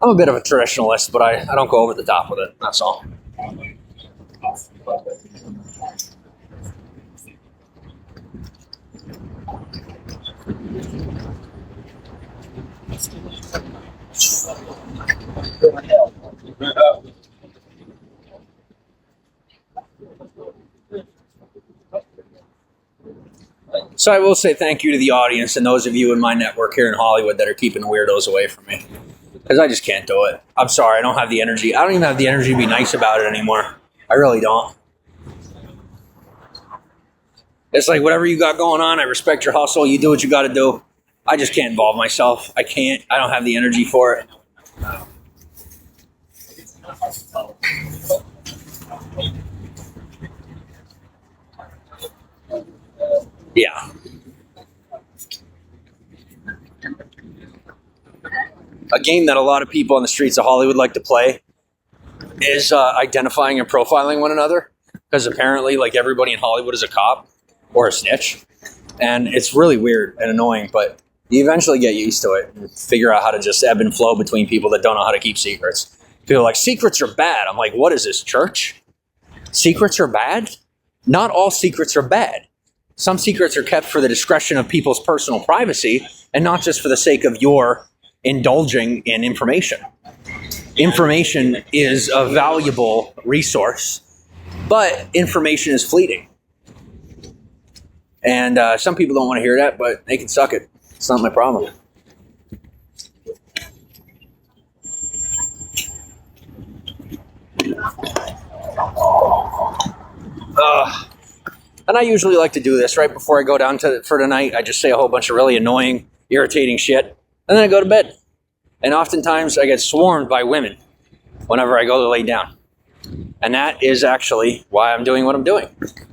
I'm a bit of a traditionalist, but I don't go over the top with it. That's all. So I will say thank you to the audience and those of you in my network here in Hollywood that are keeping the weirdos away from me. Because I just can't do it. I'm sorry, I don't have the energy. I don't even have the energy to be nice about it anymore. I really don't. It's like whatever you got going on, I respect your hustle. You do what you got to do. I just can't involve myself. I can't. I don't have the energy for it. Yeah. A game that a lot of people on the streets of Hollywood like to play is identifying and profiling one another. Because apparently, like, everybody in Hollywood is a cop or a snitch. And it's really weird and annoying, but you eventually get used to it and figure out how to just ebb and flow between people that don't know how to keep secrets. People are like, secrets are bad. I'm like, what is this, church? Secrets are bad? Not all secrets are bad. Some secrets are kept for the discretion of people's personal privacy and not just for the sake of your indulging in information. Information is a valuable resource, but information is fleeting. And some people don't want to hear that, but they can suck it. It's not my problem. And I usually like to do this right before I go down for tonight. I just say a whole bunch of really annoying, irritating shit, and then I go to bed. And oftentimes I get swarmed by women whenever I go to lay down. And that is actually why I'm doing what I'm doing.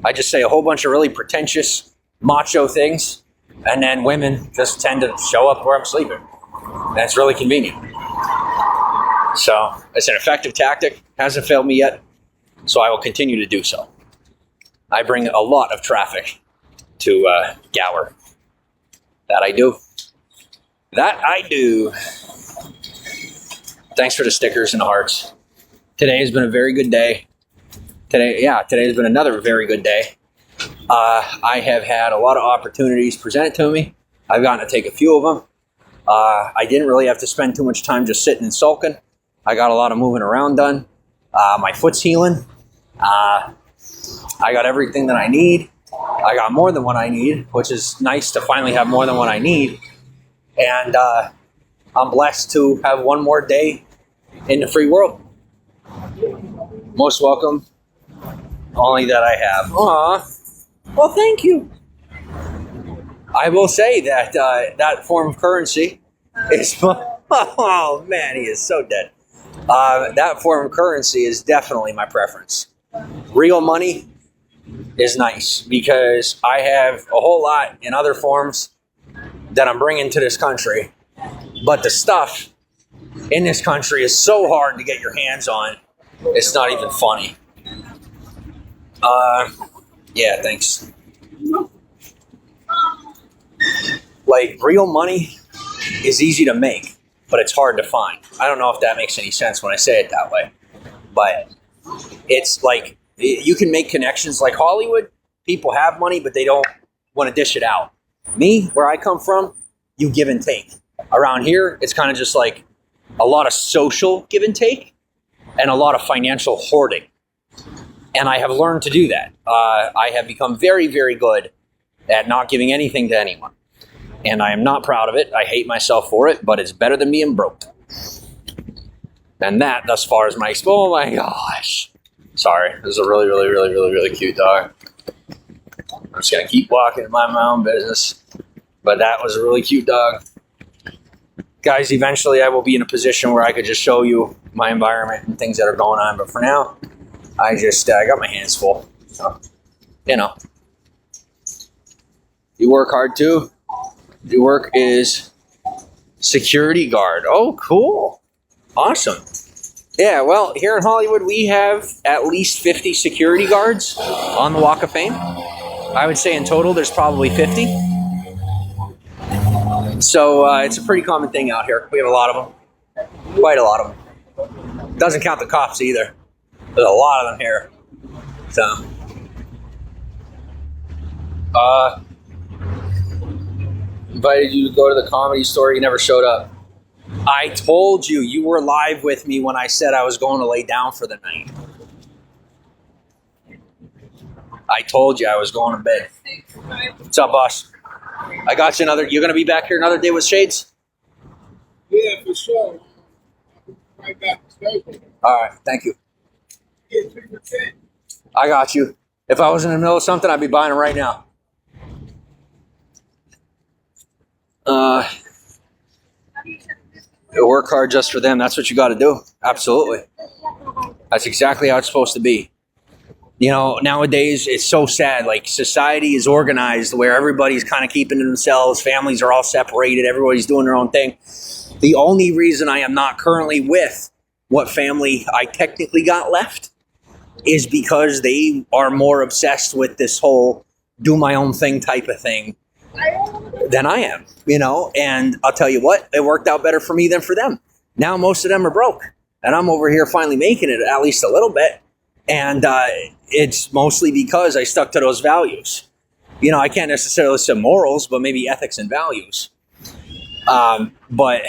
I just say a whole bunch of really pretentious, macho things, and then women just tend to show up where I'm sleeping. And it's really convenient. So it's an effective tactic. Hasn't failed me yet. So I will continue to do so. I bring a lot of traffic to Gower. That I do. That I do. Thanks for the stickers and the hearts. Today has been a very good day. Today has been another very good day. I have had a lot of opportunities presented to me. I've gotten to take a few of them. I didn't really have to spend too much time just sitting and sulking. I got a lot of moving around done. My foot's healing. I got everything that I need. I got more than what I need, which is nice to finally have more than what I need. And I'm blessed to have one more day in the free world. Most welcome. Only that I have. Aw. Well, thank you. I will say that that form of currency is... Oh, man, he is so dead. That form of currency is definitely my preference. Real money is nice because I have a whole lot in other forms that I'm bringing to this country. But the stuff in this country is so hard to get your hands on, it's not even funny. Yeah, thanks. Like, real money is easy to make, but it's hard to find. I don't know if that makes any sense when I say it that way. But it's like, you can make connections like Hollywood. People have money, but they don't want to dish it out. Me, where I come from, you give and take. Around here, it's kind of just like a lot of social give and take and a lot of financial hoarding. And I have learned to do that. I have become very, very good at not giving anything to anyone. And I am not proud of it. I hate myself for it, but it's better than being broke. And that, thus far, is my... Oh my gosh. Sorry. This is a really, really, really, really, really cute dog. I'm just going to keep walking and mind my own business. But that was a really cute dog. Guys, eventually I will be in a position where I could just show you my environment and things that are going on. But for now, I got my hands full. So, you know. You work hard too. Your work is security guard. Oh, cool. Awesome. Yeah, well, here in Hollywood, we have at least 50 security guards on the Walk of Fame. I would say in total, there's probably 50. So it's a pretty common thing out here. We have a lot of them. Quite a lot of them. Doesn't count the cops either. There's a lot of them here. So, invited you to go to the Comedy Store. You never showed up. I told you, you were live with me when I said I was going to lay down for the night. I told you I was going to bed. What's up, boss? I got you another. You're going to be back here another day with shades? Yeah, for sure. Right back. All right, thank you. I got you. If I was in the middle of something, I'd be buying them right now. Work hard just for them. That's what you got to do. Absolutely. That's exactly how it's supposed to be. You know, nowadays it's so sad. Like, society is organized where everybody's kind of keeping to themselves. Families are all separated. Everybody's doing their own thing. The only reason I am not currently with what family I technically got left is because they are more obsessed with this whole do my own thing type of thing than I am, you know. And I'll tell you what, it worked out better for me than for them. Now most of them are broke, and I'm over here finally making it at least a little bit. And it's mostly because I stuck to those values. You know, I can't necessarily say morals, but maybe ethics and values. But,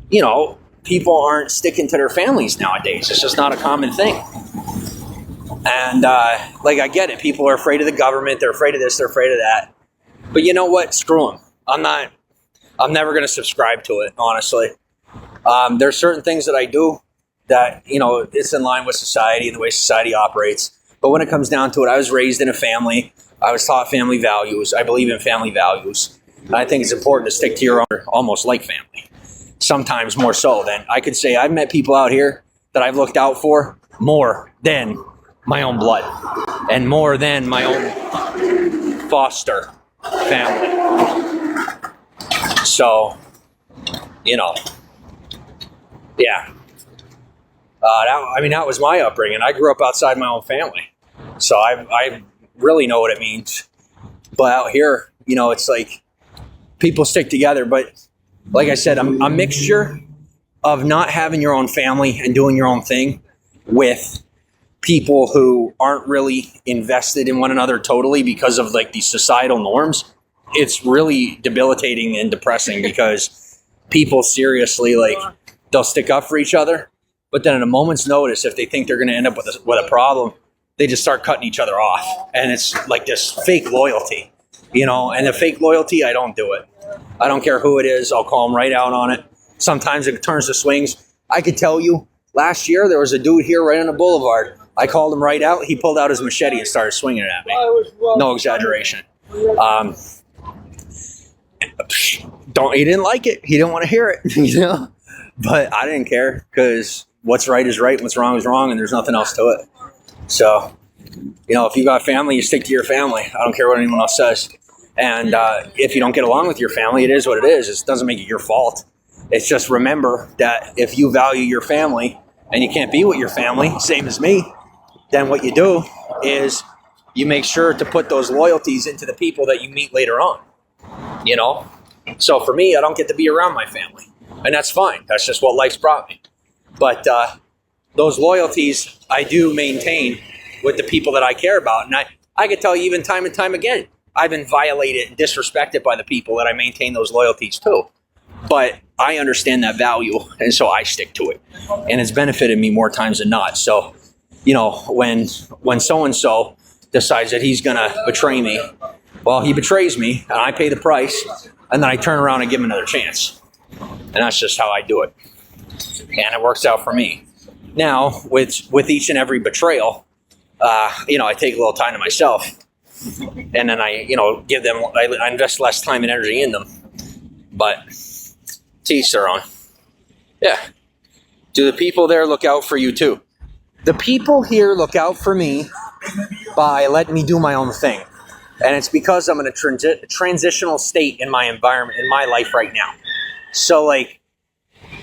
you know, people aren't sticking to their families nowadays. It's just not a common thing. And, like, I get it. People are afraid of the government. They're afraid of this. They're afraid of that. But you know what? Screw them. I'm never going to subscribe to it, honestly. There's certain things that I do that, you know, it's in line with society and the way society operates. But when it comes down to it, I was raised in a family. I was taught family values. I believe in family values. And I think it's important to stick to your own, almost like family. Sometimes more so than I could say I've met people out here that I've looked out for more than my own blood and more than my own foster family. So, you know, yeah. That was my upbringing. I grew up outside my own family. So I really know what it means. But out here, you know, it's like people stick together. But like I said, a mixture of not having your own family and doing your own thing with people who aren't really invested in one another totally because of like these societal norms. It's really debilitating and depressing because people seriously, like, they'll stick up for each other. But then at a moment's notice, if they think they're going to end up with a problem, they just start cutting each other off. And it's like this fake loyalty, you know, and the fake loyalty, I don't do it. I don't care who it is. I'll call them right out on it. Sometimes it turns to swings. I could tell you last year, there was a dude here right on the boulevard. I called him right out. He pulled out his machete and started swinging it at me. No exaggeration. He didn't like it. He didn't want to hear it, you know, but I didn't care because what's right is right, what's wrong is wrong, and there's nothing else to it. So, you know, if you got family, you stick to your family. I don't care what anyone else says. And if you don't get along with your family, it is what it is. It doesn't make it your fault. It's just remember that if you value your family and you can't be with your family, same as me, then what you do is you make sure to put those loyalties into the people that you meet later on, you know? So for me, I don't get to be around my family, and that's fine. That's just what life's brought me. But those loyalties I do maintain with the people that I care about. And I can tell you even time and time again, I've been violated and disrespected by the people that I maintain those loyalties to. But I understand that value, and so I stick to it. And it's benefited me more times than not. So, you know, when so-and-so decides that he's going to betray me, well, he betrays me, and I pay the price, and then I turn around and give him another chance. And that's just how I do it. And it works out for me. Now, with each and every betrayal, you know, I take a little time to myself. And then I, you know, give them, I invest less time and energy in them. But to each their own. Yeah. Do the people there look out for you too? The people here look out for me by letting me do my own thing. And it's because I'm in a transitional state in my environment, in my life right now. So like,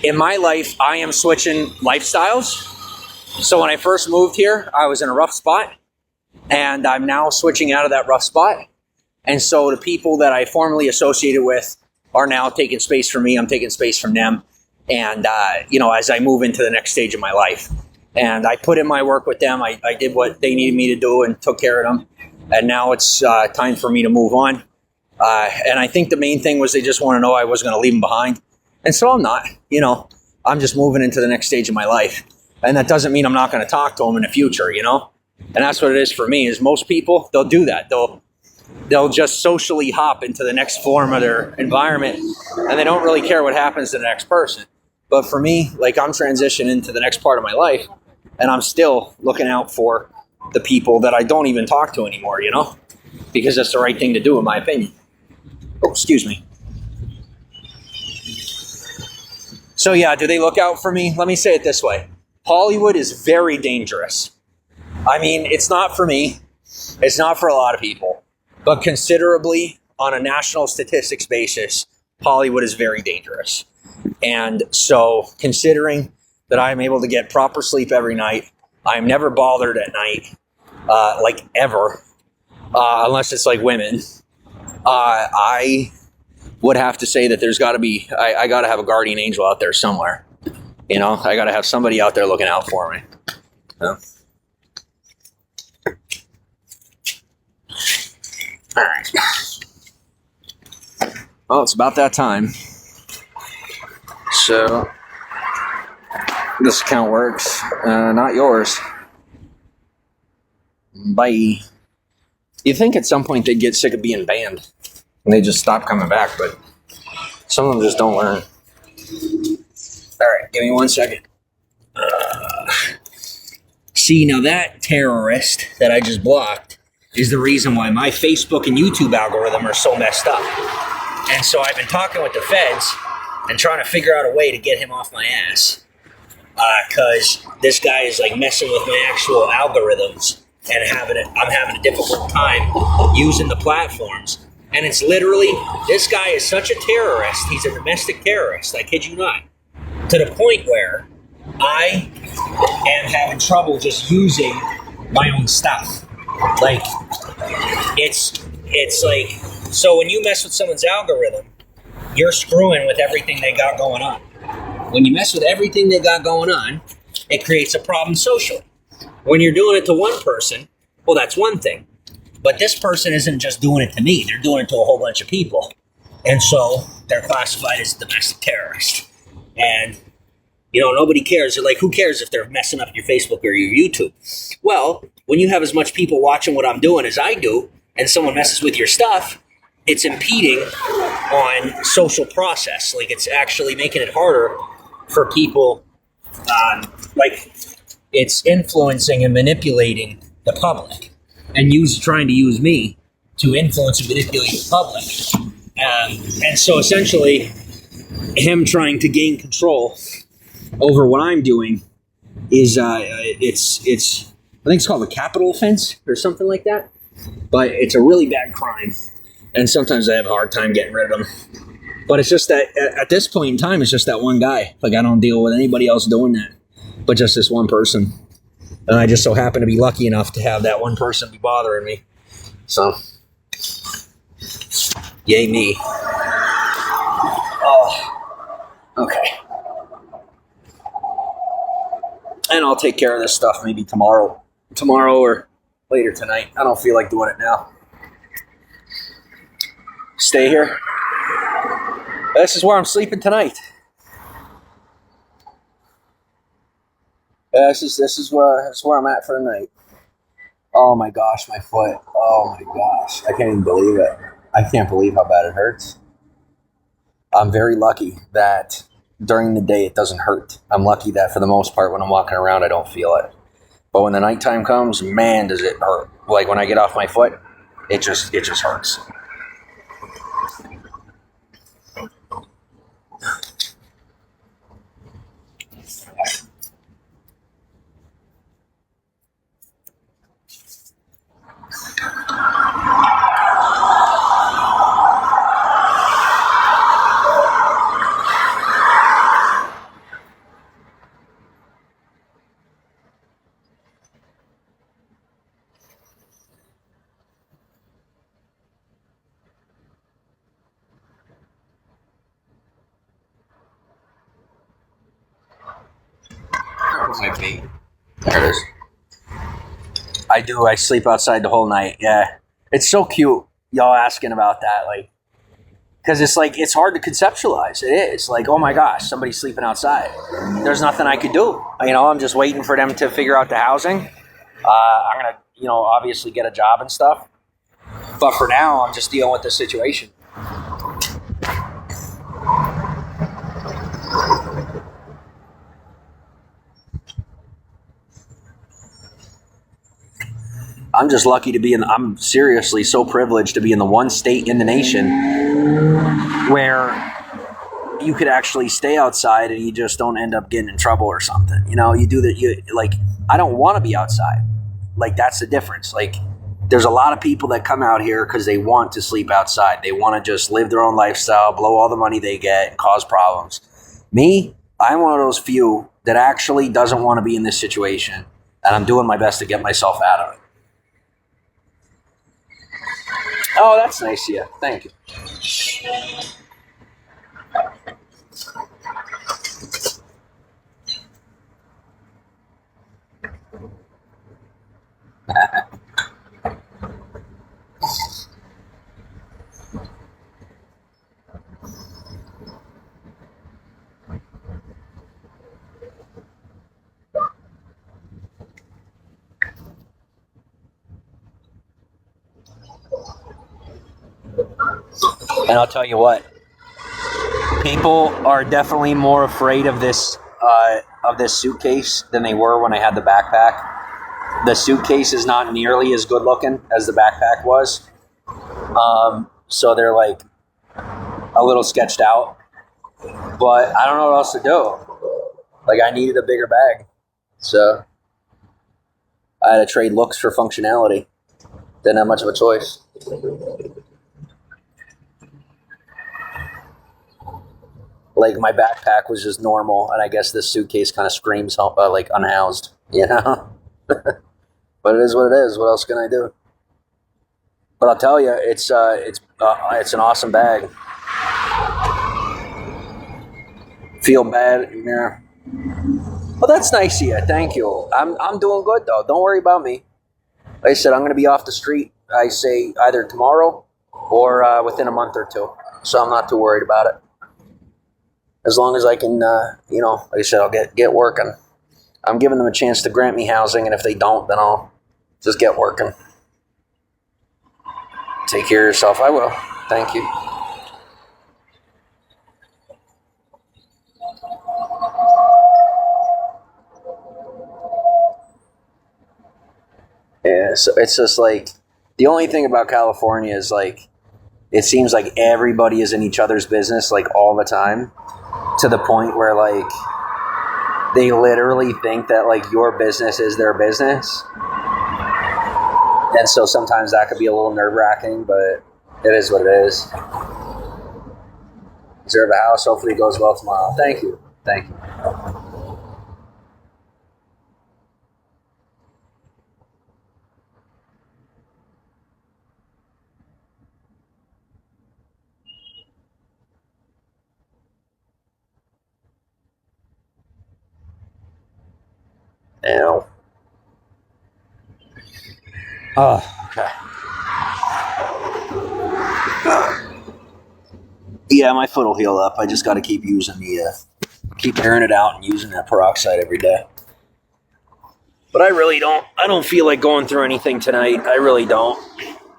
in my life, I am switching lifestyles. So when I first moved here, I was in a rough spot. And I'm now switching out of that rough spot. And so the people that I formerly associated with are now taking space from me. I'm taking space from them. And, you know, as I move into the next stage of my life. And I put in my work with them. I did what they needed me to do and took care of them. And now it's time for me to move on. And I think the main thing was they just want to know I wasn't going to leave them behind. And so I'm not. You know, I'm just moving into the next stage of my life. And that doesn't mean I'm not going to talk to them in the future, you know? And that's what it is for me, is most people, they'll do that. They'll just socially hop into the next form of their environment, and they don't really care what happens to the next person. But for me, like, I'm transitioning into the next part of my life, and I'm still looking out for the people that I don't even talk to anymore, you know? Because that's the right thing to do, in my opinion. Oh, excuse me. So yeah, do they look out for me? Let me say it this way. Hollywood is very dangerous. I mean, it's not for me. It's not for a lot of people. But considerably, on a national statistics basis, Hollywood is very dangerous. And so, considering that I'm able to get proper sleep every night, I'm never bothered at night, like ever, unless it's like women, I would have to say that there's got to be, I got to have a guardian angel out there somewhere. You know, I got to have somebody out there looking out for me. You know? All right. Well, it's about that time. So, this account works. Not yours. Bye. You think at some point they'd get sick of being banned and they just stop coming back, but some of them just don't learn. All right, give me 1 second. See, now that terrorist that I just blocked is the reason why my Facebook and YouTube algorithm are so messed up. And so I've been talking with the feds and trying to figure out a way to get him off my ass. Because this guy is like messing with my actual algorithms and I'm having a difficult time using the platforms. And it's literally, this guy is such a terrorist. He's a domestic terrorist. I kid you not. To the point where I am having trouble just using my own stuff. Like, it's like, so when you mess with someone's algorithm, you're screwing with everything they got going on. When you mess with everything they got going on, it creates a problem socially. When you're doing it to one person, well, that's one thing. But this person isn't just doing it to me. They're doing it to a whole bunch of people. And so they're classified as domestic terrorists. And, you know, nobody cares. They're like, who cares if they're messing up your Facebook or your YouTube? Well, when you have as much people watching what I'm doing as I do, and someone messes with your stuff, it's impeding on social process. Like, it's actually making it harder for people. Like, it's influencing and manipulating the public, and trying to use me to influence and manipulate the public. And so essentially, him trying to gain control over what I'm doing is it's I think it's called a capital offense or something like that. But it's a really bad crime, and sometimes I have a hard time getting rid of them. But it's just that at this point in time, it's just that one guy. Like, I don't deal with anybody else doing that, but just this one person. And I just so happen to be lucky enough to have that one person be bothering me. So, yay me. Oh, okay. And I'll take care of this stuff maybe tomorrow or later tonight. I don't feel like doing it now. Stay here. This is where I'm sleeping tonight. This is where I'm at for the night. Oh my gosh, my foot. Oh my gosh. I can't even believe it. I can't believe how bad it hurts. I'm very lucky that during the day it doesn't hurt. I'm lucky that for the most part when I'm walking around I don't feel it. But when the nighttime comes, man, does it hurt. Like when I get off my foot, it just hurts. Where's my bait? There it is. I do. I sleep outside the whole night. Yeah. It's so cute, y'all asking about that. Like, because it's like, it's hard to conceptualize. It is. Like, oh my gosh, somebody's sleeping outside. There's nothing I could do. You know, I'm just waiting for them to figure out the housing. I'm going to, you know, obviously get a job and stuff. But for now, I'm just dealing with the situation. I'm just lucky to be I'm seriously so privileged to be in the one state in the nation where you could actually stay outside and you just don't end up getting in trouble or something. You know, you do that. Like, I don't want to be outside. Like, that's the difference. Like, there's a lot of people that come out here because they want to sleep outside. They want to just live their own lifestyle, blow all the money they get, and cause problems. Me, I'm one of those few that actually doesn't want to be in this situation, and I'm doing my best to get myself out of it. Oh, that's nice of you. Thank you. And I'll tell you what, people are definitely more afraid of this suitcase than they were when I had the backpack. The suitcase is not nearly as good looking as the backpack was. So they're like a little sketched out. But I don't know what else to do. Like, I needed a bigger bag. So I had to trade looks for functionality. Didn't have much of a choice. Like, my backpack was just normal, and I guess this suitcase kind of screams like unhoused, you know? But it is what it is. What else can I do? But I'll tell you, it's an awesome bag. Feel bad, yeah. Well, that's nice of you. Thank you. I'm doing good though. Don't worry about me. Like I said, I'm going to be off the street. I say either tomorrow or within a month or two. So I'm not too worried about it. As long as I can, like I said, I'll get working. I'm giving them a chance to grant me housing, and if they don't, then I'll just get working. Take care of yourself. I will. Thank you. Yeah, so it's just like, the only thing about California is like, it seems like everybody is in each other's business like all the time, to the point where like they literally think that like your business is their business. And so sometimes that could be a little nerve-wracking, but it is what it is. Reserve a house. Hopefully it goes well tomorrow. Thank you. Thank you. Ow. Oh, okay. Yeah, my foot will heal up. I just got to keep using keep airing it out and using that peroxide every day. But I don't feel like going through anything tonight. I really don't.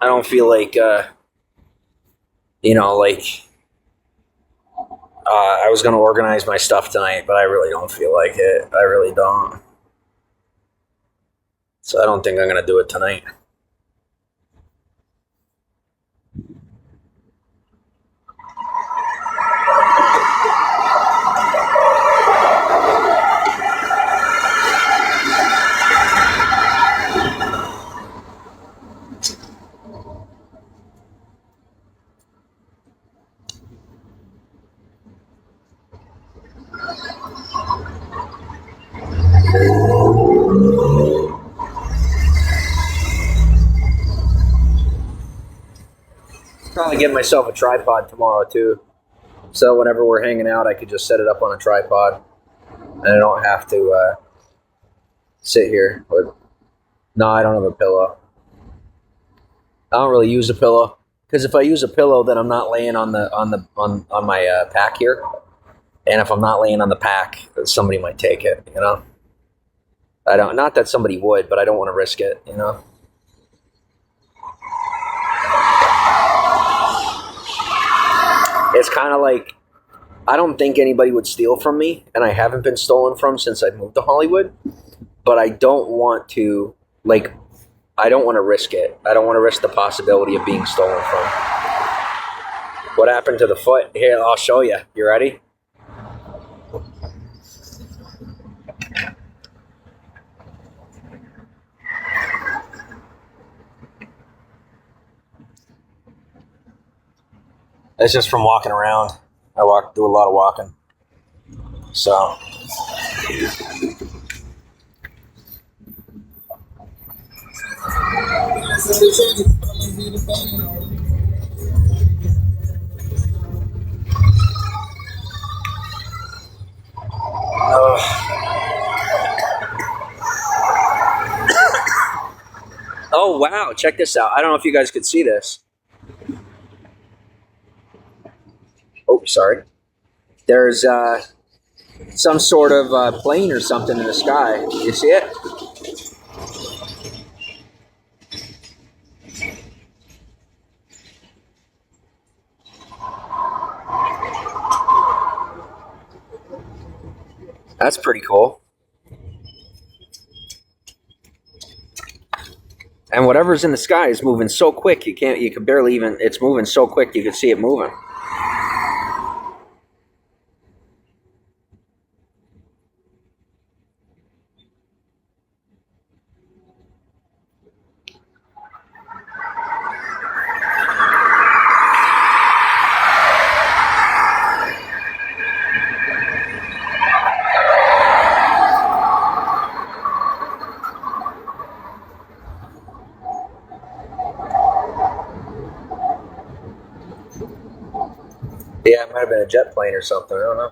I don't feel like, I was going to organize my stuff tonight, but I really don't feel like it. I really don't. So I don't think I'm going to do it tonight. Probably get myself a tripod tomorrow too. So whenever we're hanging out, I could just set it up on a tripod, and I don't have to sit here. But no, I don't have a pillow. I don't really use a pillow because if I use a pillow, then I'm not laying on my pack here, and if I'm not laying on the pack, somebody might take it. You know, I don't. Not that somebody would, but I don't want to risk it. You know. It's kind of like, I don't think anybody would steal from me, and I haven't been stolen from since I moved to Hollywood, but I don't want to, I don't want to risk it. I don't want to risk the possibility of being stolen from. What happened to the foot? Here, I'll show you. You ready? It's just from walking around. I do a lot of walking. So. Oh, wow. Check this out. I don't know if you guys could see this. Oh, sorry. There's some sort of plane or something in the sky. You see it? That's pretty cool. And whatever's in the sky is moving so quick you can barely even, it's moving so quick you can see it moving. Yeah, it might have been a jet plane or something. I don't know.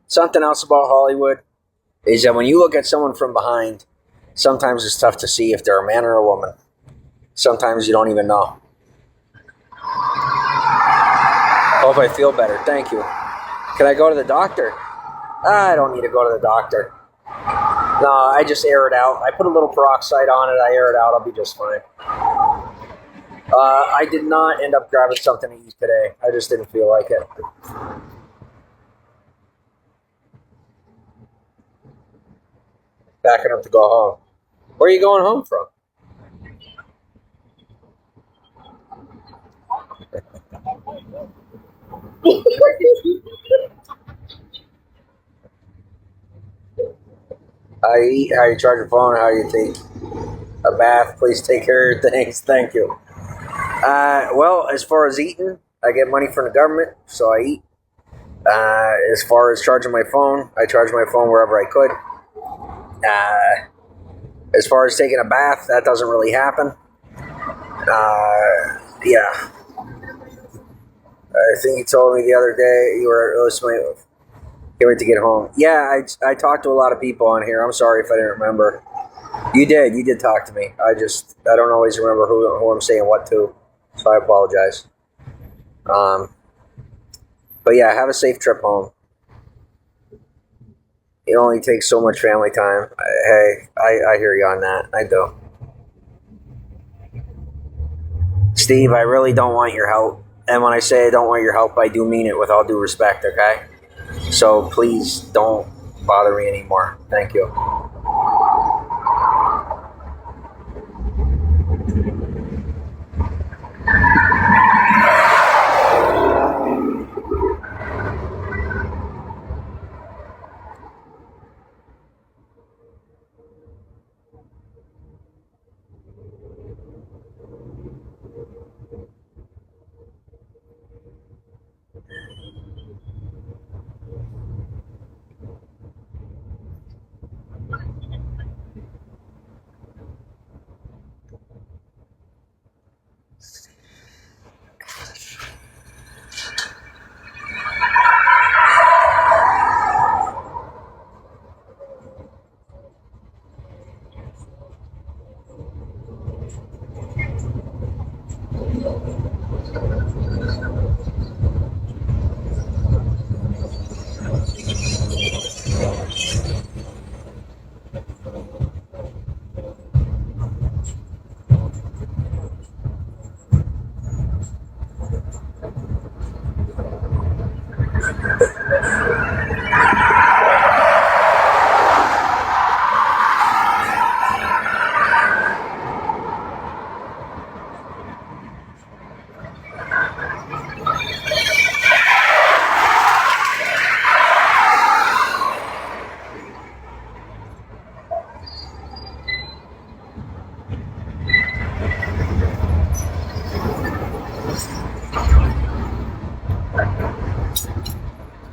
Something else about Hollywood is that when you look at someone from behind, sometimes it's tough to see if they're a man or a woman. Sometimes you don't even know. Hope I feel better. Thank you. Can I go to the doctor? I don't need to go to the doctor. No, I just air it out. I put a little peroxide on it. I air it out. I'll be just fine. I did not end up grabbing something to eat today. I just didn't feel like it. Backing up to go home. Where are you going home from? How you eat, how you charge your phone, how you take a bath. Please take care of things. Thank you. Well, as far as eating, I get money from the government, so I eat. As far as charging my phone, I charge my phone wherever I could. As far as taking a bath, that doesn't really happen. Yeah. I think you told me the other day you were listening. Can't wait to get home. Yeah, I talked to a lot of people on here. I'm sorry if I didn't remember. You did talk to me. I don't always remember who I'm saying what to, so I apologize. But yeah, have a safe trip home. It only takes so much family time. I hear you on that. I do. Steve, I really don't want your help. And when I say I don't want your help, I do mean it with all due respect, okay? So please don't bother me anymore. Thank you.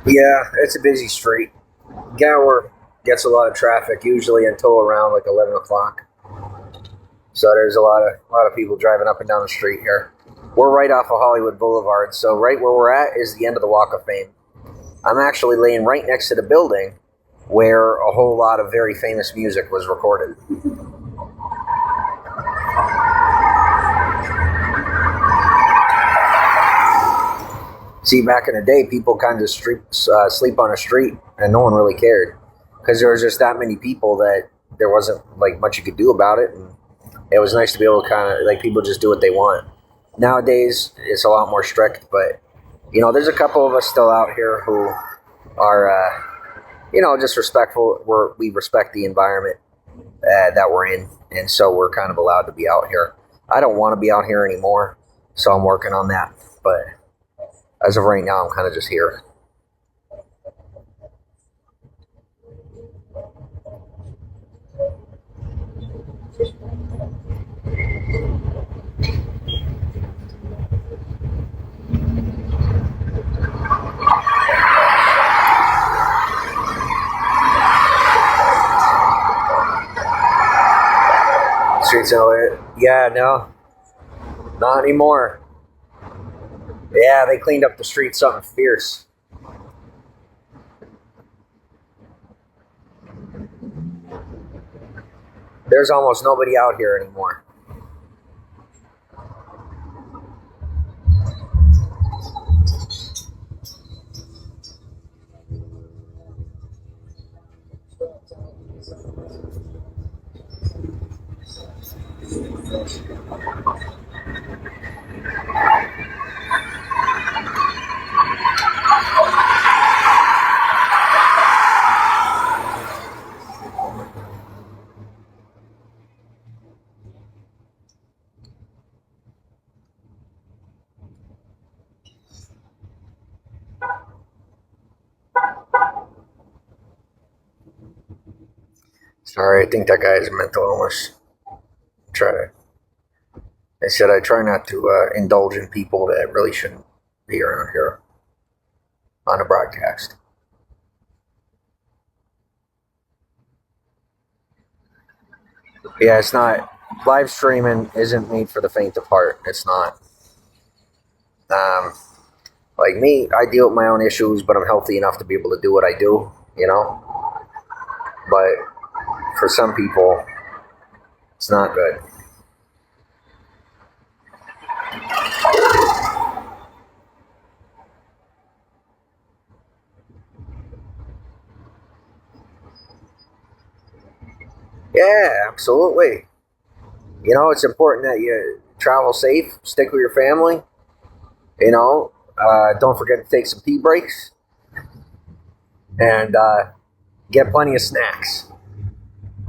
Yeah, it's a busy street. Gower gets a lot of traffic, usually until around like 11 o'clock. So there's a lot of people driving up and down the street here. We're right off of Hollywood Boulevard, so right where we're at is the end of the Walk of Fame. I'm actually laying right next to the building where a whole lot of very famous music was recorded. See, back in the day, people kind of sleep on the street, and no one really cared because there was just that many people that there wasn't like much you could do about it, and it was nice to be able to kind of like people just do what they want. Nowadays, it's a lot more strict, but there's a couple of us still out here who are, just respectful. We respect the environment that we're in, and so we're kind of allowed to be out here. I don't want to be out here anymore, so I'm working on that, but as of right now, I'm kind of just here. Streets in LA. Yeah, no, not anymore. Yeah, they cleaned up the streets something fierce. There's almost nobody out here anymore. Sorry, I think that guy has a mental illness. I said I try not to indulge in people that really shouldn't be around here on a broadcast. Yeah, it's not. Live streaming isn't made for the faint of heart. It's not. Like me, I deal with my own issues, but I'm healthy enough to be able to do what I do, you know? But for some people, it's not good. Yeah, absolutely. You know, it's important that you travel safe, stick with your family, you know, don't forget to take some pee breaks, and get plenty of snacks.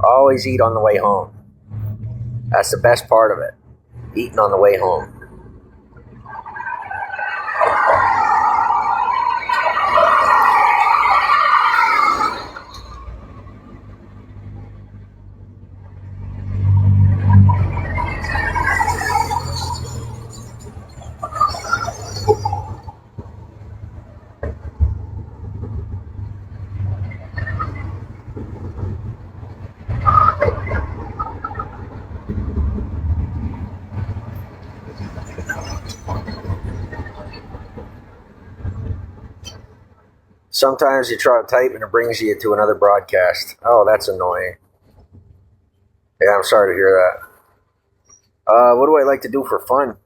Always eat on the way home. That's the best part of it, eating on the way home. Sometimes you try to type and it brings you to another broadcast. Oh, that's annoying. Yeah, I'm sorry to hear that. What do I like to do for fun?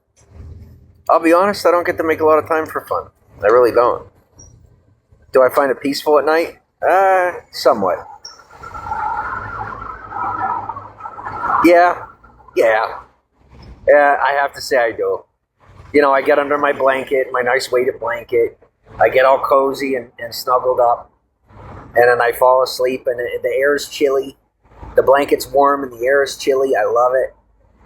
I'll be honest, I don't get to make a lot of time for fun. I really don't. Do I find it peaceful at night? Somewhat. Yeah. Yeah. Yeah, I have to say I do. You know, I get under my blanket, my nice weighted blanket. I get all cozy and snuggled up. And then I fall asleep and the air is chilly. The blanket's warm and the air is chilly. I love it.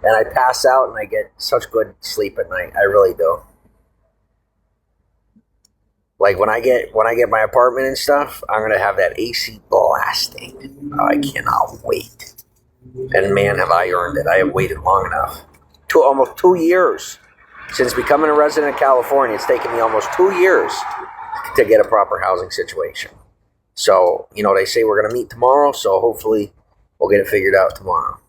And I pass out and I get such good sleep at night. I really do. Like when I get my apartment and stuff, I'm gonna have that AC blasting. Oh, I cannot wait. And man, have I earned it. I have waited long enough. Almost 2 years. Since becoming a resident of California, it's taken me almost 2 years to get a proper housing situation. So, you know, they say we're going to meet tomorrow, so hopefully we'll get it figured out tomorrow.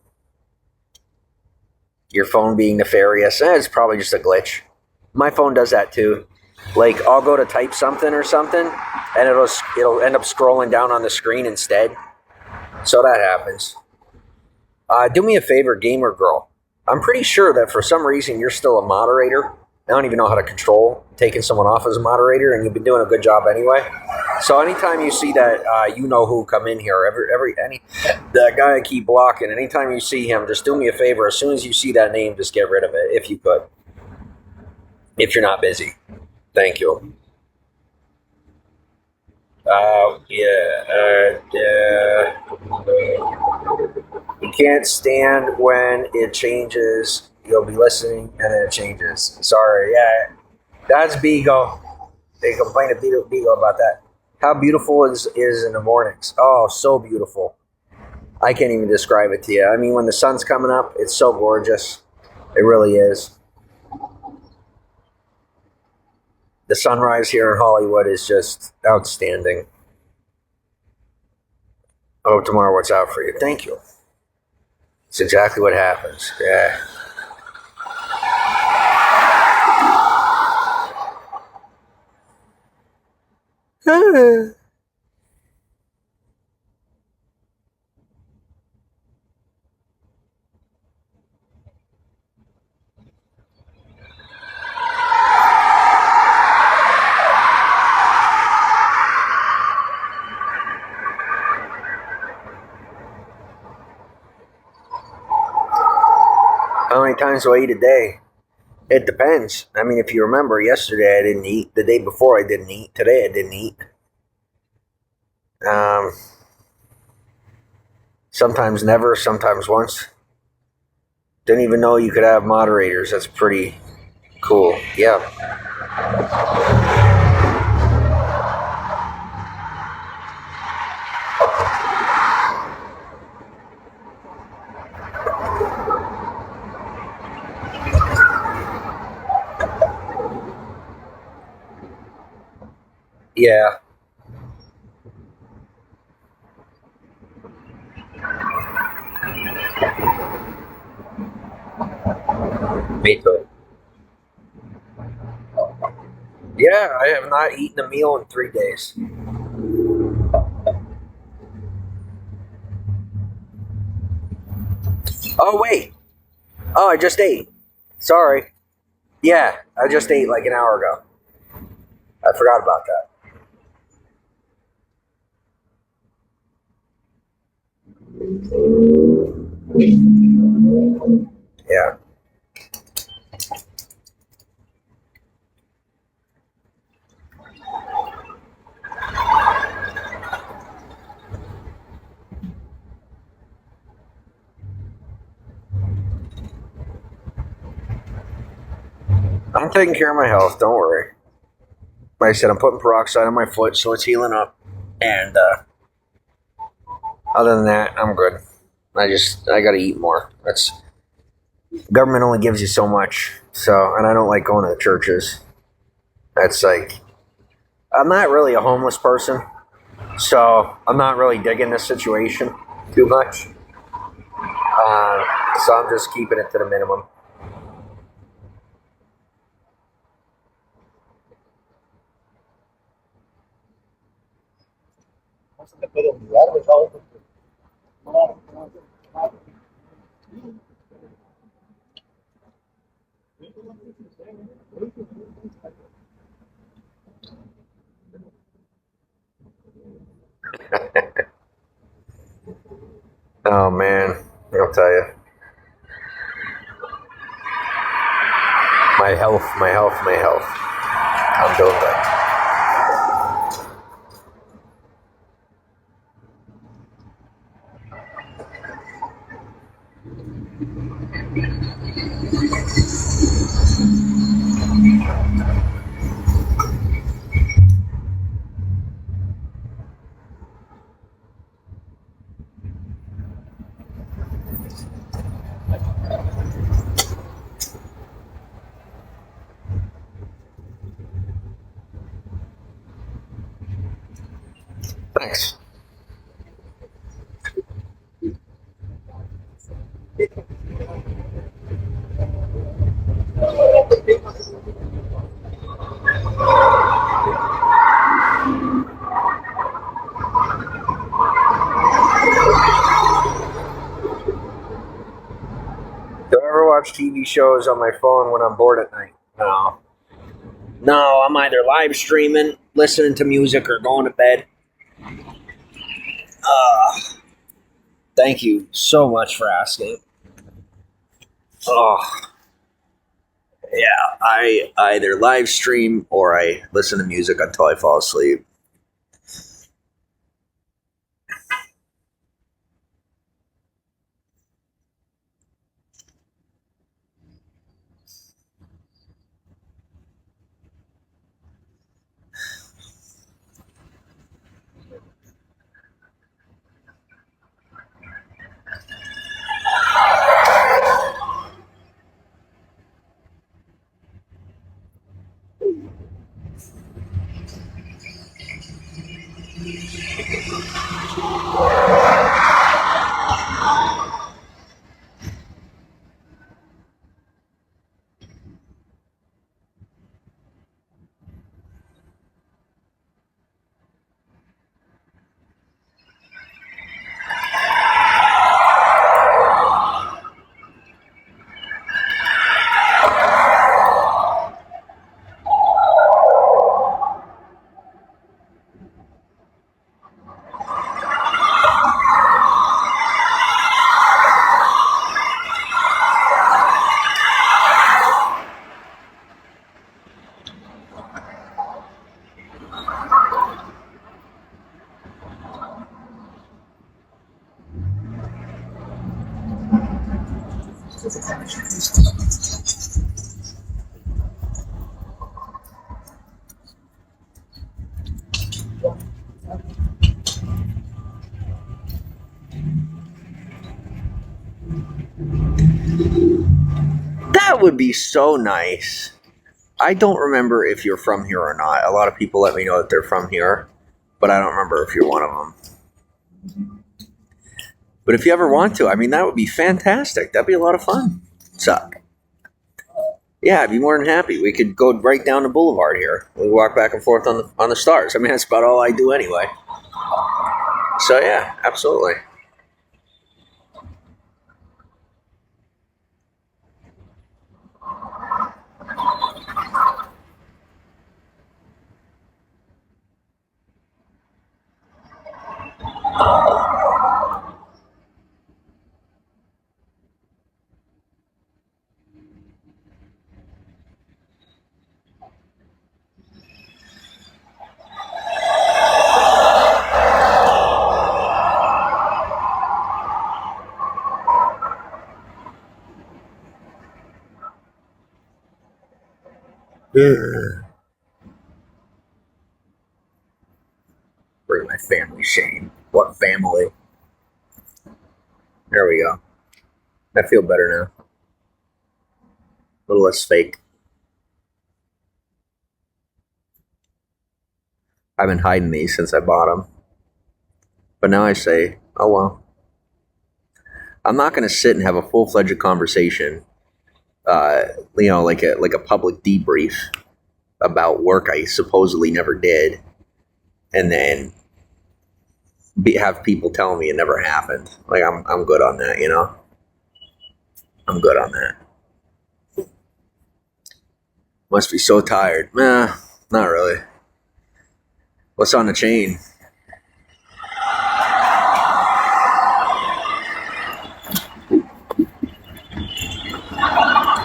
Your phone being nefarious, it's probably just a glitch. My phone does that too. Like, I'll go to type something or something, and it'll end up scrolling down on the screen instead. So that happens. Do me a favor, gamer girl. I'm pretty sure that for some reason you're still a moderator. I don't even know how to control taking someone off as a moderator, and you've been doing a good job anyway. So anytime you see that you know who come in here, that guy I keep blocking, anytime you see him, just do me a favor. As soon as you see that name, just get rid of it, if you could. If you're not busy. Thank you. You can't stand when it changes. You'll be listening and then it changes. Sorry, yeah. That's Beagle. They complain to Beagle about that. How beautiful is in the mornings. Oh, so beautiful. I can't even describe it to you. I mean, when the sun's coming up, it's so gorgeous. It really is. The sunrise here in Hollywood is just outstanding. Oh, tomorrow what's out for you? Thank you. It's exactly what happens. Yeah. How many times do I eat a day? It depends. I mean, if you remember, yesterday I didn't eat. The day before I didn't eat. Today I didn't eat. Sometimes never, sometimes once. Didn't even know you could have moderators. That's pretty cool. Yeah. Yeah. Me too. Yeah, I have not eaten a meal in 3 days. Oh, wait. Oh, I just ate. Sorry. Yeah, I just ate like an hour ago. I forgot about that. Yeah. I'm taking care of my health. Don't worry. Like I said, I'm putting peroxide on my foot so it's healing up. And other than that, I'm good. I got to eat more. That's government only gives you so much. So, and I don't like going to the churches. That's like, I'm not really a homeless person. So I'm not really digging this situation too much. So I'm just keeping it to the minimum. Oh man, I'll tell you. My health, my health, my health. I'm doing good. Thanks. Do I ever watch TV shows on my phone when I'm bored at night? No. No, I'm either live streaming, listening to music, or going to bed. Thank you so much for asking. Oh, yeah. I either live stream or I listen to music until I fall asleep. That would be so nice. I don't remember if you're from here or not. A lot of people let me know that they're from here, but I don't remember if you're one of them. But if you ever want to, I mean, that would be fantastic. That'd be a lot of fun. What's up? Yeah, I'd be more than happy. We could go right down the boulevard here. We walk back and forth on the stars. I mean, that's about all I do anyway. So yeah, absolutely. Ugh. Bring my family shame. What family? There we go. I feel better now. A little less fake. I've been hiding these since I bought them. But now I say, oh well. I'm not going to sit and have a full-fledged conversation, like a public debrief about work I supposedly never did, and then have people telling me it never happened. Like I'm good on that, you know. I'm good on that. Must be so tired. Nah, not really. What's on the chain?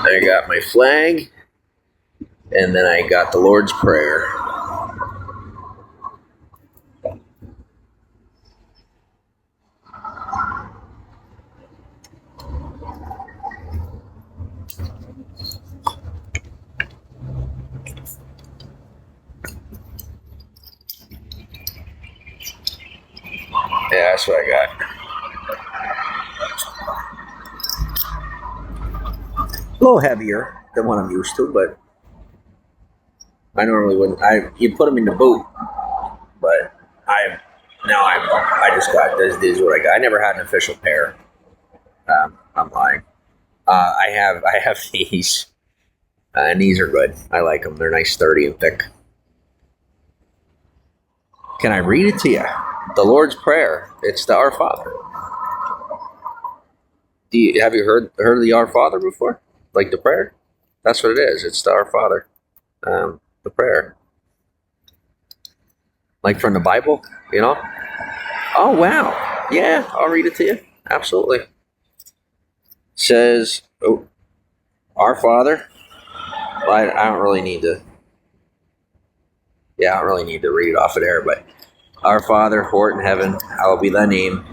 I got my flag, and then I got the Lord's Prayer. Yeah, that's what I got. A little heavier than what I'm used to, but I normally wouldn't. You put them in the boot, but I just got this. This is what I got. I never had an official pair. I'm lying. I have these, and these are good. I like them. They're nice, sturdy, and thick. Can I read it to you? The Lord's Prayer. It's the Our Father. Have you heard of the Our Father before? Like the prayer? That's what it is. It's the Our Father. The prayer. Like from the Bible, you know? Oh, wow. Yeah, I'll read it to you. Absolutely. It says, Our Father. Well, I don't really need to. Yeah, I don't really need to read it off of there, but Our Father, who art in heaven, hallowed be thy name.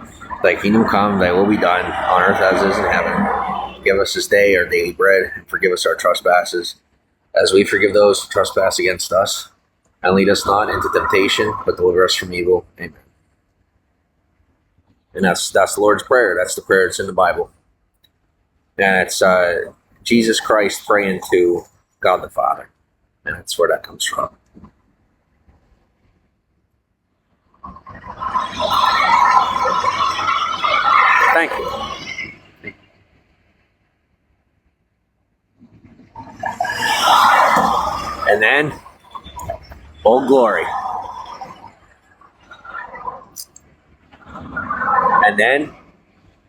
Thy kingdom come, thy will be done, on earth as it is in heaven. Give us this day our daily bread, and forgive us our trespasses, as we forgive those who trespass against us. And lead us not into temptation, but deliver us from evil. Amen. And that's the Lord's Prayer. That's the prayer that's in the Bible. And it's Jesus Christ praying to God the Father. And that's where that comes from. Thank you. And then, Old Glory. And then,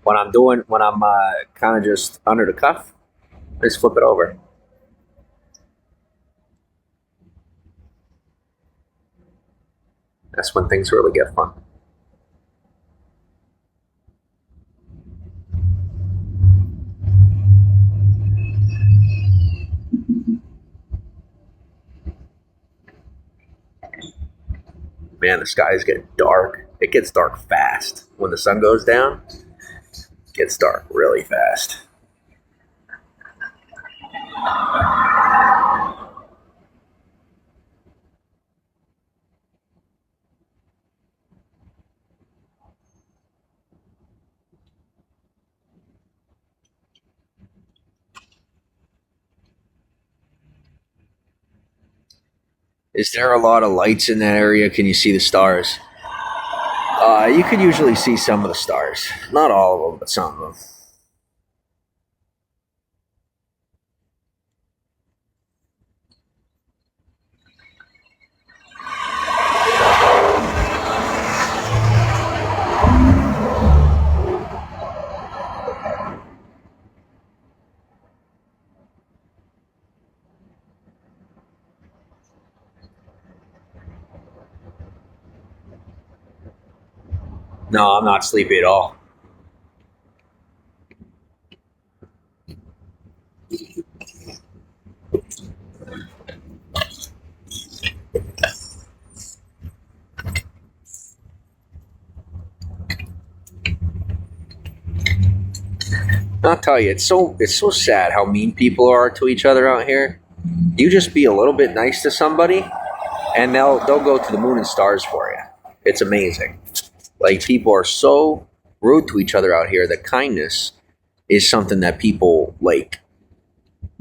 when I'm kind of just under the cuff, just flip it over. That's when things really get fun. Man, the skies get dark. It gets dark fast. When the sun goes down, it gets dark really fast. Is there a lot of lights in that area? Can you see the stars? You could usually see some of the stars. Not all of them, but some of them. No, I'm not sleepy at all. I'll tell you, it's so sad how mean people are to each other out here. You just be a little bit nice to somebody, and they'll go to the moon and stars for you. It's amazing. Like, people are so rude to each other out here that kindness is something that people like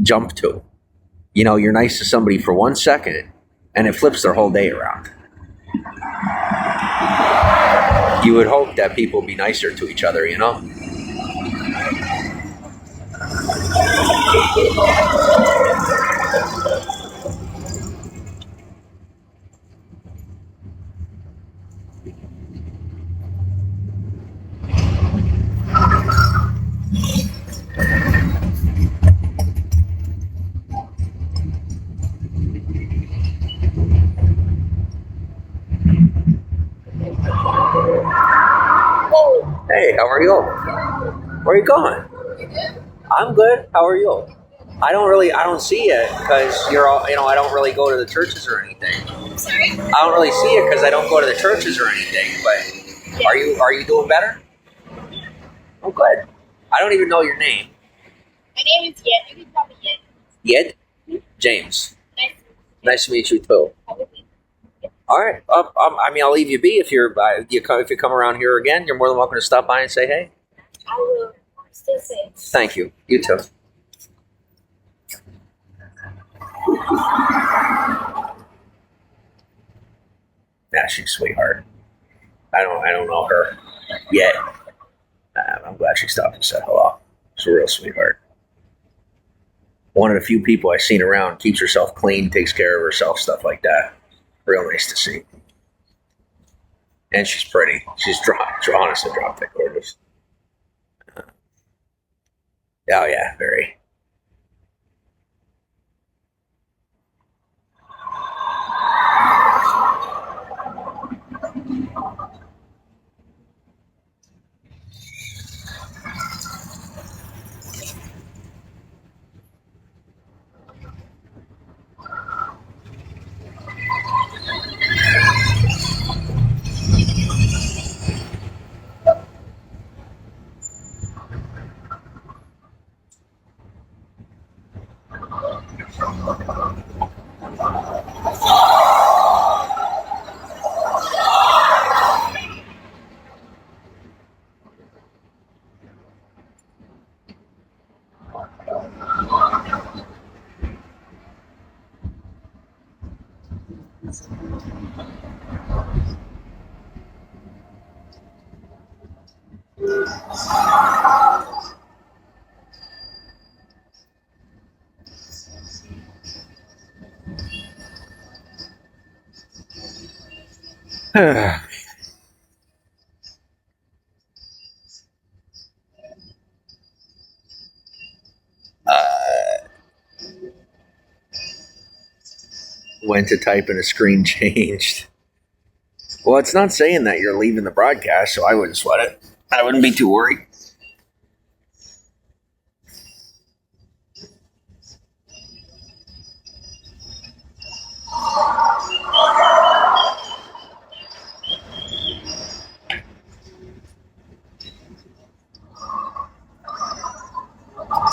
jump to. You know, you're nice to somebody for 1 second, and it flips their whole day around. You would hope that people be nicer to each other, you know? Hey, how are you? Where are you going? I'm good. How are you? I don't see you because I don't really go to the churches or anything. Sorry? I don't really see you because I don't go to the churches or anything. But are you doing better? Oh, good. I don't even know your name. My name is Yed. You can call me Yed. Yed? James. Nice to meet Nice to meet you you. too. Probably. All right. I'll leave you be if if you come around here again. You're more than welcome to stop by and say hey. I will. Stay safe. Thank you. You too. Yeah, she's a sweetheart. I don't know her yet. I'm glad she stopped and said hello. She's a real sweetheart. One of the few people I've seen around, keeps herself clean, takes care of herself, stuff like that. Real nice to see. And she's pretty. She's honestly drop dead gorgeous. Oh yeah, very. Went to type and a screen changed. Well, it's not saying that you're leaving the broadcast, so I wouldn't sweat it. I wouldn't be too worried.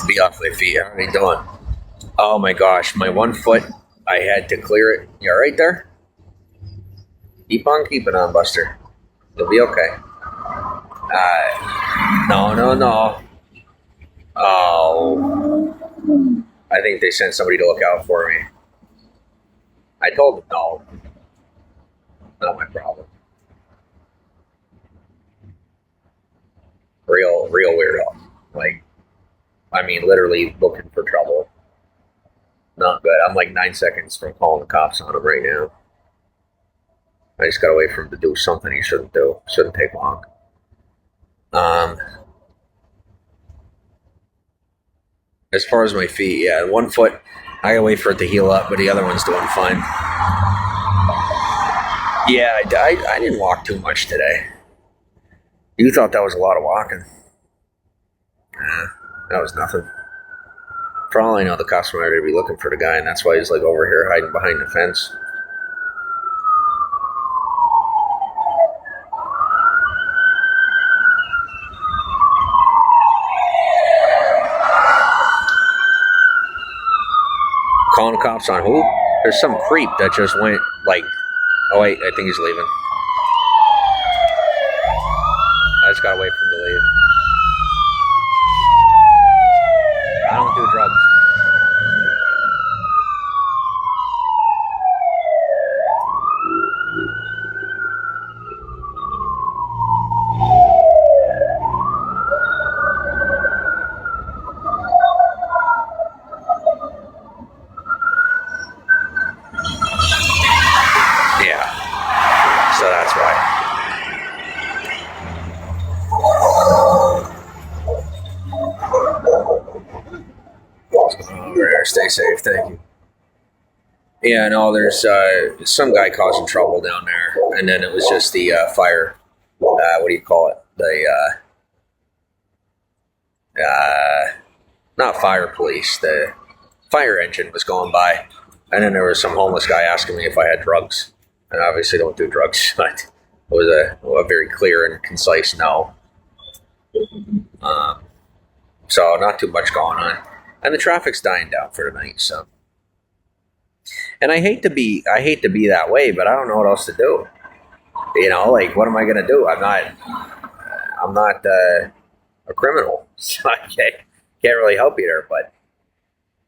Be off my feet. How are you doing? Oh my gosh, my 1 foot, I had to clear it. You all right there? Keep on keeping on, Buster. You'll be okay. No. Oh. I think they sent somebody to look out for me. I told them no. Not my problem. Real weirdo. Like, I mean, literally looking for trouble. Not good. I'm like 9 seconds from calling the cops on him right now. I just gotta wait for him to do something he shouldn't do. Shouldn't take long. As far as my feet, yeah, 1 foot, I gotta wait for it to heal up, but the other one's doing fine. Yeah, I didn't walk too much today. You thought that was a lot of walking. That was nothing. For all I know, the cops might already be looking for the guy, and that's why he's like over here hiding behind the fence. Calling the cops on who? There's some creep that just went like, oh wait, I think he's leaving. I just gotta wait for him to leave. I don't do drugs. Yeah. So that's why. Over there. Stay safe. Thank you. Yeah, no, there's some guy causing trouble down there, and then it was just the fire. What do you call it? The not fire police. The fire engine was going by, and then there was some homeless guy asking me if I had drugs. And I obviously don't do drugs, but it was a very clear and concise no. So not too much going on, and the traffic's dying down for tonight. So, and I hate to be that way, but I don't know what else to do. You know, like what am I gonna do? I'm not a criminal, so I can't really help you there. But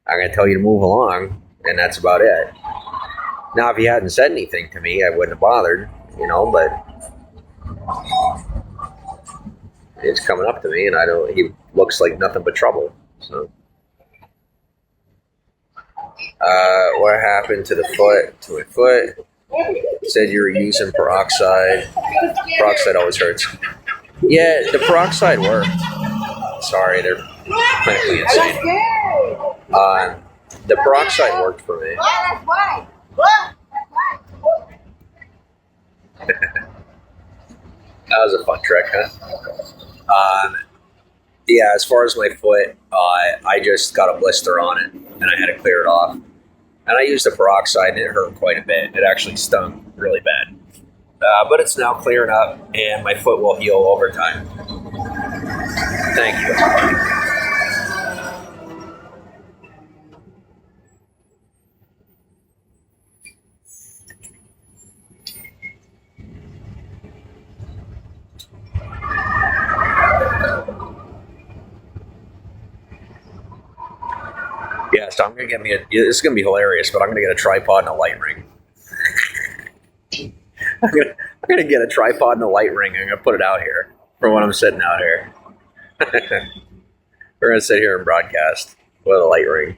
I'm gonna tell you to move along, and that's about it. Now, if he hadn't said anything to me, I wouldn't have bothered, you know, but it's coming up to me, and he looks like nothing but trouble, so. What happened to my foot? Said you were using peroxide. Peroxide always hurts. Yeah, the peroxide worked. Sorry, they're clinically insane. The peroxide worked for me. That was a fun trick, huh? Yeah, as far as my foot, I just got a blister on it, and I had to clear it off. And I used the peroxide, and it hurt quite a bit. It actually stung really bad. But it's now clearing up, and my foot will heal over time. Thank you. Yeah, so I'm gonna get me this is gonna be hilarious, but I'm gonna get a tripod and a light ring. I'm gonna get a tripod and a light ring. I'm gonna put it out here for when I'm sitting out here. We're gonna sit here and broadcast with a light ring.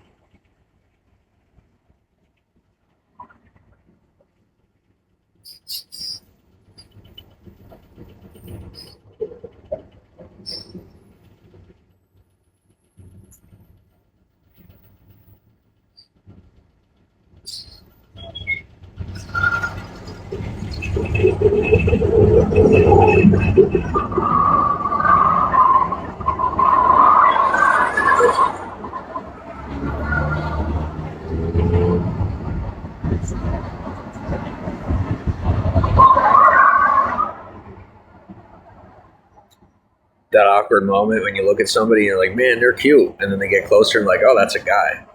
That awkward moment when you look at somebody and you're like, man, they're cute. And then they get closer and like, oh, that's a guy.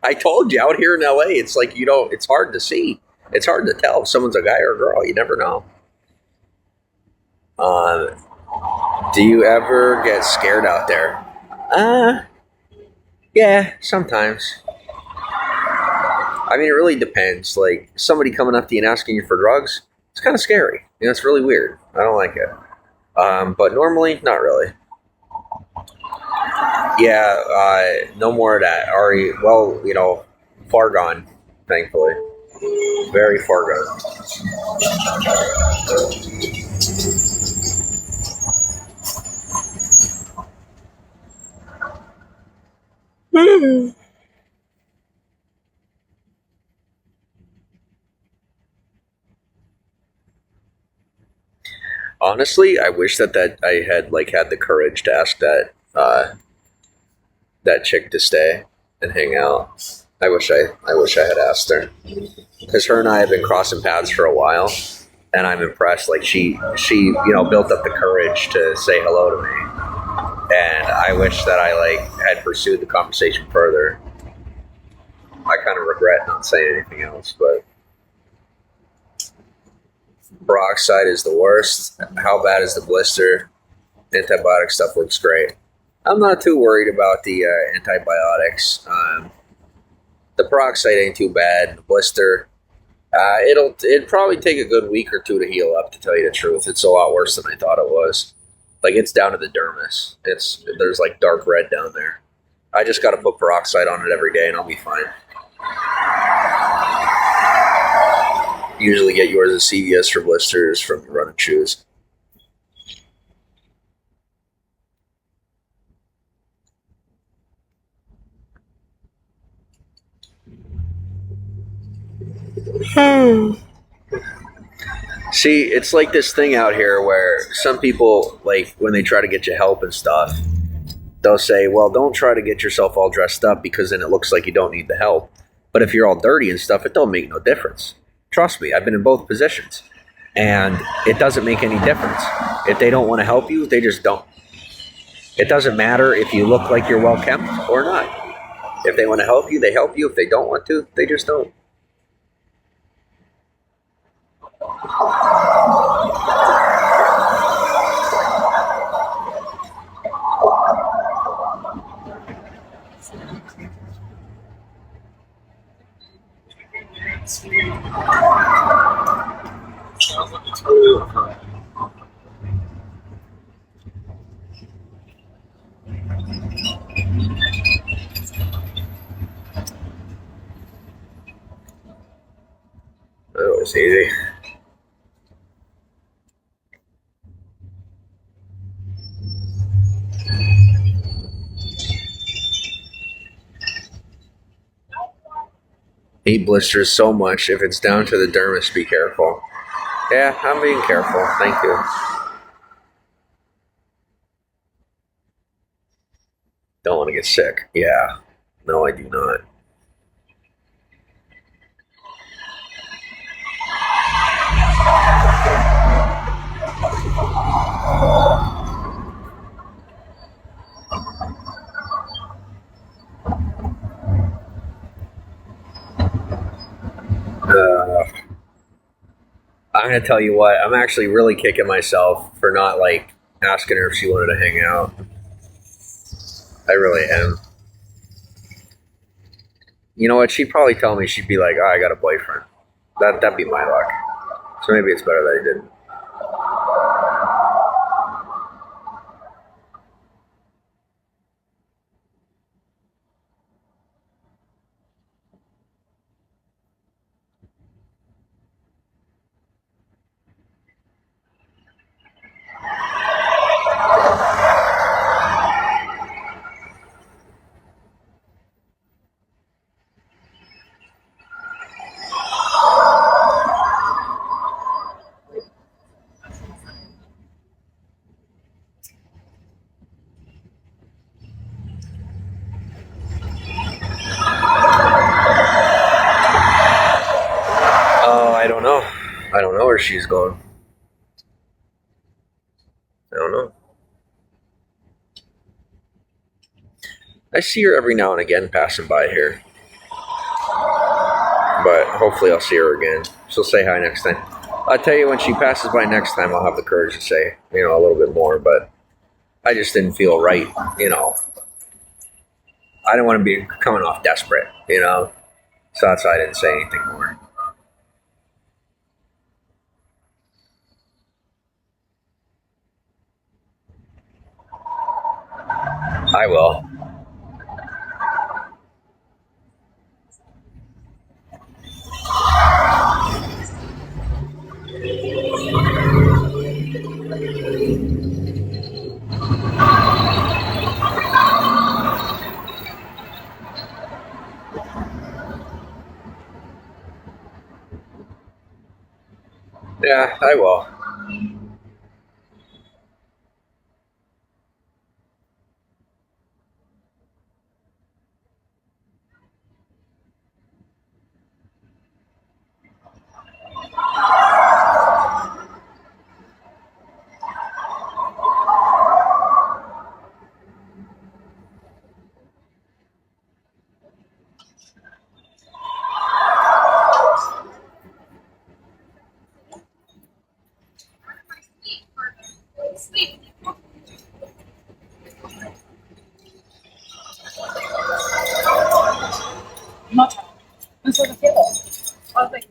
I told you, out here in LA, it's like, it's hard to see. It's hard to tell if someone's a guy or a girl. You never know. Do you ever get scared out there? Yeah, sometimes. I mean, it really depends. Like, somebody coming up to you and asking you for drugs, it's kind of scary. You know, it's really weird. I don't like it. But normally, not really. Yeah, no more of that. Already, well, far gone, thankfully. Very far gone. Honestly, I wish that I had like had the courage to ask that chick to stay and hang out. I wish I had asked her, because her and I have been crossing paths for a while, and I'm impressed. Like she built up the courage to say hello to me, and I wish that I like had pursued the conversation further. I kind of regret not saying anything else, but peroxide is the worst. How bad is the blister? Antibiotic stuff looks great. I'm not too worried about the antibiotics. The peroxide ain't too bad. The blister, it'd probably take a good week or two to heal up. To tell you the truth, it's a lot worse than I thought it was. Like, it's down to the dermis. There's like dark red down there. I just got to put peroxide on it every day, and I'll be fine. Usually get yours at CVS for blisters from your running shoes. See, it's like this thing out here where some people, like, when they try to get you help and stuff, they'll say, well, don't try to get yourself all dressed up because then it looks like you don't need the help. But if you're all dirty and stuff, it don't make no difference. Trust me, I've been in both positions. And it doesn't make any difference. If they don't want to help you, they just don't. It doesn't matter if you look like you're well kept or not. If they want to help you, they help you. If they don't want to, they just don't. That was easy. Hate blisters so much. If it's down to the dermis, be careful. Yeah, I'm being careful. Thank you. Don't want to get sick. Yeah. No, I do not. I'm going to tell you what, I'm actually really kicking myself for not, like, asking her if she wanted to hang out. I really am. You know what, she'd probably tell me, she'd be like, oh, I got a boyfriend. That'd be my luck. So maybe it's better that I didn't. I don't know where she's going. I don't know. I see her every now and again passing by here. But hopefully I'll see her again. She'll say hi next time. I'll tell you, when she passes by next time, I'll have the courage to say, a little bit more. But I just didn't feel right, I didn't want to be coming off desperate, So that's why I didn't say anything more. I will. Yeah, I will.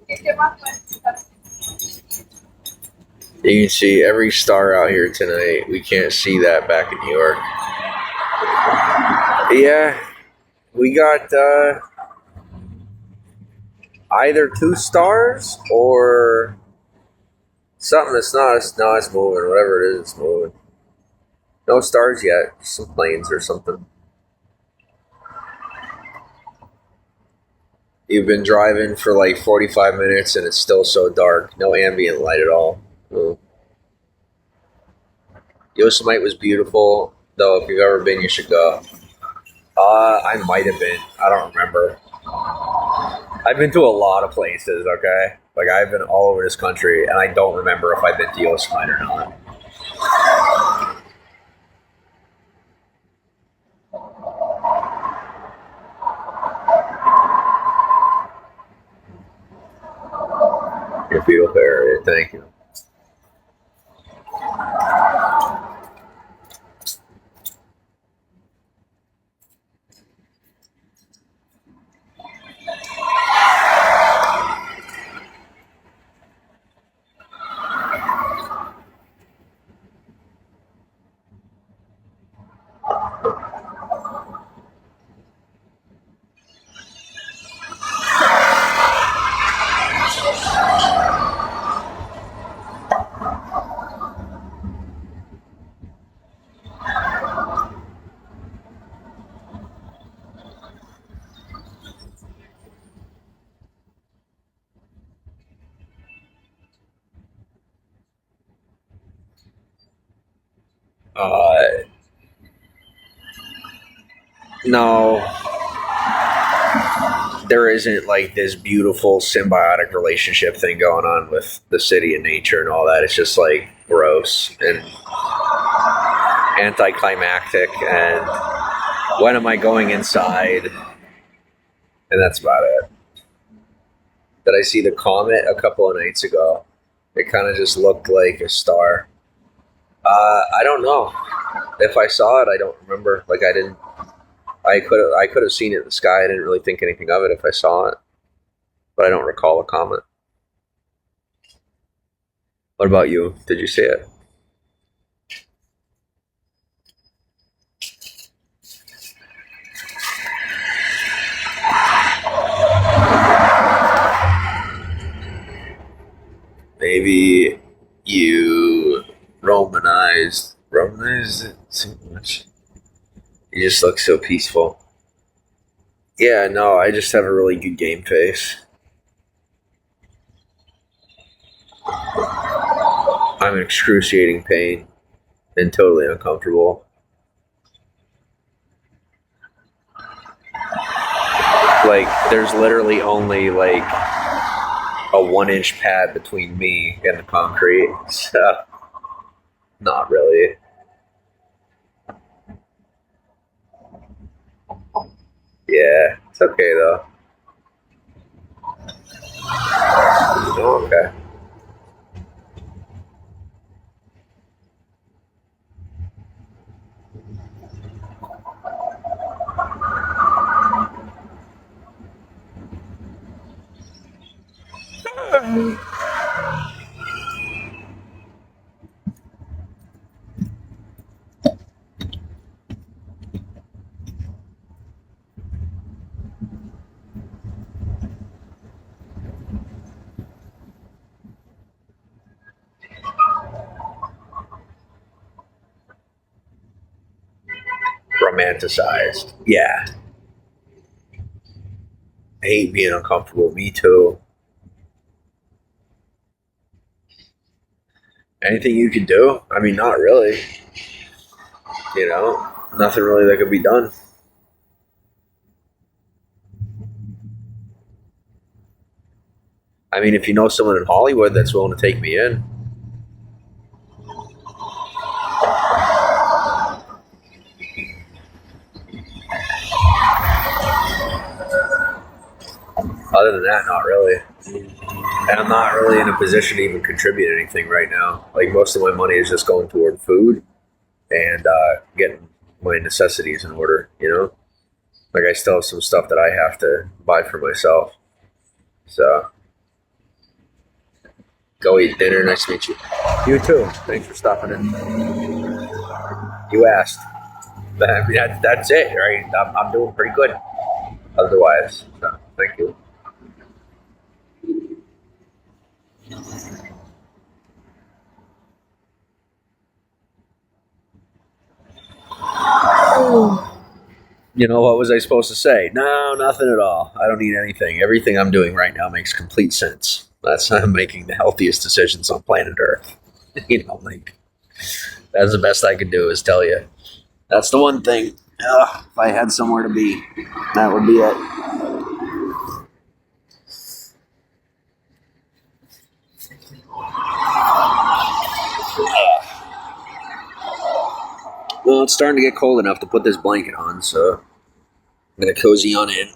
You can see every star out here tonight. We can't see that back in New York. Yeah, we got either 2 stars or something that's not. No, it's moving. Whatever it is, it's moving. No stars yet. Some planes or something. You've been driving for like 45 minutes and it's still so dark. No ambient light at all. Oh. Yosemite was beautiful, though. If you've ever been, you should go. I might have been. I don't remember. I've been to a lot of places, okay? Like, I've been all over this country, and I don't remember if I've been to Yosemite or not. Your beautiful area, thank you. No, there isn't like this beautiful symbiotic relationship thing going on with the city and nature and all that. It's just like gross and anticlimactic. And when am I going inside? And that's about it. Did I see the comet a couple of nights ago? It kind of just looked like a star. I don't know. If I saw it, I don't remember. Like, I didn't. I could have seen it in the sky. I didn't really think anything of it if I saw it, but I don't recall a comet. What about you? Did you see it? Maybe you Romanized it too much. You just look so peaceful. Yeah, no, I just have a really good game face. I'm in excruciating pain and totally uncomfortable. Like, there's literally only like a 1-inch pad between me and the concrete, so not really. Yeah, it's okay though. Oh, okay. Romanticized. Yeah. I hate being uncomfortable. Me too. Anything you can do? I mean, not really. You know, nothing really that could be done. I mean, if you know someone in Hollywood that's willing to take me in. Other than that, not really. And I'm not really in a position to even contribute anything right now. Like, most of my money is just going toward food and getting my necessities in order, you know? Like, I still have some stuff that I have to buy for myself. So, Go eat dinner. Nice to meet you. You too. Thanks for stopping in. You asked. But I mean, that's it, right? I'm doing pretty good. Otherwise, so thank you. You know, what was I supposed to say? No, nothing at all. I don't need anything. Everything I'm doing right now makes complete sense. That's how I'm making the healthiest decisions on planet Earth. You know, like, that's the best I could do is tell you. That's the one thing. If I had somewhere to be, that would be it. Well, it's starting to get cold enough to put this blanket on, so I'm going to cozy on in.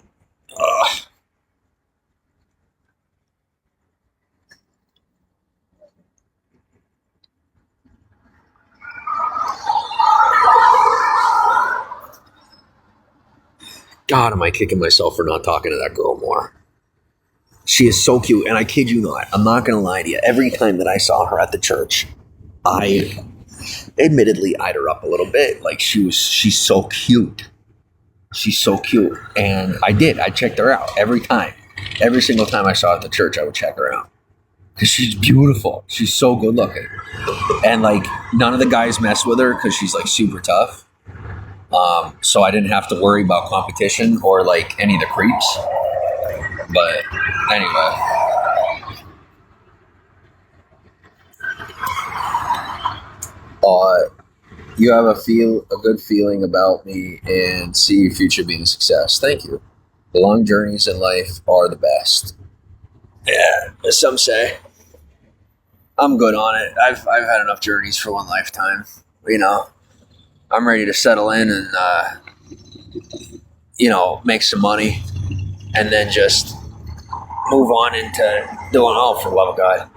God, am I kicking myself for not talking to that girl more. She is so cute, and I kid you not, I'm not going to lie to you. Every time that I saw her at the church, I admittedly eyed her up a little bit. Like, she's so cute. She's so cute. And I checked her out every time. Every single time I saw her at the church, I would check her out. Because she's beautiful. She's so good looking. And, like, none of the guys mess with her because she's, like, super tough. So I didn't have to worry about competition or, like, any of the creeps. But anyway. You have a good feeling about me and see your future being a success. Thank you. The long journeys in life are the best. Yeah, as some say. I'm good on it. I've had enough journeys for one lifetime. You know, I'm ready to settle in and make some money, and then just move on into doing all for the love of God.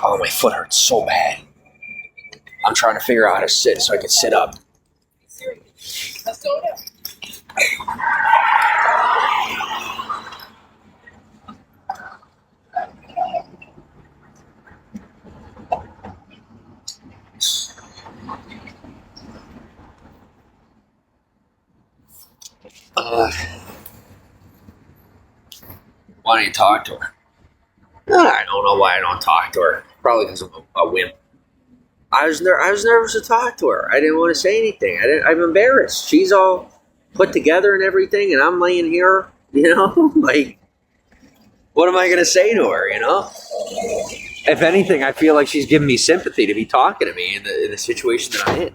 Oh, my foot hurts so bad. I'm trying to figure out how to sit so I can sit up. Let's go there. Why don't you talk to her? I don't know why I don't talk to her. Probably because I'm a wimp. I was nervous to talk to her. I didn't want to say anything. I'm embarrassed. She's all put together and everything, and I'm laying here, like, what am I going to say to her, If anything, I feel like she's giving me sympathy to be talking to me in the situation that I'm in.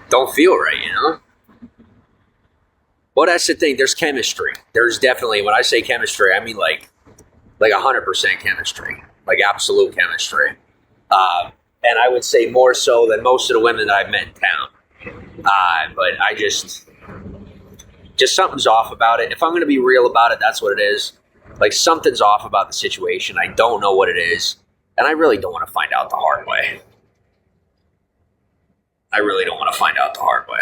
Don't feel right, Well, that's the thing. There's chemistry. There's definitely, when I say chemistry, I mean like 100% chemistry, like absolute chemistry. And I would say more so than most of the women that I've met in town. But I just something's off about it. If I'm going to be real about it, that's what it is. Like, something's off about the situation. I don't know what it is. And I really don't want to find out the hard way. I really don't want to find out the hard way.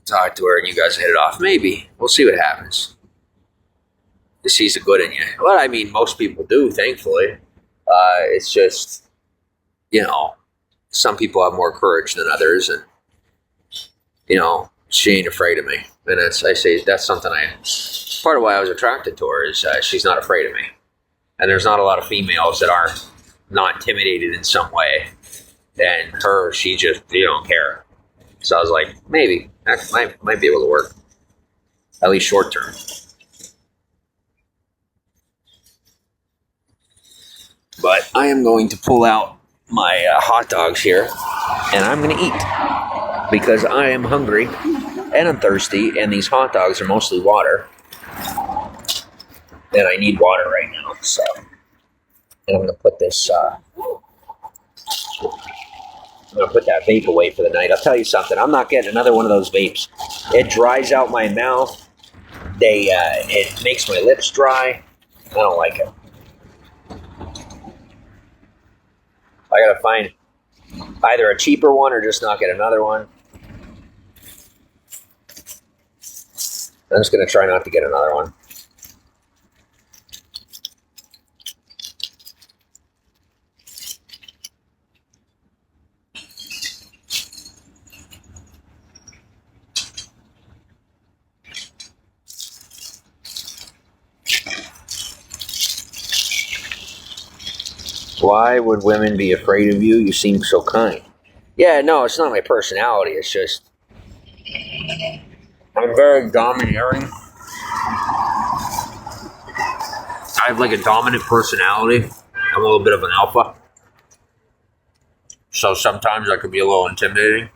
Talk to her and you guys hit it off. Maybe. We'll see what happens. She sees the good in you. Well, I mean, most people do, thankfully. It's just, some people have more courage than others, and, she ain't afraid of me. And that's something part of why I was attracted to her is she's not afraid of me. And there's not a lot of females that are not intimidated in some way. And her, she just, don't care. So I was like, maybe, that might be able to work. At least short term. But I am going to pull out my hot dogs here, and I'm going to eat because I am hungry and I'm thirsty, and these hot dogs are mostly water, and I need water right now. So, and I'm going to put this. I'm going to put that vape away for the night. I'll tell you something. I'm not getting another one of those vapes. It dries out my mouth. It makes my lips dry. I don't like it. I gotta find either a cheaper one or just not get another one. I'm just going to try not to get another one. Why would women be afraid of you? You seem so kind. Yeah, no, it's not my personality. It's just I'm very domineering. I have like a dominant personality. I'm a little bit of an alpha. So sometimes I could be a little intimidating.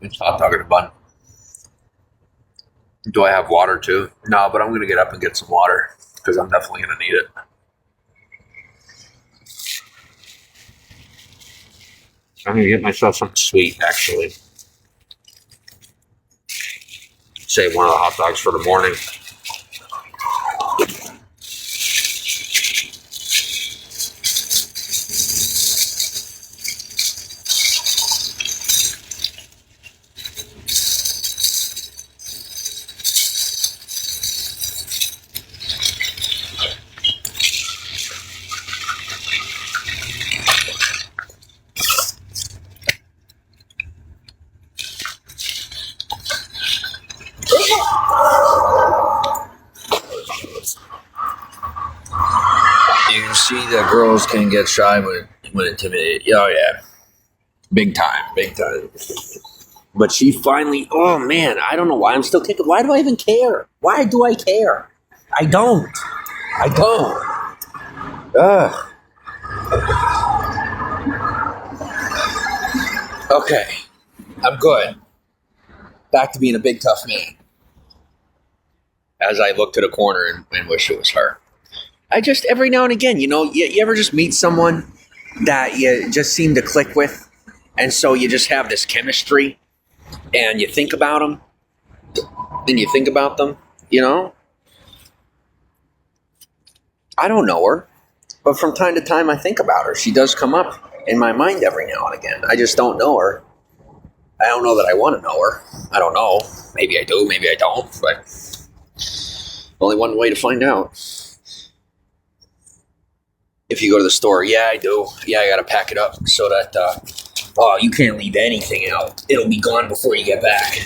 It's hot dog in a bun. Do I have water too? No, but I'm going to get up and get some water because I'm definitely going to need it. I'm going to get myself something sweet, actually. Save one of the hot dogs for the morning. You can see that girls can get shy when intimidated. Oh yeah, big time, big time. But she finally. Oh man, I don't know why I'm still kicking. Why do I even care? Why do I care? I don't. I don't. Ugh. Okay, I'm good. Back to being a big tough man. As I look to the corner and wish it was her. I just, every now and again, you ever just meet someone that you just seem to click with, and so you just have this chemistry, and you think about them, and you think about them, I don't know her, but from time to time I think about her. She does come up in my mind every now and again. I just don't know her. I don't know that I want to know her. I don't know. Maybe I do, maybe I don't, but only one way to find out. If you go to the store, yeah, I do. Yeah, I got to pack it up so that, you can't leave anything out. It'll be gone before you get back.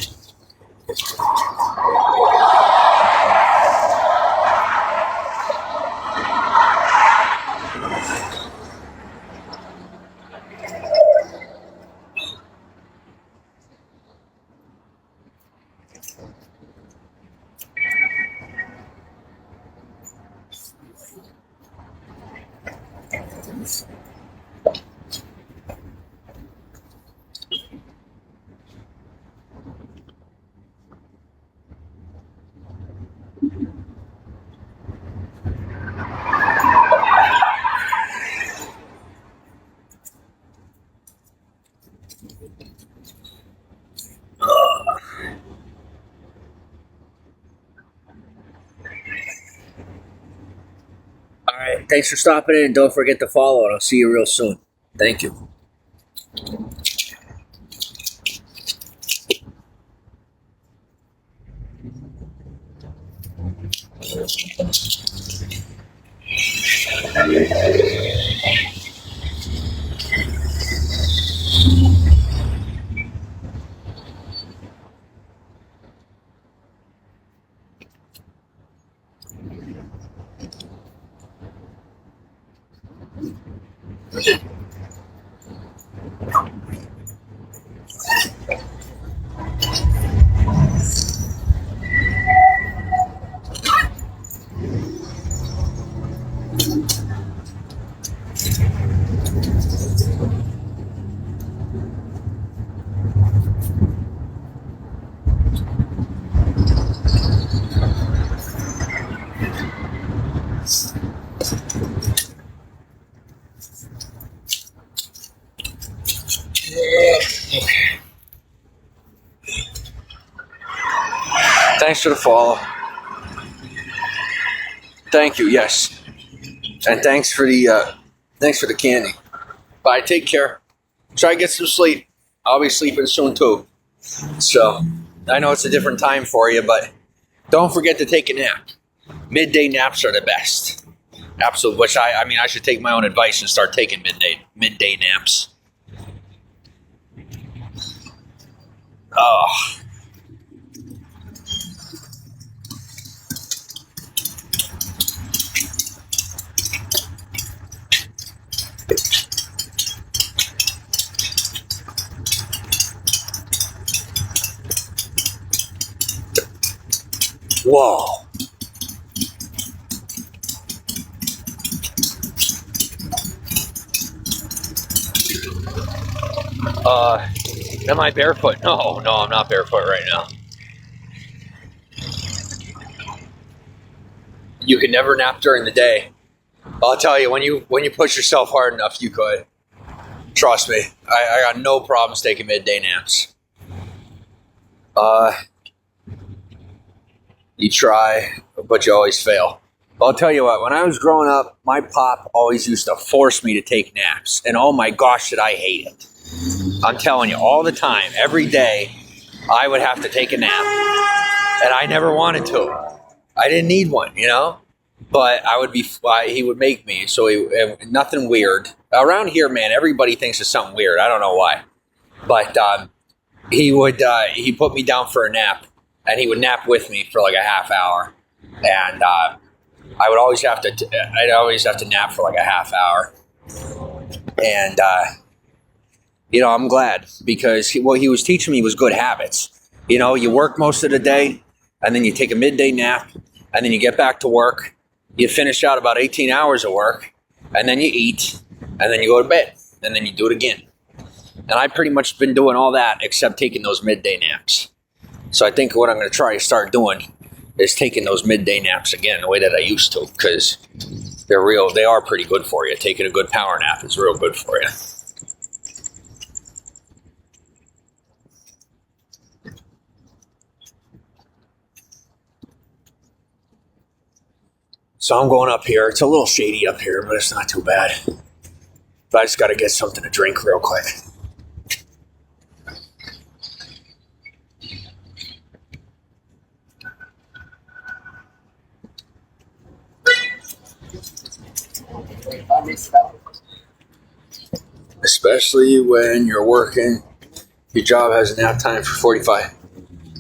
All right, thanks for stopping in. Don't forget to follow, and I'll see you real soon. Thank you. Thanks for the follow. Thank you. Yes, and thanks for the candy. Bye. Take care. Try to get some sleep. I'll be sleeping soon too. So I know it's a different time for you, but don't forget to take a nap. Midday naps are the best. Absolutely. Which I mean, I should take my own advice and start taking midday naps. Oh. Whoa. Am I barefoot? No, I'm not barefoot right now. You can never nap during the day. I'll tell you, when you push yourself hard enough, you could. Trust me. I got no problems taking midday naps. You try, but you always fail. I'll tell you what, when I was growing up, my pop always used to force me to take naps. And oh my gosh, did I hate it. I'm telling you, all the time, every day, I would have to take a nap. And I never wanted to. I didn't need one, you know? But he would make me, so nothing weird. Around here, man, everybody thinks it's something weird. I don't know why. But he put me down for a nap, and he would nap with me for like a half hour. And I'd always have to nap for like a half hour. And, I'm glad, because what he was teaching me was good habits. You know, you work most of the day, and then you take a midday nap, and then you get back to work. You finish out about 18 hours of work, and then you eat, and then you go to bed, and then you do it again. And I've pretty much been doing all that except taking those midday naps. So I think what I'm going to try to start doing is taking those midday naps again, the way that I used to, because they are pretty good for you. Taking a good power nap is real good for you. So I'm going up here. It's a little shady up here, but it's not too bad. But I just got to get something to drink real quick. Especially when you're working, your job has a nap time for 45.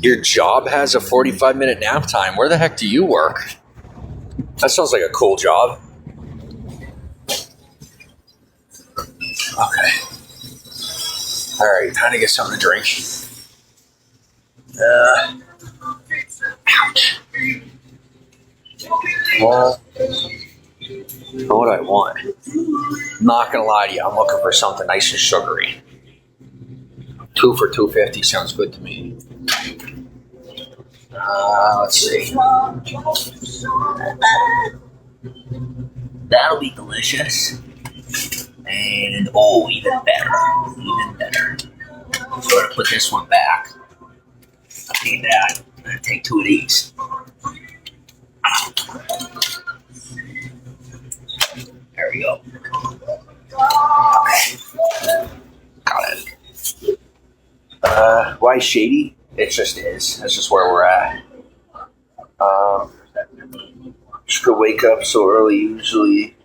Your job has a 45-minute nap time. Where the heck do you work? That sounds like a cool job. Okay. All right, time to get something to drink. Ouch. Well, what do I want? I'm not gonna lie to you, I'm looking for something nice and sugary. 2 for $2.50 sounds good to me. Let's see. That'll be delicious. And even better. So I'm gonna put this one back. I need that. I'm gonna take 2 of these. There we go. Okay. Got it. Why shady? It just is. That's just where we're at. Just to wake up so early, usually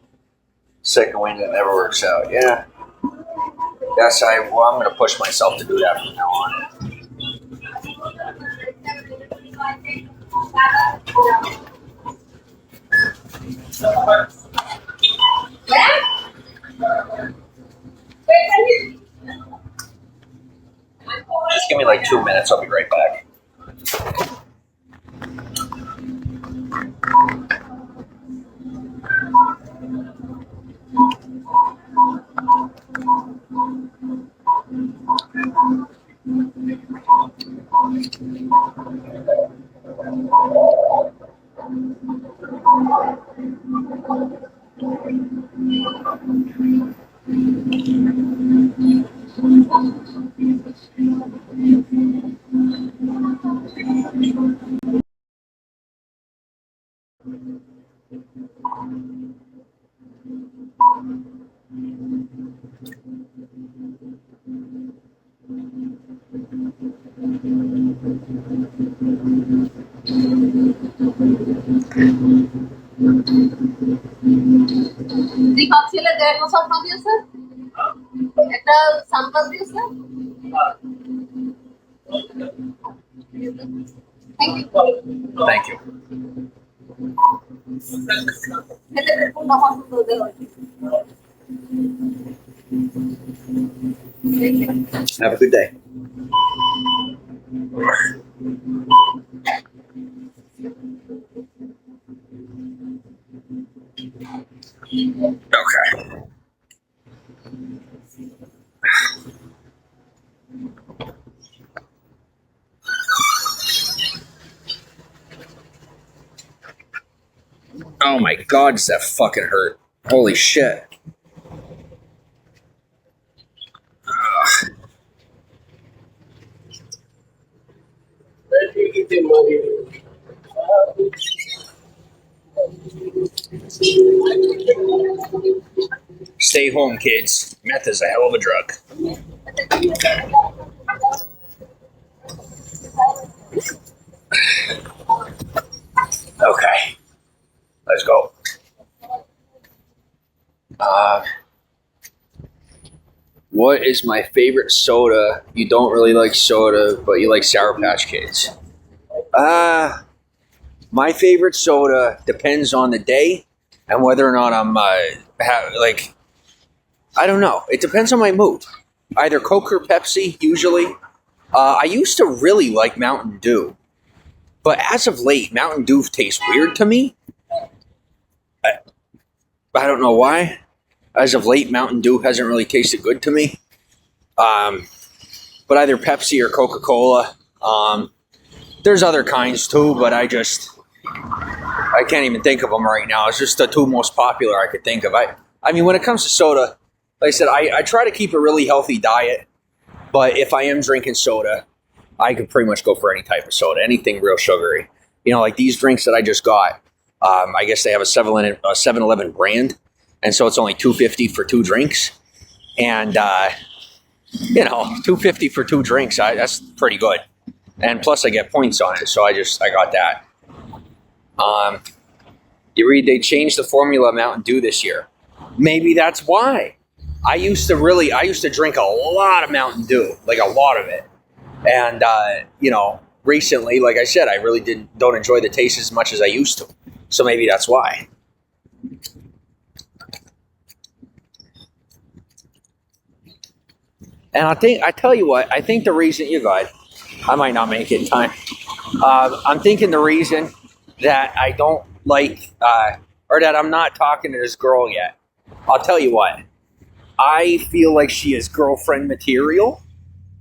second wind, that never works out. Yeah. I'm going to push myself to do that from now on. me like 2 minutes. I'll be right back. দ্বিপাক্ষিলে 1.5 বছর না দিয়েছে একটা সাম্পাস দিয়েছে thank you Thank you. এদের কোন hospital দেওয়া হয় Have a good day. Okay. Oh my god, does that fucking hurt? Holy shit. Stay home, kids. Meth is a hell of a drug. Okay. Let's go. What is my favorite soda? You don't really like soda, but you like Sour Patch Kids. My favorite soda depends on the day and whether or not I'm I don't know. It depends on my mood. Either Coke or Pepsi, usually. I used to really like Mountain Dew, but as of late, Mountain Dew tastes weird to me. I don't know why. As of late, Mountain Dew hasn't really tasted good to me. But either Pepsi or Coca-Cola. There's other kinds too, but I can't even think of them right now. It's just the two most popular I could think of. I mean, when it comes to soda, like I said, I try to keep a really healthy diet. But if I am drinking soda, I could pretty much go for any type of soda, anything real sugary. You know, like these drinks that I just got. I guess they have a 7-Eleven brand, and so it's only $2.50 for 2 drinks. And $2.50 for 2 drinks, that's pretty good. And plus, I get points on it, so I got that. You read they changed the formula of Mountain Dew this year. Maybe that's why. I used to drink a lot of Mountain Dew, like a lot of it. And, recently, like I said, I really don't enjoy the taste as much as I used to. So maybe that's why. And I tell you what, I think the reason, you got, I might not make it in time. I'm thinking the reason that I don't like, or that I'm not talking to this girl yet, I'll tell you what. I feel like she is girlfriend material,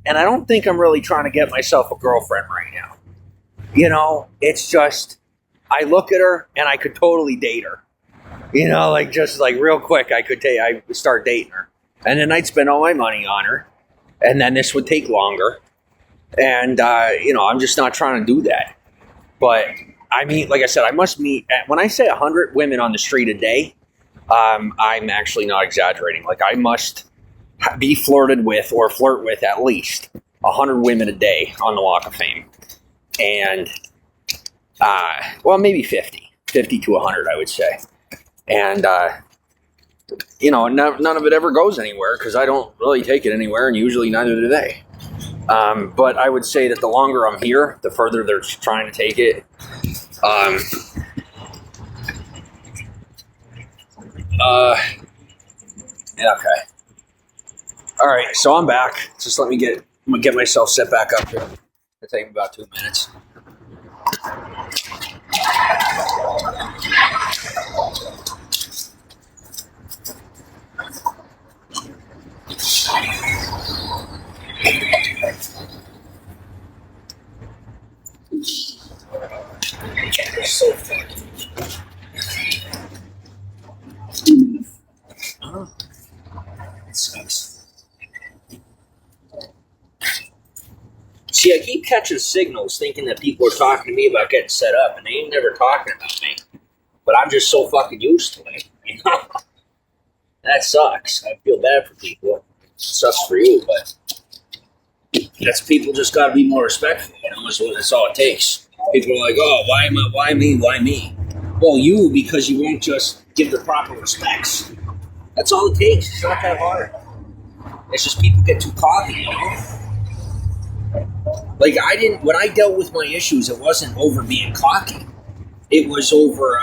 and I don't think I'm really trying to get myself a girlfriend right now. You know, it's just, I look at her and I could totally date her. You know, just real quick, I start dating her. And then I'd spend all my money on her, and then this would take longer. And, I'm just not trying to do that. But, I mean, like I said, I must meet, when I say 100 women on the street a day, I'm actually not exaggerating. I must be flirted with or flirt with at least 100 women a day on the Walk of Fame. And, maybe 50 to 100, I would say. And, none of it ever goes anywhere because I don't really take it anywhere, and usually neither do they. But I would say that the longer I'm here, the further they're trying to take it. Okay. All right, so I'm back. Just let me get I'm gonna get myself set back up here. It'll take me about 2 minutes. So fucking. Oh, it sucks. See, I keep catching signals thinking that people are talking to me about getting set up, and they ain't never talking about me. But I'm just so fucking used to it, you know? That sucks. I feel bad for people. It sucks for you, but that's people just gotta be more respectful, you know? That's all it takes. People are like, oh, why me? Well, you, because you won't just give the proper respects. That's all it takes. It's not that hard. It's just people get too cocky, you know? Like, when I dealt with my issues, it wasn't over being cocky. It was over,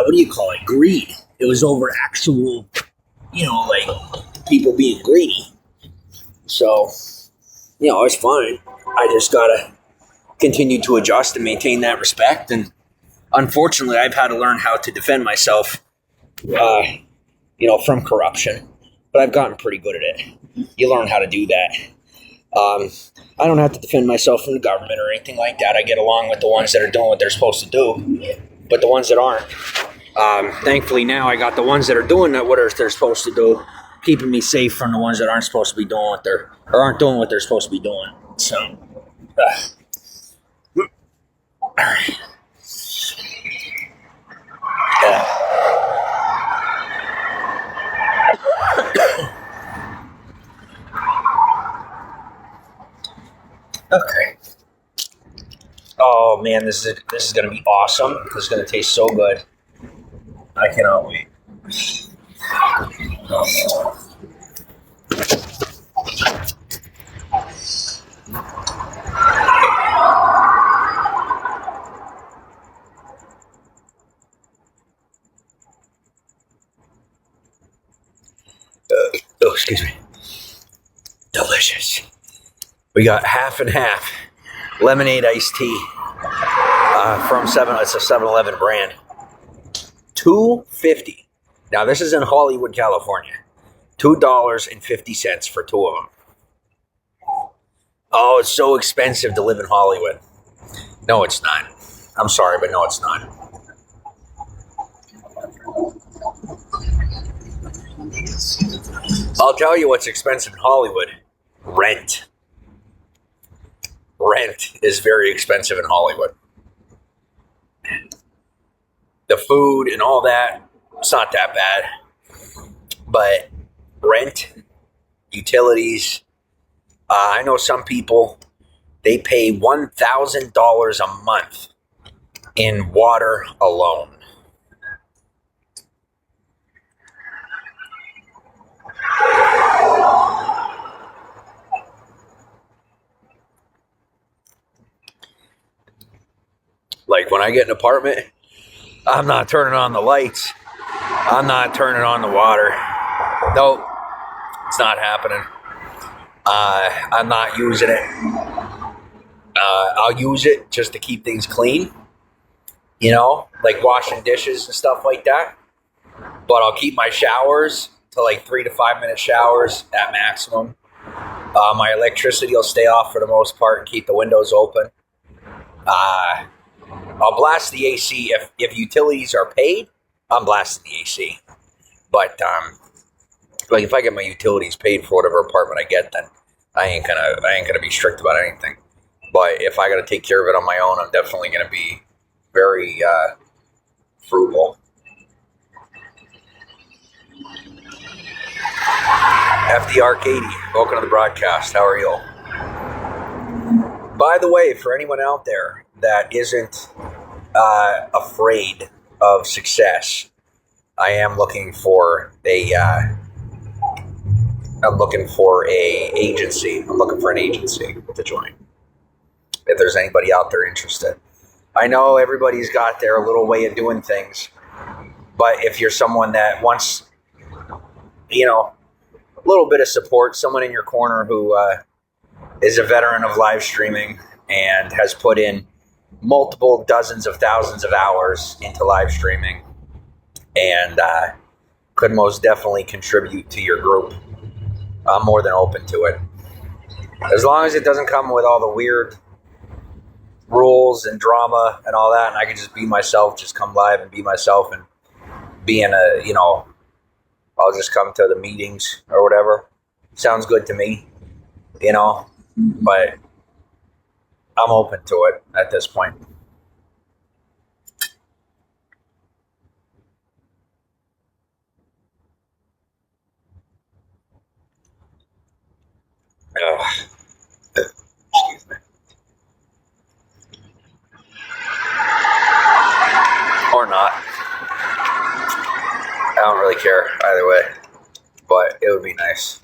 what do you call it? Greed. It was over actual, you know, like, people being greedy. So, you know, it's fine. I just gotta continue to adjust and maintain that respect. And unfortunately, I've had to learn how to defend myself, you know, from corruption. But I've gotten pretty good at it. You learn how to do that. I don't have to defend myself from the government or anything like that. I get along with the ones that are doing what they're supposed to do. But the ones that aren't, thankfully now I got the ones that are doing what they're supposed to do, keeping me safe from the ones that aren't supposed to be doing aren't doing what they're supposed to be doing. So, all right. Okay. Oh man, this is gonna be awesome. This is gonna taste so good. I cannot wait. Oh. Oh, excuse me. Delicious. We got half and half lemonade iced tea from it's a 7-Eleven brand. $2.50. Now this is in Hollywood, California. $2.50 for two of them. Oh, it's so expensive to live in Hollywood. No, it's not. I'm sorry, but no, it's not. I'll tell you what's expensive in Hollywood. Rent. Rent is very expensive in Hollywood. The food and all that, it's not that bad. But rent, utilities, I know some people, they pay $1,000 a month in water alone. Like when I get an apartment, I'm not turning on the lights. I'm not turning on the water. Nope, it's not happening. I'm not using it. I'll use it just to keep things clean, you know, like washing dishes and stuff like that. But I'll keep my showers to like 3 to 5 minute showers at maximum. My electricity will stay off for the most part and keep the windows open. I'll blast the AC if utilities are paid. I'm blasting the AC. But like if I get my utilities paid for whatever apartment I get, then I ain't gonna be strict about anything. But if I gotta take care of it on my own, I'm definitely gonna be very frugal. FDR80, welcome to the broadcast. How are you? By the way, for anyone out there that isn't afraid of success, I am looking for a agency. I'm looking for an agency to join. If there's anybody out there interested. I know everybody's got their little way of doing things, but if you're someone that wants, you know, little bit of support, someone in your corner who is a veteran of live streaming and has put in multiple dozens of thousands of hours into live streaming and could most definitely contribute to your group. I'm more than open to it. As long as it doesn't come with all the weird rules and drama and all that, and I can just be myself, just come live and be myself and be in a, I'll just come to the meetings or whatever. Sounds good to me, but I'm open to it at this point. Excuse me. Or not. I don't really care either way, but it would be nice.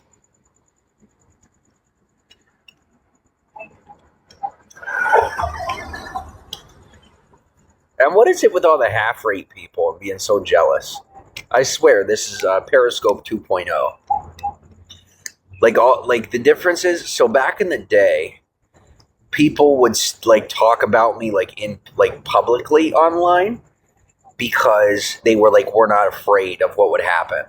And what is it with all the half-rate people and being so jealous? I swear, this is Periscope 2.0. Like the difference is, so back in the day, people would talk about me publicly online because they were we're not afraid of what would happen,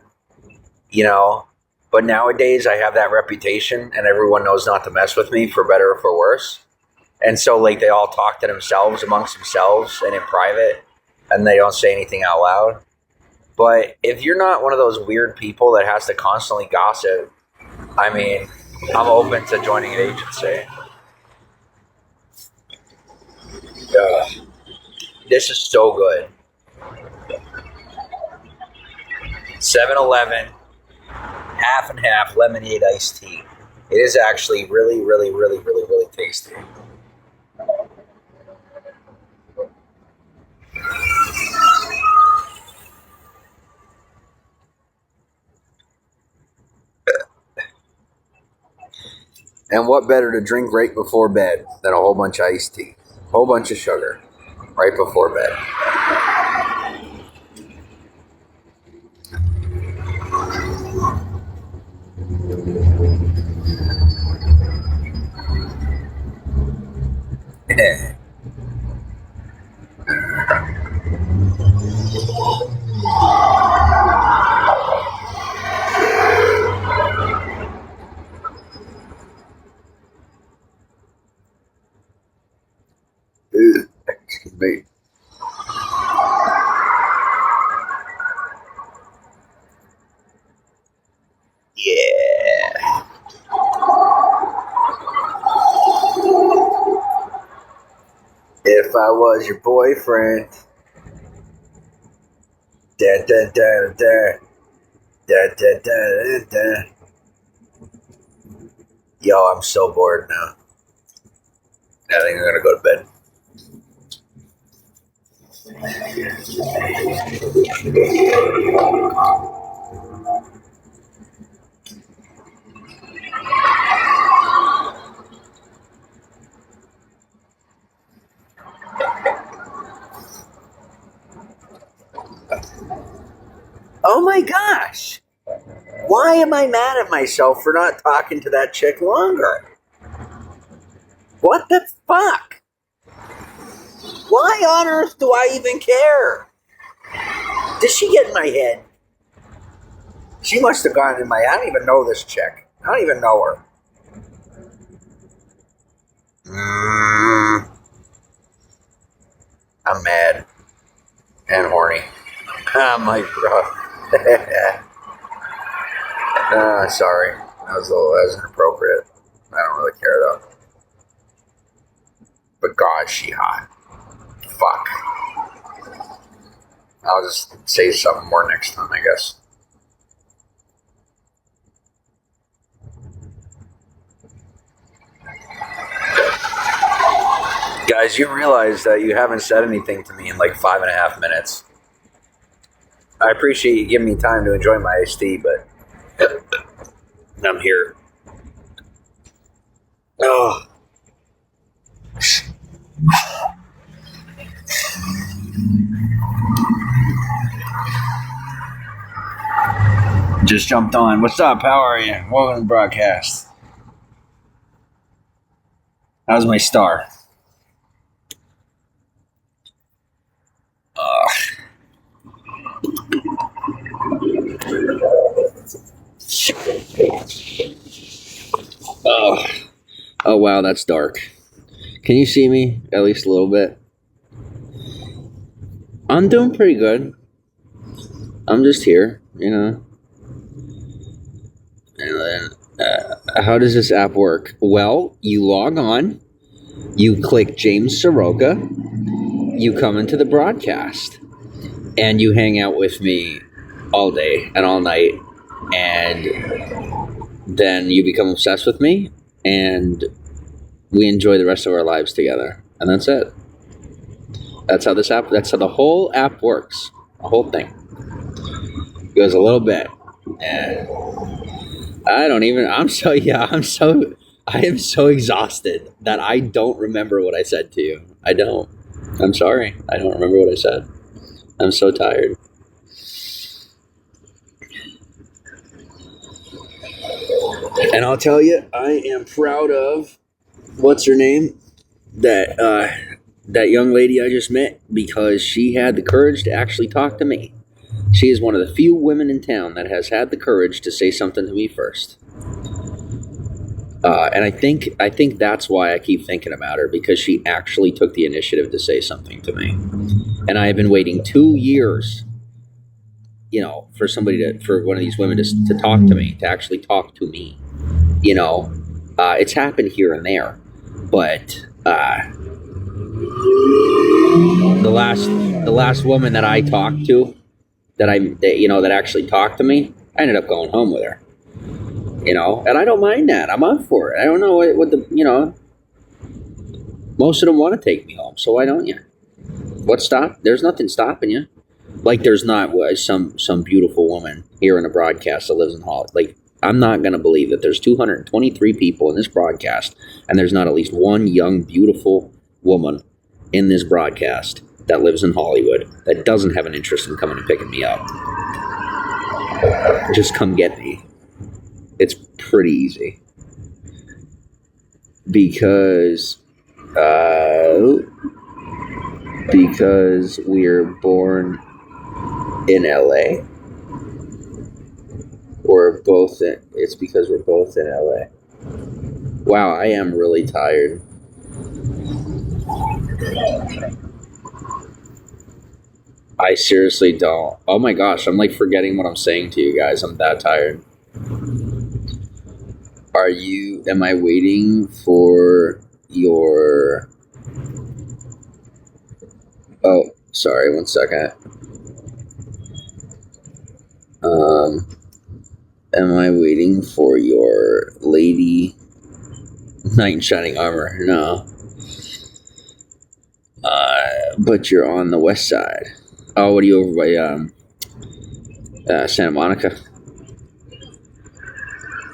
But nowadays I have that reputation and everyone knows not to mess with me for better or for worse. And so they all talk to themselves amongst themselves and in private and they don't say anything out loud. But if you're not one of those weird people that has to constantly gossip, I mean, I'm open to joining an agency. This is so good. 7-Eleven, half and half lemonade iced tea. It is actually really, really, really, really, really tasty. And what better to drink right before bed than a whole bunch of iced tea? Whole bunch of sugar right before bed. Excuse me. Yeah. If I was your boyfriend. Da da da da da da da da. Yo, I'm so bored now. I think I'm gonna go to bed. Oh my gosh! Why am I mad at myself for not talking to that chick longer? What the fuck? Why on earth do I even care? Did she get in my head? She must have gone in my head. I don't even know this chick. I don't even know her. I'm mad. And horny. Oh my god. Sorry. That was inappropriate. I don't really care though. But god, she hot. Fuck. I'll just say something more next time, I guess. Guys, you realize that you haven't said anything to me in 5.5 minutes. I appreciate you giving me time to enjoy my iced tea, but I'm here. Oh. Just jumped on. What's up? How are you? Welcome to the broadcast. How's my star? Oh, wow, that's dark. Can you see me at least a little bit? I'm doing pretty good. I'm just here, you know. And then, how does this app work? Well, you log on, you click James Saroka, you come into the broadcast, and you hang out with me all day and all night, and then you become obsessed with me, and we enjoy the rest of our lives together. And that's it. That's how the whole app works. The whole thing. It goes a little bit. And I am so exhausted that I don't remember what I said to you. I don't. I'm sorry. I don't remember what I said. I'm so tired. And I'll tell you, I am proud of, what's her name? That young lady I just met, because she had the courage to actually talk to me. She is one of the few women in town that has had the courage to say something to me first. And I think that's why I keep thinking about her, because she actually took the initiative to say something to me. And I have been waiting 2 years, you know, for one of these women to talk to me, to actually talk to me. You know, it's happened here and there, but the last woman that I talked to, that actually talked to me, I ended up going home with her. You know, and I don't mind that. I'm up for it. I don't know what the, you know, most of them want to take me home, so why don't you? There's nothing stopping you. Like, there's not some beautiful woman here in a broadcast that lives in Hollywood. Like, I'm not going to believe that there's 223 people in this broadcast, and there's not at least one young, beautiful woman in this broadcast that lives in Hollywood that doesn't have an interest in coming and picking me up. Just come get me. It's pretty easy. Because we're born in LA. It's because we're both in LA. Wow, I am really tired. I seriously don't. Oh my gosh, I'm like forgetting what I'm saying to you guys. I'm that tired. Am I waiting for your... Oh, sorry, 1 second. Am I waiting for your lady knight in shining armor? No. But you're on the west side. Oh, what are you over by Santa Monica?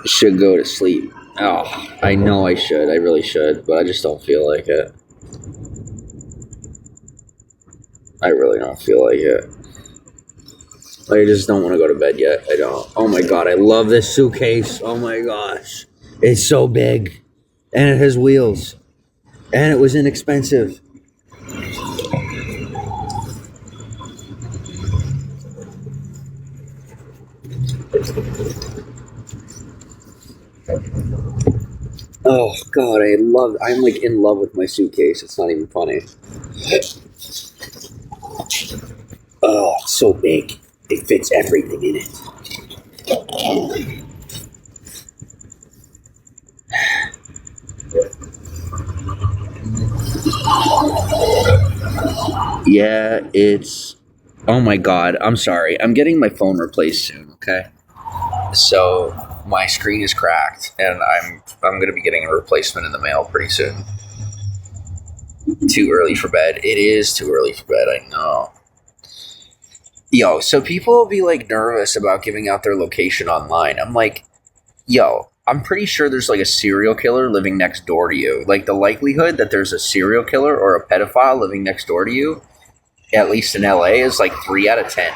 Should go to sleep. Oh, I know I should. I really should, but I just don't feel like it. I really don't feel like it. I just don't want to go to bed yet. I don't. Oh my god, I love this suitcase. Oh my gosh. It's so big. And it has wheels. And it was inexpensive. Oh god, I'm like in love with my suitcase. It's not even funny. Oh, it's so big. It fits everything in it. Yeah, it's... Oh my god, I'm sorry. I'm getting my phone replaced soon, okay? So, my screen is cracked, and I'm going to be getting a replacement in the mail pretty soon. Too early for bed. It is too early for bed, I know. Yo, so people will be like nervous about giving out their location online. I'm like, yo, I'm pretty sure there's like a serial killer living next door to you. Like, the likelihood that there's a serial killer or a pedophile living next door to you, at least in LA, is like 3 out of 10.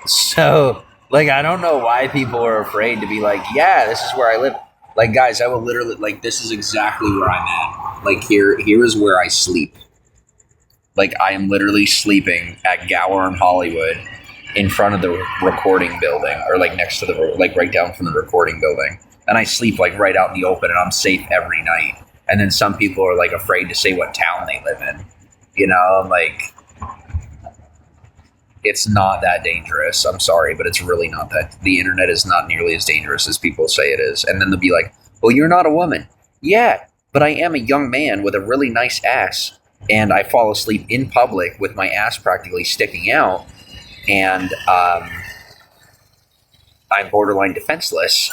So, Like, I don't know why people are afraid to be like, yeah, this is where I live. Like, guys, I will literally, like, this is exactly where I'm at. Like, here is where I sleep. Like, I am literally sleeping at Gower in Hollywood in front of the recording building, or like next to the, like right down from the recording building. And I sleep like right out in the open, and I'm safe every night. And then some people are like afraid to say what town they live in. You know, I'm like, it's not that dangerous. I'm sorry, but it's really not that. The internet is not nearly as dangerous as people say it is. And then they'll be like, well, you're not a woman. Yeah, but I am a young man with a really nice ass. And I fall asleep in public with my ass practically sticking out. And I'm borderline defenseless.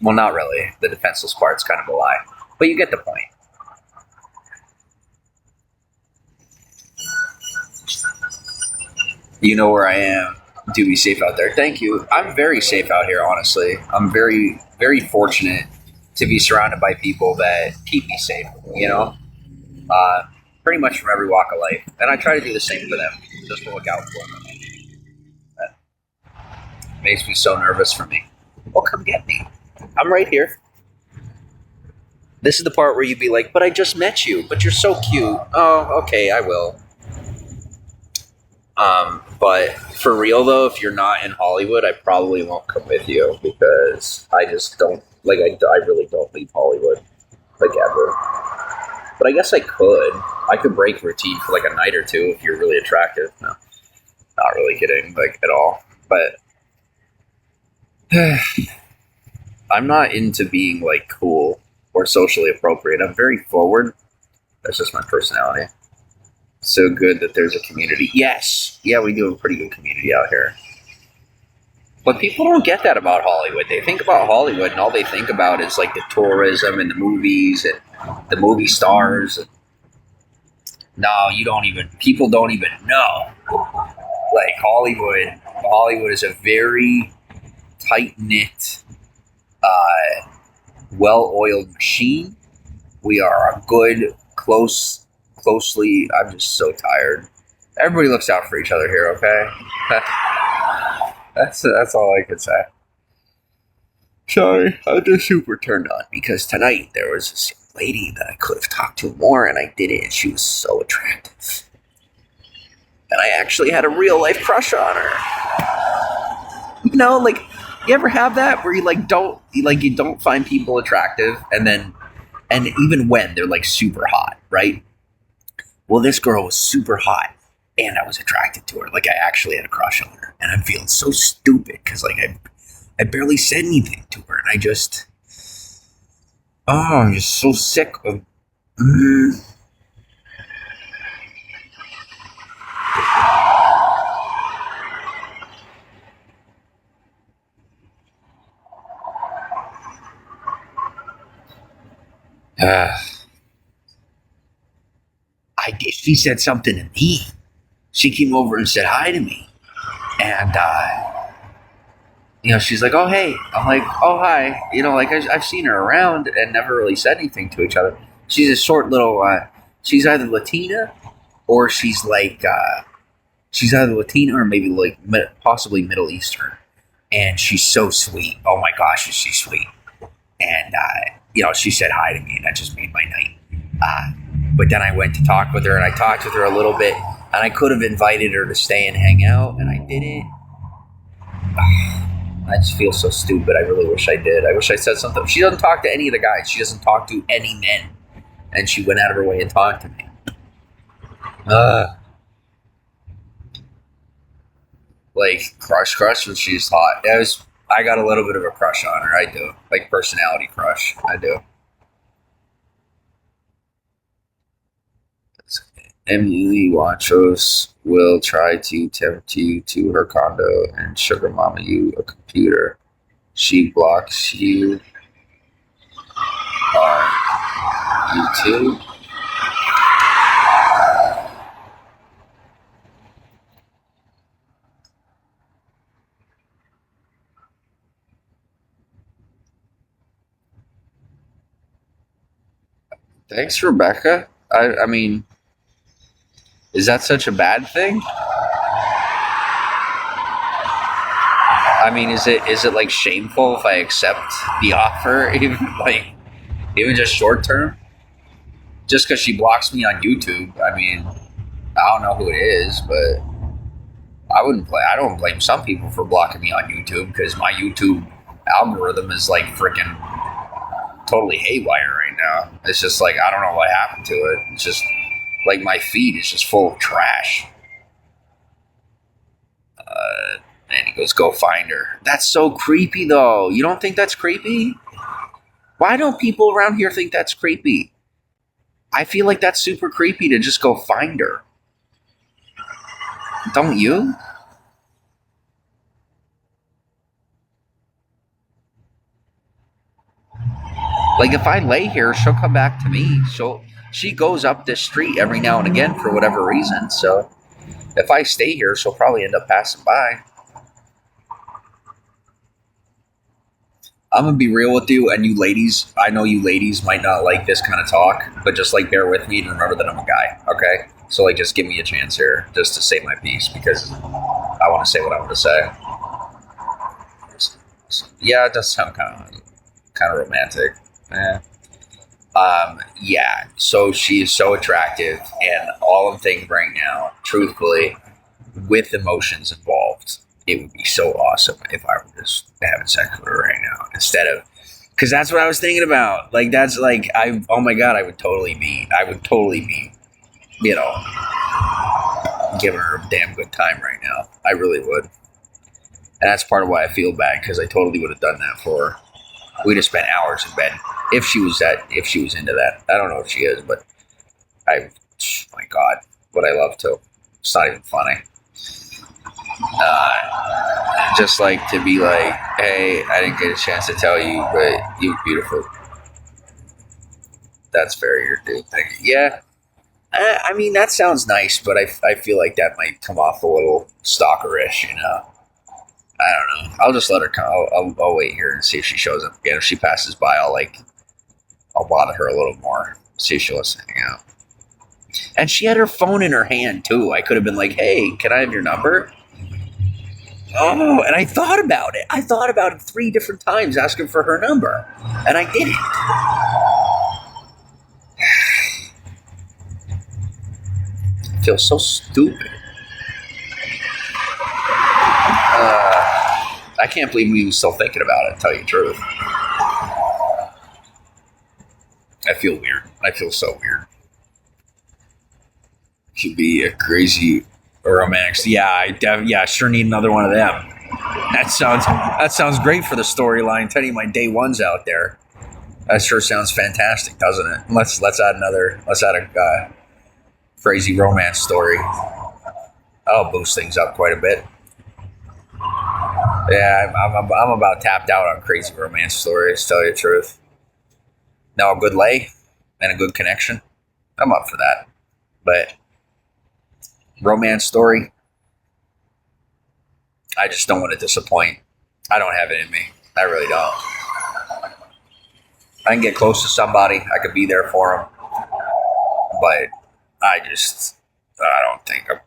Well, not really. The defenseless part's kind of a lie. But you get the point. You know where I am. Do be safe out there. Thank you. I'm very safe out here, honestly. I'm very, very fortunate to be surrounded by people that keep me safe, you know? Pretty much from every walk of life. And I try to do the same for them, just to look out for them. That makes me so nervous for me. Well, come get me. I'm right here. This is the part where you'd be like, but I just met you, but you're so cute. Oh, okay, I will. But for real though, if you're not in Hollywood, I probably won't come with you because I just don't, like, I really don't leave Hollywood, like, ever. But I guess I could. I could break routine for like a night or two if you're really attractive. No, not really kidding, like, at all. But I'm not into being like cool or socially appropriate. I'm very forward. That's just my personality. So good that there's a community. Yes. Yeah, we do have a pretty good community out here. But people don't get that about Hollywood. They think about Hollywood and all they think about is like the tourism and the movies and the movie stars. No, people don't even know. Like Hollywood is a very tight-knit, well-oiled machine. We are a good, closely, I'm just so tired. Everybody looks out for each other here, okay? That's all I can say. Sorry, I'm just super turned on because tonight there was this lady that I could have talked to more and I didn't, and she was so attractive. And I actually had a real life crush on her. You know, like, you ever have that where you don't find people attractive and even when they're like super hot, right? Well, this girl was super hot and I was attracted to her. Like, I actually had a crush on her. And I'm feeling so stupid because, like, I barely said anything to her. And I just, I'm just so sick of, she said something to me. She came over and said hi to me. And, she's like, oh, hey. I'm like, oh, hi. Like, I've seen her around and never really said anything to each other. She's a short little, she's either Latina or she's like, maybe like possibly Middle Eastern. And she's so sweet. Oh my gosh, is she sweet. And, she said hi to me and that just made my night. But then I went to talk with her and I talked with her a little bit and I could have invited her to stay and hang out and I didn't. I just feel so stupid. I really wish I did. I wish I said something. She doesn't talk to any of the guys. She doesn't talk to any men. And she went out of her way and talked to me. Like, crush when she's hot. I got a little bit of a crush on her. I do. Like, personality crush. I do. Emily Wachos will try to tempt you to her condo and sugar mama you a computer. She blocks you on YouTube. Thanks, Rebecca. I mean, is that such a bad thing? I mean, is it like shameful if I accept the offer, even just short term? Just because she blocks me on YouTube, I mean, I don't know who it is, but I don't blame some people for blocking me on YouTube because my YouTube algorithm is like freaking totally haywire right now. It's just like I don't know what happened to it. It's just like my feed is just full of trash. And he goes, "Go find her." That's so creepy, though. You don't think that's creepy? Why don't people around here think that's creepy? I feel like that's super creepy to just go find her. Don't you? Like if I lay here, she'll come back to me. She goes up this street every now and again for whatever reason. So if I stay here, she'll probably end up passing by. I'm gonna be real with you, and you ladies. I know you ladies might not like this kind of talk, but just like bear with me and remember that I'm a guy. Okay, so like just give me a chance here, just to say my piece because I want to say what I want to say. Yeah, it does sound kind of romantic. Yeah. So she is so attractive, and all I'm thinking right now, truthfully, with emotions involved, it would be so awesome if I were just having sex with her right now instead of, because that's what I was thinking about. Like that's like oh my god, I would totally be, you know, giving her a damn good time right now. I really would, and that's part of why I feel bad because I totally would have done that for her. We'd have spent hours in bed if she was into that. I don't know if she is, but my God, would I love to? It's not even funny. Just like to be like, hey, I didn't get a chance to tell you, but you're beautiful. That's very your dude. Yeah. I mean, that sounds nice, but I feel like that might come off a little stalkerish, you know? I don't know. I'll just let her come. I'll wait here and see if she shows up again. If she passes by, I'll bother her a little more. See if she wants to hang out. And she had her phone in her hand too. I could have been like, "Hey, can I have your number?" Oh, and I thought about it. I thought about it 3 different times, asking for her number, and I didn't. I feel so stupid. I can't believe we were still thinking about it, to tell you the truth. I feel weird. I feel so weird. Should be a crazy romantic. Yeah, I sure need another one of them. That sounds great for the storyline. Telling my day ones out there. That sure sounds fantastic, doesn't it? Let's add a crazy romance story. That'll boost things up quite a bit. Yeah, I'm about tapped out on crazy romance stories, to tell you the truth. Now, a good lay and a good connection, I'm up for that. But romance story, I just don't want to disappoint. I don't have it in me. I really don't. I can get close to somebody. I could be there for them. But I don't think I'm...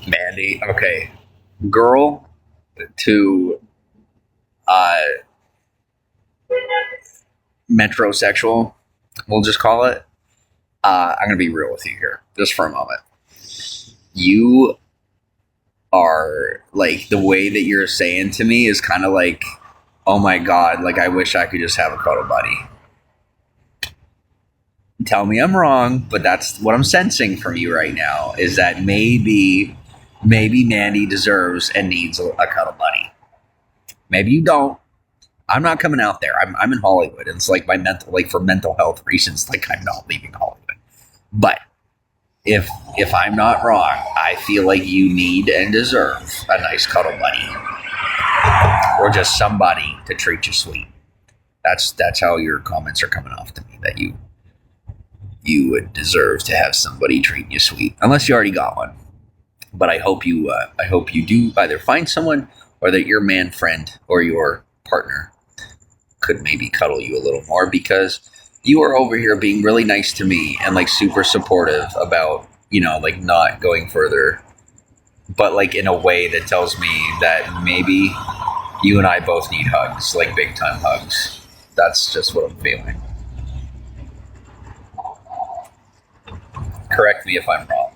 Mandy, okay. Girl to metrosexual, we'll just call it. I'm going to be real with you here, just for a moment. You are, like, the way that you're saying to me is kind of like, oh my God, like, I wish I could just have a cuddle buddy. Tell me I'm wrong, but that's what I'm sensing from you right now, is that maybe maybe Mandy deserves and needs a cuddle buddy. Maybe you don't. I'm not coming out there. I'm in Hollywood. And it's like for mental health reasons, like I'm not leaving Hollywood. But if I'm not wrong, I feel like you need and deserve a nice cuddle buddy. Or just somebody to treat you sweet. That's how your comments are coming off to me, that you would deserve to have somebody treat you sweet, unless you already got one. But I hope you do either find someone, or that your man friend or your partner could maybe cuddle you a little more, because you are over here being really nice to me and like super supportive about, like not going further, but like in a way that tells me that maybe you and I both need hugs, like big time hugs. That's just what I'm feeling. Correct me if I'm wrong.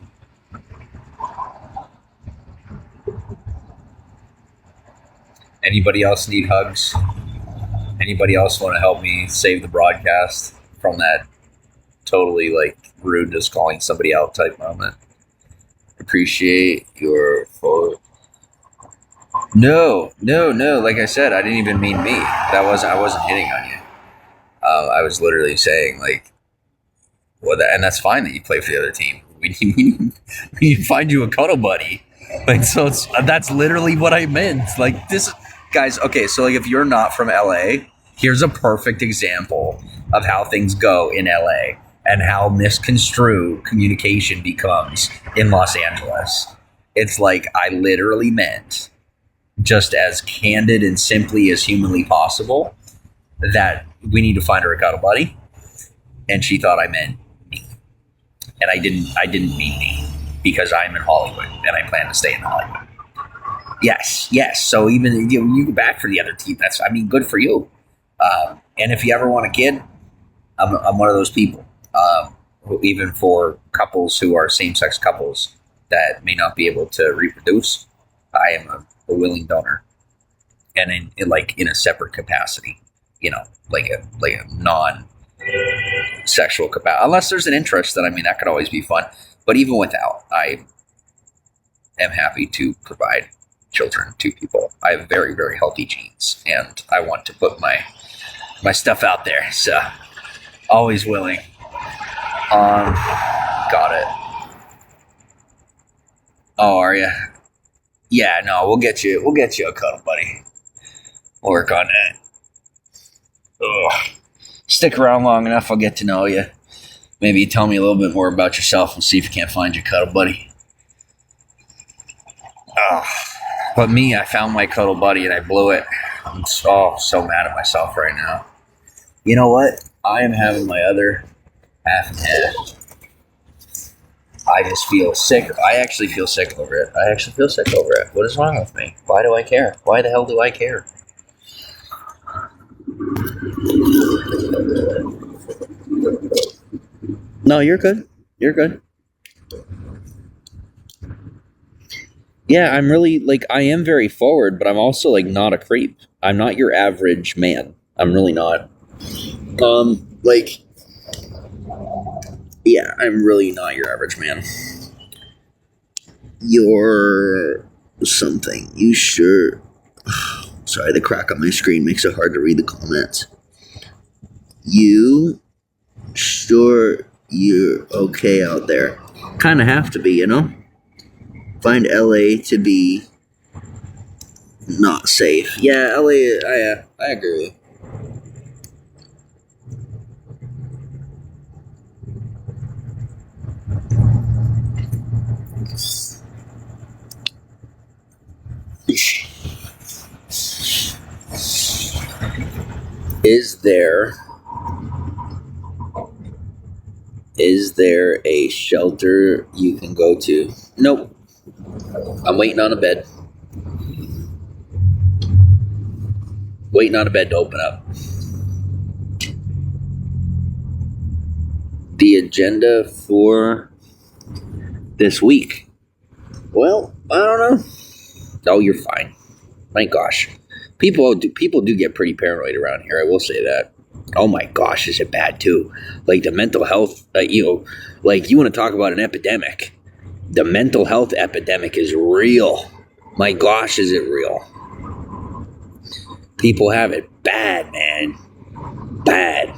Anybody else need hugs? Anybody else want to help me save the broadcast from that totally like rude, just calling somebody out type moment? Appreciate your photo. No. Like I said, I didn't even mean me. I wasn't hitting on you. I was literally saying like, well, and that's fine that you play for the other team. We need to find you a cuddle buddy. Like, so that's literally what I meant. Like this, guys. Okay, so like if you're not from LA, here's a perfect example of how things go in LA and how misconstrued communication becomes in Los Angeles. It's like I literally meant, just as candid and simply as humanly possible, that we need to find her a cuddle buddy, and she thought I meant me, and I didn't mean me, because I'm in Hollywood and I plan to stay in Hollywood. Yes. So even you go back for the other team. That's, good for you. And if you ever want a kid, I'm one of those people. Even for couples who are same-sex couples that may not be able to reproduce, I am a willing donor, and in a separate capacity, like a non-sexual capacity, unless there's an interest. That could always be fun. But even without, I am happy to provide children to people. I have very, very healthy genes, and I want to put my stuff out there. So always willing. Got it. Oh, are you? Yeah, no, we'll get you a cuddle buddy. We'll work on that. Ugh. Stick around long enough, I'll get to know you. Maybe you tell me a little bit more about yourself and see if you can't find your cuddle buddy. But me, I found my cuddle buddy and I blew it. I'm so mad at myself right now. You know what? I am having my other half and half. I just feel sick. I actually feel sick over it. What is wrong with me? Why do I care? Why the hell do I care? No, you're good. Yeah, I'm really, I am very forward, but I'm also, not a creep. I'm not your average man. I'm really not. Yeah, I'm really not your average man. You're something. You sure? Sorry, the crack on my screen makes it hard to read the comments. You sure you're okay out there? Kind of have to be, Find LA to be not safe. Yeah, LA, I agree with you. Is there a shelter you can go to? Nope. I'm waiting on a bed. Waiting on a bed to open up. The agenda for this week. Well, I don't know. Oh, you're fine. My gosh. People do get pretty paranoid around here. I will say that. Oh my gosh, is it bad too? The mental health, you want to talk about an epidemic. the mental health epidemic is real. My gosh, is it real? People have it bad, man. Bad.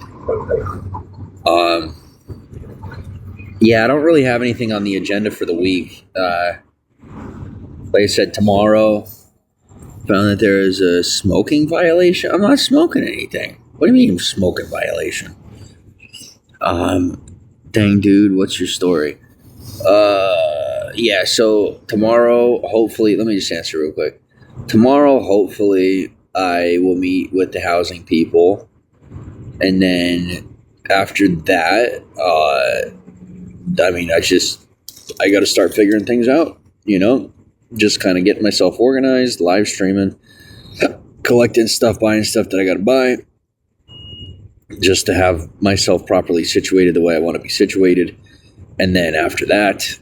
Yeah, I don't really have anything on the agenda for the week. Like I said, tomorrow, found that there is a smoking violation. I'm not smoking anything. What do you mean smoking violation? Dang, dude, what's your story? Yeah, so tomorrow, hopefully, let me just answer real quick. Tomorrow, hopefully, I will meet with the housing people. And then after that, I got to start figuring things out, just kind of getting myself organized, live streaming, collecting stuff, buying stuff that I got to buy, just to have myself properly situated the way I want to be situated. And then after that,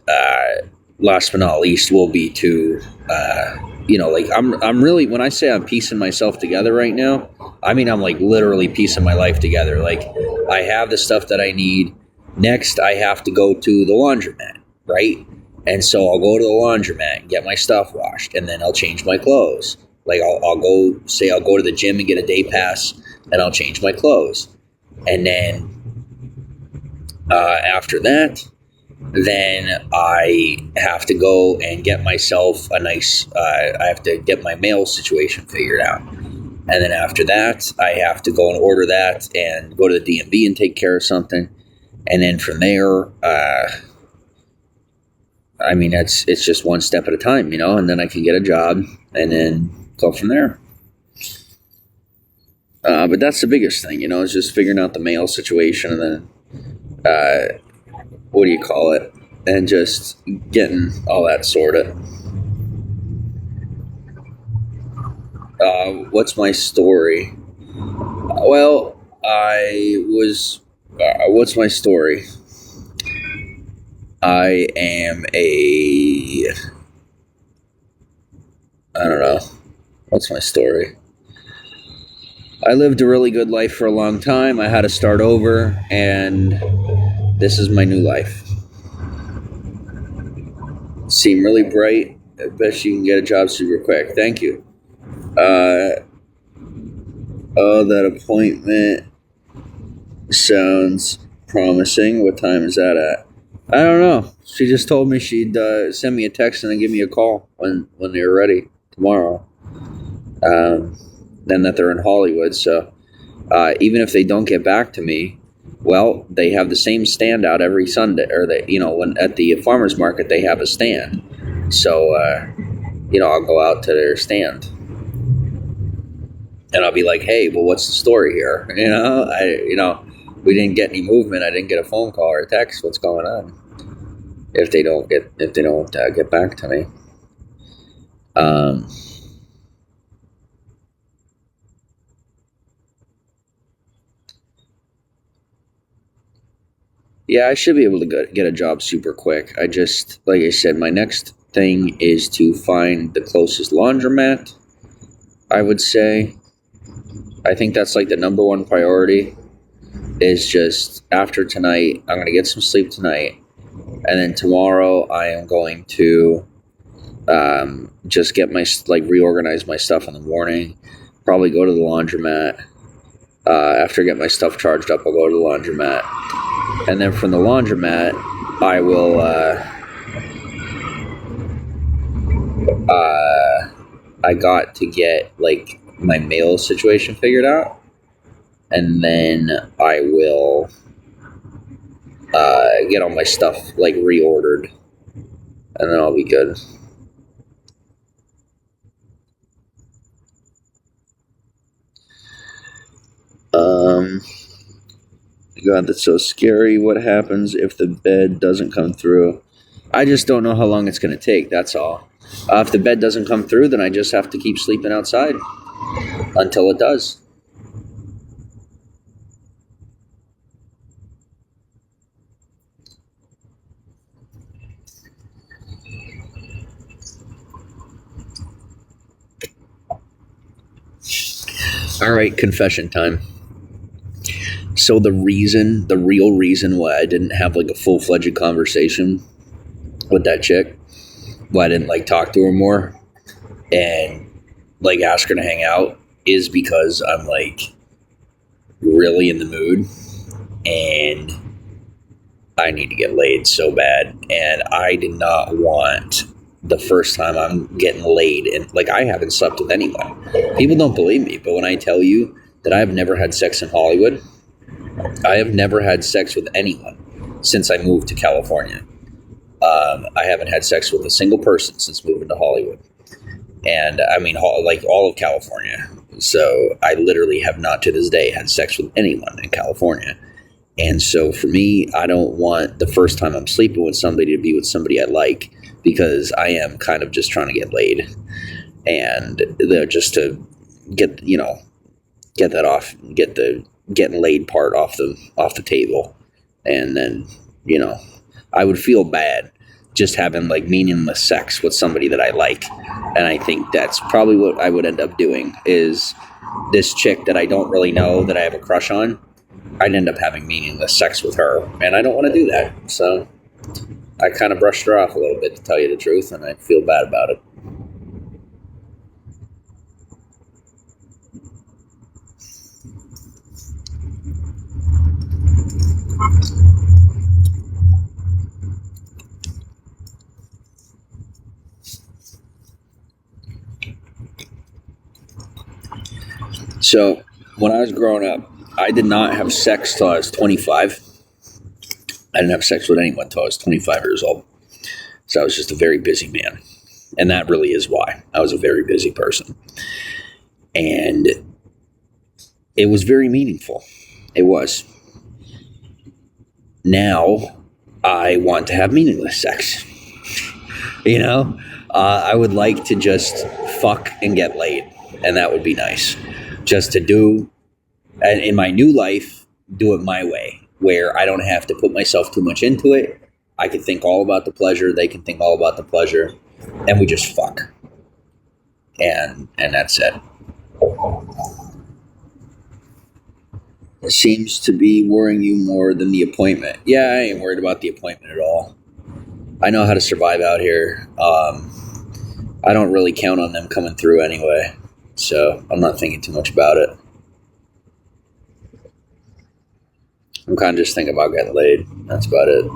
last but not least, will be to, I'm really, when I say I'm piecing myself together right now, I mean, I'm like literally piecing my life together. Like, I have the stuff that I need. Next, I have to go to the laundromat, right? And so I'll go to the laundromat and get my stuff washed, and then I'll change my clothes. Like, I'll go to the gym and get a day pass, and I'll change my clothes. And then after that, then I have to go and get myself I have to get my mail situation figured out. And then after that, I have to go and order that and go to the DMV and take care of something. And then from there, it's just one step at a time, and then I can get a job and then go from there. But that's the biggest thing, is just figuring out the mail situation and then, and just getting all that sorted. What's my story? Well, what's my story? I don't know. What's my story? I lived a really good life for a long time. I had to start over, and this is my new life. Seem really bright. I bet you can get a job super quick. Thank you. That appointment sounds promising. What time is that at? I don't know. She just told me she'd send me a text and then give me a call when they're ready tomorrow. Then that they're in Hollywood. So even if they don't get back to me, well, they have the same stand out every Sunday, or when at the farmers market they have a stand. So I'll go out to their stand. And I'll be like, hey, well, what's the story here? We didn't get any movement. I didn't get a phone call or a text. What's going on? If they don't get back to me. Yeah, I should be able to get a job super quick. I just, like I said, my next thing is to find the closest laundromat, I would say. I think that's like the number one priority, is just after tonight, I'm going to get some sleep tonight. And then tomorrow I am going to just get reorganize my stuff in the morning. Probably go to the laundromat. After I get my stuff charged up, I'll go to the laundromat. And then from the laundromat, I will I got to get my mail situation figured out, and then I will get all my stuff reordered, and then I'll be good. God, that's so scary. What happens if the bed doesn't come through? I just don't know how long it's going to take, that's all. If the bed doesn't come through, then I just have to keep sleeping outside until it does. All right, confession time. So the real reason why I didn't have a full-fledged conversation with that chick. Why I didn't like talk to her more and like ask her to hang out is because I'm like really in the mood and I need to get laid so bad. And I did not want the first time I'm getting laid, and like I haven't slept with anyone. People don't believe me, but when I tell you that I have never had sex in Hollywood, I have never had sex with anyone since I moved to California. I haven't had sex with a single person since moving to Hollywood. And I mean, like all of California. So I literally have not to this day had sex with anyone in California. And so for me, I don't want the first time I'm sleeping with somebody to be with somebody I like, because I am kind of just trying to get laid. And just to get, get that off, get the getting laid part off the table. And then, I would feel bad just having like meaningless sex with somebody that I like. And I think that's probably what I would end up doing is this chick that I don't really know that I have a crush on. I'd end up having meaningless sex with her, and I don't want to do that. So I kind of brushed her off a little bit, to tell you the truth, and I feel bad about it. So when I was growing up, I did not have sex till I was 25. I didn't have sex with anyone till I was 25 years old. So I was just a very busy man. And that really is why. I was a very busy person. And it was very meaningful. It was. Now I want to have meaningless sex. I would like to just fuck and get laid. And that would be nice. Just to do, and in my new life, do it my way, where I don't have to put myself too much into it. I can think all about the pleasure. They can think all about the pleasure. And we just fuck. And that's it. It seems to be worrying you more than the appointment. Yeah, I ain't worried about the appointment at all. I know how to survive out here. I don't really count on them coming through anyway. So I'm not thinking too much about it. I'm kind of just thinking about getting laid. That's about it.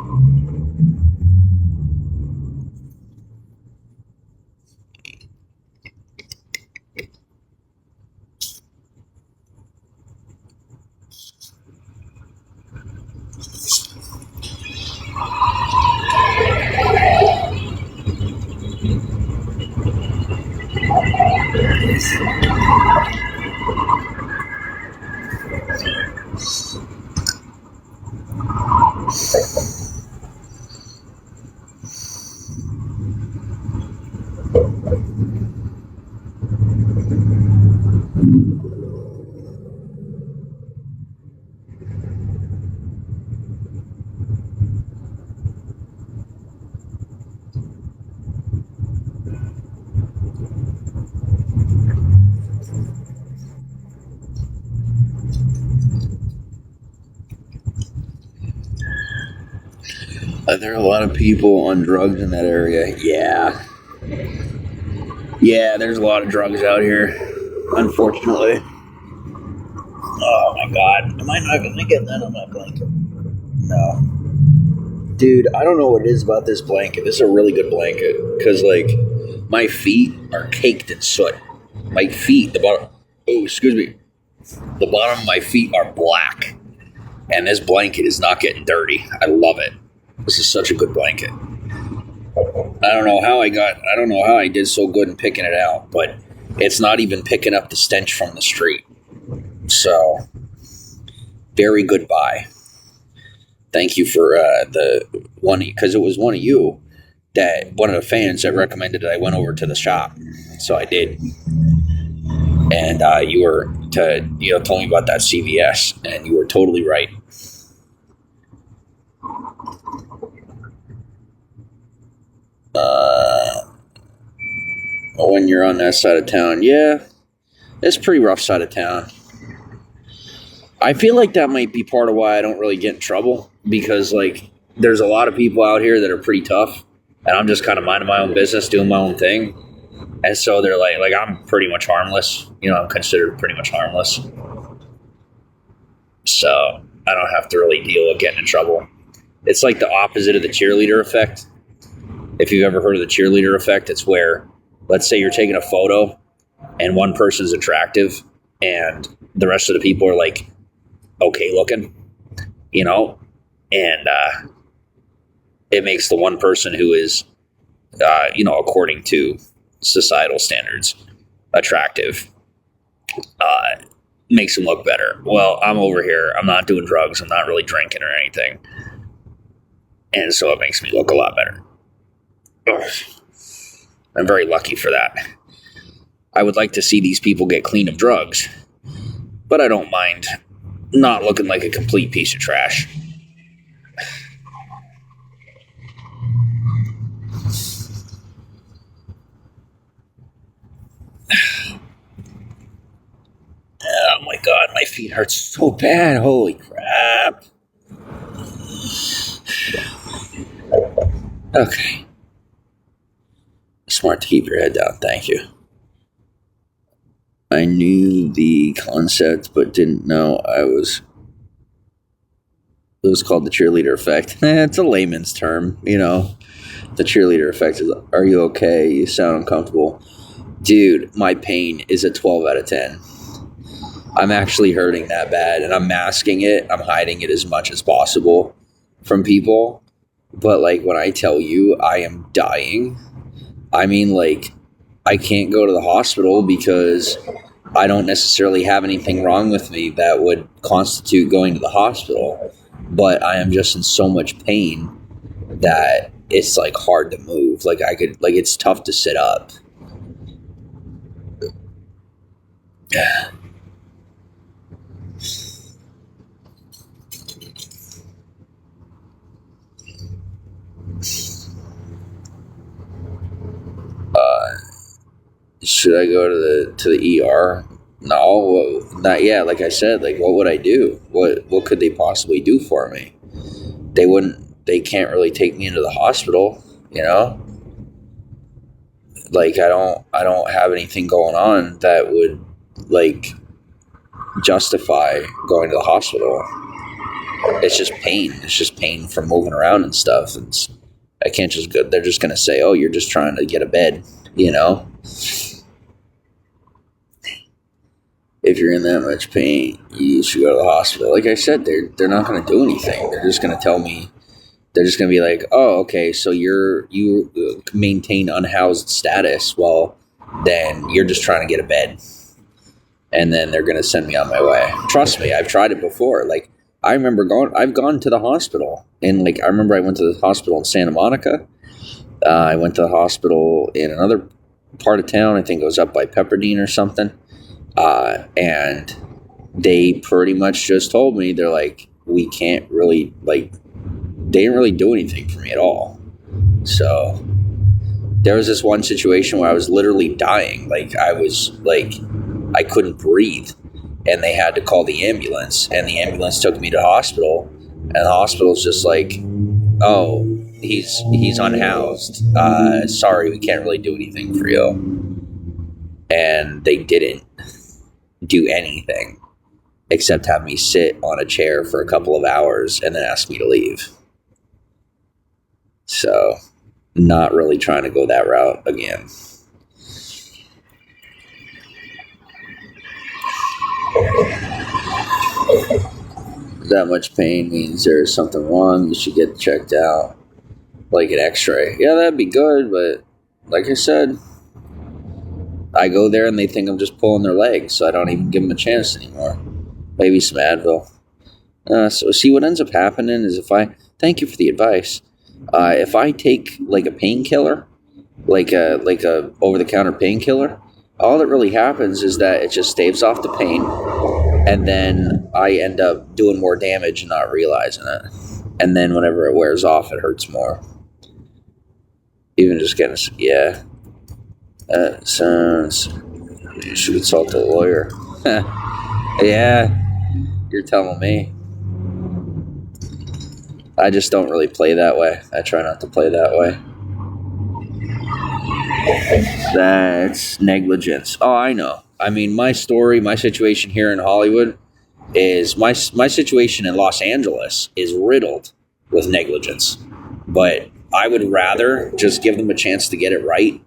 Are there a lot of people on drugs in that area? Yeah. Yeah, there's a lot of drugs out here, unfortunately. Oh my god. Am I not going to get that on my blanket? No. Dude, I don't know what it is about this blanket. This is a really good blanket. Because, like, my feet are caked in soot. My feet, the bottom of my feet are black. And this blanket is not getting dirty. I love it. This is such a good blanket. I don't know how I did so good in picking it out, but it's not even picking up the stench from the street. So, very good buy. Thank you for the one, because it was one of you, one of the fans that recommended that I went over to the shop. So I did. And you told me about that CVS, and you were totally right. When you're on that side of town, yeah, it's a pretty rough side of town. I feel like that might be part of why I don't really get in trouble, because like there's a lot of people out here that are pretty tough, and I'm just kind of minding my own business, doing my own thing. And so they're like I'm pretty much harmless. I'm considered pretty much harmless. So I don't have to really deal with getting in trouble. It's like the opposite of the cheerleader effect. If you've ever heard of the cheerleader effect, it's where, let's say you're taking a photo and one person's attractive and the rest of the people are like okay looking, and it makes the one person who is, according to societal standards, attractive, makes them look better. Well, I'm over here. I'm not doing drugs. I'm not really drinking or anything. And so it makes me look a lot better. Ugh. I'm very lucky for that. I would like to see these people get clean of drugs, but I don't mind not looking like a complete piece of trash. Oh my god, my feet hurt so bad. Holy crap. Okay. Smart to keep your head down, thank you. I knew the concept, but didn't know it was called the cheerleader effect. It's a layman's term, The cheerleader effect is, are you okay? You sound uncomfortable. Dude, my pain is a 12 out of 10. I'm actually hurting that bad, and I'm masking it. I'm hiding it as much as possible from people. But, when I tell you I am dying, I mean, I can't go to the hospital because I don't necessarily have anything wrong with me that would constitute going to the hospital. But I am just in so much pain that it's, hard to move. It's tough to sit up. Should I go to the ER? No, not yet. Like I said, what would I do? What could they possibly do for me? They can't really take me into the hospital, I don't have anything going on that would justify going to the hospital. It's just pain. It's just pain from moving around and stuff. I can't just go. They're just going to say, "Oh, you're just trying to get a bed," If you're in that much pain, you should go to the hospital. Like I said, they're not going to do anything. They're just going to tell me. They're just going to be like, "Oh, okay, so you maintain unhoused status. Well, then you're just trying to get a bed." And then they're going to send me on my way. Trust me, I've tried it before. I remember I've gone to the hospital, and I remember I went to the hospital in Santa Monica. I went to the hospital in another part of town. I think it was up by Pepperdine or something. And they pretty much just told me, they're like, we can't really, they didn't really do anything for me at all. So there was this one situation where I was literally dying. I couldn't breathe, and they had to call the ambulance, and the ambulance took me to the hospital, and the hospital's just like, "Oh, he's unhoused. Sorry, we can't really do anything for you." And they didn't do anything except have me sit on a chair for a couple of hours and then ask me to leave. So, not really trying to go that route again. That much pain means there's something wrong. You should get checked out, like an x-ray. Yeah, that'd be good, but like I said, I go there and they think I'm just pulling their legs, so I don't even give them a chance anymore. Maybe some Advil. So see, what ends up happening is thank you for the advice. If I take a painkiller, like a over-the-counter painkiller, all that really happens is that it just staves off the pain, and then I end up doing more damage and not realizing it. And then whenever it wears off, it hurts more. Even just getting, yeah. That sounds, you should consult a lawyer. Yeah, you're telling me. I just don't really play that way. I try not to play that way. That's negligence. Oh, I know. I mean, my situation here in Hollywood is my situation in Los Angeles is riddled with negligence. But I would rather just give them a chance to get it right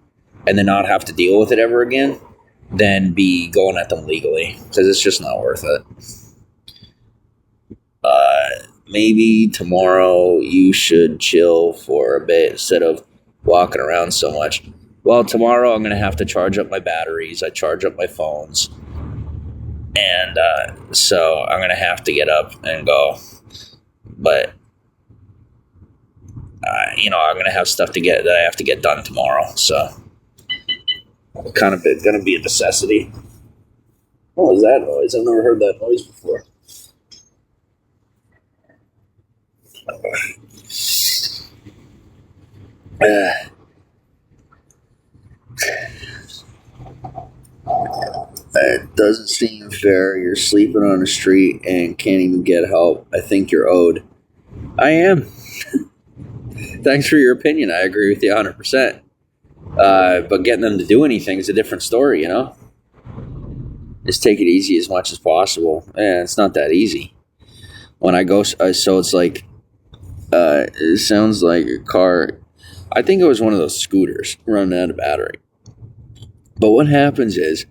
and then not have to deal with it ever again than be going at them legally, because it's just not worth it. Maybe tomorrow you should chill for a bit instead of walking around so much. Well, tomorrow I'm going to have to charge up my batteries. I charge up my phones. And so I'm going to have to get up and go. But, I'm going to have stuff that I have to get done tomorrow. So, kind of going to be a necessity. What was that noise? I've never heard that noise before. It doesn't seem fair. You're sleeping on the street and can't even get help. I think you're owed. I am. Thanks for your opinion. I agree with you 100%. But getting them to do anything is a different story, Just take it easy as much as possible. It's not that easy. When I go, so it's like, it sounds like a car. I think it was one of those scooters running out of battery. But what happens is,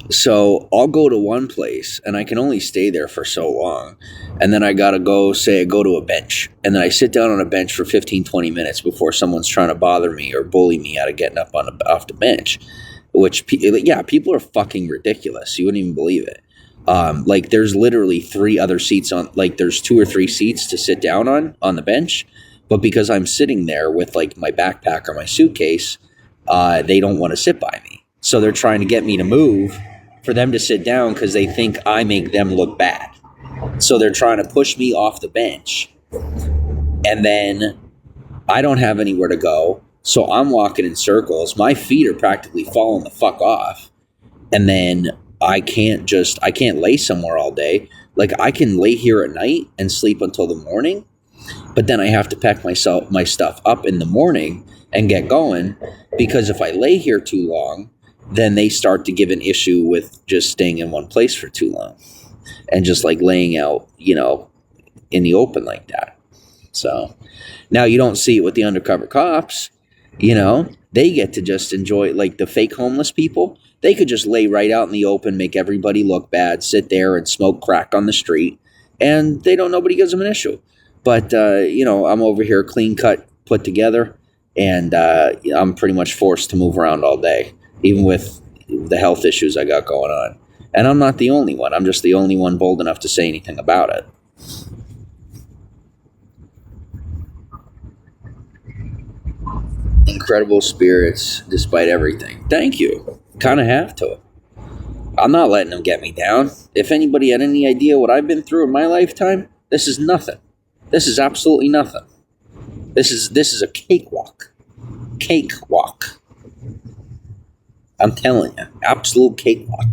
so I'll go to one place and I can only stay there for so long. And then I got to go to a bench. And then I sit down on a bench for 15, 20 minutes before someone's trying to bother me or bully me out of getting up off the bench. Which, people are fucking ridiculous. You wouldn't even believe it. There's literally 3 other seats there's 2 or 3 seats to sit down on the bench. But because I'm sitting there with my backpack or my suitcase, they don't want to sit by me. So they're trying to get me to move for them to sit down because they think I make them look bad. So they're trying to push me off the bench. And then I don't have anywhere to go. So I'm walking in circles. My feet are practically falling the fuck off. And then I can't lay somewhere all day. I can lay here at night and sleep until the morning. But then I have to pack my stuff up in the morning and get going. Because if I lay here too long, then they start to give an issue with just staying in one place for too long. And just laying out, in the open like that. So now you don't see it with the undercover cops. They get to just enjoy, the fake homeless people. They could just lay right out in the open, make everybody look bad, sit there and smoke crack on the street. And nobody gives them an issue. But, I'm over here clean cut, put together. And I'm pretty much forced to move around all day, even with the health issues I got going on. And I'm not the only one. I'm just the only one bold enough to say anything about it. Incredible spirits despite everything. Thank you. Kind of have to. I'm not letting them get me down. If anybody had any idea what I've been through in my lifetime, this is nothing. This is absolutely nothing. This is a cakewalk. Cakewalk. I'm telling you, absolute cakewalk.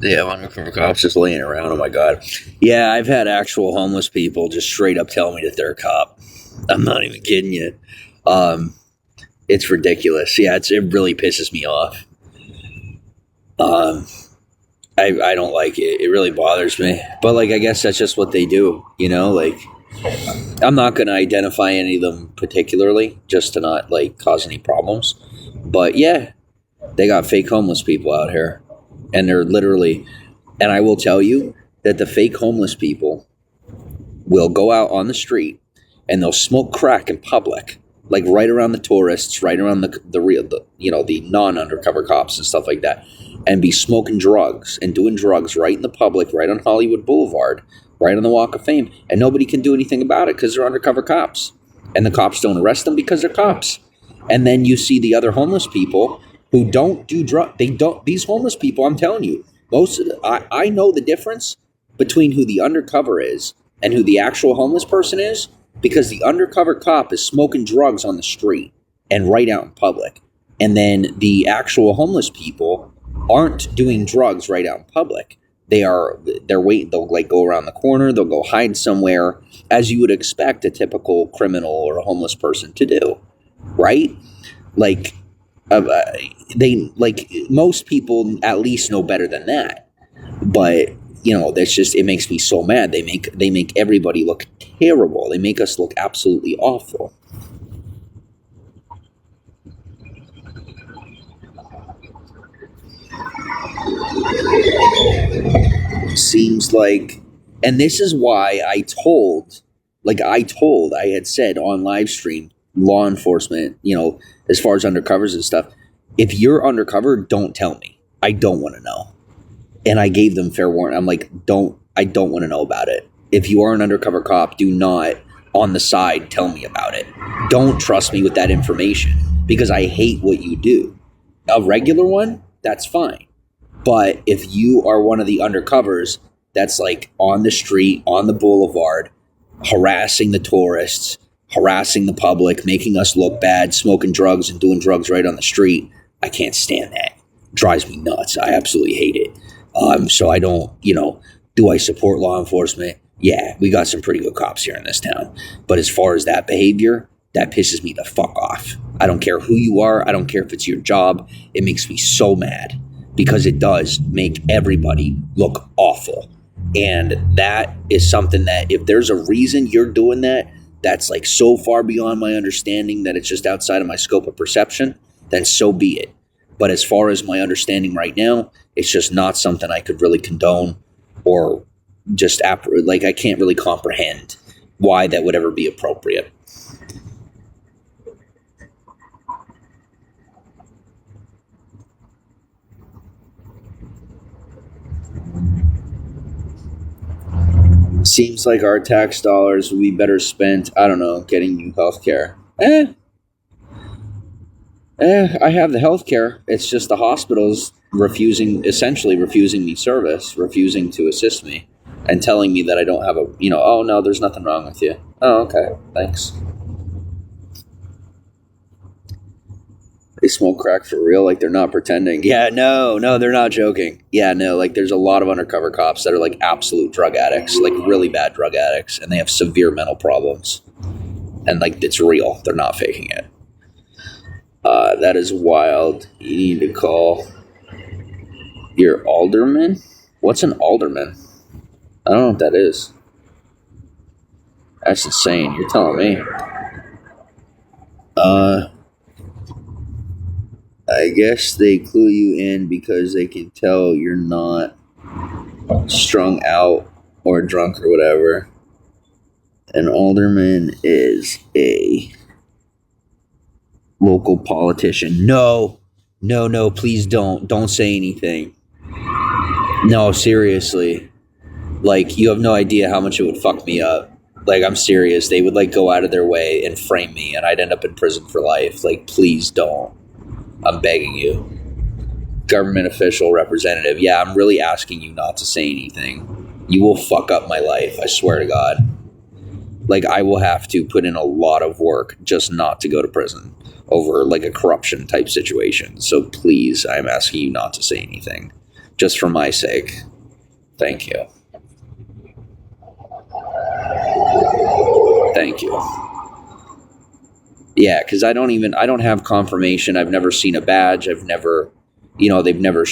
Yeah, undercover cops just laying around. Oh my god. Yeah, I've had actual homeless people just straight up tell me that they're a cop. I'm not even kidding you. It's ridiculous. Yeah, it really pisses me off. I don't like it. It really bothers me. But I guess that's just what they do. I'm not going to identify any of them particularly, just to not cause any problems. But yeah, they got fake homeless people out here. And they're literally, and I will tell you that the fake homeless people will go out on the street and they'll smoke crack in public, right around the tourists, right around the non-undercover cops and stuff like that, and be smoking drugs and doing drugs right in the public, right on Hollywood Boulevard, right on the Walk of Fame, and nobody can do anything about it because they're undercover cops, and the cops don't arrest them because they're cops. And then you see the other homeless people who don't do drugs. These homeless people, I'm telling you, most of I know the difference between who the undercover is and who the actual homeless person is, because the undercover cop is smoking drugs on the street and right out in public. And then the actual homeless people aren't doing drugs right out in public. They're waiting. They'll like go around the corner. They'll go hide somewhere, as you would expect a typical criminal or a homeless person to do, right? Like, most people at least know better than that. But that's just, it makes me so mad. They make everybody look terrible. They make us look absolutely awful. Seems like, and this is why I had said on live stream, law enforcement, as far as undercovers and stuff, if you're undercover, don't tell me. I don't want to know. And I gave them fair warning. I'm like, I don't want to know about it. If you are an undercover cop, do not on the side tell me about it. Don't trust me with that information, because I hate what you do. A regular one, that's fine. But if you are one of the undercovers that's like on the street, on the boulevard, harassing the tourists, harassing the public, making us look bad, smoking drugs and doing drugs right on the street, I can't stand that. It drives me nuts. I absolutely hate it. So I don't, do I support law enforcement? Yeah, we got some pretty good cops here in this town. But as far as that behavior, that pisses me the fuck off. I don't care who you are. I don't care if it's your job. It makes me so mad, because it does make everybody look awful. And that is something that, if there's a reason you're doing that, that's like so far beyond my understanding that it's just outside of my scope of perception, then so be it. But as far as my understanding right now, it's just not something I could really condone, or just I can't really comprehend why that would ever be appropriate. Seems like our tax dollars would be better spent, I don't know, getting you healthcare. I have the healthcare. It's just the hospitals essentially refusing me service, refusing to assist me, and telling me that I don't have oh no, there's nothing wrong with you. Oh, okay, thanks. They smoke crack for real, like they're not pretending. Yeah, no, they're not joking. Yeah, no, like there's a lot of undercover cops that are like absolute drug addicts, like really bad drug addicts, and they have severe mental problems. And like, it's real. They're not faking it. That is wild. You need to call your alderman? What's an alderman? I don't know what that is. That's insane. You're telling me. I guess they clue you in because they can tell you're not strung out or drunk or whatever. An alderman is a local politician. No, please don't say anything. No, seriously. Like, you have no idea how much it would fuck me up. Like, I'm serious. They would like go out of their way and frame me, and I'd end up in prison for life. Like, please don't. I'm begging you. Government official, representative. Yeah, I'm really asking you not to say anything. You will fuck up my life, I swear to God. Like, I will have to put in a lot of work just not to go to prison over like a corruption type situation. So please, I'm asking you not to say anything. Just for my sake. Thank you. Thank you. Yeah, because I don't have confirmation. I've never seen a badge. I've never, they've never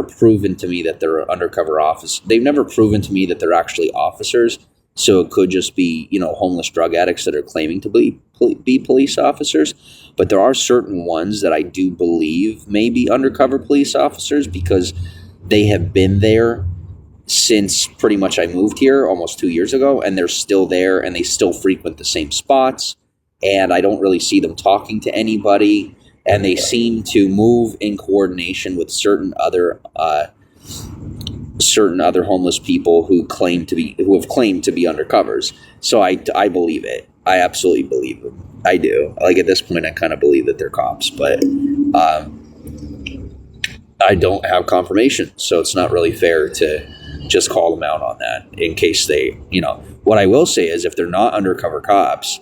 proven to me that they're undercover officers. They've never proven to me that they're actually officers. So it could just be, homeless drug addicts that are claiming to be police officers. But there are certain ones that I do believe may be undercover police officers, because they have been there since pretty much I moved here almost 2 years ago, and they're still there, and they still frequent the same spots. And I don't really see them talking to anybody, and they seem to move in coordination with certain other homeless people who have claimed to be undercovers. So I believe it. I absolutely believe them. I do. Like, at this point, I kind of believe that they're cops, but I don't have confirmation, so it's not really fair to just call them out on that in case they, what I will say is if they're not undercover cops,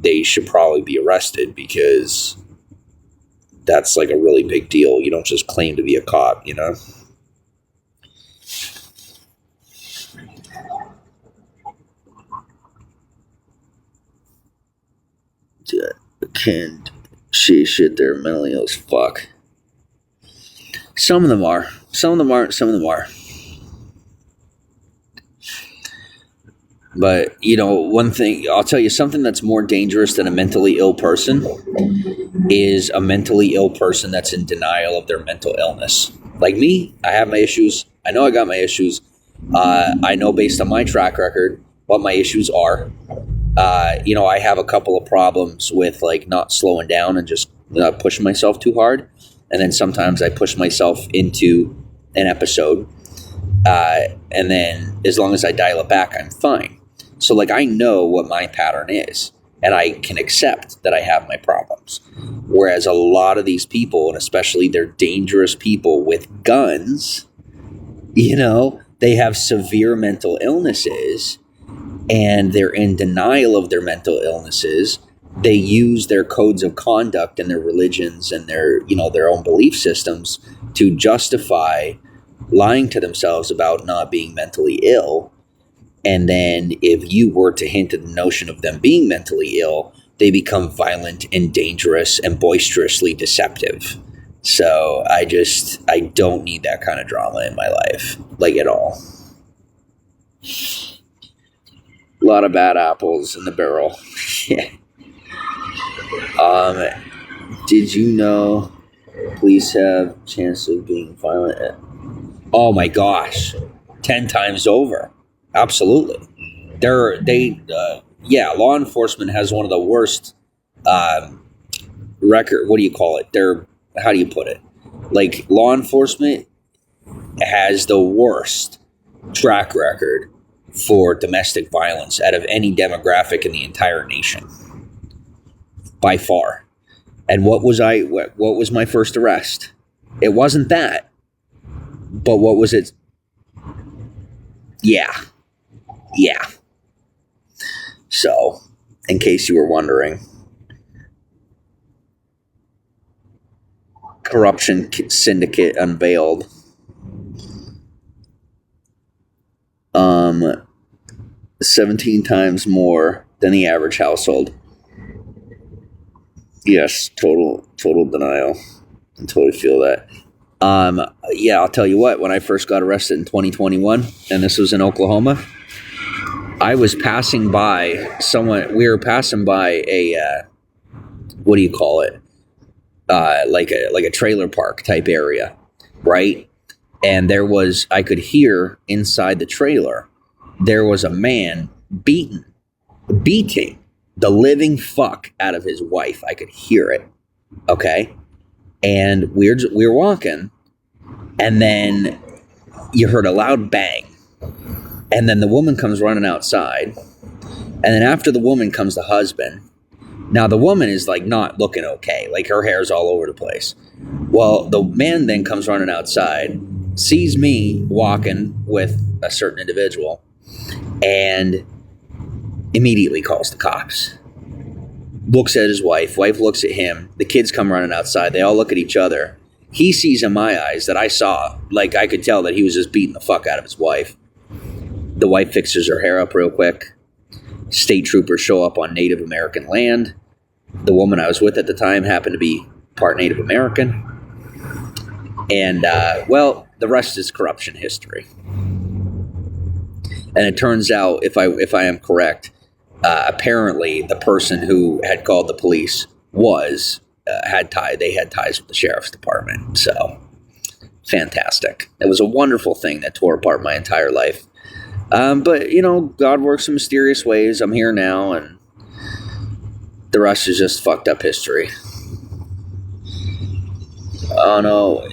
they should probably be arrested because that's like a really big deal. You don't just claim to be a cop, Can't shit, they're mentally ill as fuck. Some of them are. Some of them aren't. Some of them are. But, one thing, I'll tell you something that's more dangerous than a mentally ill person is a mentally ill person that's in denial of their mental illness. Like me, I have my issues. I know I got my issues. I know based on my track record what my issues are. I have a couple of problems with like not slowing down and just pushing myself too hard. And then sometimes I push myself into an episode. And then as long as I dial it back, I'm fine. So like I know what my pattern is and I can accept that I have my problems. Whereas a lot of these people, and especially they're dangerous people with guns, they have severe mental illnesses and they're in denial of their mental illnesses. They use their codes of conduct and their religions and their own belief systems to justify lying to themselves about not being mentally ill. And then if you were to hint at the notion of them being mentally ill, they become violent and dangerous and boisterously deceptive. So I don't need that kind of drama in my life, like at all. A lot of bad apples in the barrel. Yeah. Did you know police have chance of being violent? Oh my gosh, 10 times over. Absolutely. Law enforcement has one of the worst record. What do you call it? How do you put it? Like law enforcement has the worst track record for domestic violence out of any demographic in the entire nation. By far. And what was my first arrest? It wasn't that. But what was it? Yeah. So, in case you were wondering, corruption syndicate unveiled. 17 times more than the average household. Yes, total denial. I totally feel that. I'll tell you what, when I first got arrested in 2021, and this was in Oklahoma, I was passing by we were passing by a, what do you call it? Like a trailer park type area, right? And I could hear inside the trailer, there was a man beating the living fuck out of his wife. I could hear it. Okay. And we were walking, and then you heard a loud bang. And then the woman comes running outside. And then after the woman comes the husband. Now the woman is like not looking okay. Like her hair's all over the place. Well, the man then comes running outside, sees me walking with a certain individual, and immediately calls the cops. Looks at his wife looks at him, the kids come running outside, they all look at each other. He sees in my eyes that I saw, like I could tell that he was just beating the fuck out of his wife. The wife fixes her hair up real quick. State troopers show up on Native American land. The woman I was with at the time happened to be part Native American. And, the rest is corruption history. And it turns out, if I am correct, apparently the person who had called the police had ties with the sheriff's department. So fantastic. It was a wonderful thing that tore apart my entire life. But God works in mysterious ways. I'm here now, and the rest is just fucked up history. Oh no.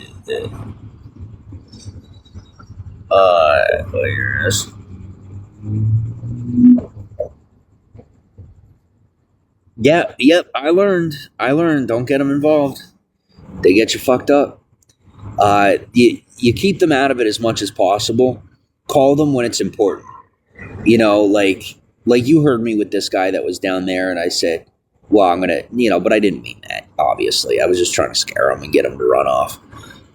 Yes. Yep, I learned. Don't get them involved. They get you fucked up. You keep them out of it as much as possible. Call them when it's important. You know, like you heard me with this guy that was down there, and I said, well, I'm gonna, but I didn't mean that. Obviously, I was just trying to scare him and get him to run off.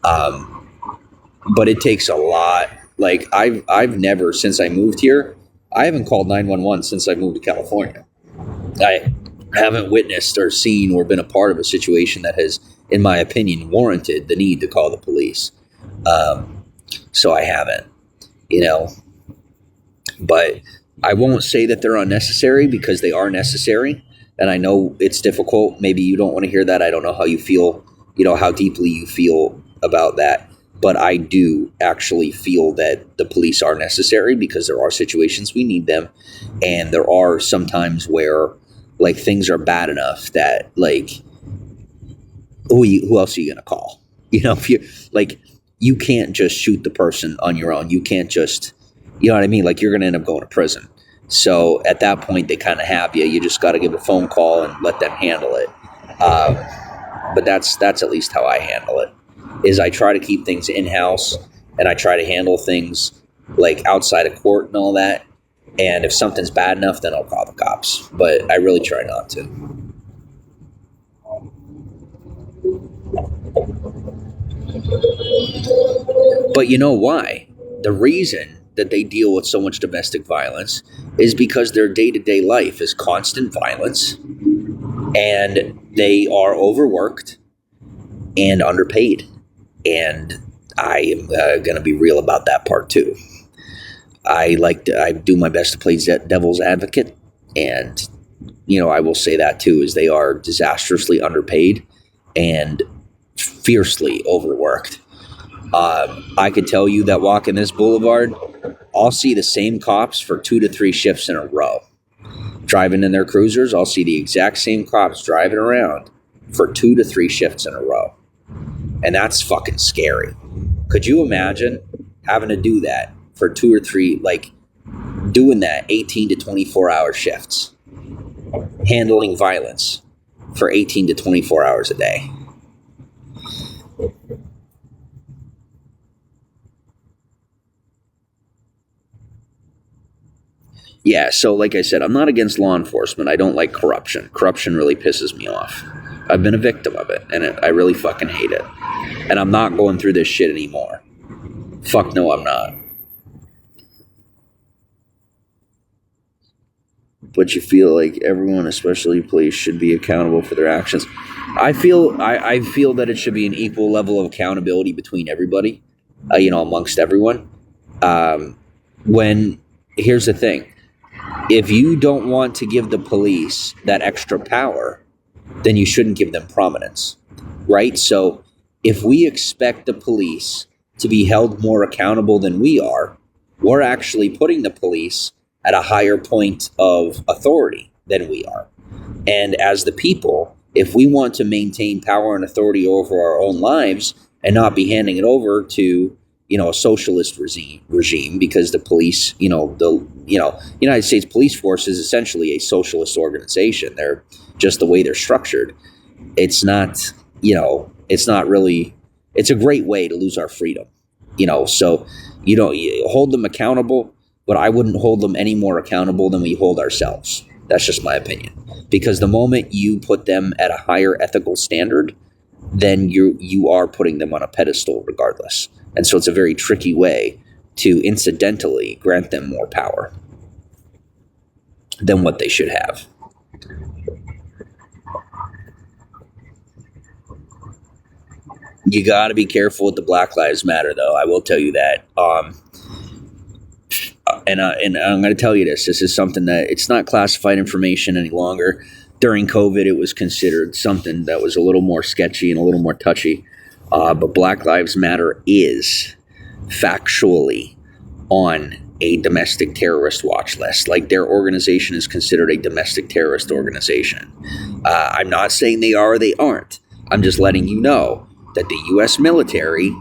But it takes a lot. Like I've never, since I moved here, I haven't called 911 since I moved to California. I haven't witnessed or seen or been a part of a situation that has, in my opinion, warranted the need to call the police. So I haven't, but I won't say that they're unnecessary, because they are necessary. And I know it's difficult. Maybe you don't want to hear that. I don't know how you feel, how deeply you feel about that. But I do actually feel that the police are necessary, because there are situations we need them. And there are some times where, like, things are bad enough that, like, who else are you going to call? If you can't just shoot the person on your own. You can't just, you know what I mean? Like, you're going to end up going to prison. So at that point, they kind of have you. You just got to give a phone call and let them handle it. But that's at least how I handle it. Is I try to keep things in-house, and I try to handle things like outside of court and all that. And if something's bad enough, then I'll call the cops. But I really try not to. But you know why? The reason that they deal with so much domestic violence is because their day-to-day life is constant violence, and they are overworked and underpaid. And I am going to be real about that part too. I do my best to play devil's advocate, and I will say that too, is they are disastrously underpaid and fiercely overworked. I could tell you that walking this boulevard, I'll see the same cops for 2 to 3 shifts in a row. Driving in their cruisers, I'll see the exact same cops driving around for 2 to 3 shifts in a row. And that's fucking scary. Could you imagine having to do that for 2 or 3, like doing that 18 to 24 hour shifts, handling violence for 18 to 24 hours a day? Yeah, so like I said, I'm not against law enforcement. I don't like corruption. Corruption really pisses me off. I've been a victim of it, and I really fucking hate it. And I'm not going through this shit anymore. Fuck no, I'm not. But you feel like everyone, especially police, should be accountable for their actions. I feel that it should be an equal level of accountability between everybody, amongst everyone. Here's the thing. If you don't want to give the police that extra power, then you shouldn't give them prominence, right? So if we expect the police to be held more accountable than we are, we're actually putting the police at a higher point of authority than we are. And as the people, if we want to maintain power and authority over our own lives and not be handing it over to, a socialist regime, because the police, United States Police Force is essentially a socialist organization. They're just the way they're structured. It's not, it's a great way to lose our freedom, so, you hold them accountable, but I wouldn't hold them any more accountable than we hold ourselves. That's just my opinion. Because the moment you put them at a higher ethical standard, then you are putting them on a pedestal regardless. And so it's a very tricky way to incidentally grant them more power than what they should have. You got to be careful with the Black Lives Matter, though. I will tell you that. And I'm going to tell you this. This is something that it's not classified information any longer. During COVID, it was considered something that was a little more sketchy and a little more touchy. But Black Lives Matter is factually on a domestic terrorist watch list. Like, their organization is considered a domestic terrorist organization. I'm not saying they are or they aren't. I'm just letting you know that the U.S. military,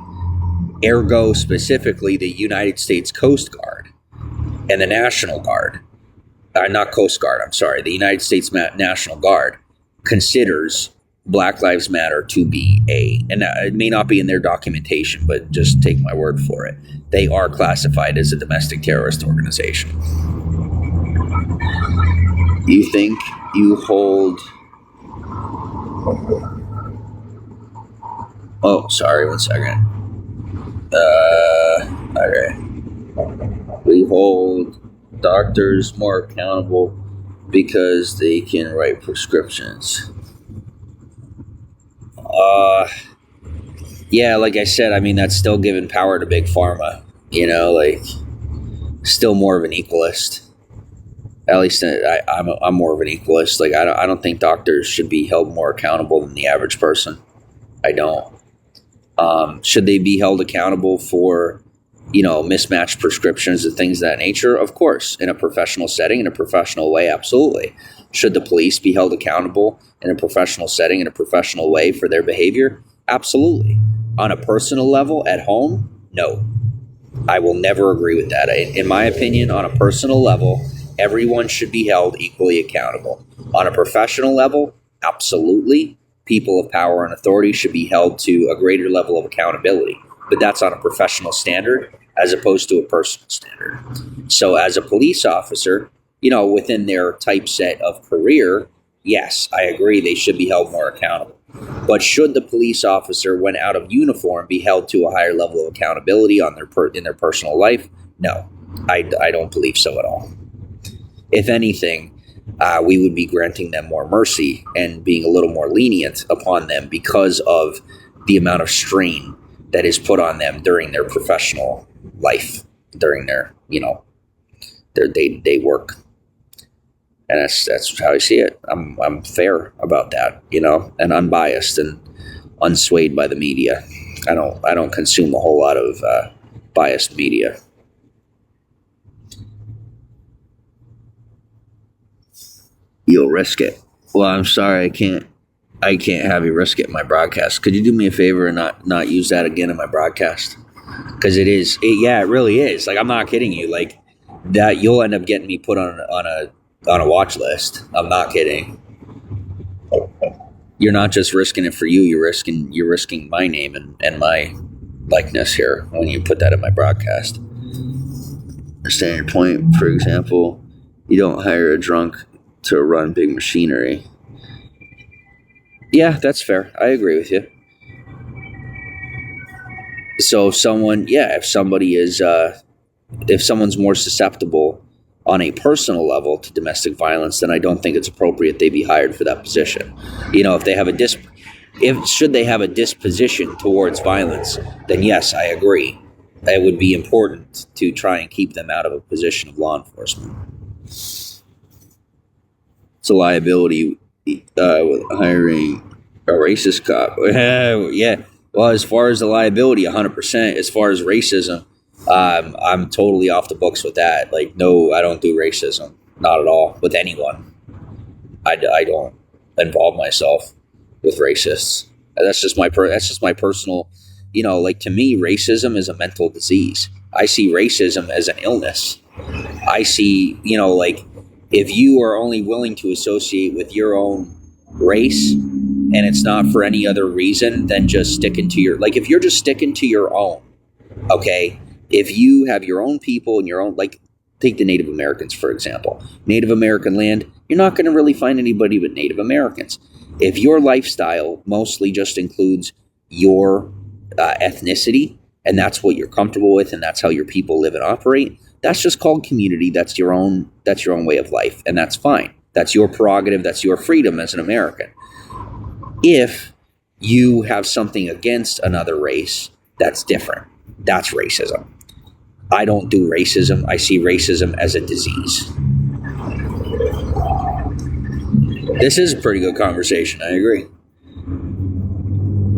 ergo specifically the United States Coast Guard and the National Guard, not Coast Guard, I'm sorry, the United States National Guard considers Black Lives Matter to be and it may not be in their documentation, but just take my word for it. They are classified as a domestic terrorist organization. You think you hold... Oh, sorry, 1 second. Okay. We hold doctors more accountable because they can write prescriptions. Yeah, like I said, I mean, that's still giving power to Big Pharma. You know, like, still more of an equalist. At least I'm more of an equalist. Like, I don't think doctors should be held more accountable than the average person. I don't. Should they be held accountable for, mismatched prescriptions and things of that nature? Of course, in a professional setting, in a professional way, absolutely. Should the police be held accountable in a professional setting, in a professional way for their behavior? Absolutely. On a personal level, at home, no. I will never agree with that. In my opinion, on a personal level, everyone should be held equally accountable. On a professional level, absolutely. People of power and authority should be held to a greater level of accountability. But that's on a professional standard as opposed to a personal standard. So as a police officer, within their typeset of career, yes, I agree they should be held more accountable. But should the police officer, when out of uniform, be held to a higher level of accountability on in their personal life? No, I don't believe so at all. If anything, we would be granting them more mercy and being a little more lenient upon them because of the amount of strain that is put on them during their professional life, during their, their day-to-day work. And that's how I see it. I'm fair about that, and unbiased and unswayed by the media. I don't consume a whole lot of biased media. You'll risk it. Well, I'm sorry, I can't have you risk it in my broadcast. Could you do me a favor and not use that again in my broadcast? Because it really is. Like, I'm not kidding you. Like, that you'll end up getting me put on a watch list. I'm not kidding. You're not just risking it for you. You're risking my name and my likeness here when you put that in my broadcast. Understand your point. For example, you don't hire a drunk to run big machinery. Yeah, that's fair. I agree with you. So if someone's more susceptible on a personal level to domestic violence, then I don't think it's appropriate they be hired for that position. If they have should they have a disposition towards violence, then yes, I agree. It would be important to try and keep them out of a position of law enforcement. It's a liability with hiring a racist cop. Yeah. Well, as far as the liability, 100%. As far as racism, I'm totally off the books with that. Like, no, I don't do racism. Not at all. With anyone. I don't involve myself with racists. That's just my personal, to me, racism is a mental disease. I see racism as an illness. I see, if you are only willing to associate with your own race and it's not for any other reason than just sticking to if you're just sticking to your own, okay, if you have your own people and your own, take the Native Americans, for example. Native American land, you're not going to really find anybody but Native Americans. If your lifestyle mostly just includes your ethnicity and that's what you're comfortable with and that's how your people live and operate, that's just called community. That's your own way of life, and that's fine. That's your prerogative. That's your freedom as an American. If you have something against another race, that's different. That's racism. I don't do racism. I see racism as a disease. This is a pretty good conversation. I agree.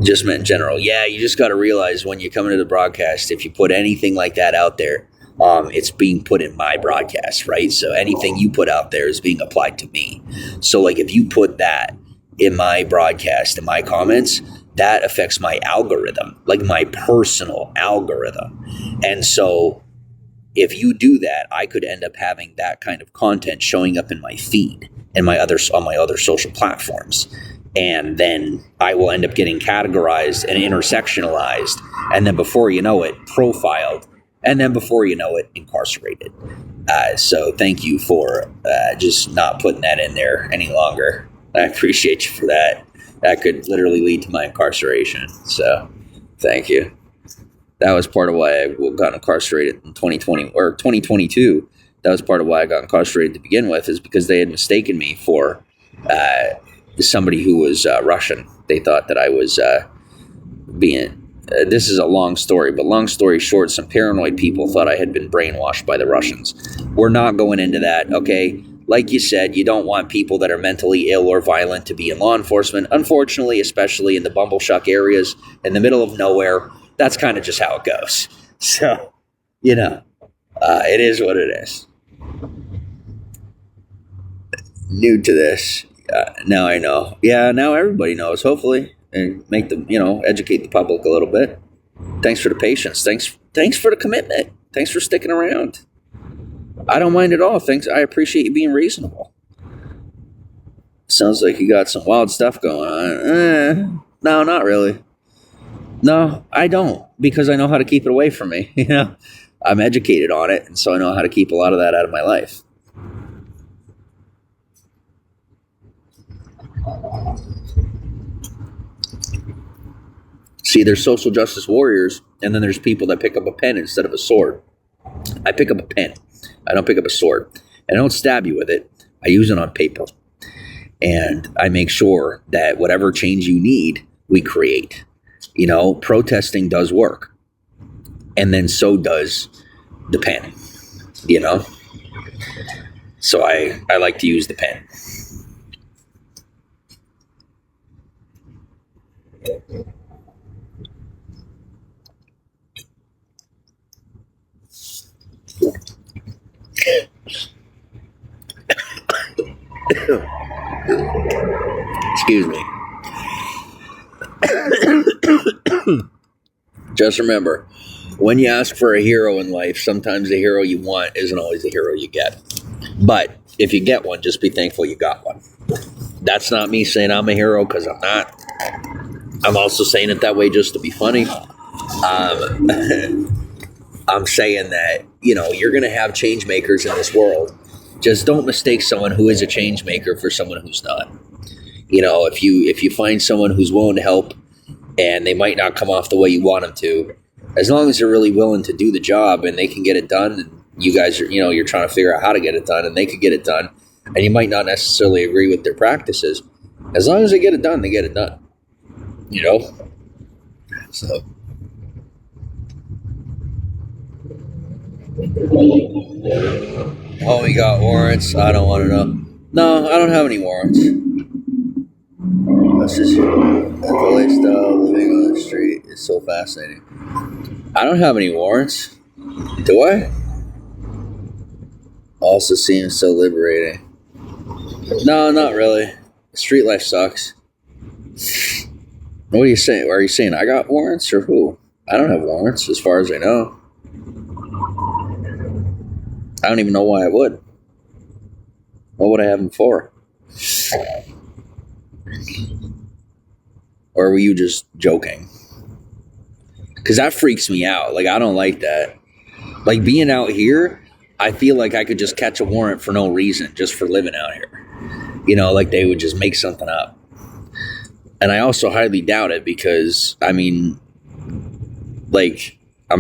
Just meant in general. Yeah, you just got to realize when you come into the broadcast, if you put anything like that out there, it's being put in my broadcast, right? So anything you put out there is being applied to me. So if you put that in my broadcast, in my comments, that affects my algorithm, my personal algorithm. And so if you do that, I could end up having that kind of content showing up in my feed and on my other social platforms. and then I will end up getting categorized and intersectionalized, and then before you know it, profiled, and then before you know it, incarcerated. So thank you for just not putting that in there any longer. I appreciate you for that. That could literally lead to my incarceration. So thank you. That was part of why I got incarcerated in 2020 or 2022. That was part of why I got incarcerated to begin with, is because they had mistaken me for somebody who was Russian. They thought that I was being... this is a long story, but long story short, some paranoid people thought I had been brainwashed by the Russians. We're not going into that, okay? Like you said, you don't want people that are mentally ill or violent to be in law enforcement. Unfortunately, especially in the bumbleshuck areas in the middle of nowhere, that's kind of just how it goes. So, it is what it is. New to this. Now I know. Yeah, now everybody knows, hopefully. And make them, educate the public a little bit. Thanks for the patience. Thanks for the commitment. Thanks for sticking around. I don't mind at all. Thanks. I appreciate you being reasonable. Sounds like you got some wild stuff going on. No, not really. No, I don't, because I know how to keep it away from me. I'm educated on it, and so I know how to keep a lot of that out of my life. See, there's social justice warriors, and then there's people that pick up a pen instead of a sword. I pick up a pen. I don't pick up a sword. And I don't stab you with it. I use it on paper. And I make sure that whatever change you need, we create. Protesting does work. And then so does the pen. So I like to use the pen. Excuse me. Just remember, when you ask for a hero in life, sometimes the hero you want isn't always the hero you get. But if you get one, just be thankful you got one. That's not me saying I'm a hero, because I'm not. I'm also saying it that way just to be funny. I'm saying that, you're going to have change makers in this world. Just don't mistake someone who is a change maker for someone who's not. If you find someone who's willing to help, and they might not come off the way you want them to, as long as they're really willing to do the job and they can get it done, and you guys are, you're trying to figure out how to get it done, and they could get it done, and you might not necessarily agree with their practices. As long as they get it done, they get it done. So. Oh, we got warrants. I don't want to know. No, I don't have any warrants. This is the lifestyle living on the street is so fascinating. I don't have any warrants. Do I? Also seems so liberating. No, not really. Street life sucks. What are you saying? Are you saying I got warrants, or who? I don't have warrants as far as I know. I don't even know why I would. What would I have them for? Or were you just joking? Because that freaks me out. I don't like that. Being out here, I feel like I could just catch a warrant for no reason, just for living out here. They would just make something up. And I also highly doubt it, because, I'm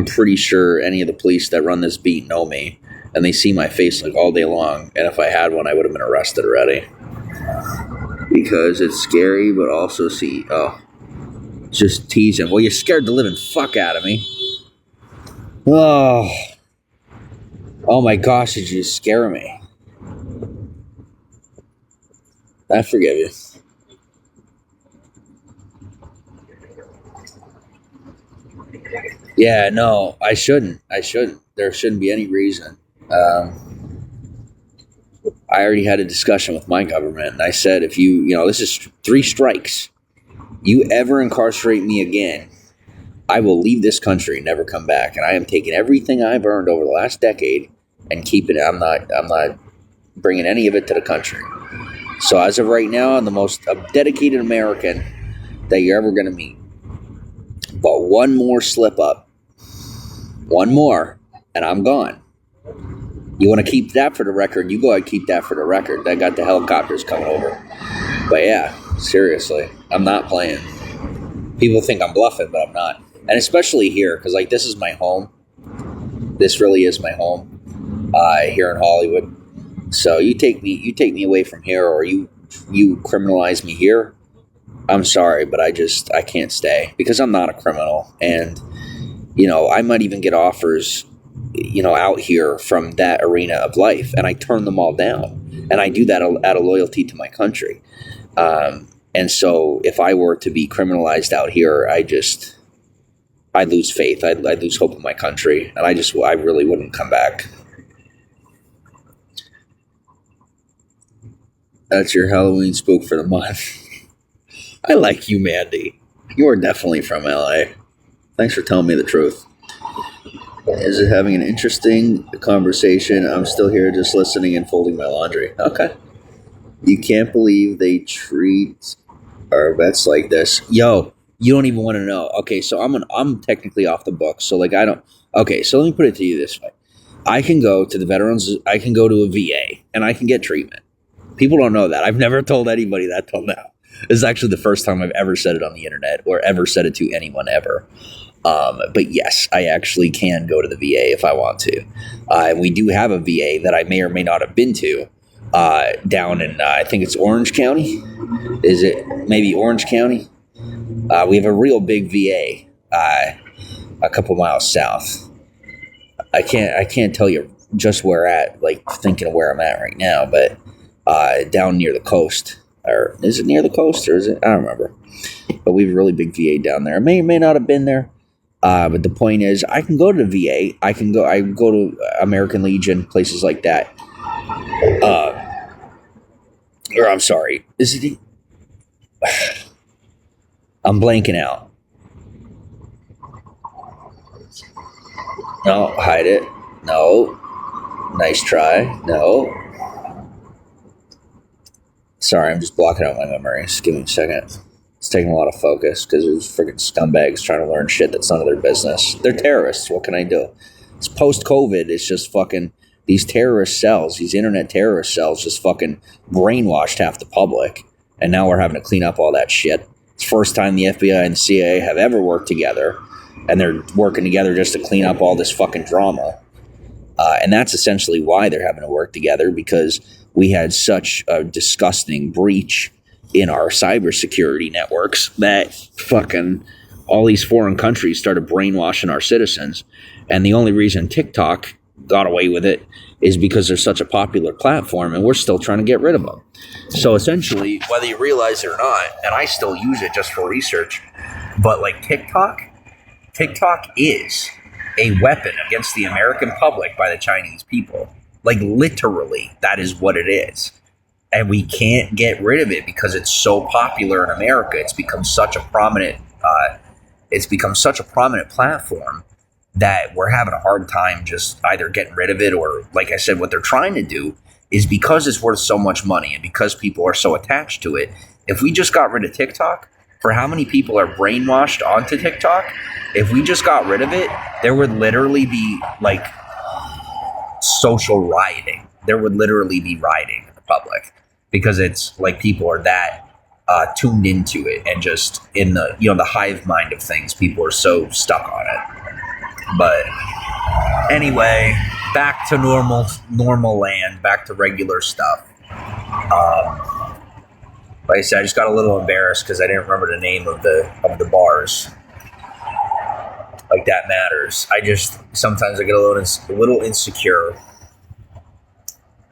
pretty sure any of the police that run this beat know me. And they see my face all day long. And if I had one, I would have been arrested already. Because it's scary, but also just teasing. Well, you scared the living fuck out of me. Oh my gosh, did you scare me? I forgive you. Yeah, no, I shouldn't. There shouldn't be any reason. I already had a discussion with my government, and I said, if this is 3 strikes. You ever incarcerate me again, I will leave this country and never come back. And I am taking everything I've earned over the last decade and keeping it. I'm not bringing any of it to the country. So as of right now, I'm the most dedicated American that you're ever going to meet. But one more slip up, one more, and I'm gone. You want to keep that for the record? You go ahead and keep that for the record. I got the helicopters coming over. But yeah, seriously, I'm not playing. People think I'm bluffing, but I'm not. And especially here, because like this is my home. This really is my home here in Hollywood. So you take me away from here, or you criminalize me here. I'm sorry, but I can't stay because I'm not a criminal, and I might even get offers, out here from that arena of life, and I turn them all down, and I do that out of loyalty to my country. And so if I were to be criminalized out here, I'd lose faith. I'd lose hope in my country, and I really wouldn't come back. That's your Halloween spook for the month. I like you, Mandy. You are definitely from LA. Thanks for telling me the truth. Is it having an interesting conversation? I'm still here just listening and folding my laundry. Okay. You can't believe they treat our vets like this. Yo, you don't even want to know. Okay, so I'm technically off the book. So like okay, so let me put it to you this way. I can go to the veterans, I can go to a VA and I can get treatment. People don't know that. I've never told anybody that till now. This is actually the first time I've ever said it on the internet or ever said it to anyone ever. But yes, I actually can go to the VA if I want to. We do have a VA that I may or may not have been to down in, I think it's Orange County. Is it maybe Orange County? We have a real big VA a couple miles south. I can't tell you just where at, like thinking of where I'm at right now, but down near the coast. Or is it near the coast, or is it? I don't remember. But we have a really big VA down there. I may or may not have been there. But the point is, I can go to the VA. I go to American Legion, places like that. Or I'm sorry, is it? I'm blanking out. No, hide it. No. Nice try. No. Sorry, I'm just blocking out my memory. Just give me a second. It's taking a lot of focus because there's freaking scumbags trying to learn shit that's none of their business. They're terrorists. What can I do? It's post-COVID. It's just fucking these terrorist cells, these internet terrorist cells just fucking brainwashed half the public. And now we're having to clean up all that shit. It's the first time the FBI and the CIA have ever worked together. And they're working together just to clean up all this fucking drama. And that's essentially why they're having to work together, because we had such a disgusting breach in our cybersecurity networks that fucking all these foreign countries started brainwashing our citizens. And the only reason TikTok got away with it is because they're such a popular platform and we're still trying to get rid of them. So essentially, whether you realize it or not, and I still use it just for research, but like TikTok is a weapon against the American public by the Chinese people. Like literally, that is what it is. And we can't get rid of it because it's so popular in America. It's become such a prominent platform that we're having a hard time just either getting rid of it, or like I said, what they're trying to do is, because it's worth so much money and because people are so attached to it, if we just got rid of TikTok, for how many people are brainwashed onto TikTok, if we just got rid of it, there would literally be like social rioting. There would literally be rioting in the public, because it's like people are that tuned into it, and just in the the hive mind of things, people are so stuck on it. But anyway, back to normal land, back to regular stuff. Like I said, I just got a little embarrassed because I didn't remember the name of the bars. Like that matters. Sometimes I get a little insecure,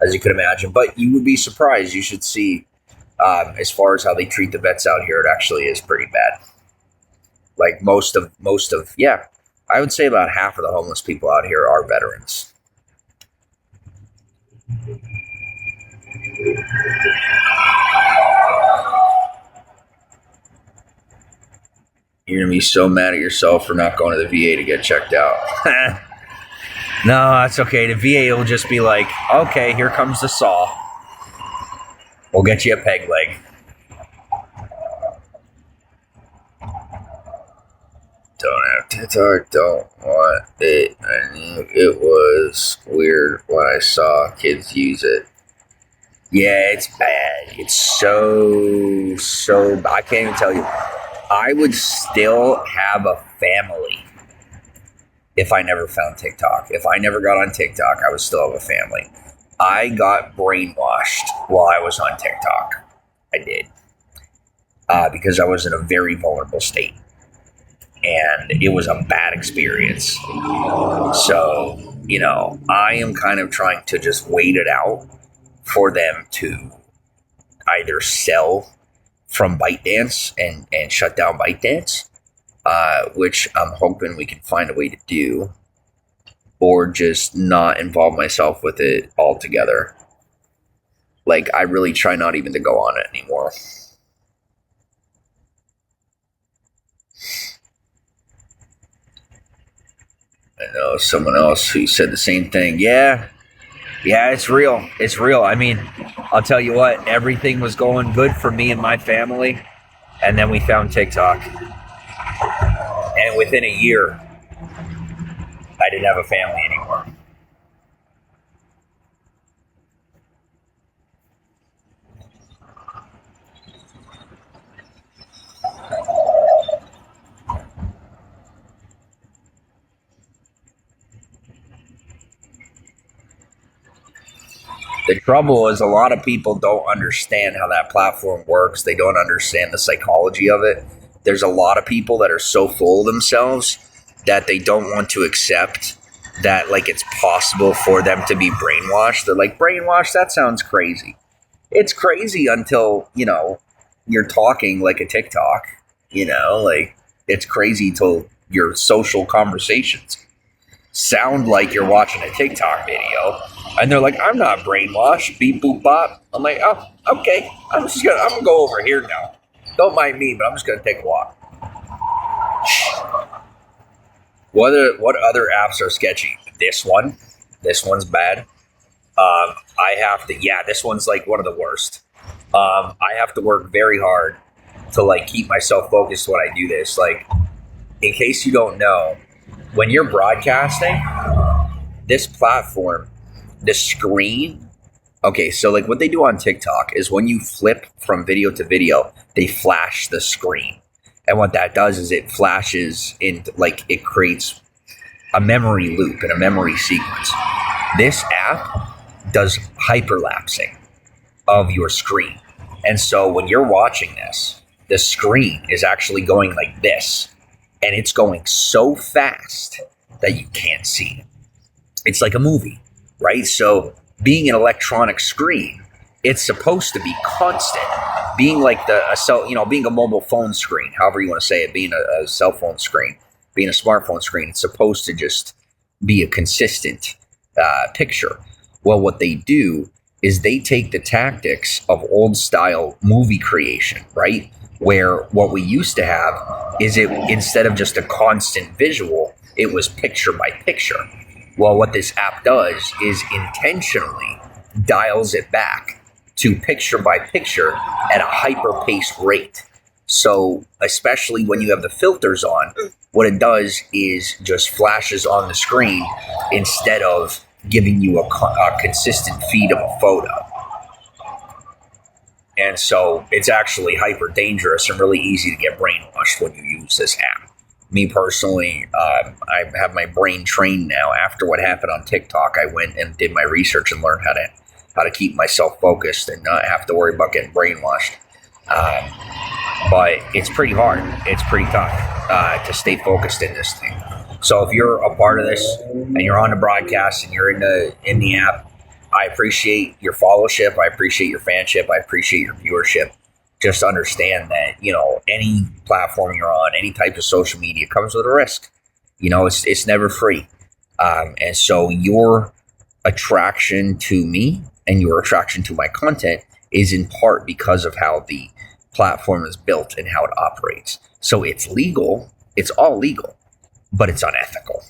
as you could imagine. But you would be surprised. You should see, as far as how they treat the vets out here, it actually is pretty bad. Like most of I would say about half of the homeless people out here are veterans. You're going to be so mad at yourself for not going to the VA to get checked out. No, that's okay. The VA will just be like, okay, here comes the saw. We'll get you a peg leg. Don't have TikTok, don't want it. I knew it was weird when I saw kids use it. Yeah, it's bad. It's so I can't even tell you. I would still have a family if I never found TikTok. If I never got on TikTok, I would still have a family. I got brainwashed while I was on TikTok. I did. Because I was in a very vulnerable state. And it was a bad experience. So, I am kind of trying to just wait it out for them to either sell from ByteDance and shut down ByteDance, which I'm hoping we can find a way to do, or just not involve myself with it altogether. Like, I really try not even to go on it anymore. I know someone else who said the same thing. Yeah, it's real. It's real. I mean, I'll tell you what, everything was going good for me and my family, and then we found TikTok. And within a year, I didn't have a family anymore. The trouble is a lot of people don't understand how that platform works. They don't understand the psychology of it. There's a lot of people that are so full of themselves that they don't want to accept that, like, it's possible for them to be brainwashed. They're like, brainwashed? That sounds crazy. It's crazy until, you're talking like a TikTok, like, it's crazy till your social conversations sound like you're watching a TikTok video. And they're like, I'm not brainwashed. Beep, boop, bop. I'm like, oh, okay. I'm gonna go over here now. Don't mind me, but I'm just gonna take a walk. What other apps are sketchy? This one. This one's bad. This one's like one of the worst. I have to work very hard to like keep myself focused when I do this. Like, in case you don't know, when you're broadcasting, this platform, the screen, okay, so like what they do on TikTok is when you flip from video to video, they flash the screen. And what that does is it flashes in, like, it creates a memory loop and a memory sequence. This app does hyperlapsing of your screen. And so when you're watching this, the screen is actually going like this. And it's going so fast that you can't see it. It's like a movie, right? So being an electronic screen, it's supposed to be constant. Being like being a mobile phone screen, however you want to say it, being a cell phone screen, being a smartphone screen, it's supposed to just be a consistent picture. Well, what they do is they take the tactics of old style movie creation, right? Where what we used to have is it, instead of just a constant visual, it was picture by picture. Well, what this app does is intentionally dials it back to picture by picture at a hyper-paced rate. So, especially when you have the filters on, what it does is just flashes on the screen instead of giving you a consistent feed of a photo. And so it's actually hyper dangerous and really easy to get brainwashed when you use this app. Me personally, I have my brain trained now. After what happened on TikTok, I went and did my research and learned how to keep myself focused and not have to worry about getting brainwashed. But it's pretty hard. It's pretty tough to stay focused in this thing. So if you're a part of this and you're on the broadcast and you're in the app, I appreciate your followership. I appreciate your fanship. I appreciate your viewership. Just understand that, any platform you're on, any type of social media comes with a risk. It's never free. And so your attraction to me and your attraction to my content is in part because of how the platform is built and how it operates. So it's legal. It's all legal, but it's unethical.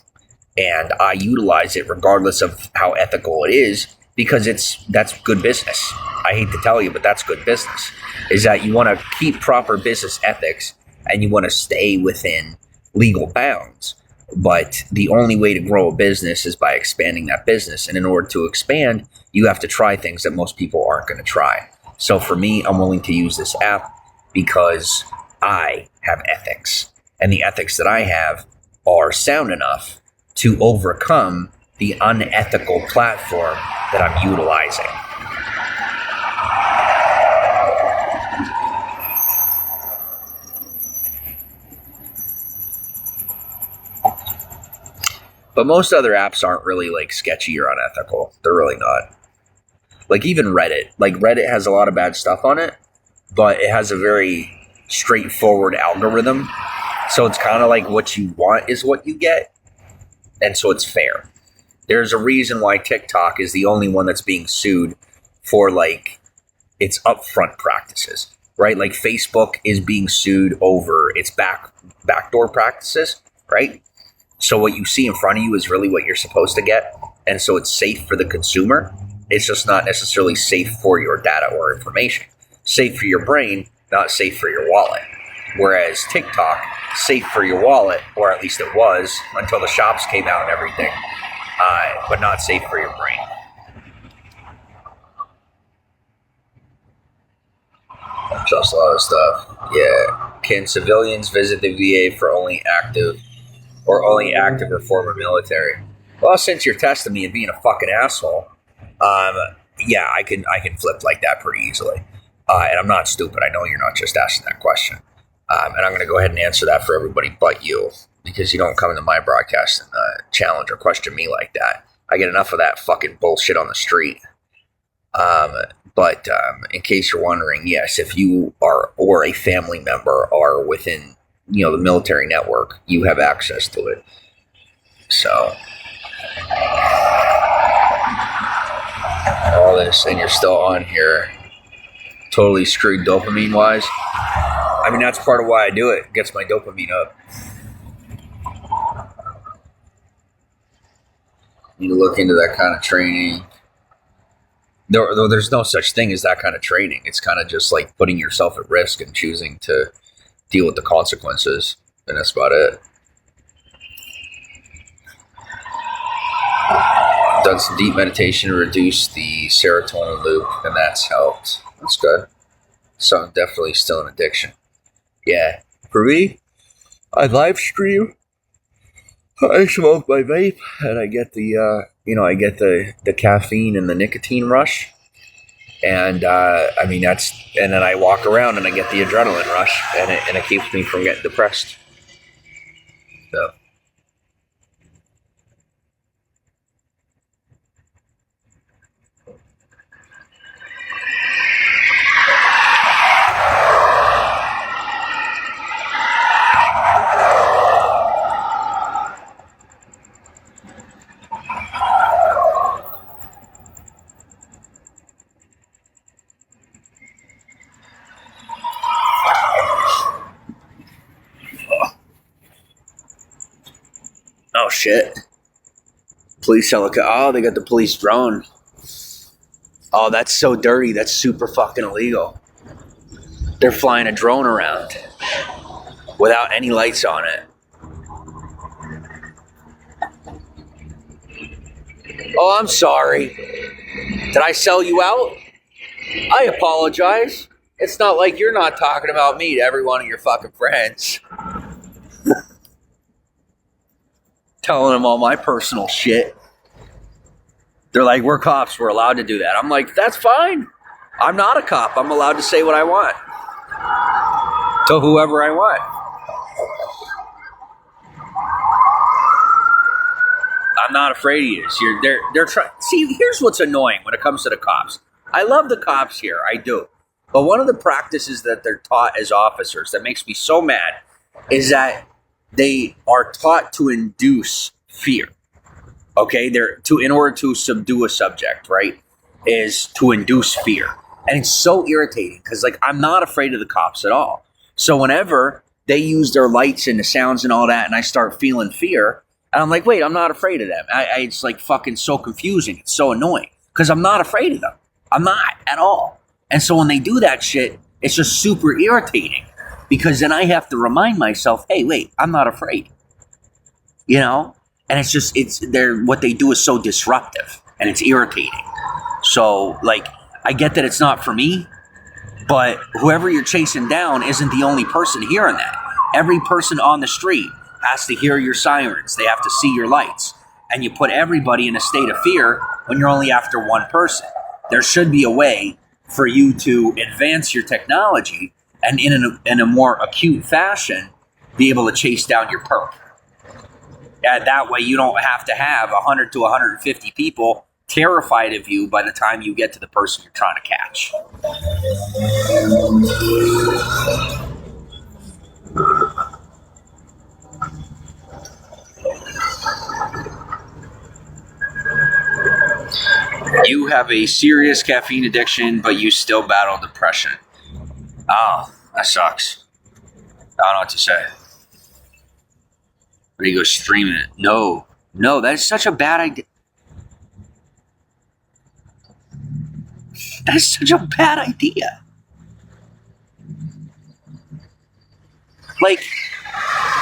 And I utilize it regardless of how ethical it is, because that's good business. I hate to tell you, but that's good business. Is that you want to keep proper business ethics and you want to stay within legal bounds. But the only way to grow a business is by expanding that business. And in order to expand, you have to try things that most people aren't going to try. So for me, I'm willing to use this app because I have ethics. And the ethics that I have are sound enough to overcome the unethical platform that I'm utilizing. But most other apps aren't really like sketchy or unethical. They're really not. Like even Reddit. Like Reddit has a lot of bad stuff on it, but it has a very straightforward algorithm. So it's kind of like what you want is what you get. And so it's fair. There's a reason why TikTok is the only one that's being sued for like its upfront practices, right? Like Facebook is being sued over its backdoor practices, right? So what you see in front of you is really what you're supposed to get. And so it's safe for the consumer. It's just not necessarily safe for your data or information. Safe for your brain, not safe for your wallet. Whereas TikTok, safe for your wallet, or at least it was until the shops came out and everything, but not safe for your brain. Just a lot of stuff. Yeah. Can civilians visit the VA for only active or former military? Well, since you're testing me and being a fucking asshole, yeah, I can flip like that pretty easily. And I'm not stupid. I know you're not just asking that question. And I'm going to go ahead and answer that for everybody but you, because you don't come into my broadcast and challenge or question me like that. I get enough of that fucking bullshit on the street. But in case you're wondering, yes, if you are or a family member are within, the military network, you have access to it. So all this, and you're still on here, totally screwed dopamine wise. I mean, that's part of why I do it. It gets my dopamine up. You look into that kind of training. Though there's no such thing as that kind of training. It's kind of just like putting yourself at risk and choosing to deal with the consequences. And that's about it. Done some deep meditation to reduce the serotonin loop, and that's helped. That's good. So I'm definitely still an addiction. Yeah. For me, I live stream. I smoke my vape, and I get the the caffeine and the nicotine rush, and and then I walk around and I get the adrenaline rush, and it keeps me from getting depressed. So. Oh shit. Police helicopter. Oh, they got the police drone. Oh, that's so dirty. That's super fucking illegal. They're flying a drone around without any lights on it. Oh, I'm sorry. Did I sell you out? I apologize. It's not like you're not talking about me to every one of your fucking friends. Telling them all my personal shit. They're like, we're cops, we're allowed to do that. I'm like, that's fine. I'm not a cop. I'm allowed to say what I want to whoever I want. I'm not afraid of you. They're trying. See, here's what's annoying when it comes to the cops. I love the cops here, I do. But one of the practices that they're taught as officers that makes me so mad is that they are taught to induce fear. Okay, in order to subdue a subject, right, is to induce fear. And it's so irritating because, like, I'm not afraid of the cops at all. So whenever they use their lights and the sounds and all that, and I start feeling fear, and I'm like, wait, I'm not afraid of them. It's like fucking so confusing. It's so annoying because I'm not afraid of them. I'm not at all. And so when they do that shit, it's just super irritating because then I have to remind myself, hey, wait, I'm not afraid. You know? And what they do is so disruptive and it's irritating. So, like, I get that it's not for me, but whoever you're chasing down isn't the only person hearing that. Every person on the street has to hear your sirens. They have to see your lights. And you put everybody in a state of fear when you're only after one person. There should be a way for you to advance your technology and in a more acute fashion, be able to chase down your perp. And that way you don't have to have 100 to 150 people terrified of you by the time you get to the person you're trying to catch. You have a serious caffeine addiction, but you still battle depression. Oh, that sucks. I don't know what to say. Or you go streaming it. No, that is such a bad idea. That is such a bad idea. Like,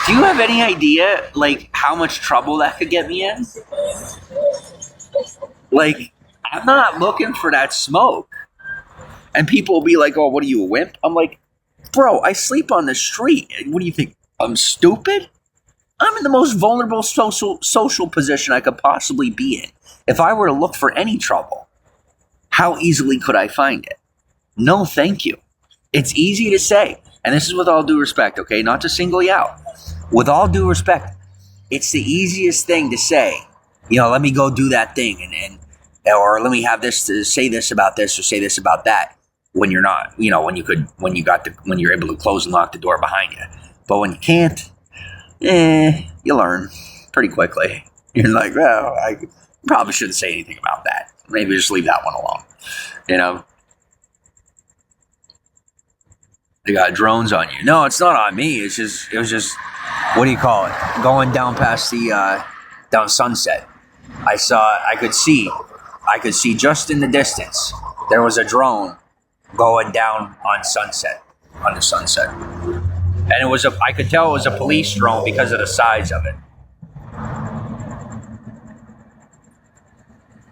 do you have any idea, like, how much trouble that could get me in? Like, I'm not looking for that smoke. And people will be like, oh, what are you, a wimp? I'm like, bro, I sleep on the street. What do you think? I'm stupid? I'm in the most vulnerable social position I could possibly be in. If I were to look for any trouble, how easily could I find it? No, thank you. It's easy to say. And this is with all due respect, okay? Not to single you out. With all due respect, it's the easiest thing to say. You know, let me go do that thing or let me have this to say this about this or say this about that when you're not, you know, when you're able to close and lock the door behind you. But when you can't, you learn pretty quickly. You're like, well, I probably shouldn't say anything about that. Maybe just leave that one alone. You know? They got drones on you. No, it's not on me. It was just, what do you call it? Going down past the, down Sunset. I could see just in the distance, there was a drone going down on the Sunset. And I could tell it was a police drone because of the size of it.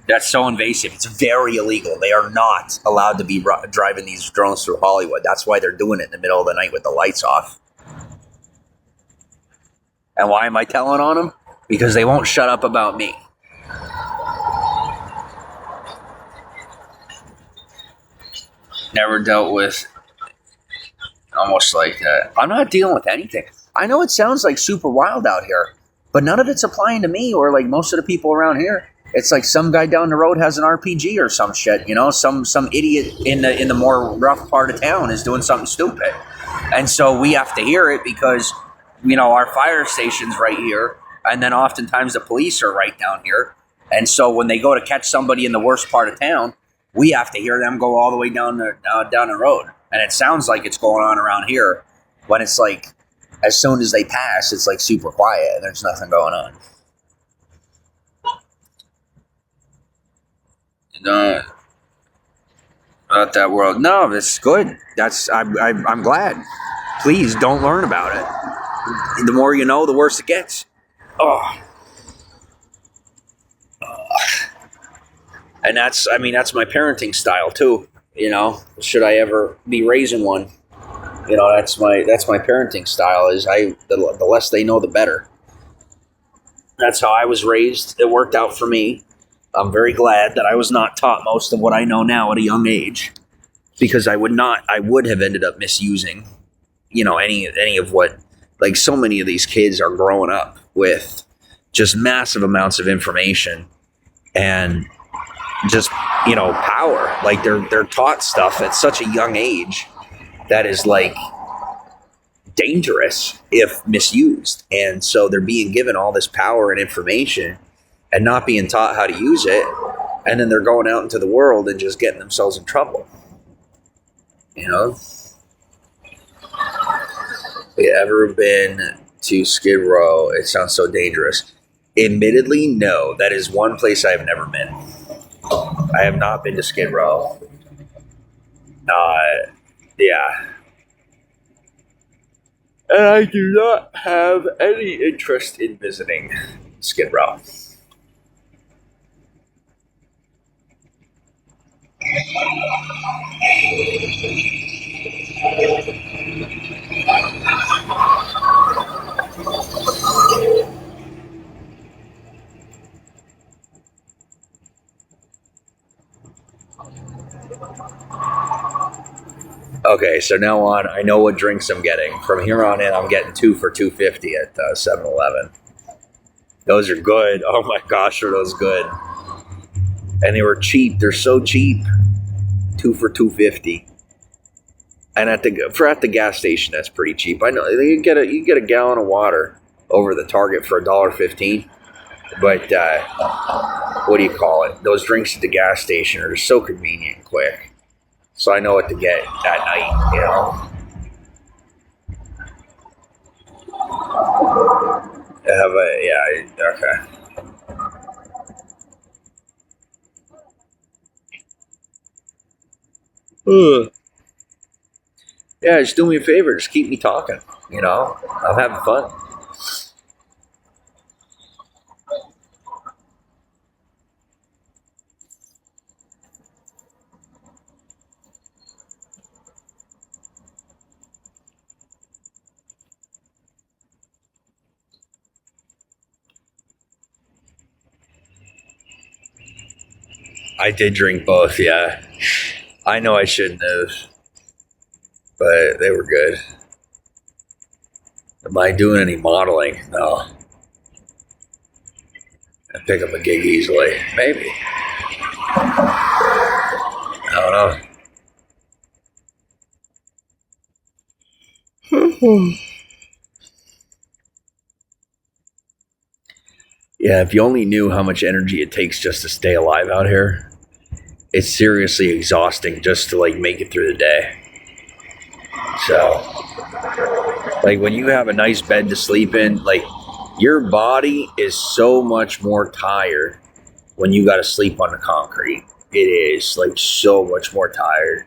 That's so invasive. It's very illegal. They are not allowed to be driving these drones through Hollywood. That's why they're doing it in the middle of the night with the lights off. And why am I telling on them? Because they won't shut up about me. Never dealt with almost like that. I'm not dealing with anything. I know it sounds like super wild out here, but none of it's applying to me or like most of the people around here. It's like some guy down the road has an RPG or some shit, you know, some idiot in the more rough part of town is doing something stupid. And so we have to hear it because, you know, our fire station's right here. And then oftentimes the police are right down here. And so when they go to catch somebody in the worst part of town, we have to hear them go all the way down the road. And it sounds like it's going on around here when it's like, as soon as they pass, it's like super quiet and there's nothing going on. About that world. No, that's good. I'm glad. Please don't learn about it. The more you know, the worse it gets. Oh. And that's my parenting style too. You know, should I ever be raising one? You know, that's my parenting style. Is the less they know, the better. That's how I was raised. It worked out for me. I'm very glad that I was not taught most of what I know now at a young age, because I would have ended up misusing, you know, any of what, like so many of these kids are growing up with just massive amounts of information and just, you know, power. Like they're taught stuff at such a young age that is like dangerous if misused. And so they're being given all this power and information and not being taught how to use it, and then they're going out into the world and just getting themselves in trouble. You know? Have you ever been to Skid Row? It sounds so dangerous. Admittedly, no. That is one place I have never been. I have not been to Skid Row. Yeah. And I do not have any interest in visiting Skid Row. Okay, so now on, I know what drinks I'm getting. From here on in, I'm getting 2 for $2.50 at 7-Eleven. Those are good. Oh my gosh, are those good? And they were cheap. They're so cheap. 2 for $2.50. And at the gas station, that's pretty cheap. I know you get a gallon of water over the Target for $1.15. But what do you call it? Those drinks at the gas station are so convenient and quick. So I know what to get that night, you know. Okay. Ugh. Yeah, just do me a favor. Just keep me talking, you know. I'm having fun. I did drink both, yeah. I know I shouldn't have, but they were good. Am I doing any modeling? No. I pick up a gig easily. Maybe. I don't know. Yeah, if you only knew how much energy it takes just to stay alive out here, it's seriously exhausting just to like make it through the day. So, like when you have a nice bed to sleep in, like your body is so much more tired when you got to sleep on the concrete. It is like so much more tired.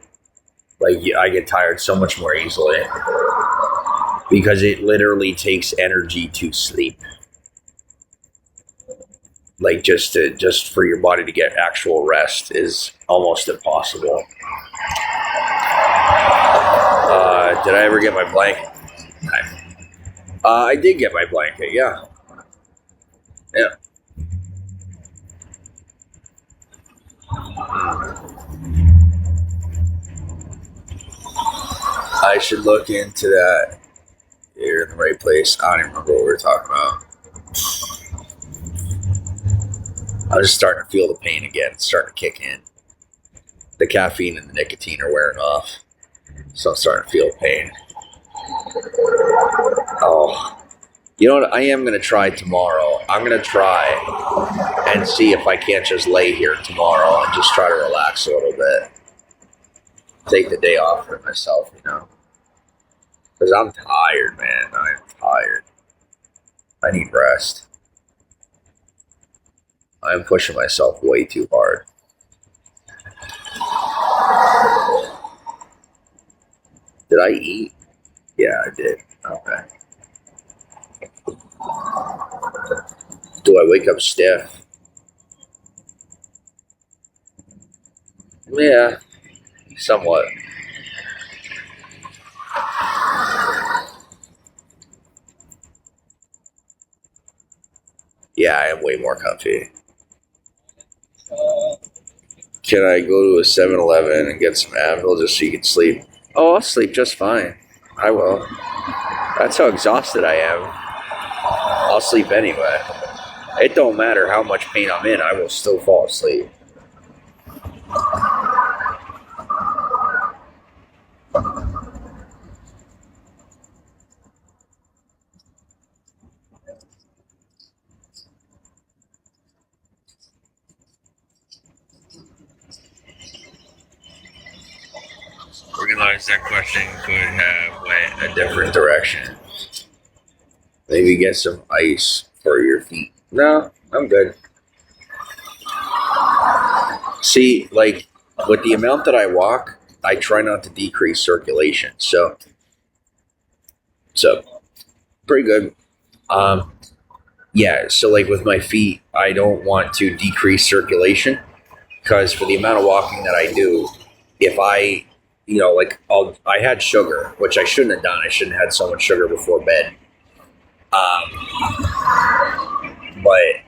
Like I get tired so much more easily because it literally takes energy to sleep. Like just for your body to get actual rest is almost impossible. Did I ever get my blanket? I did get my blanket, yeah. Yeah. I should look into that. You're in the right place. I don't even remember what we were talking about. I'm just starting to feel the pain again. It's starting to kick in. The caffeine and the nicotine are wearing off. So I'm starting to feel pain. Oh. You know what? I am going to try tomorrow. I'm going to try and see if I can't just lay here tomorrow and just try to relax a little bit. Take the day off for myself, you know. Because I'm tired, man. I'm tired. I need rest. I'm pushing myself way too hard. Did I eat? Yeah, I did. Okay. Do I wake up stiff? Yeah, somewhat. Yeah, I am way more comfy. Can I go to a 7-Eleven and get some Advil just so you can sleep? Oh, I'll sleep just fine. I will. That's how exhausted I am. I'll sleep anyway. It don't matter how much pain I'm in, I will still fall asleep. Realize that question could have went a different direction. Maybe get some ice for your feet. No, I'm good. See, like with the amount that I walk, I try not to decrease circulation. So pretty good. Yeah, so like with my feet, I don't want to decrease circulation because for the amount of walking that I do, if I, like I had sugar, which I shouldn't have done. I shouldn't have had so much sugar before bed. But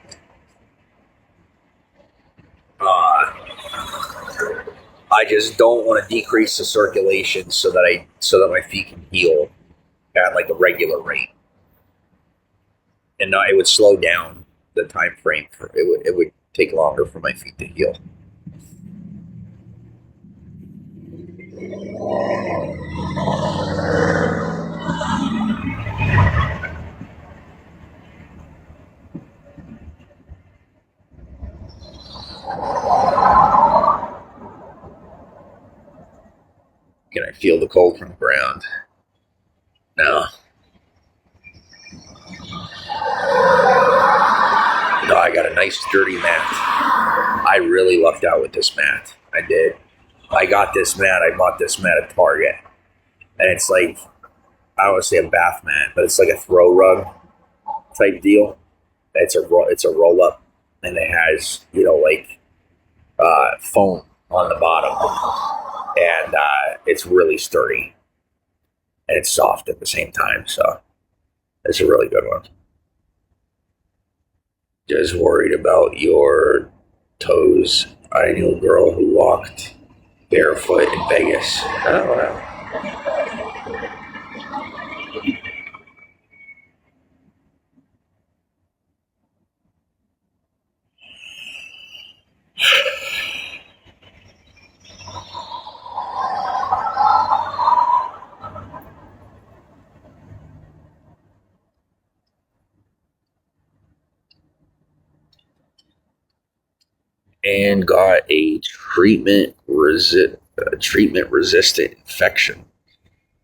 I just don't want to decrease the circulation so that my feet can heal at like a regular rate, and it would slow down the time frame for it would take longer for my feet to heal. Can I feel the cold from the ground? No. No, I got a nice sturdy mat. I really lucked out with this mat. I did. I got this mat. I bought this mat at Target. And it's like, I don't want to say a bath mat, but it's like a throw rug type deal. It's a roll up, and it has, foam on the bottom. And it's really sturdy. And it's soft at the same time. So it's a really good one. Just worried about your toes. I knew a girl who walked barefoot in Vegas. Oh, wow. And got a treatment resistant infection.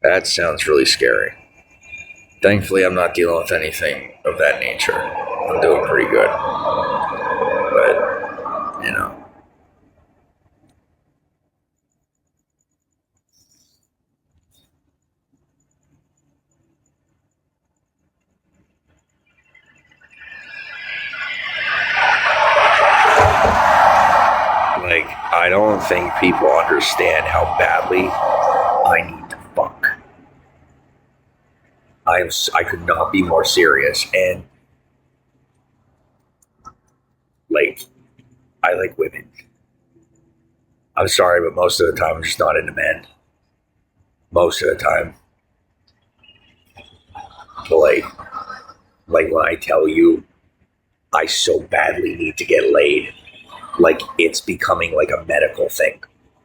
That sounds really scary. Thankfully, I'm not dealing with anything of that nature. I'm doing pretty good. But, like, I don't think people understand how badly I need to fuck. I could not be more serious. And, like, I like women. I'm sorry, but most of the time I'm just not into men. Most of the time. But, like when I tell you I so badly need to get laid, like it's becoming like a medical thing.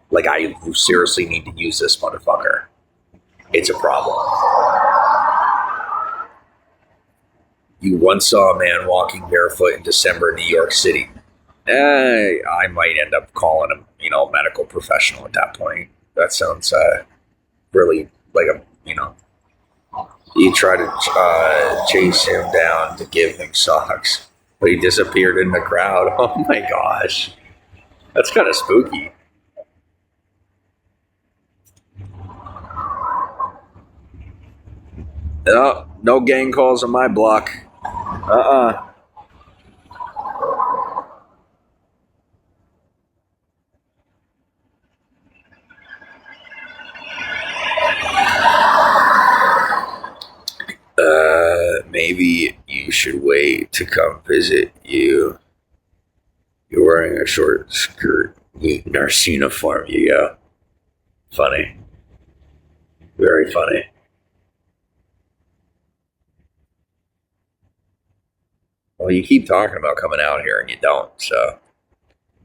Like I seriously need to use this motherfucker. It's a problem. You once saw a man walking barefoot in December in New York City. I might end up calling him, a medical professional at that point. That sounds really like you try to chase him down to give him socks, but he disappeared in the crowd. Oh my gosh. That's kind of spooky. No gang calls on my block. Maybe you should wait to come visit you. You're wearing a short skirt, neat nurse uniform. You go. Funny. Very funny. Well, you keep talking about coming out here and you don't. So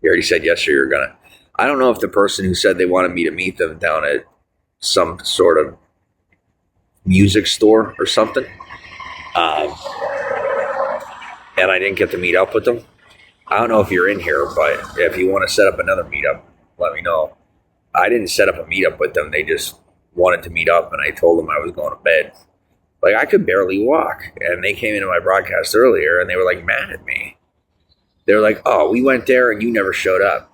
you already said yesterday you're gonna. I don't know if the person who said they wanted me to meet them down at some sort of music store or something, and I didn't get to meet up with them. I don't know if you're in here, but if you want to set up another meetup, let me know. I didn't set up a meetup with them. They just wanted to meet up, and I told them I was going to bed. Like, I could barely walk, and they came into my broadcast earlier, and they were, like, mad at me. They were like, oh, we went there, and you never showed up.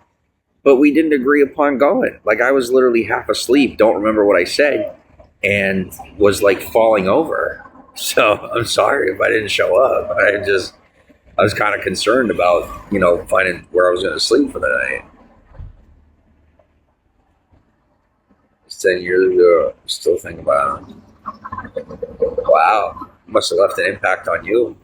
but we didn't agree upon going. Like, I was literally half asleep, don't remember what I said, and was like falling over. So I'm sorry if I didn't show up. I was kind of concerned about, finding where I was going to sleep for the night. It's 10 years ago. Still think about it. Wow. Must have left an impact on you.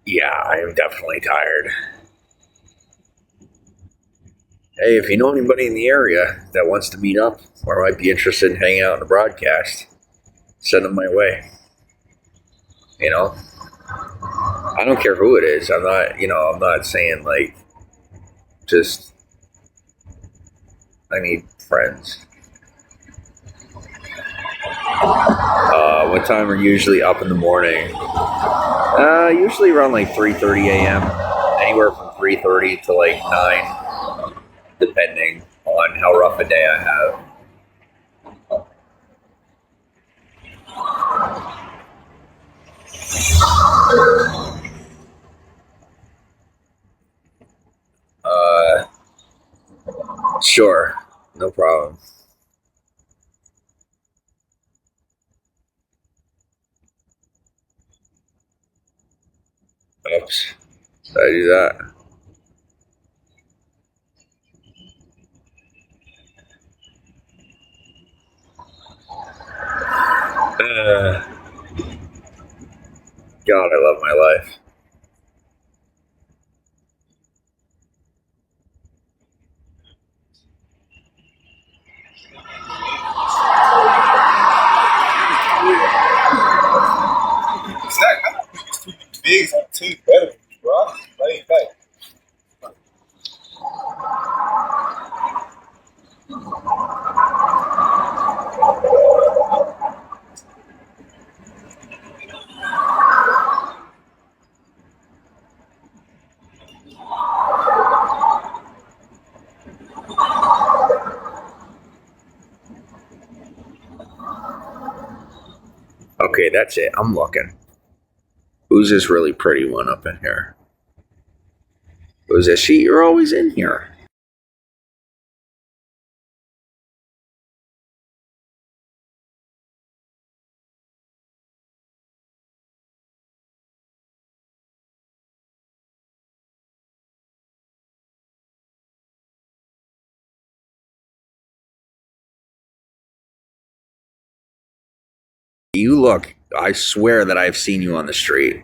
Yeah, I am definitely tired. Hey, if you know anybody in the area that wants to meet up or might be interested in hanging out in the broadcast, send them my way. I don't care who it is. I'm not saying like just, I need friends. What time are you usually up in the morning? Usually around like 3:30 a.m. Anywhere from 3:30 to like 9, depending on how rough a day I have. Sure, no problem. Oops, did I do that? God, I love my life. Big too better, bro. Lay back. Okay, that's it. I'm looking. Who's this really pretty one up in here? Who's this? You're always in here. You look, I swear that I've seen you on the street.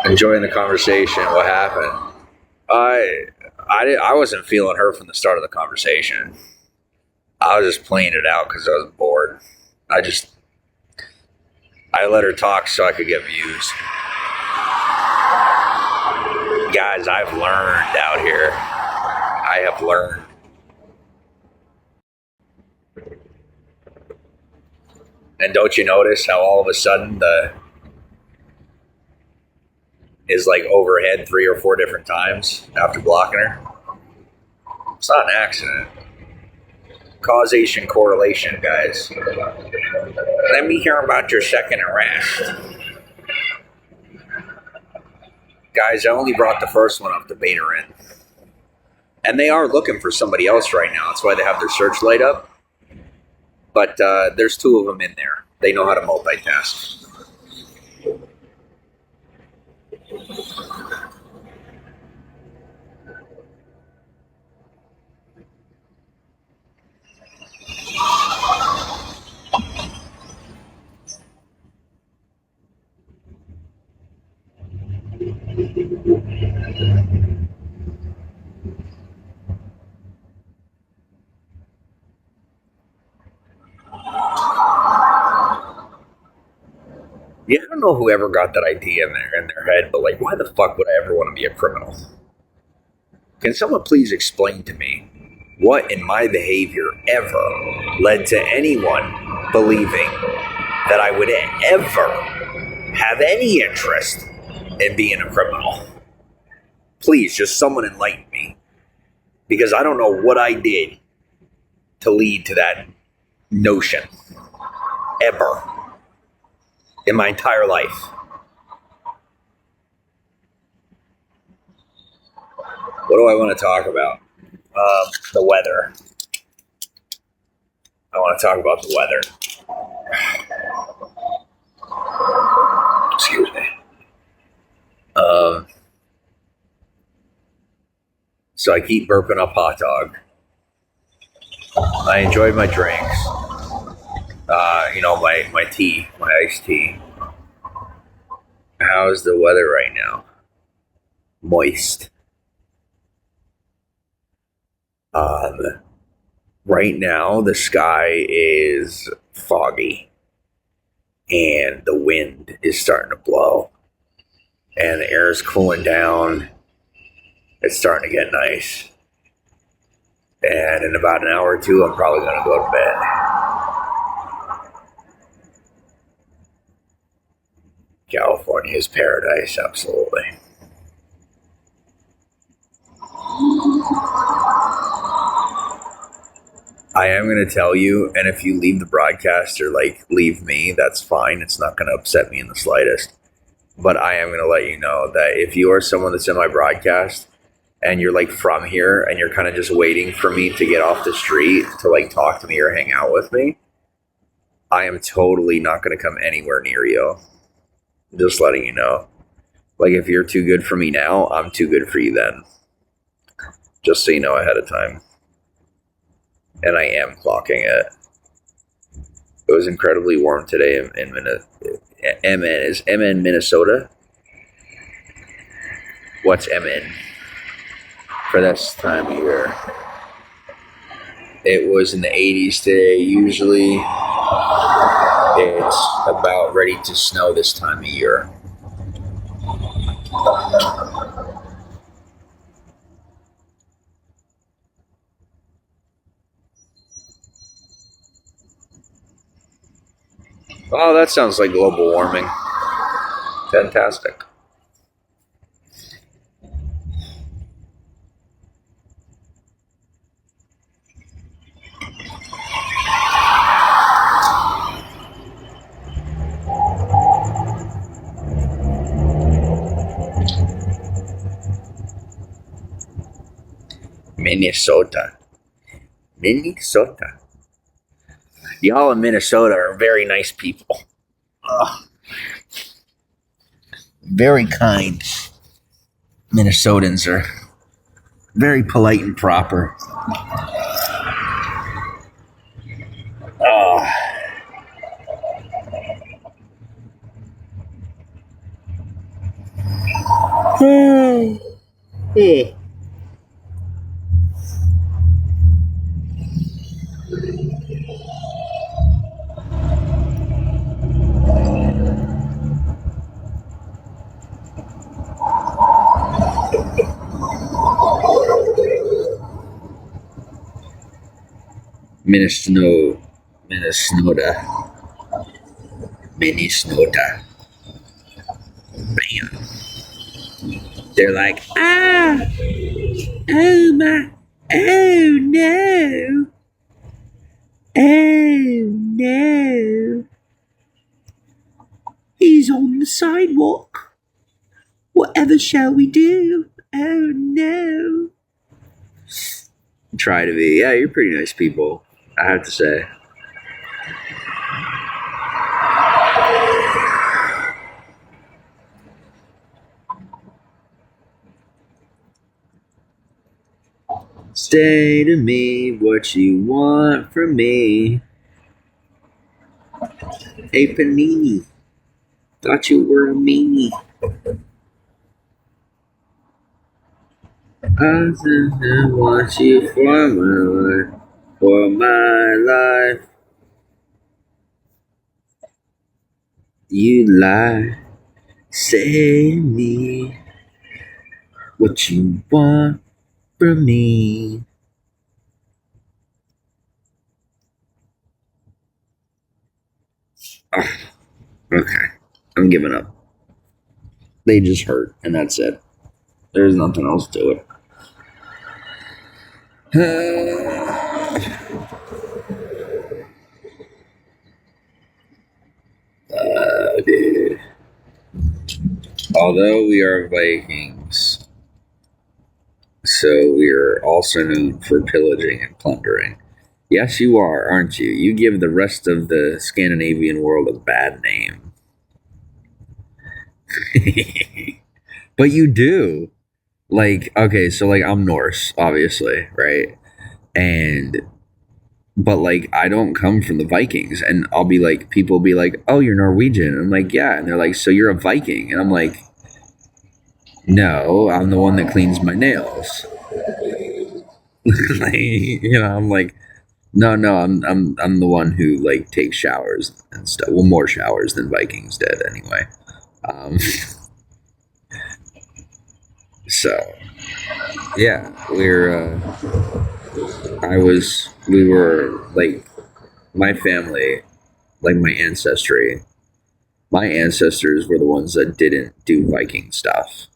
Enjoying the conversation. What happened? I wasn't feeling her from the start of the conversation. I was just playing it out because I was bored. I let her talk so I could get views. Guys, I've learned out here. I have learned. And don't you notice how all of a sudden is like overhead 3 or 4 different times after blocking her. It's not an accident. Causation correlation, guys. Let me hear about your second arrest. Guys, I only brought the first one up to bait her in. And they are looking for somebody else right now. That's why they have their searchlight up. But there's 2 of them in there. They know how to multitask. Yeah, I don't know whoever got that idea in their head, but like, why the fuck would I ever want to be a criminal? Can someone please explain to me what in my behavior ever led to anyone believing that I would ever have any interest in being a criminal? Please, just someone enlighten me. Because I don't know what I did to lead to that notion. Ever. In my entire life. What do I want to talk about? The weather. I want to talk about the weather. Excuse me. So I keep burping up hot dog. I enjoyed my drinks. My tea, my iced tea. How's the weather right now? Moist. Right now, the sky is foggy. And the wind is starting to blow. And the air is cooling down. It's starting to get nice. And in about an hour or 2, I'm probably going to go to bed. California is paradise, absolutely. I am going to tell you, and if you leave the broadcast or leave me, that's fine. It's not going to upset me in the slightest. But I am going to let you know that if you are someone that's in my broadcast and you're from here and you're kind of just waiting for me to get off the street to talk to me or hang out with me, I am totally not going to come anywhere near you. Just letting you know. If you're too good for me now, I'm too good for you then. Just so you know ahead of time. And I am clocking it. It was incredibly warm today in Minnesota. Is MN Minnesota? What's MN? For this time of year. It was in the 80s today. Usually it's about ready to snow this time of year. Oh, that sounds like global warming. Fantastic. Minnesota. Y'all in Minnesota are very nice people. Very kind. Minnesotans are very polite and proper. Minnesota. Bam. They're like, ah, oh my, oh no, oh no, he's on the sidewalk. Whatever shall we do? Oh no. Try to be. Yeah, you're pretty nice people, I have to say. Say to me what you want from me. Hey, Panini. Thought you were a meanie. I want you for my life. For my life. You lie. Say to me what you want from me. Oh, okay. I'm giving up. They just hurt, and that's it. There's nothing else to it. Dude. Although we are Vikings, so we are also known for pillaging and plundering. Yes, you are, aren't you? You give the rest of the Scandinavian world a bad name. But you do. Like, okay, so like I'm Norse, obviously, right? But like I don't come from the Vikings, and I'll be like, people will be like, "Oh, you're Norwegian." I'm like, "Yeah," and they're like, "So you're a Viking?" And I'm like, "No, I'm the one that cleans my nails." Like, I'm like, no, I'm the one who like takes showers and stuff. Well, more showers than Vikings did, anyway. Um, so yeah, we were like my family, like my ancestry. My ancestors were the ones that didn't do Viking stuff.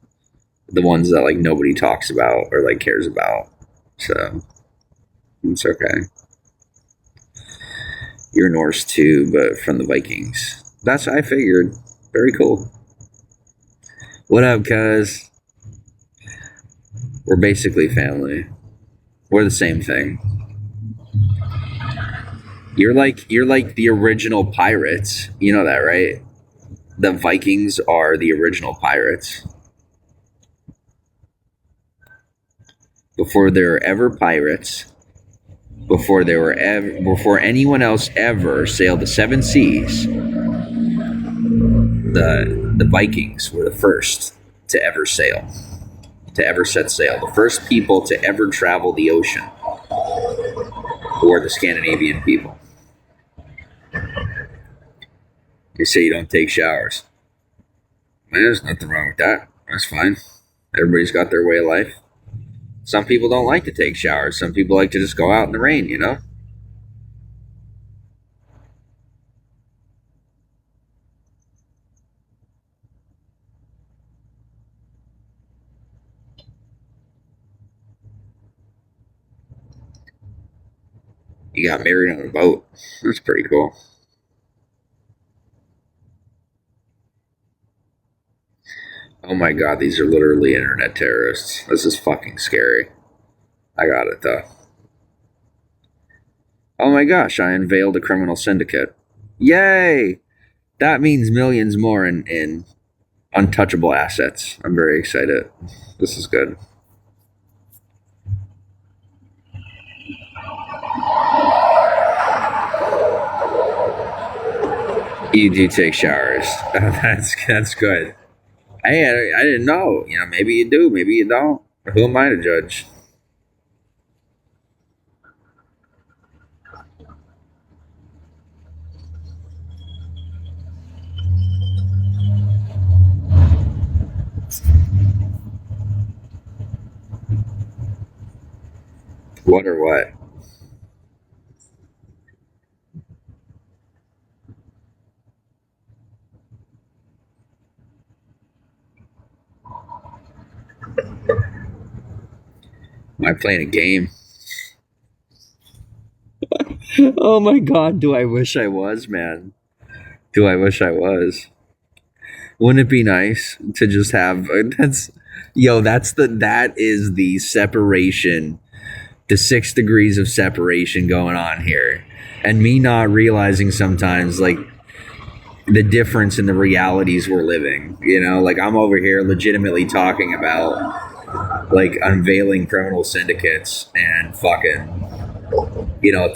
The ones that like nobody talks about or like cares about. So it's okay. You're Norse too, but from the Vikings. That's what I figured. Very cool. What up, cuz? We're basically family. We're the same thing. You're like the original pirates. You know that, right? The Vikings are the original pirates. Before there were ever pirates, before anyone else ever sailed the seven seas, the Vikings were the first to ever sail, to ever set sail. The first people to ever travel the ocean were the Scandinavian people. They say you don't take showers. Man, there's nothing wrong with that. That's fine. Everybody's got their way of life. Some people don't like to take showers. Some people like to just go out in the rain, you know? You got married on a boat. That's pretty cool. Oh my god, these are literally internet terrorists. This is fucking scary. I got it though. Oh my gosh, I unveiled a criminal syndicate. Yay! That means millions more in untouchable assets. I'm very excited. This is good. You do take showers. That's good. Hey, I didn't know. Maybe you do, maybe you don't. Who am I to judge? What or what? I playing a game? Oh my god, do I wish I was, man. Do I wish I was. Wouldn't it be nice to just have that is the separation, the 6 degrees of separation going on here. And me not realizing sometimes like the difference in the realities we're living, you know, like I'm over here legitimately talking about like unveiling criminal syndicates and fucking, you know,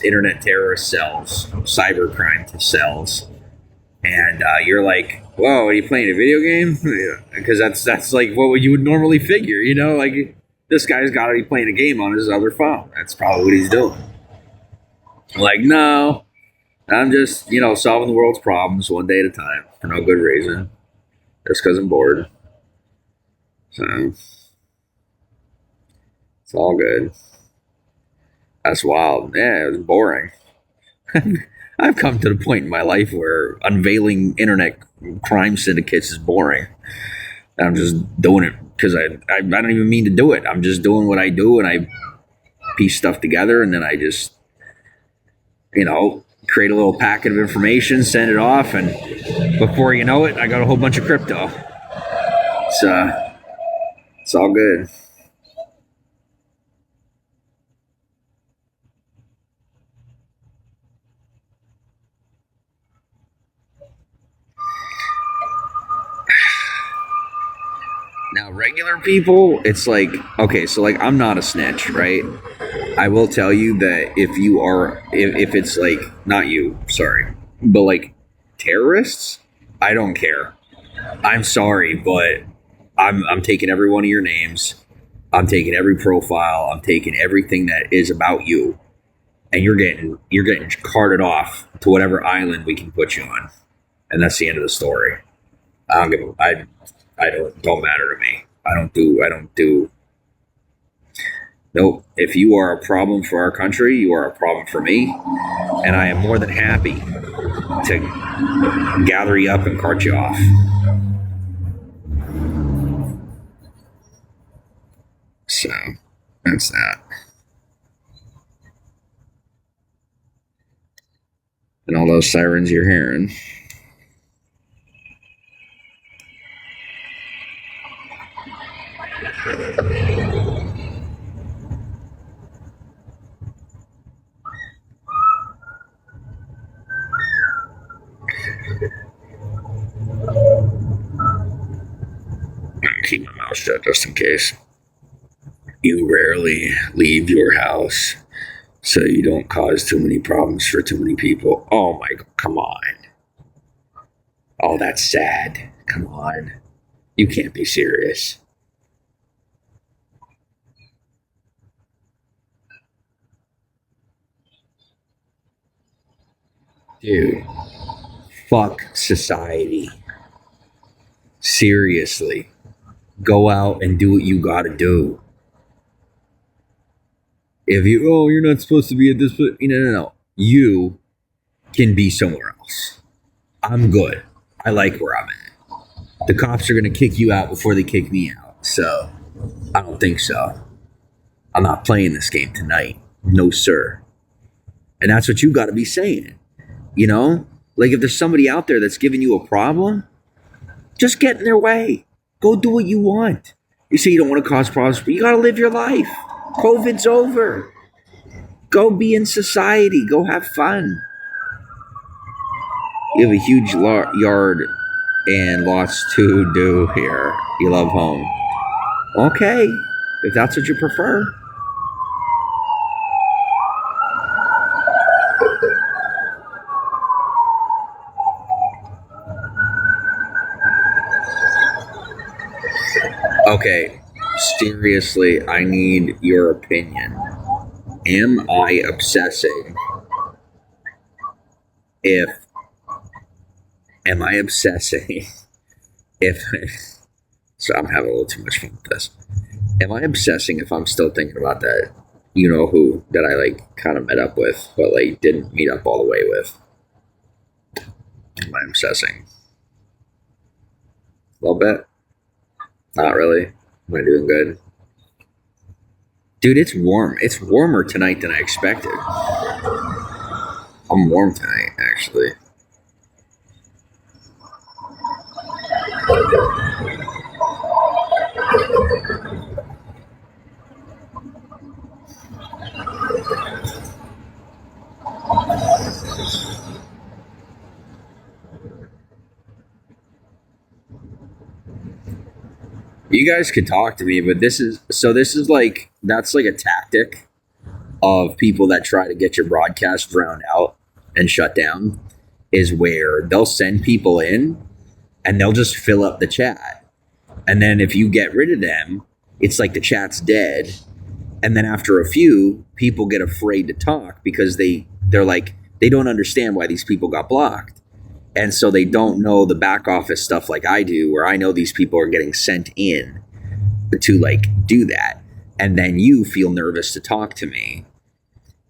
internet terrorist cells, cybercrime cells. And you're like, whoa, are you playing a video game? Because that's like what you would normally figure, you know, like this guy's got to be playing a game on his other phone. That's probably what he's doing. I'm like, no, I'm just, you know, solving the world's problems one day at a time for no good reason, just because I'm bored. So it's all good. That's wild. Yeah, it was boring. I've come to the point in my life where unveiling internet crime syndicates is boring. I'm just doing it because I don't even mean to do it. I'm just doing what I do, and I piece stuff together, and then I just, you know, create a little packet of information, send it off, and before you know it, I got a whole bunch of crypto. It's all good. Now, regular people, it's like, okay, so like I'm not a snitch, right? I will tell you that if it's like, not you, sorry, but like terrorists, I don't care. I'm sorry, but I'm taking every one of your names. I'm taking every profile. I'm taking everything that is about you, and you're getting carted off to whatever island we can put you on, and that's the end of the story. I don't matter to me. I don't do. Nope. If you are a problem for our country, you are a problem for me, and I am more than happy to gather you up and cart you off. So that's that. And all those sirens you're hearing. Keep my mouth shut just in case. You rarely leave your house so you don't cause too many problems for too many people. Oh my, come on. Oh, that's sad. Come on. You can't be serious. Dude, fuck society. Seriously. Go out and do what you gotta do. If you're not supposed to be at this, no. You can be somewhere else. I'm good. I like where I'm at. The cops are gonna kick you out before they kick me out. So, I don't think so. I'm not playing this game tonight. No, sir. And that's what you gotta be saying. You know? Like if there's somebody out there that's giving you a problem, just get in their way. Go do what you want. You say you don't want to cause problems, but you got to live your life. COVID's over. Go be in society. Go have fun. You have a huge yard and lots to do here. You love home. Okay, if that's what you prefer. Okay, seriously, I need your opinion. Am I obsessing? Am I obsessing? So I'm having a little too much fun with this. Am I obsessing if I'm still thinking about that, you know who, that I like kind of met up with, but like didn't meet up all the way with? Am I obsessing? A little bit? Not really. Am I doing good? Dude, it's warm. It's warmer tonight than I expected. I'm warm tonight, actually. You guys could talk to me, but this is like, that's like a tactic of people that try to get your broadcast drowned out and shut down, is where they'll send people in and they'll just fill up the chat. And then if you get rid of them, it's like the chat's dead. And then after a few, people get afraid to talk because they're like, they don't understand why these people got blocked. And so they don't know the back office stuff like I do, where I know these people are getting sent in to like do that. And then you feel nervous to talk to me.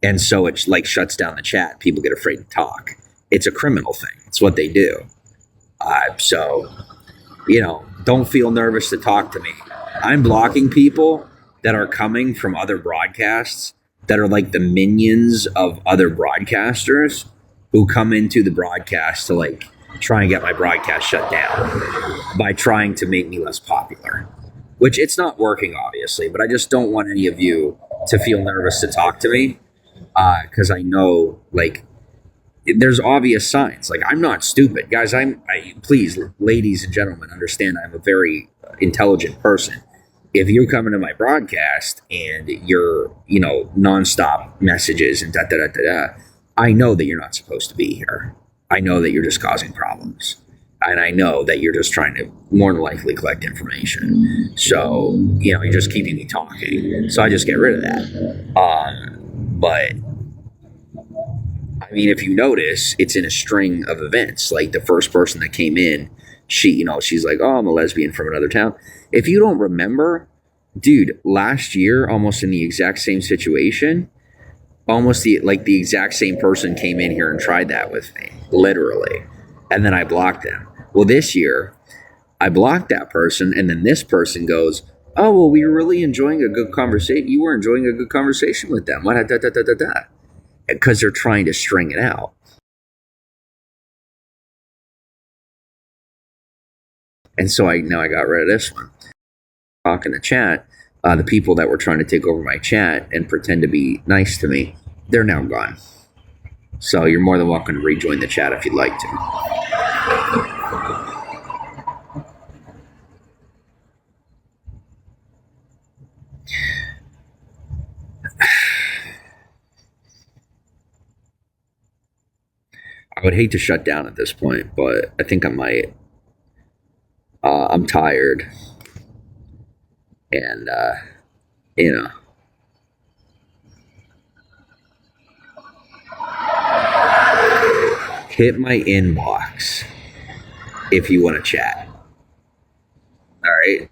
And so it like shuts down the chat. People get afraid to talk. It's a criminal thing. It's what they do. So, don't feel nervous to talk to me. I'm blocking people that are coming from other broadcasts that are like the minions of other broadcasters who come into the broadcast to like try and get my broadcast shut down by trying to make me less popular, which it's not working, obviously, but I just don't want any of you to feel nervous to talk to me. Cause I know like there's obvious signs. Like I'm not stupid, guys. Please, ladies and gentlemen, understand I'm a very intelligent person. If you come into my broadcast and you're, nonstop messages and I know that you're not supposed to be here. I know that you're just causing problems. And I know that you're just trying to more than likely collect information. So, you're just keeping me talking. So I just get rid of that. But, I mean, if you notice, it's in a string of events. Like the first person that came in, she's like, oh, I'm a lesbian from another town. If you don't remember, dude, last year, almost in the exact same situation, almost the exact same person came in here and tried that with me, literally. And then I blocked them. Well, this year, I blocked that person, and then this person goes, oh, well, we were really enjoying a good conversation. You were enjoying a good conversation with them. Because they're trying to string it out. And so I got rid of this one. Talk in the chat. The people that were trying to take over my chat and pretend to be nice to me, they're now gone. So you're more than welcome to rejoin the chat if you'd like to. I would hate to shut down at this point, but I think I might. I'm tired. And, hit my inbox if you want to chat. All right.